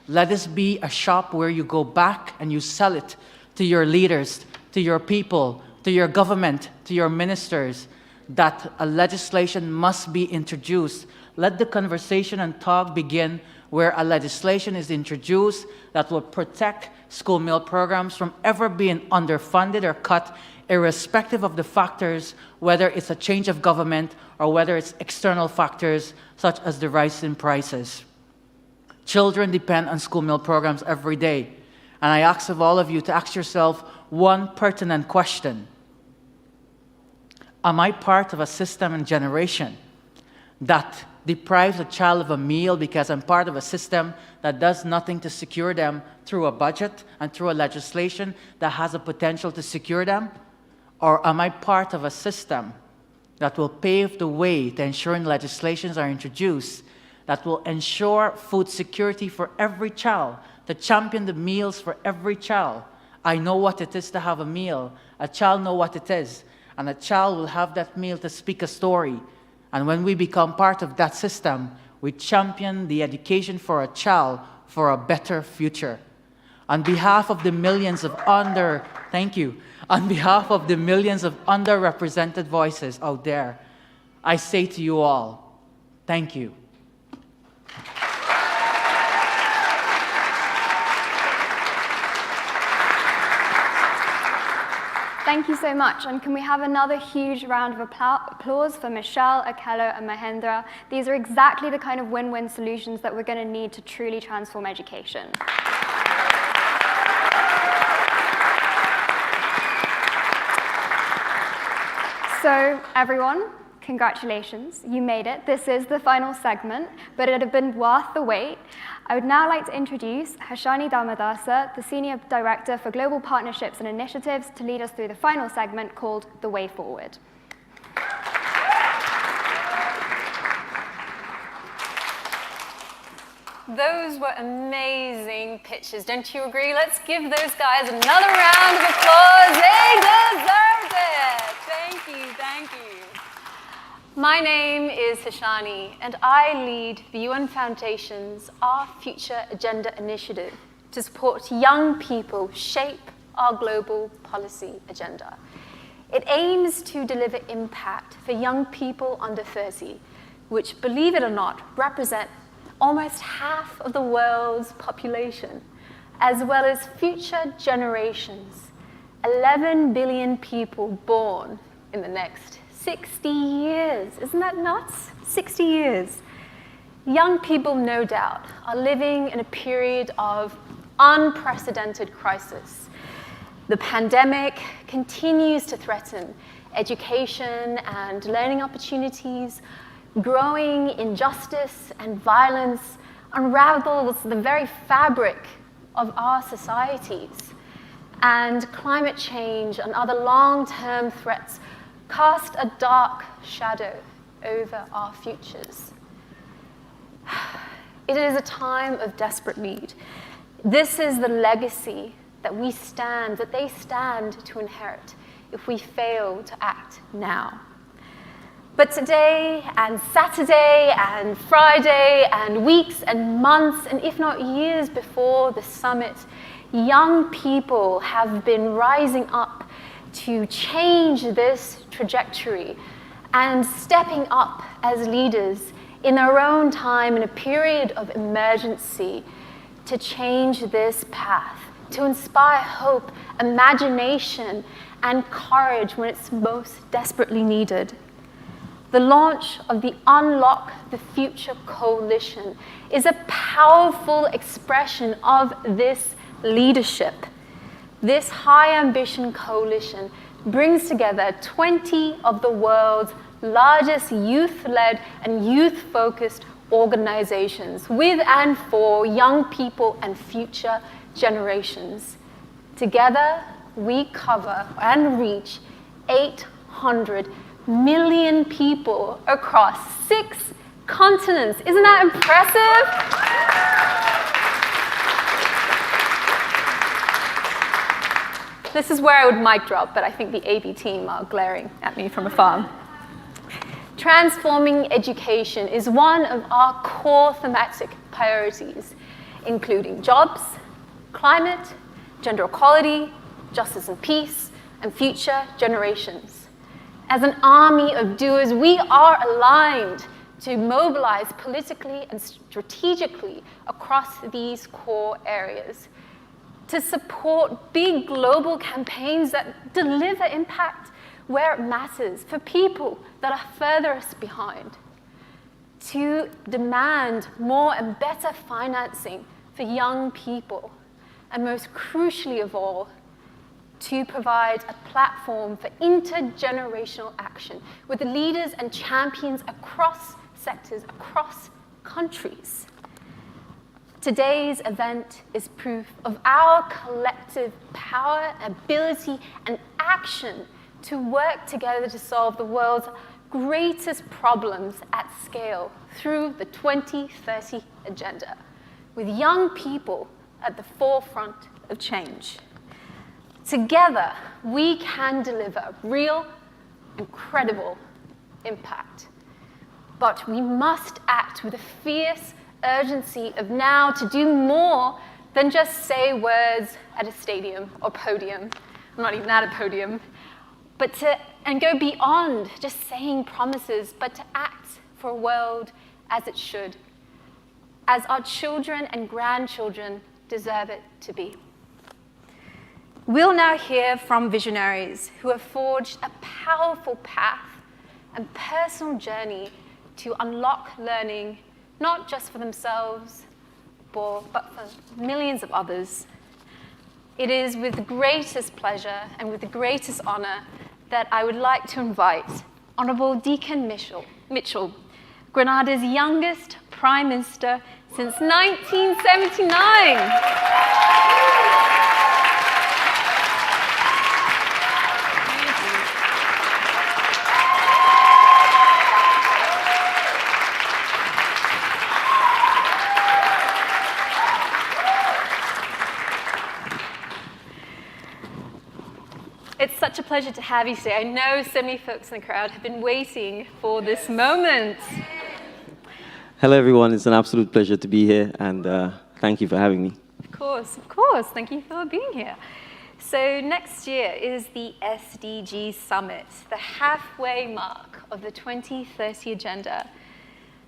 Let this be a shop where you go back and you sell it to your leaders, to your people, to your government, to your ministers, that a legislation must be introduced. Let the conversation and talk begin where a legislation is introduced that will protect school meal programs from ever being underfunded or cut, irrespective of the factors, whether it's a change of government or whether it's external factors such as the rise in prices. Children depend on school meal programs every day. And I ask of all of you to ask yourself one pertinent question. Am I part of a system and generation that deprives a child of a meal because I'm part of a system that does nothing to secure them through a budget and through a legislation that has a potential to secure them? Or am I part of a system that will pave the way to ensuring legislations are introduced that will ensure food security for every child, to champion the meals for every child? I know what it is to have a meal. A child knows what it is. And a child will have that meal to speak a story. And when we become part of that system, we champion the education for a child for a better future. On behalf of the millions of on behalf of the millions of underrepresented voices out there, I say to you all, thank you. Thank you so much. And can we have another huge round of applause for Michelle, Akello, and Mahendra? These are exactly the kind of win-win solutions that we're going to need to truly transform education. So, everyone, congratulations. You made it. This is the final segment, but it would have been worth the wait. I would now like to introduce Hashani Damadasa, the Senior Director for Global Partnerships and Initiatives, to lead us through the final segment called The Way Forward. Those were amazing pitches, don't you agree? Let's give those guys another round of applause. They deserved it. Thank you, thank you. My name is Hashani, and I lead the UN Foundation's Our Future Agenda initiative to support young people shape our global policy agenda. It aims to deliver impact for young people under 30, which, believe it or not, represent almost half of the world's population, as well as future generations, 11 billion people born in the next 60 years. Isn't that nuts? 60 years. Young people, no doubt, are living in a period of unprecedented crisis. The pandemic continues to threaten education and learning opportunities. Growing injustice and violence unravels the very fabric of our societies. And climate change and other long-term threats cast a dark shadow over our futures. It is a time of desperate need. This is the legacy that they stand to inherit if we fail to act now. But today and Saturday and Friday and weeks and months and if not years before the summit, young people have been rising up to change this trajectory and stepping up as leaders in their own time in a period of emergency to change this path, to inspire hope, imagination, and courage when it's most desperately needed. The launch of the Unlock the Future Coalition is a powerful expression of this leadership. This high ambition coalition brings together 20 of the world's largest youth-led and youth-focused organizations with and for young people and future generations. Together, we cover and reach 800 million people across 6 continents. Isn't that impressive? This is where I would mic drop, but I think the AB team are glaring at me from afar. Transforming education is one of our core thematic priorities, including jobs, climate, gender equality, justice and peace, and future generations. As an army of doers, we are aligned to mobilize politically and strategically across these core areas, to support big global campaigns that deliver impact where it matters for people that are furthest behind, to demand more and better financing for young people, and most crucially of all, to provide a platform for intergenerational action with leaders and champions across sectors across countries. Today's event is proof of our collective power, ability, and action to work together to solve the world's greatest problems at scale through the 2030 Agenda, with young people at the forefront of change. Together, we can deliver real and credible impact. But we must act with a fierce urgency of now to do more than just say words at a stadium or podium. I'm not even at a podium. And go beyond just saying promises, but to act for a world as it should, as our children and grandchildren deserve it to be. We'll now hear from visionaries who have forged a powerful path and personal journey to unlock learning, not just for themselves, but for millions of others. It is with the greatest pleasure and with the greatest honor that I would like to invite Honorable Deacon Mitchell, Grenada's youngest Prime Minister since 1979. It's such a pleasure to have you today. I know so many folks in the crowd have been waiting for this moment. Hello, everyone. It's an absolute pleasure to be here, and thank you for having me. Of course. Thank you for being here. So next year is the SDG Summit, the halfway mark of the 2030 Agenda.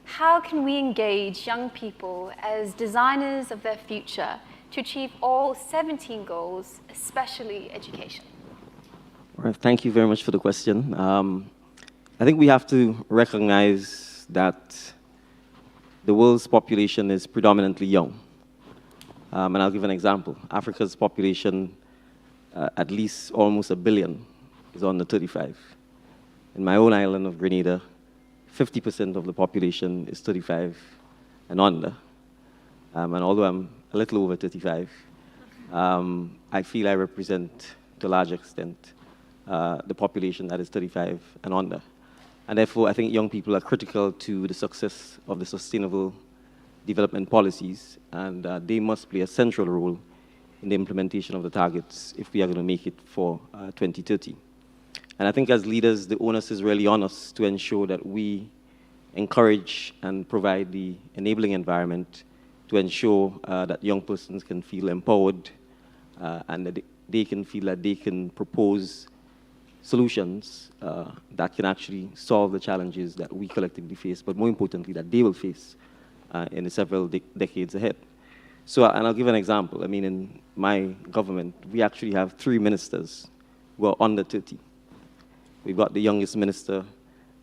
How can we engage young people as designers of their future to achieve all 17 goals, especially education? Well, thank you very much for the question. I think we have to recognize that the world's population is predominantly young. And I'll give an example. Africa's population, at least almost 1 billion, is under 35. In my own island of Grenada, 50% of the population is 35 and under. And although I'm a little over 35, I feel I represent, to a large extent, the population that is 35 and under. And therefore, I think young people are critical to the success of the sustainable development policies, and they must play a central role in the implementation of the targets if we are going to make it for 2030. And I think as leaders, the onus is really on us to ensure that we encourage and provide the enabling environment to ensure that young persons can feel empowered and that they can feel that they can propose solutions that can actually solve the challenges that we collectively face, but more importantly, that they will face in the several decades ahead. So, and I'll give an example. I mean, in my government, we actually have 3 ministers who are under 30. We've got the youngest minister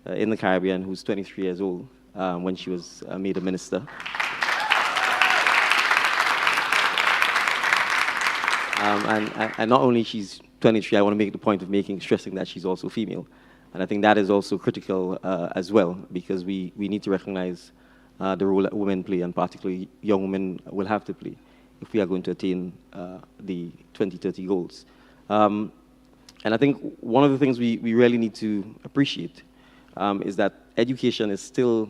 in the Caribbean, who's 23 years old when she was made a minister. And not only she's 23, I want to make the point of stressing that she's also female. And I think that is also critical as well, because we need to recognize the role that women play, and particularly young women will have to play if we are going to attain the 2030 goals. And I think one of the things we really need to appreciate is that education is still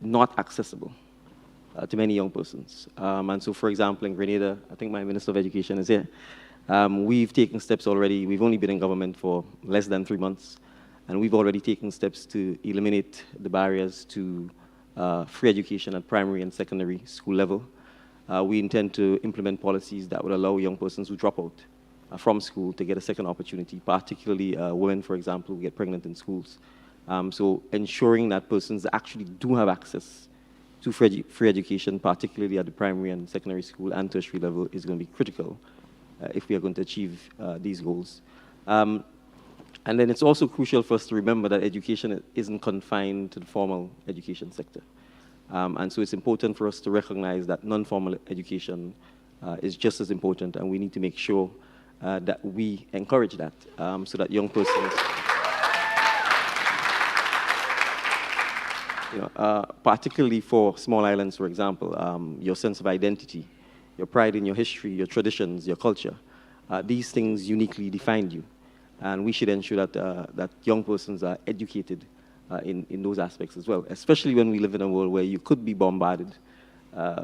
not accessible to many young persons. And so, for example, in Grenada, I think my Minister of Education is here. We've taken steps already. We've only been in government for less than 3 months, and we've already taken steps to eliminate the barriers to free education at primary and secondary school level. We intend to implement policies that would allow young persons who drop out from school to get a second opportunity, particularly women, for example, who get pregnant in schools. So ensuring that persons actually do have access to free education, particularly at the primary and secondary school and tertiary level, is going to be critical if we are going to achieve these goals. And then it's also crucial for us to remember that education isn't confined to the formal education sector. And so it's important for us to recognize that non-formal education is just as important, and we need to make sure that we encourage that so that young persons particularly for small islands, for example, your sense of identity, your pride in your history, your traditions, your culture. These things uniquely define you. And we should ensure that young persons are educated in those aspects as well, especially when we live in a world where you could be bombarded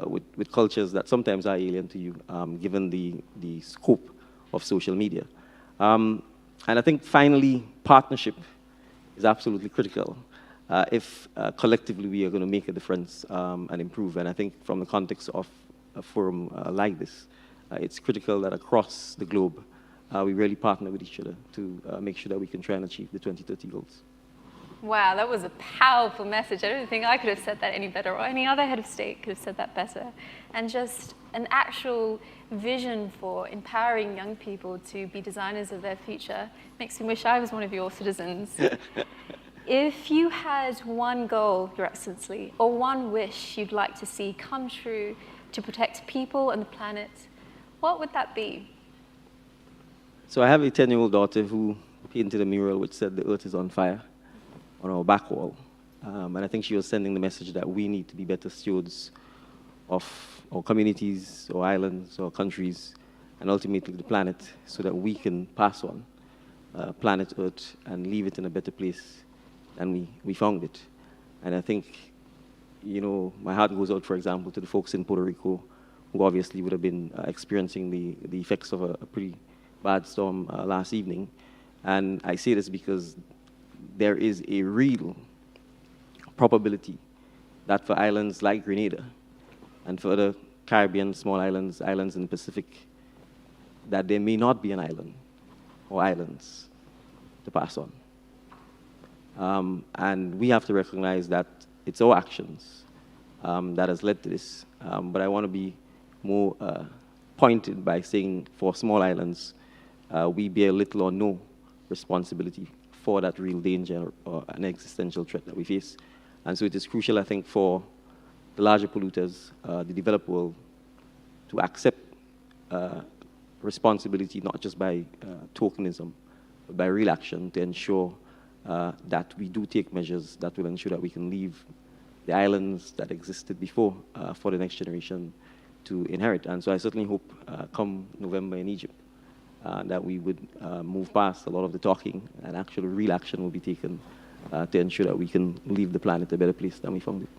with cultures that sometimes are alien to you, given the scope of social media. And I think finally, partnership is absolutely critical if collectively we are going to make a difference and improve. And I think from the context of a forum like this, it's critical that across the globe, we really partner with each other to make sure that we can try and achieve the 2030 goals. Wow, that was a powerful message. I don't think I could have said that any better, or any other head of state could have said that better. And just an actual vision for empowering young people to be designers of their future makes me wish I was one of your citizens. If you had one goal, Your Excellency, or one wish you'd like to see come true to protect people and the planet, what would that be? So I have a 10-year-old daughter who painted a mural which said the earth is on fire on our back wall. And I think she was sending the message that we need to be better stewards of our communities, or islands, or countries, and ultimately the planet, so that we can pass on planet Earth and leave it in a better place than we found it. And I think, my heart goes out, for example, to the folks in Puerto Rico who obviously would have been experiencing the effects of a pretty bad storm last evening. And I say this because there is a real probability that for islands like Grenada and for other Caribbean small islands, islands in the Pacific, that there may not be an island or islands to pass on. And we have to recognize that it's our actions that has led to this. But I want to be more pointed by saying for small islands, we bear little or no responsibility for that real danger or an existential threat that we face. And so it is crucial, I think, for the larger polluters, the developed world, to accept responsibility not just by tokenism, but by real action to ensure that we do take measures that will ensure that we can leave the islands that existed before for the next generation to inherit. And so I certainly hope come November in Egypt, that we would move past a lot of the talking and actual real action will be taken to ensure that we can leave the planet a better place than we found it.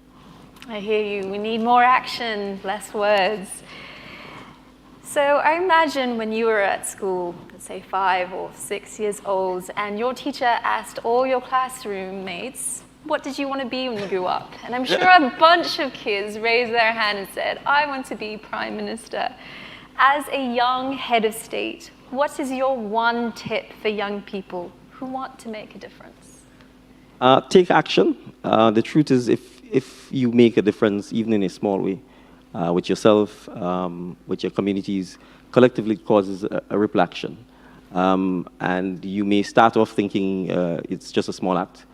I hear you. We need more action, less words. So I imagine when you were at school, let's say 5 or 6 years old, and your teacher asked all your classroom mates, what did you want to be when you grew up? And I'm sure a bunch of kids raised their hand and said, I want to be Prime Minister. As a young head of state, what is your one tip for young people who want to make a difference? Take action. The truth is, if you make a difference, even in a small way, with yourself, with your communities, collectively it causes a ripple action. And you may start off thinking it's just a small act,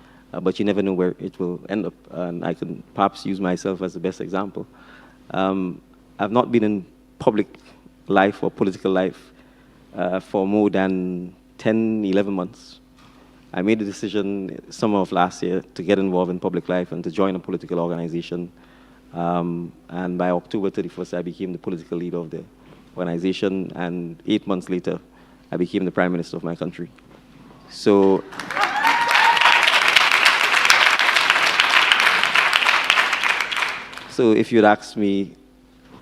but you never know where it will end up. And I can perhaps use myself as the best example. I've not been in public life or political life for more than 10, 11 months. I made the decision summer of last year to get involved in public life and to join a political organization. And by October 31st, I became the political leader of the organization. And 8 months later, I became the Prime Minister of my country. So, if you'd asked me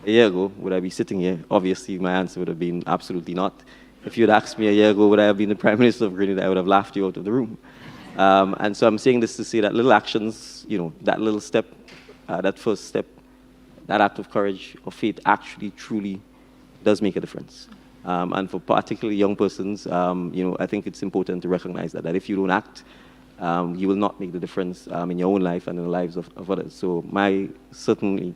a year ago, would I be sitting here? Obviously, my answer would have been absolutely not. If you'd asked me a year ago, would I have been the Prime Minister of Grenada, I would have laughed you out of the room. And so I'm saying this to say that little actions, that little step, that first step, that act of courage or faith actually, truly does make a difference. And for particularly young persons, I think it's important to recognize that if you don't act, you will not make the difference in your own life and in the lives of others. So my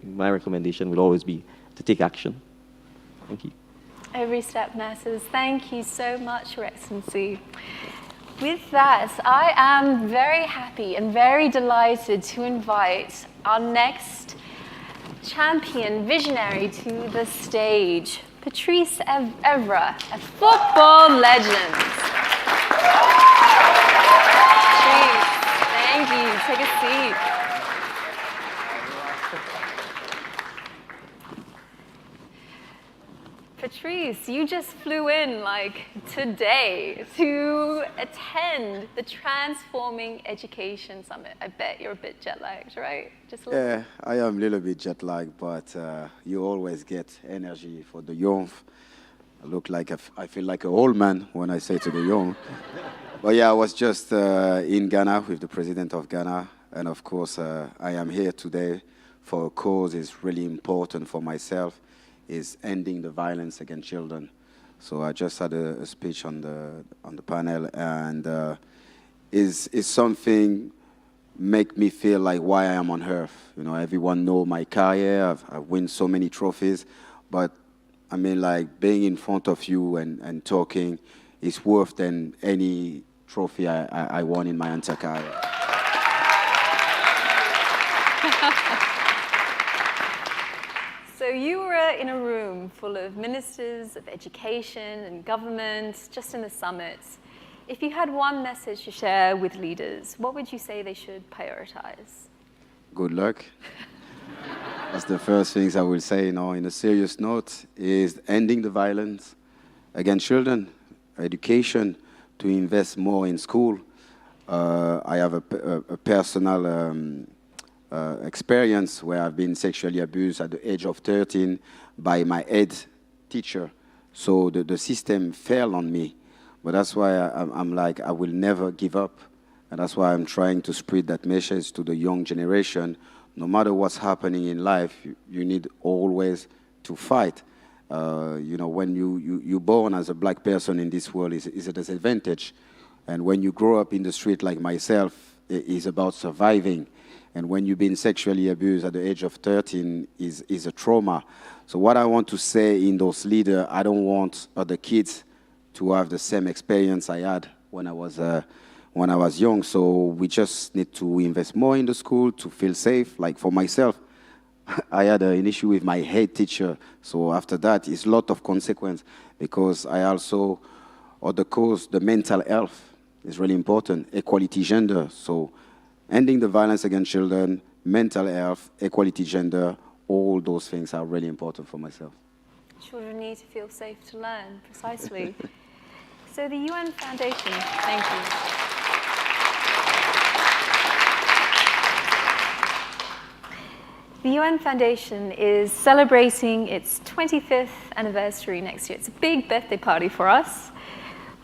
recommendation will always be to take action. Thank you. Every step matters. Thank you so much, Your Excellency. With that, I am very happy and very delighted to invite our next champion visionary to the stage, Patrice Evra, a football legend. Patrice, thank you. Take a seat. Thais, you just flew in like today to attend the Transforming Education Summit. I bet you're a bit jet lagged, right? Just a little Yeah, I am a little bit jet lagged, but you always get energy for the young. I feel like an old man when I say to the young. But yeah, I was just in Ghana with the president of Ghana, and of course I am here today for a cause is really important for myself, is ending the violence against children. So I just had a speech on the panel, and is something make me feel like why I am on earth. You know, everyone know my career. I've won so many trophies, but I mean, like being in front of you and talking is worth than any trophy I won in my entire career. So you were in a room full of ministers of education and government, just in the summit. If you had one message to share with leaders, what would you say they should prioritize? Good luck. That's the first things I will say, in a serious note, is ending the violence against children, education, to invest more in school. I have a personal experience where I've been sexually abused at the age of 13 by my head teacher. So the system fell on me. But that's why I'm like, I will never give up. And that's why I'm trying to spread that message to the young generation. No matter what's happening in life, you need always to fight. When you're born as a black person in this world is a disadvantage. And when you grow up in the street like myself, it is about surviving. And when you've been sexually abused at the age of 13 is a trauma. So what I want to say in those leaders, I don't want other kids to have the same experience I had when I was young. So we just need to invest more in the school to feel safe. Like for myself, I had an issue with my head teacher. So after that, it's a lot of consequence because I also, the mental health is really important, equality gender. So ending the violence against children, mental health, equality gender, all those things are really important for myself. Children need to feel safe to learn, precisely. So the UN Foundation, thank you. The UN Foundation is celebrating its 25th anniversary next year. It's a big birthday party for us.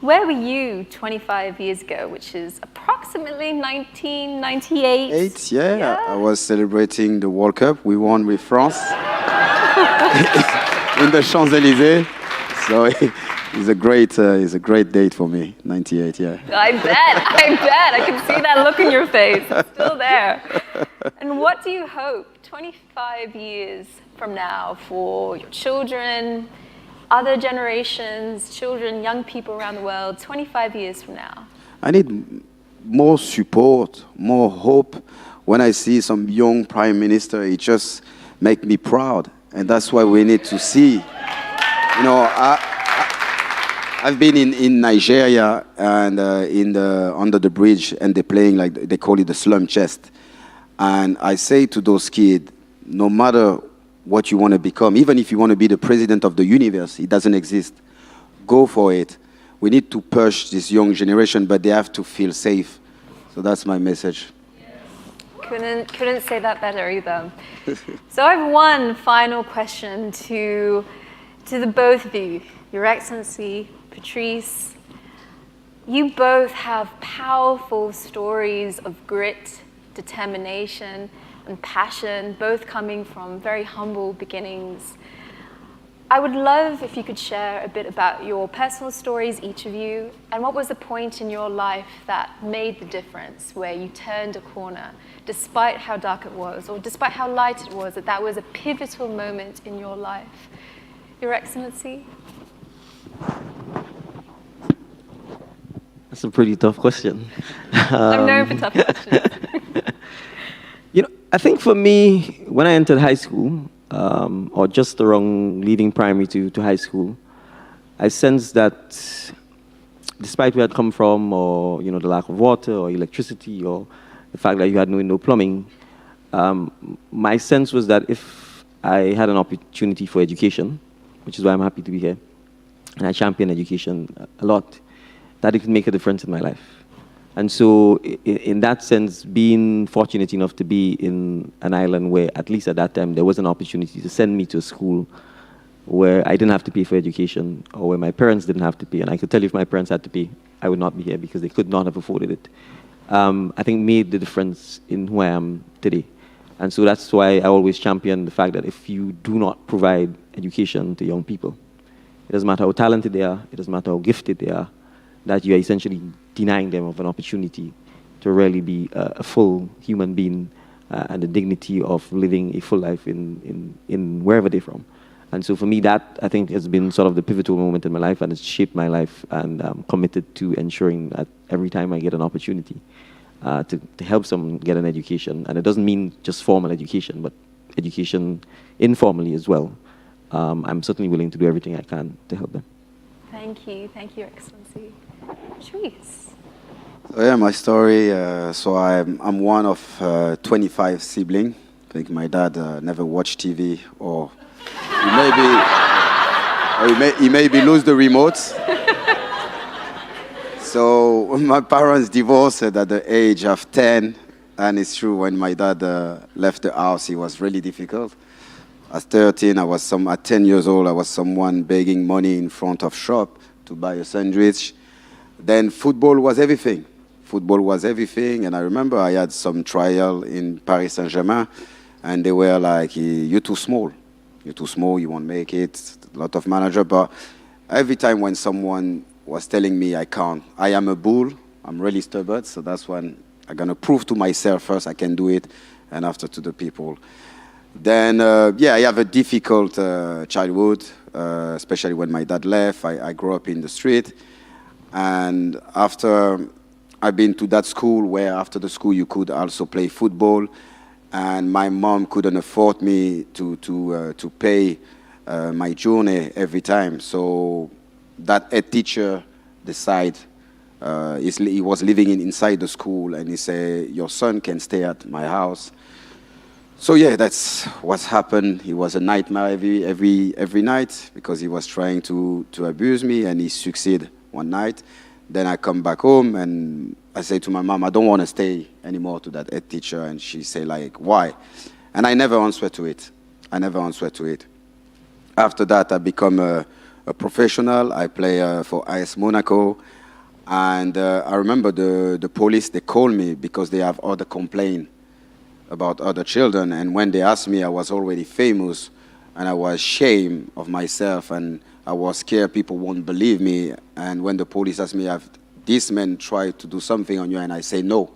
Where were you 25 years ago, which is approximately 1998? Yeah. I was celebrating the World Cup. We won with France in the Champs-Élysées. So it's a great date for me, 98, yeah. I bet. I can see that look in your face. It's still there. And what do you hope 25 years from now for your children, other generations, children, young people around the world, 25 years from now? I need more support, more hope. When I see some young prime minister, it just makes me proud. And that's why we need to see. I've been in Nigeria and under the bridge, and they're playing like they call it the slum chest. And I say to those kids, no matter what you want to become, even if you want to be the president of the universe, it doesn't exist. Go for it. We need to push this young generation, but they have to feel safe. So that's my message. Couldn't say that better either. So I have one final question to the both of you, Your Excellency, Patrice. You both have powerful stories of grit, determination, and passion, both coming from very humble beginnings. I would love if you could share a bit about your personal stories, each of you, and what was the point in your life that made the difference, where you turned a corner, despite how dark it was, or despite how light it was, that was a pivotal moment in your life. Your Excellency? That's a pretty tough question. I'm known for tough questions. I think for me, when I entered high school, or just around leaving primary to high school, I sensed that despite where I'd come from, or the lack of water or electricity, or the fact that you had no plumbing, my sense was that if I had an opportunity for education, which is why I'm happy to be here, and I champion education a lot, that it can make a difference in my life. And so in that sense, being fortunate enough to be in an island where, at least at that time, there was an opportunity to send me to a school where I didn't have to pay for education, or where my parents didn't have to pay. And I could tell you if my parents had to pay, I would not be here because they could not have afforded it. I think made the difference in who I am today. And so that's why I always champion the fact that if you do not provide education to young people, it doesn't matter how talented they are, it doesn't matter how gifted they are, that you are essentially denying them of an opportunity to really be a full human being and the dignity of living a full life in wherever they're from. And so for me, that, I think, has been sort of the pivotal moment in my life, and it's shaped my life, and I'm committed to ensuring that every time I get an opportunity to help someone get an education, and it doesn't mean just formal education, but education informally as well, I'm certainly willing to do everything I can to help them. Thank you, Your Excellency. Trees. So yeah, my story, so I'm one of 25 siblings. I think my dad never watched TV, or he maybe lose the remote. So my parents divorced at the age of 10, and it's true, when my dad left the house, it was really difficult. At 13, at 10 years old, I was someone begging money in front of shop to buy a sandwich. Then football was everything. Football was everything, and I remember I had some trial in Paris Saint-Germain, and they were like, you're too small. You're too small, you won't make it. A lot of manager, but every time when someone was telling me I can't, I am a bull, I'm really stubborn, so that's when I'm gonna prove to myself first I can do it, and after to the people. Then, I have a difficult childhood, especially when my dad left. I grew up in the street, and after I've been to that school where after the school you could also play football, and my mom couldn't afford me to pay my journey every time. So that head teacher decided, he was living inside the school, and he said, your son can stay at my house. So yeah, that's what's happened. It was a nightmare every night, because he was trying to abuse me, and he succeeded one night. Then I come back home, and I say to my mom, I don't want to stay anymore to that head teacher. And she say like, why? And I never answered to it. After that, I become a professional. I play for AS Monaco. And I remember the police, they called me because they have other complaints about other children. And when they asked me, I was already famous, and I was ashamed of myself, and I was scared people won't believe me. And when the police asked me, have this man tried to do something on you? And I say no,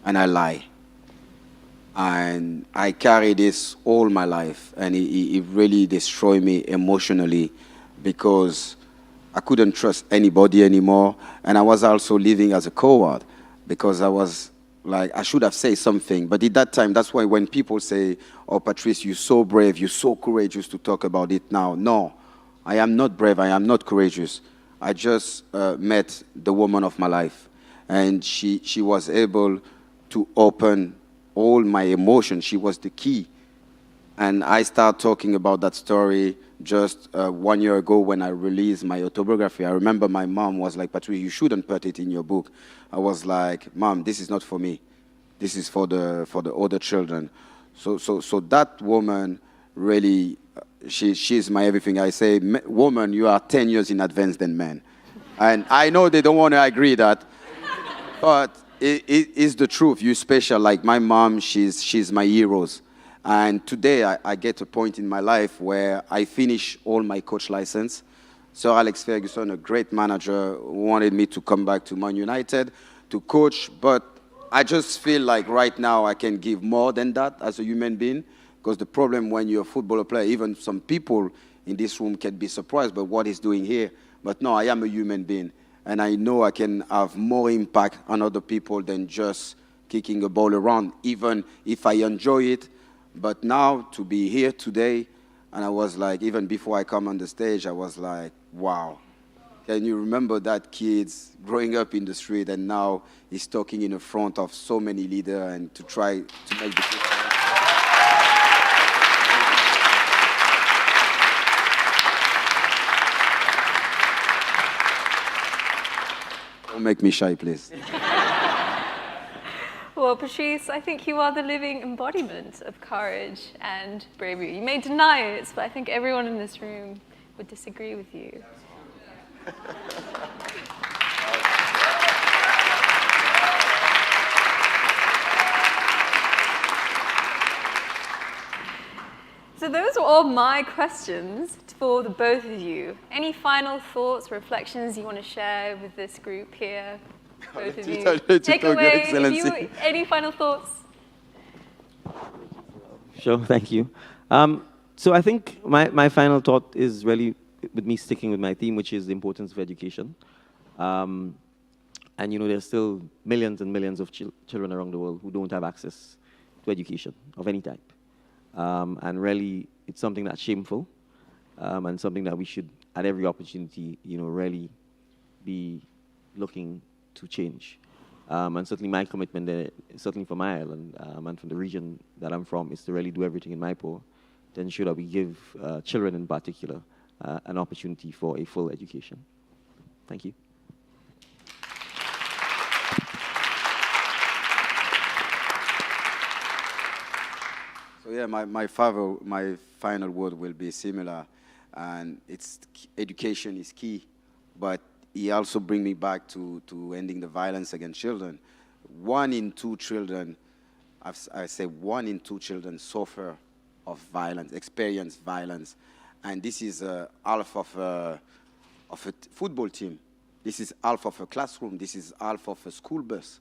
and I lie. And I carry this all my life, and it really destroyed me emotionally, because I couldn't trust anybody anymore. And I was also living as a coward, because I was like, I should have said something. But at that time, that's why when people say, oh, Patrice, you're so brave, you're so courageous to talk about it now. No, I am not brave, I am not courageous. I just met the woman of my life, and she was able to open all my emotions. She was the key. And I started talking about that story just 1 year ago when I released my autobiography. I remember my mom was like, Patrice, you shouldn't put it in your book. I was like, Mom, this is not for me. This is for the other children. So that woman really, she's my everything. I say, woman, you are 10 years in advance than men. And I know they don't want to agree that, but it is the truth. You're special. Like my mom, she's my heroes. And today I get a point in my life where I finish all my coach license. Sir Alex Ferguson, a great manager, wanted me to come back to Man United to coach, but I just feel like right now I can give more than that as a human being, because the problem when you're a footballer player, even some people in this room can be surprised by what he's doing here. But no, I am a human being, and I know I can have more impact on other people than just kicking a ball around, even if I enjoy it. But now to be here today, and I was like, even before I come on the stage, I was like, wow. Can you remember that kid growing up in the street, and now he's talking in the front of so many leaders and to try to make the difference? Don't make me shy, please. Well, Patrice, I think you are the living embodiment of courage and bravery. You may deny it, but I think everyone in this room would disagree with you. So those are all my questions for the both of you. Any final thoughts, reflections you want to share with this group here? Both of you. Takeaways, any final thoughts? Sure, thank you. So I think my final thought is really with me sticking with my theme, which is the importance of education. And there's still millions and millions of children around the world who don't have access to education of any type. And really, it's something that's shameful, and something that we should, at every opportunity, really be looking to change. And certainly my commitment there, certainly for my island and from the region that I'm from, is to really do everything in my power to ensure that we give children in particular an opportunity for a full education. Thank you. So yeah, my final word will be similar, and it's education is key, but it also brings me back to ending the violence against children. 1 in 2 children, I say 1 in 2 children suffer of violence, experience violence, and this is half of a football team. This is half of a classroom. This is half of a school bus.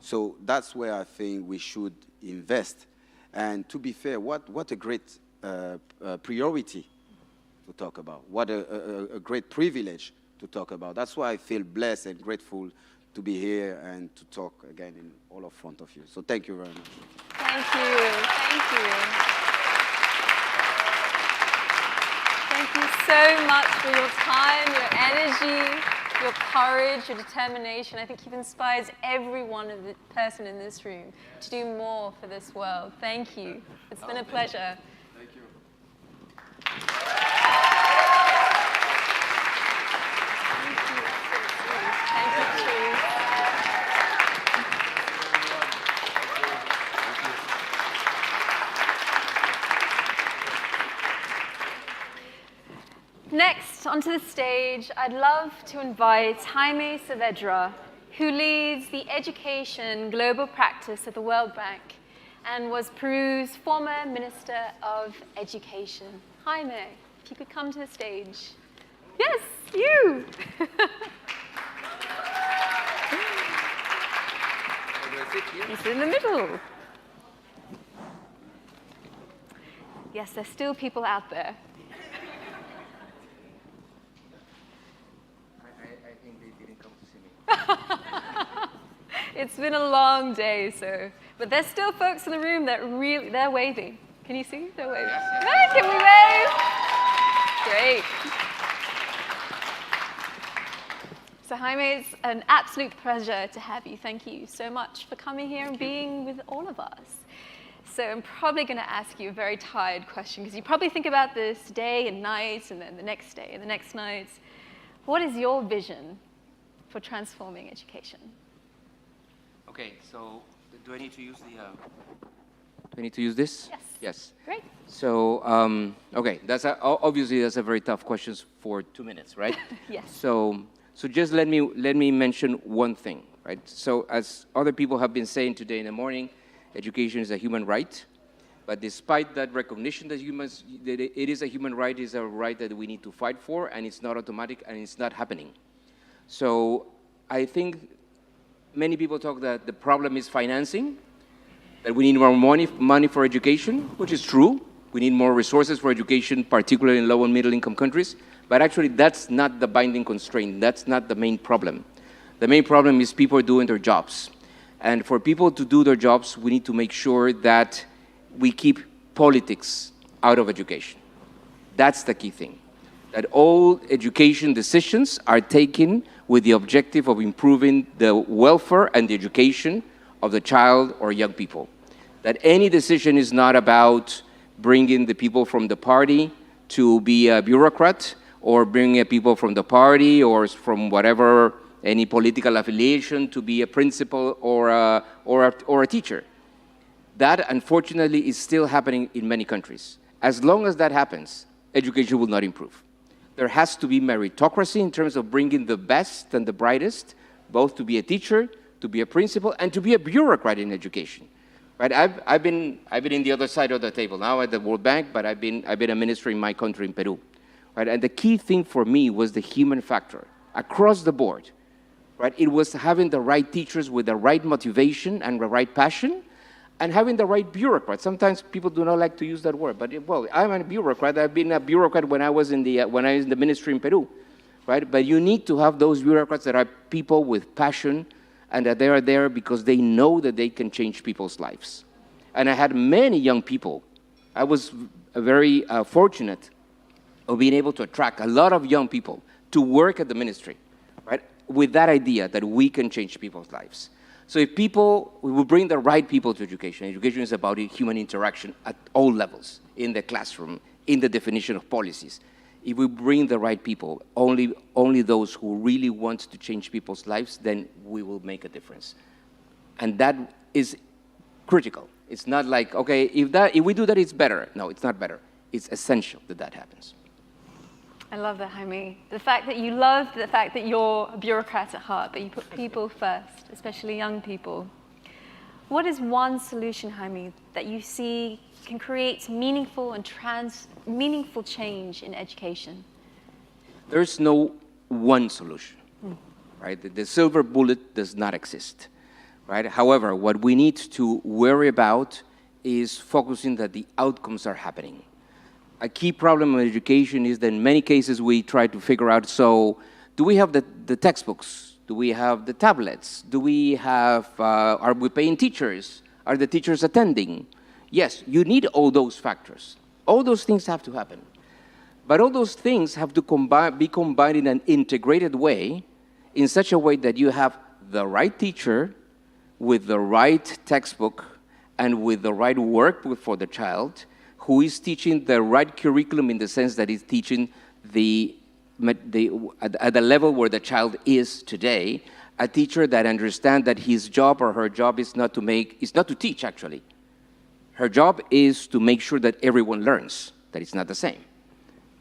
So that's where I think we should invest. And to be fair, what a great priority to talk about. What a great privilege to talk about. That's why I feel blessed and grateful to be here and to talk again in all of front of you. So thank you very much. Thank you. Thank you. Thank you so much for your time, your energy, your courage, your determination. I think you've inspired every one of the person in this room to do more for this world. Thank you. It's been a pleasure. Thank you. Next, onto the stage, I'd love to invite Jaime Saavedra, who leads the Education Global Practice at the World Bank and was Peru's former Minister of Education. Jaime, if you could come to the stage. Yes, you! He's in the middle. Yes, there's still people out there. It's been a long day, but there's still folks in the room that they're waving. Can you see? They're waving. Hey, can we wave? Great. So Jaime, it's an absolute pleasure to have you. Thank you so much for coming here and being with all of us. So I'm probably going to ask you a very tired question, because you probably think about this day and night, and then the next day and the next night. What is your vision for transforming education? Okay, so do I need to use the? Do I need to use this? Yes. Yes. Great. So okay, obviously that's a very tough question for 2 minutes, right? Yes. So just let me mention one thing, right? So as other people have been saying today in the morning, education is a human right, but despite that recognition that it is a human right, it is a right that we need to fight for, and it's not automatic, and it's not happening. So I think many people talk that the problem is financing, that we need more money for education, which is true. We need more resources for education, particularly in low and middle income countries. But actually, that's not the binding constraint. That's not the main problem. The main problem is people doing their jobs. And for people to do their jobs, we need to make sure that we keep politics out of education. That's the key thing. That all education decisions are taken with the objective of improving the welfare and the education of the child or young people. That any decision is not about bringing the people from the party to be a bureaucrat, or bringing people from the party or from whatever any political affiliation, to be a principal or a teacher. That, unfortunately, is still happening in many countries. As long as that happens, education will not improve. There has to be meritocracy in terms of bringing the best and the brightest, both to be a teacher, to be a principal, and to be a bureaucrat in education. Right? I've been in the other side of the table now at the World Bank, but I've been a minister in my country, in Peru. Right? And the key thing for me was the human factor across the board. Right? It was having the right teachers with the right motivation and the right passion, and having the right bureaucrat. Sometimes people do not like to use that word, but well, I'm a bureaucrat. I've been a bureaucrat when I was in the ministry in Peru, right? But you need to have those bureaucrats that are people with passion, and that they are there because they know that they can change people's lives. And I had many young people. I was very fortunate of being able to attract a lot of young people to work at the ministry, right? With that idea that we can change people's lives. So if we will bring the right people to education. Education is about human interaction at all levels, in the classroom, in the definition of policies. If we bring the right people, only those who really want to change people's lives, then we will make a difference. And that is critical. It's not like, okay, if we do that, it's better. No, it's not better. It's essential that that happens. I love that, Jaime. The fact that you love the fact that you're a bureaucrat at heart, but you put people first, especially young people. What is one solution, Jaime, that you see can create meaningful change in education? There's no one solution, right? The silver bullet does not exist, right? However, what we need to worry about is focusing that the outcomes are happening. A key problem in education is that in many cases we try to figure out, so do we have the textbooks? Do we have the tablets? Do we have, are we paying teachers? Are the teachers attending? Yes, you need all those factors. All those things have to happen. But all those things have to be combined in an integrated way, in such a way that you have the right teacher with the right textbook and with the right workbook for the child, who is teaching the right curriculum in the sense that he's teaching at the level where the child is today, a teacher that understands that his job or her job is not to teach, actually. Her job is to make sure that everyone learns, that it's not the same,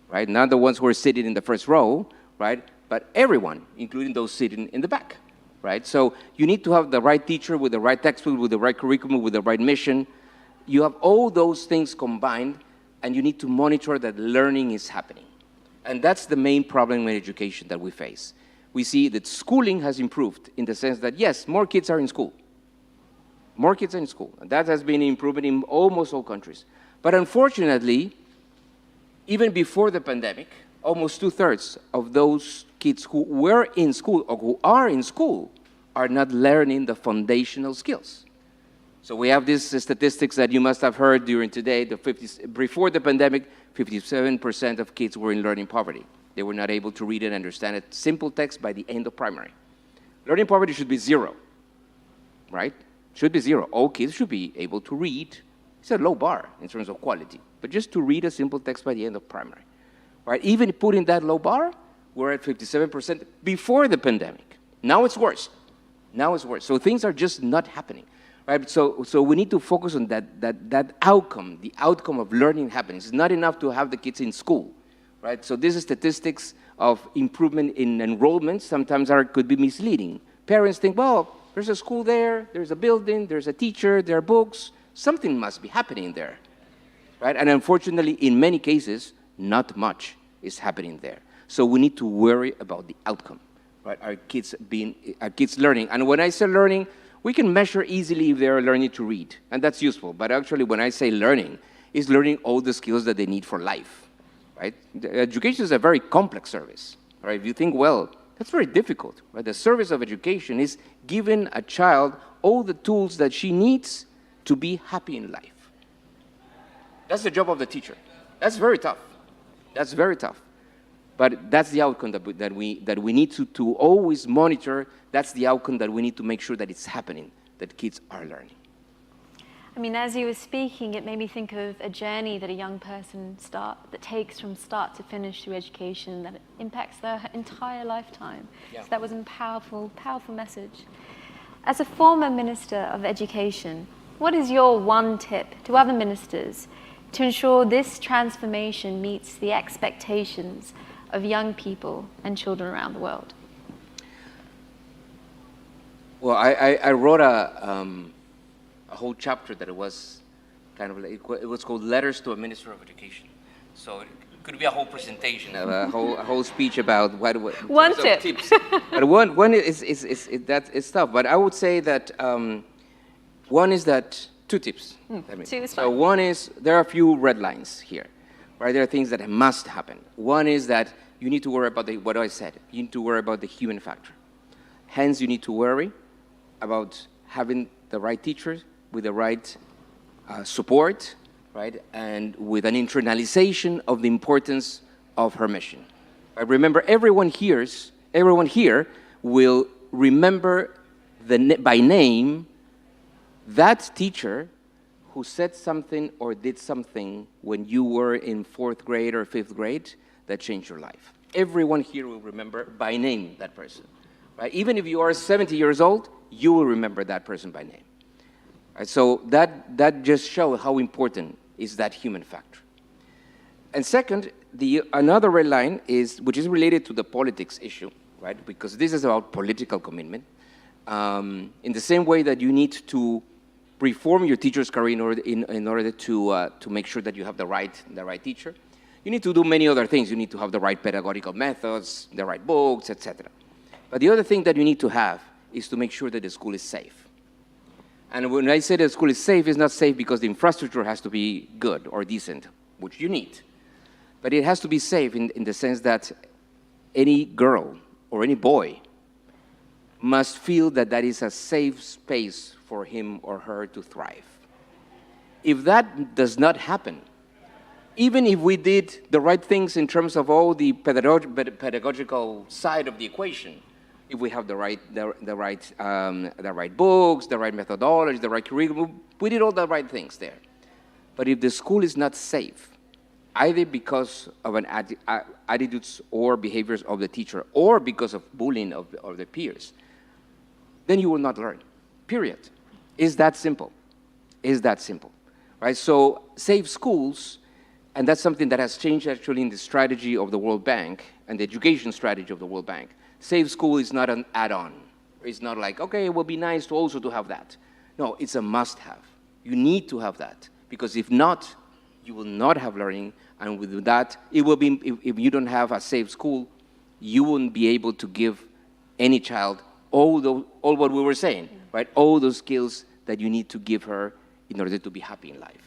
right? Not the ones who are sitting in the first row, right? But everyone, including those sitting in the back, right? So you need to have the right teacher with the right textbook, with the right curriculum, with the right mission. You have all those things combined, and you need to monitor that learning is happening. And that's the main problem in education that we face. We see that schooling has improved in the sense that, yes, more kids are in school. More kids are in school. And that has been improving in almost all countries. But unfortunately, even before the pandemic, almost 2/3 of those kids who were in school or who are in school are not learning the foundational skills. So we have these statistics that you must have heard during today. Before the pandemic, 57% of kids were in learning poverty. They were not able to read and understand a simple text by the end of primary. Learning poverty should be 0, right? Should be 0. All kids should be able to read. It's a low bar in terms of quality, but just to read a simple text by the end of primary, right? Even putting that low bar, we're at 57% before the pandemic. Now it's worse. Now it's worse. So things are just not happening. Right? So we need to focus on that outcome, the outcome of learning happening. It's not enough to have the kids in school, right? So these statistics of improvement in enrollment sometimes could be misleading. Parents think, well, there's a school there, there's a building, there's a teacher, there are books, something must be happening there, right? And unfortunately, in many cases, not much is happening there. So we need to worry about the outcome, right? Are kids learning? And when I say learning, we can measure easily if they're learning to read, and that's useful. But actually, when I say learning, it's learning all the skills that they need for life, right? Education is a very complex service, right? If you think, well, that's very difficult, right? The service of education is giving a child all the tools that she needs to be happy in life. That's the job of the teacher. That's very tough. That's very tough. But that's the outcome that we need to always monitor. That's the outcome that we need to make sure that it's happening, that kids are learning. I mean, as you were speaking, it made me think of a journey that a young person that takes from start to finish through education, that impacts their entire lifetime. Yeah. So that was a powerful, powerful message. As a former Minister of Education, what is your one tip to other ministers to ensure this transformation meets the expectations of young people and children around the world? Well, I wrote a whole chapter that it was kind of like, it was called Letters to a Minister of Education. So it could be a whole presentation, a whole speech about what one tip. Tips. But one is tough. But I would say that one is that two tips. Two is so fine. one is there are a few red lines here, right? There are things that must happen. One is that you need to worry about what I said. You need to worry about the human factor. Hence, you need to worry about having the right teachers with the right support, right, and with an internalization of the importance of her mission. I remember everyone here will remember by name that teacher who said something or did something when you were in 4th grade or 5th grade that changed your life. Everyone here will remember by name that person. Right? Even if you are 70 years old, you will remember that person by name. Right? So that just shows how important is that human factor. And second, another red line which is related to the politics issue, right? Because this is about political commitment. In the same way that you need to reform your teacher's career in order to make sure that you have the right teacher, you need to do many other things. You need to have the right pedagogical methods, the right books, etc. But the other thing that you need to have is to make sure that the school is safe. And when I say the school is safe, it's not safe because the infrastructure has to be good or decent, which you need. But it has to be safe in the sense that any girl or any boy must feel that that is a safe space for him or her to thrive. If that does not happen, even if we did the right things in terms of all the pedagogical side of the equation, if we have the right books, the right methodology, the right curriculum, we did all the right things there. But if the school is not safe, either because of attitudes or behaviors of the teacher, or because of bullying of the peers, then you will not learn. Period. It's that simple. It's that simple, right? So safe schools. And that's something that has changed actually in the strategy of the World Bank and the education strategy of the World Bank. Safe school is not an add-on. It's not like, okay, it would be nice to also to have that. No, it's a must-have. You need to have that, because if not, you will not have learning, and with that, it will be, if you don't have a safe school, you won't be able to give any child all what we were saying, right? All those skills that you need to give her in order to be happy in life.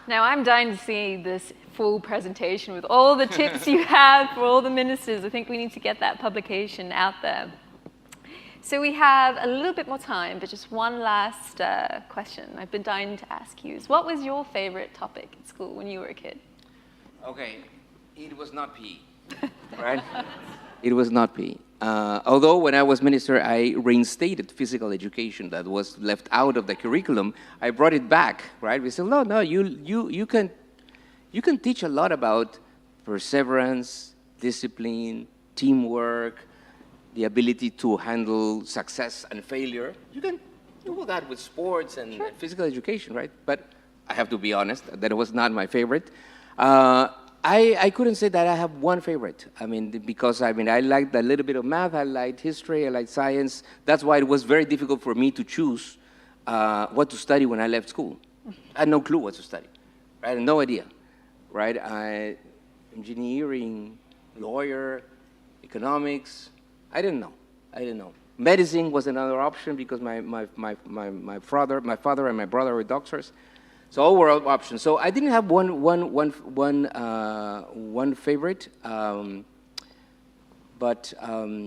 Now, I'm dying to see this full presentation with all the tips you have for all the ministers. I think we need to get that publication out there. So we have a little bit more time, but just one last question I've been dying to ask you is, what was your favorite topic at school when you were a kid? Okay, it was not PE, right? It was not PE. Although when I was minister, I reinstated physical education that was left out of the curriculum. I brought it back, right? We said, no, you can teach a lot about perseverance, discipline, teamwork, the ability to handle success and failure. You can do that with sports and physical education, right? But I have to be honest, that was not my favorite. I couldn't say that I have one favorite. I mean, because I liked a little bit of math, I liked history, I liked science. That's why it was very difficult for me to choose what to study when I left school. I had no clue what to study. I had no idea, right? Engineering, lawyer, economics, I didn't know. Medicine was another option because my father and my brother were doctors. So all were options. So I didn't have one favorite, but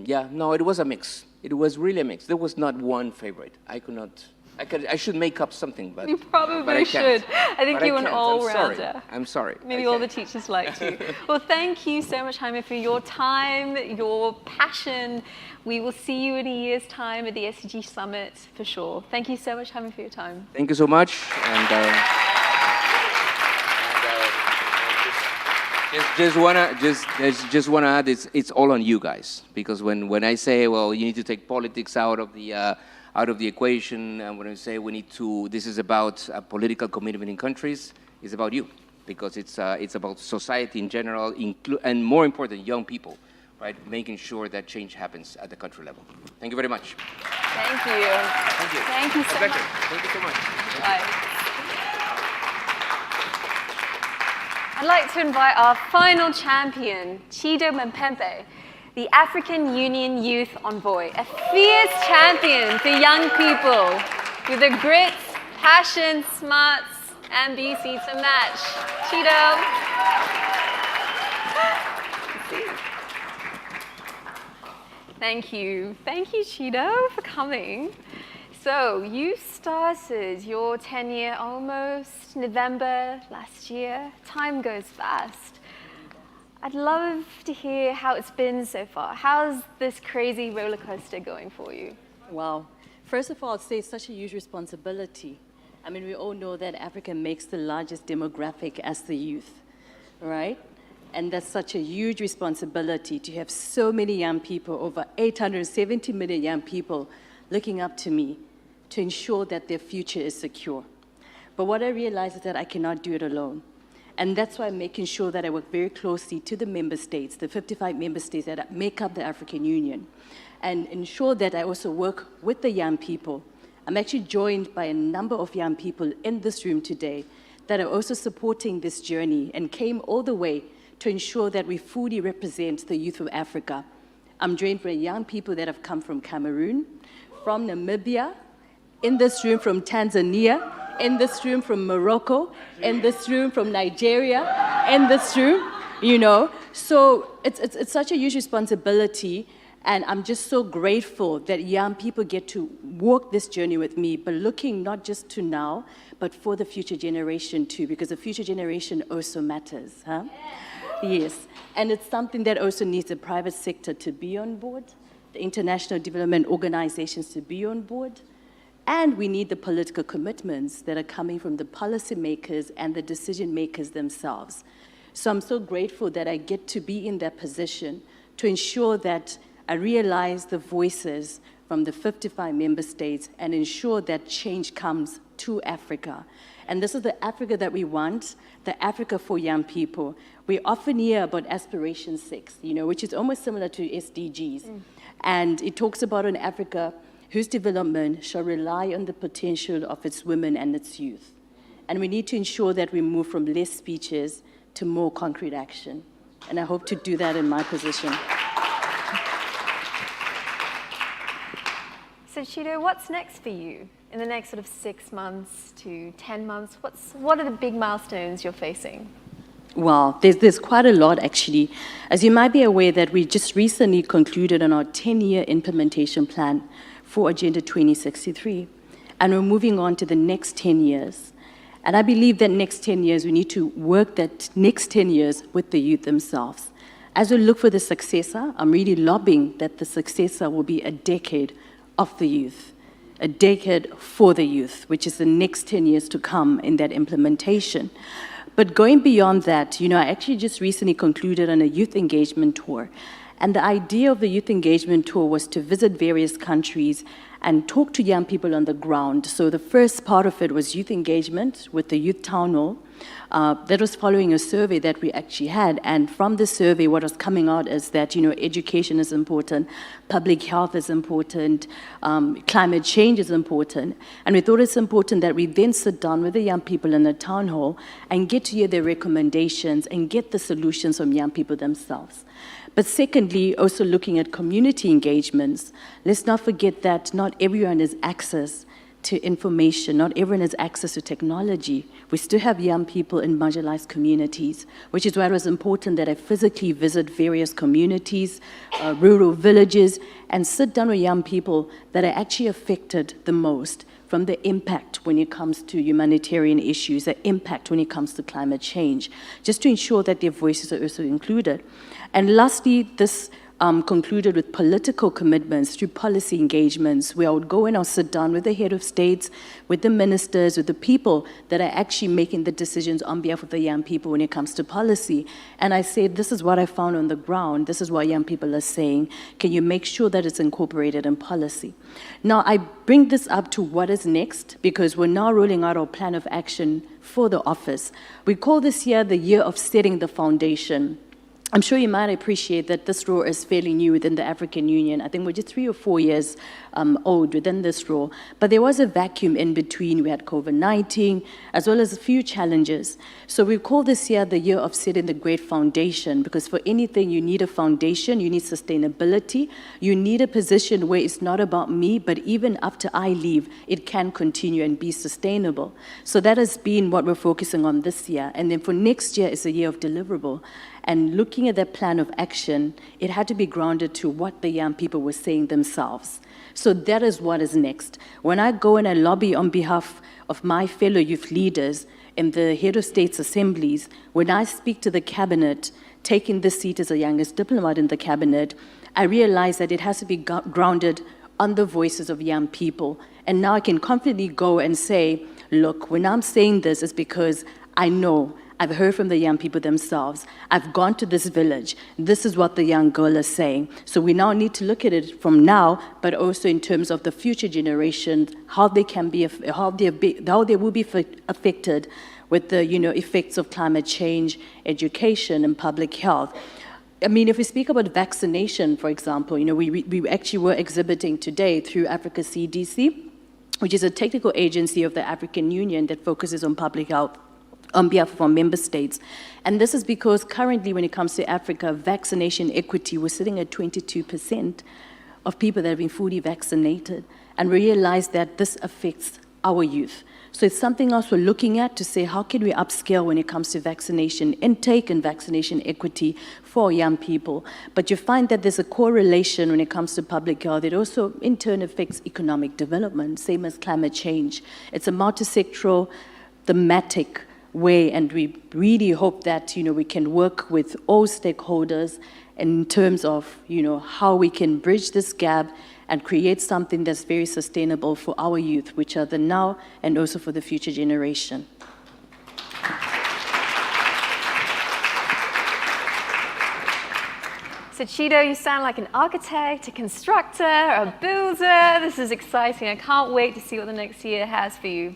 yeah, no, it was a mix. It was really a mix. There was not one favorite. I could not I should make up something, but You but I probably can't. should. I think But you're an can't. all-rounder. I'm sorry. Maybe all the teachers like you. Well, thank you so much, Jaime, for your time, your passion. We will see you in a year's time at the SDG Summit for sure. Thank you so much, Jaime, for your time. Thank you so much. And just wanna add, it's all on you guys, because when I say, well, you need to take politics out of the equation, and when I say this is about political commitment in countries, it's about you, because it's about society in general, and more important, young people, right? Making sure that change happens at the country level. Thank you very much. Thank you. Thank you. Thank you so much. Thank you so much. Bye. I'd like to invite our final champion, Chido Mpempe, the African Union Youth Envoy, a fierce champion for young people with the grit, passion, smarts, and beauty to match. Chido. Thank you. Thank you, Chido, for coming. So you started your tenure almost November last year. Time goes fast. I'd love to hear how it's been so far. How's this crazy roller coaster going for you? Wow. First of all, I'd say it's such a huge responsibility. I mean, we all know that Africa makes the largest demographic as the youth, right? And that's such a huge responsibility to have so many young people, over 870 million young people, looking up to me to ensure that their future is secure. But what I realize is that I cannot do it alone. And that's why I'm making sure that I work very closely to the member states, the 55 member states that make up the African Union, and ensure that I also work with the young people. I'm actually joined by a number of young people in this room today that are also supporting this journey and came all the way to ensure that we fully represent the youth of Africa. I'm joined by young people that have come from Cameroon, from Namibia, in this room from Tanzania, in this room from Morocco, in this room from Nigeria, in this room, you know. So it's such a huge responsibility, and I'm just so grateful that young people get to walk this journey with me, but looking not just to now, but for the future generation too, because the future generation also matters, huh? Yes, and it's something that also needs the private sector to be on board, the international development organizations to be on board, and we need the political commitments that are coming from the policymakers and the decision makers themselves. So I'm so grateful that I get to be in that position to ensure that I realize the voices from the 55 member states and ensure that change comes to Africa. And this is the Africa that we want, the Africa for young people. We often hear about Aspiration 6, you know, which is almost similar to SDGs. And it talks about an Africa whose development shall rely on the potential of its women and its youth. And we need to ensure that we move from less speeches to more concrete action. And I hope to do that in my position. So Chido, what's next for you in the next sort of 6 months to 10 months? What are the big milestones you're facing? Well, there's quite a lot, actually. As you might be aware that we just recently concluded on our 10-year implementation plan for Agenda 2063, and we're moving on to the next 10 years. And I believe that next 10 years, we need to work that next 10 years with the youth themselves. As we look for the successor, I'm really lobbying that the successor will be a decade of the youth, a decade for the youth, which is the next 10 years to come in that implementation. But going beyond that, you know, I actually just recently concluded on a youth engagement tour. And the idea of the youth engagement tour was to visit various countries and talk to young people on the ground. So the first part of it was youth engagement with the youth town hall. That was following a survey that we actually had. And from the survey, what was coming out is that, you know, education is important, public health is important, climate change is important. And we thought it's important that we then sit down with the young people in the town hall and get to hear their recommendations and get the solutions from young people themselves. But secondly, also looking at community engagements. Let's not forget that not everyone has access to information, not everyone has access to technology. We still have young people in marginalized communities, which is why it was important that I physically visit various communities, rural villages, and sit down with young people that are actually affected the most from the impact when it comes to humanitarian issues, the impact when it comes to climate change, just to ensure that their voices are also included. And lastly, this concluded with political commitments through policy engagements, where I would go and I'll sit down with the head of states, with the ministers, with the people that are actually making the decisions on behalf of the young people when it comes to policy. And I say, this is what I found on the ground. This is what young people are saying. Can you make sure that it's incorporated in policy? Now, I bring this up to what is next, because we're now rolling out our plan of action for the office. We call this year the year of setting the foundation. I'm sure you might appreciate that this role is fairly new within the African Union. I think we're just 3 or 4 years old within this role. But there was a vacuum in between. We had COVID-19, as well as a few challenges. So we call this year the year of setting the great foundation, because for anything, you need a foundation, you need sustainability, you need a position where it's not about me, but even after I leave, it can continue and be sustainable. So that has been what we're focusing on this year. And then for next year is a year of deliverable. And looking at that plan of action, it had to be grounded to what the young people were saying themselves. So that is what is next. When I go and I lobby on behalf of my fellow youth leaders in the head of states assemblies, when I speak to the cabinet, taking the seat as the youngest diplomat in the cabinet, I realize that it has to be grounded on the voices of young people. And now I can confidently go and say, look, when I'm saying this, it's because I know I've heard from the young people themselves. I've gone to this village. This is what the young girl is saying. So we now need to look at it from now, but also in terms of the future generations, how they can be, how they will be affected with the effects of climate change, education, and public health. I mean, if we speak about vaccination, for example, we actually were exhibiting today through Africa CDC, which is a technical agency of the African Union that focuses on public health on behalf of our member states. And this is because currently when it comes to Africa, vaccination equity, we're sitting at 22% of people that have been fully vaccinated. And we realize that this affects our youth. So it's something else we're looking at to say, how can we upscale when it comes to vaccination intake and vaccination equity for young people? But you find that there's a correlation when it comes to public health. It also in turn affects economic development, same as climate change. It's a multi-sectoral, thematic way, and we really hope that we can work with all stakeholders in terms of how we can bridge this gap and create something that's very sustainable for our youth, which are the now and also for the future generation. So Chido, you sound like an architect, a constructor, a builder. This is exciting. I can't wait to see what the next year has for you.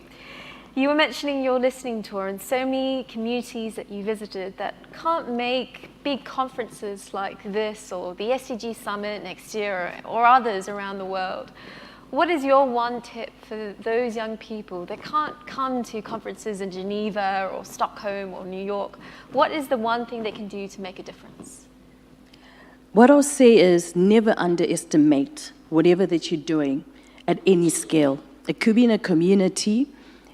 You were mentioning your listening tour and so many communities that you visited that can't make big conferences like this or the SDG Summit next year or others around the world. What is your one tip for those young people that can't come to conferences in Geneva or Stockholm or New York? What is the one thing they can do to make a difference? What I'll say is never underestimate whatever that you're doing at any scale. It could be in a community,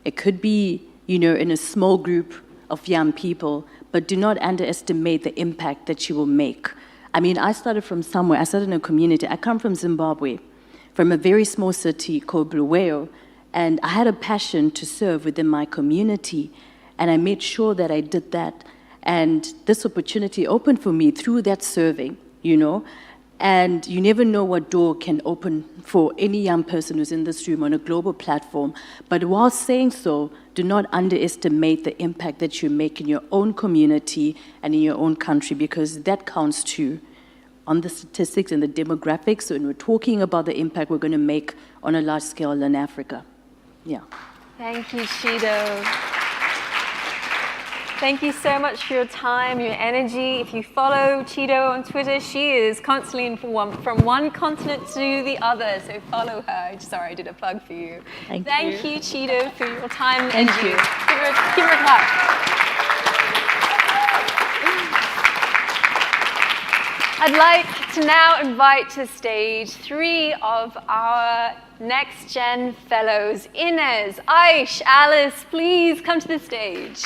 it could be, in a small group of young people, but do not underestimate the impact that you will make. I mean, I started from somewhere. I started in a community. I come from Zimbabwe, from a very small city called Bulawayo, and I had a passion to serve within my community, and I made sure that I did that. And this opportunity opened for me through that serving, And you never know what door can open for any young person who's in this room on a global platform. But while saying so, do not underestimate the impact that you make in your own community and in your own country, because that counts too on the statistics and the demographics. So when we're talking about the impact we're going to make on a large scale in Africa. Yeah. Thank you, Chido. Thank you so much for your time, your energy. If you follow Chido on Twitter, she is constantly from one continent to the other, so follow her. Sorry, I did a plug for you. Thank you, Chido, for your time and energy. Give her a clap. I'd like to now invite to the stage 3 of our Next Gen Fellows. Inez, Aish, Alice, please come to the stage.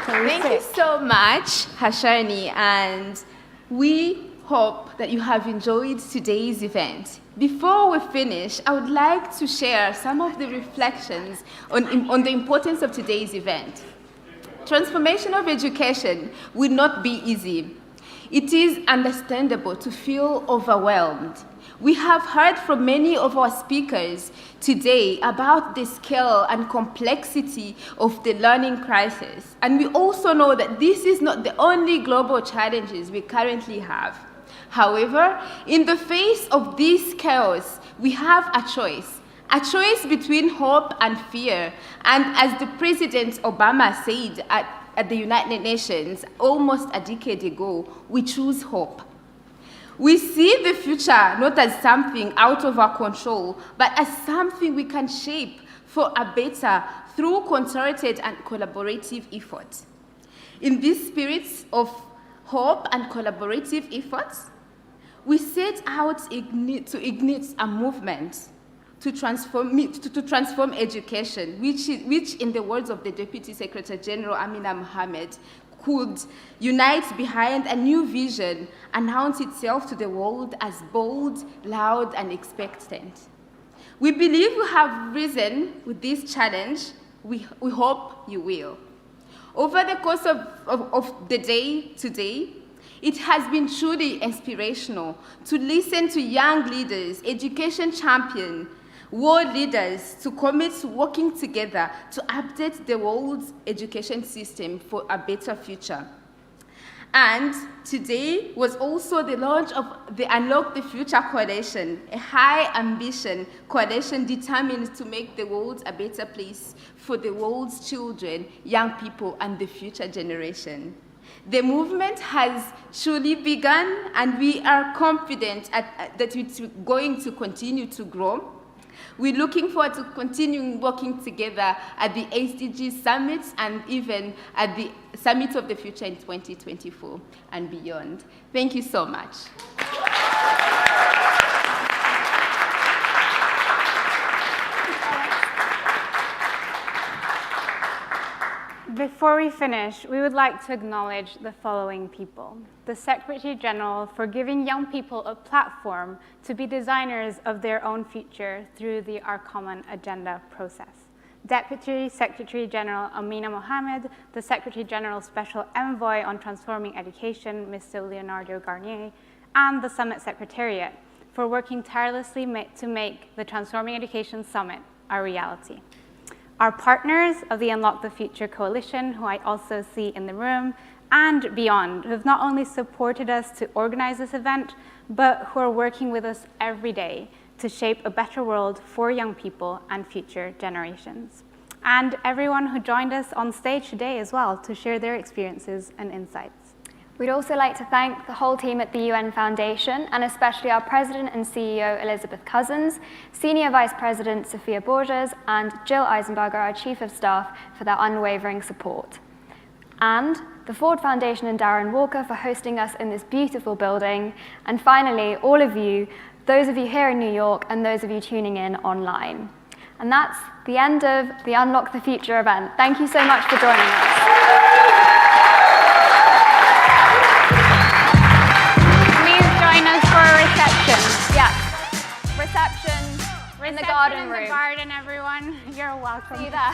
Thank you so much, Hashani, and we hope that you have enjoyed today's event. Before we finish, I would like to share some of the reflections on the importance of today's event. Transformation of education will not be easy. It is understandable to feel overwhelmed. We have heard from many of our speakers today about the scale and complexity of the learning crisis. And we also know that this is not the only global challenges we currently have. However, in the face of this chaos, we have a choice between hope and fear. And as the President Obama said at the United Nations almost a decade ago, we choose hope. We see the future not as something out of our control, but as something we can shape for a better through concerted and collaborative effort. In this spirit of hope and collaborative efforts, we set out to ignite a movement to transform education, which in the words of the Deputy Secretary General Amina Mohammed, could unite behind a new vision, announce itself to the world as bold, loud, and expectant. We believe we have risen with this challenge. We hope you will. Over the course of the day today, it has been truly inspirational to listen to young leaders, education champions, world leaders to commit to working together to update the world's education system for a better future. And today was also the launch of the Unlock the Future Coalition, a high ambition coalition determined to make the world a better place for the world's children, young people, and the future generation. The movement has truly begun, and we are confident that it's going to continue to grow. We're looking forward to continuing working together at the SDG Summit and even at the Summit of the Future in 2024 and beyond. Thank you so much. Before we finish, we would like to acknowledge the following people. The Secretary General for giving young people a platform to be designers of their own future through the Our Common Agenda process. Deputy Secretary General Amina Mohammed, the Secretary General Special Envoy on Transforming Education, Mr. Leonardo Garnier, and the Summit Secretariat for working tirelessly to make the Transforming Education Summit a reality. Our partners of the Unlock the Future Coalition, who I also see in the room, and beyond, who have not only supported us to organize this event, but who are working with us every day to shape a better world for young people and future generations. And everyone who joined us on stage today as well to share their experiences and insights. We'd also like to thank the whole team at the UN Foundation, and especially our President and CEO, Elizabeth Cousins, Senior Vice President, Sophia Borges, and Jill Eisenberger, our Chief of Staff, for their unwavering support. And the Ford Foundation and Darren Walker for hosting us in this beautiful building. And finally, all of you, those of you here in New York and those of you tuning in online. And that's the end of the Unlock the Future event. Thank you so much for joining us. Reception in the garden room. In the garden, everyone. You're welcome. See you there.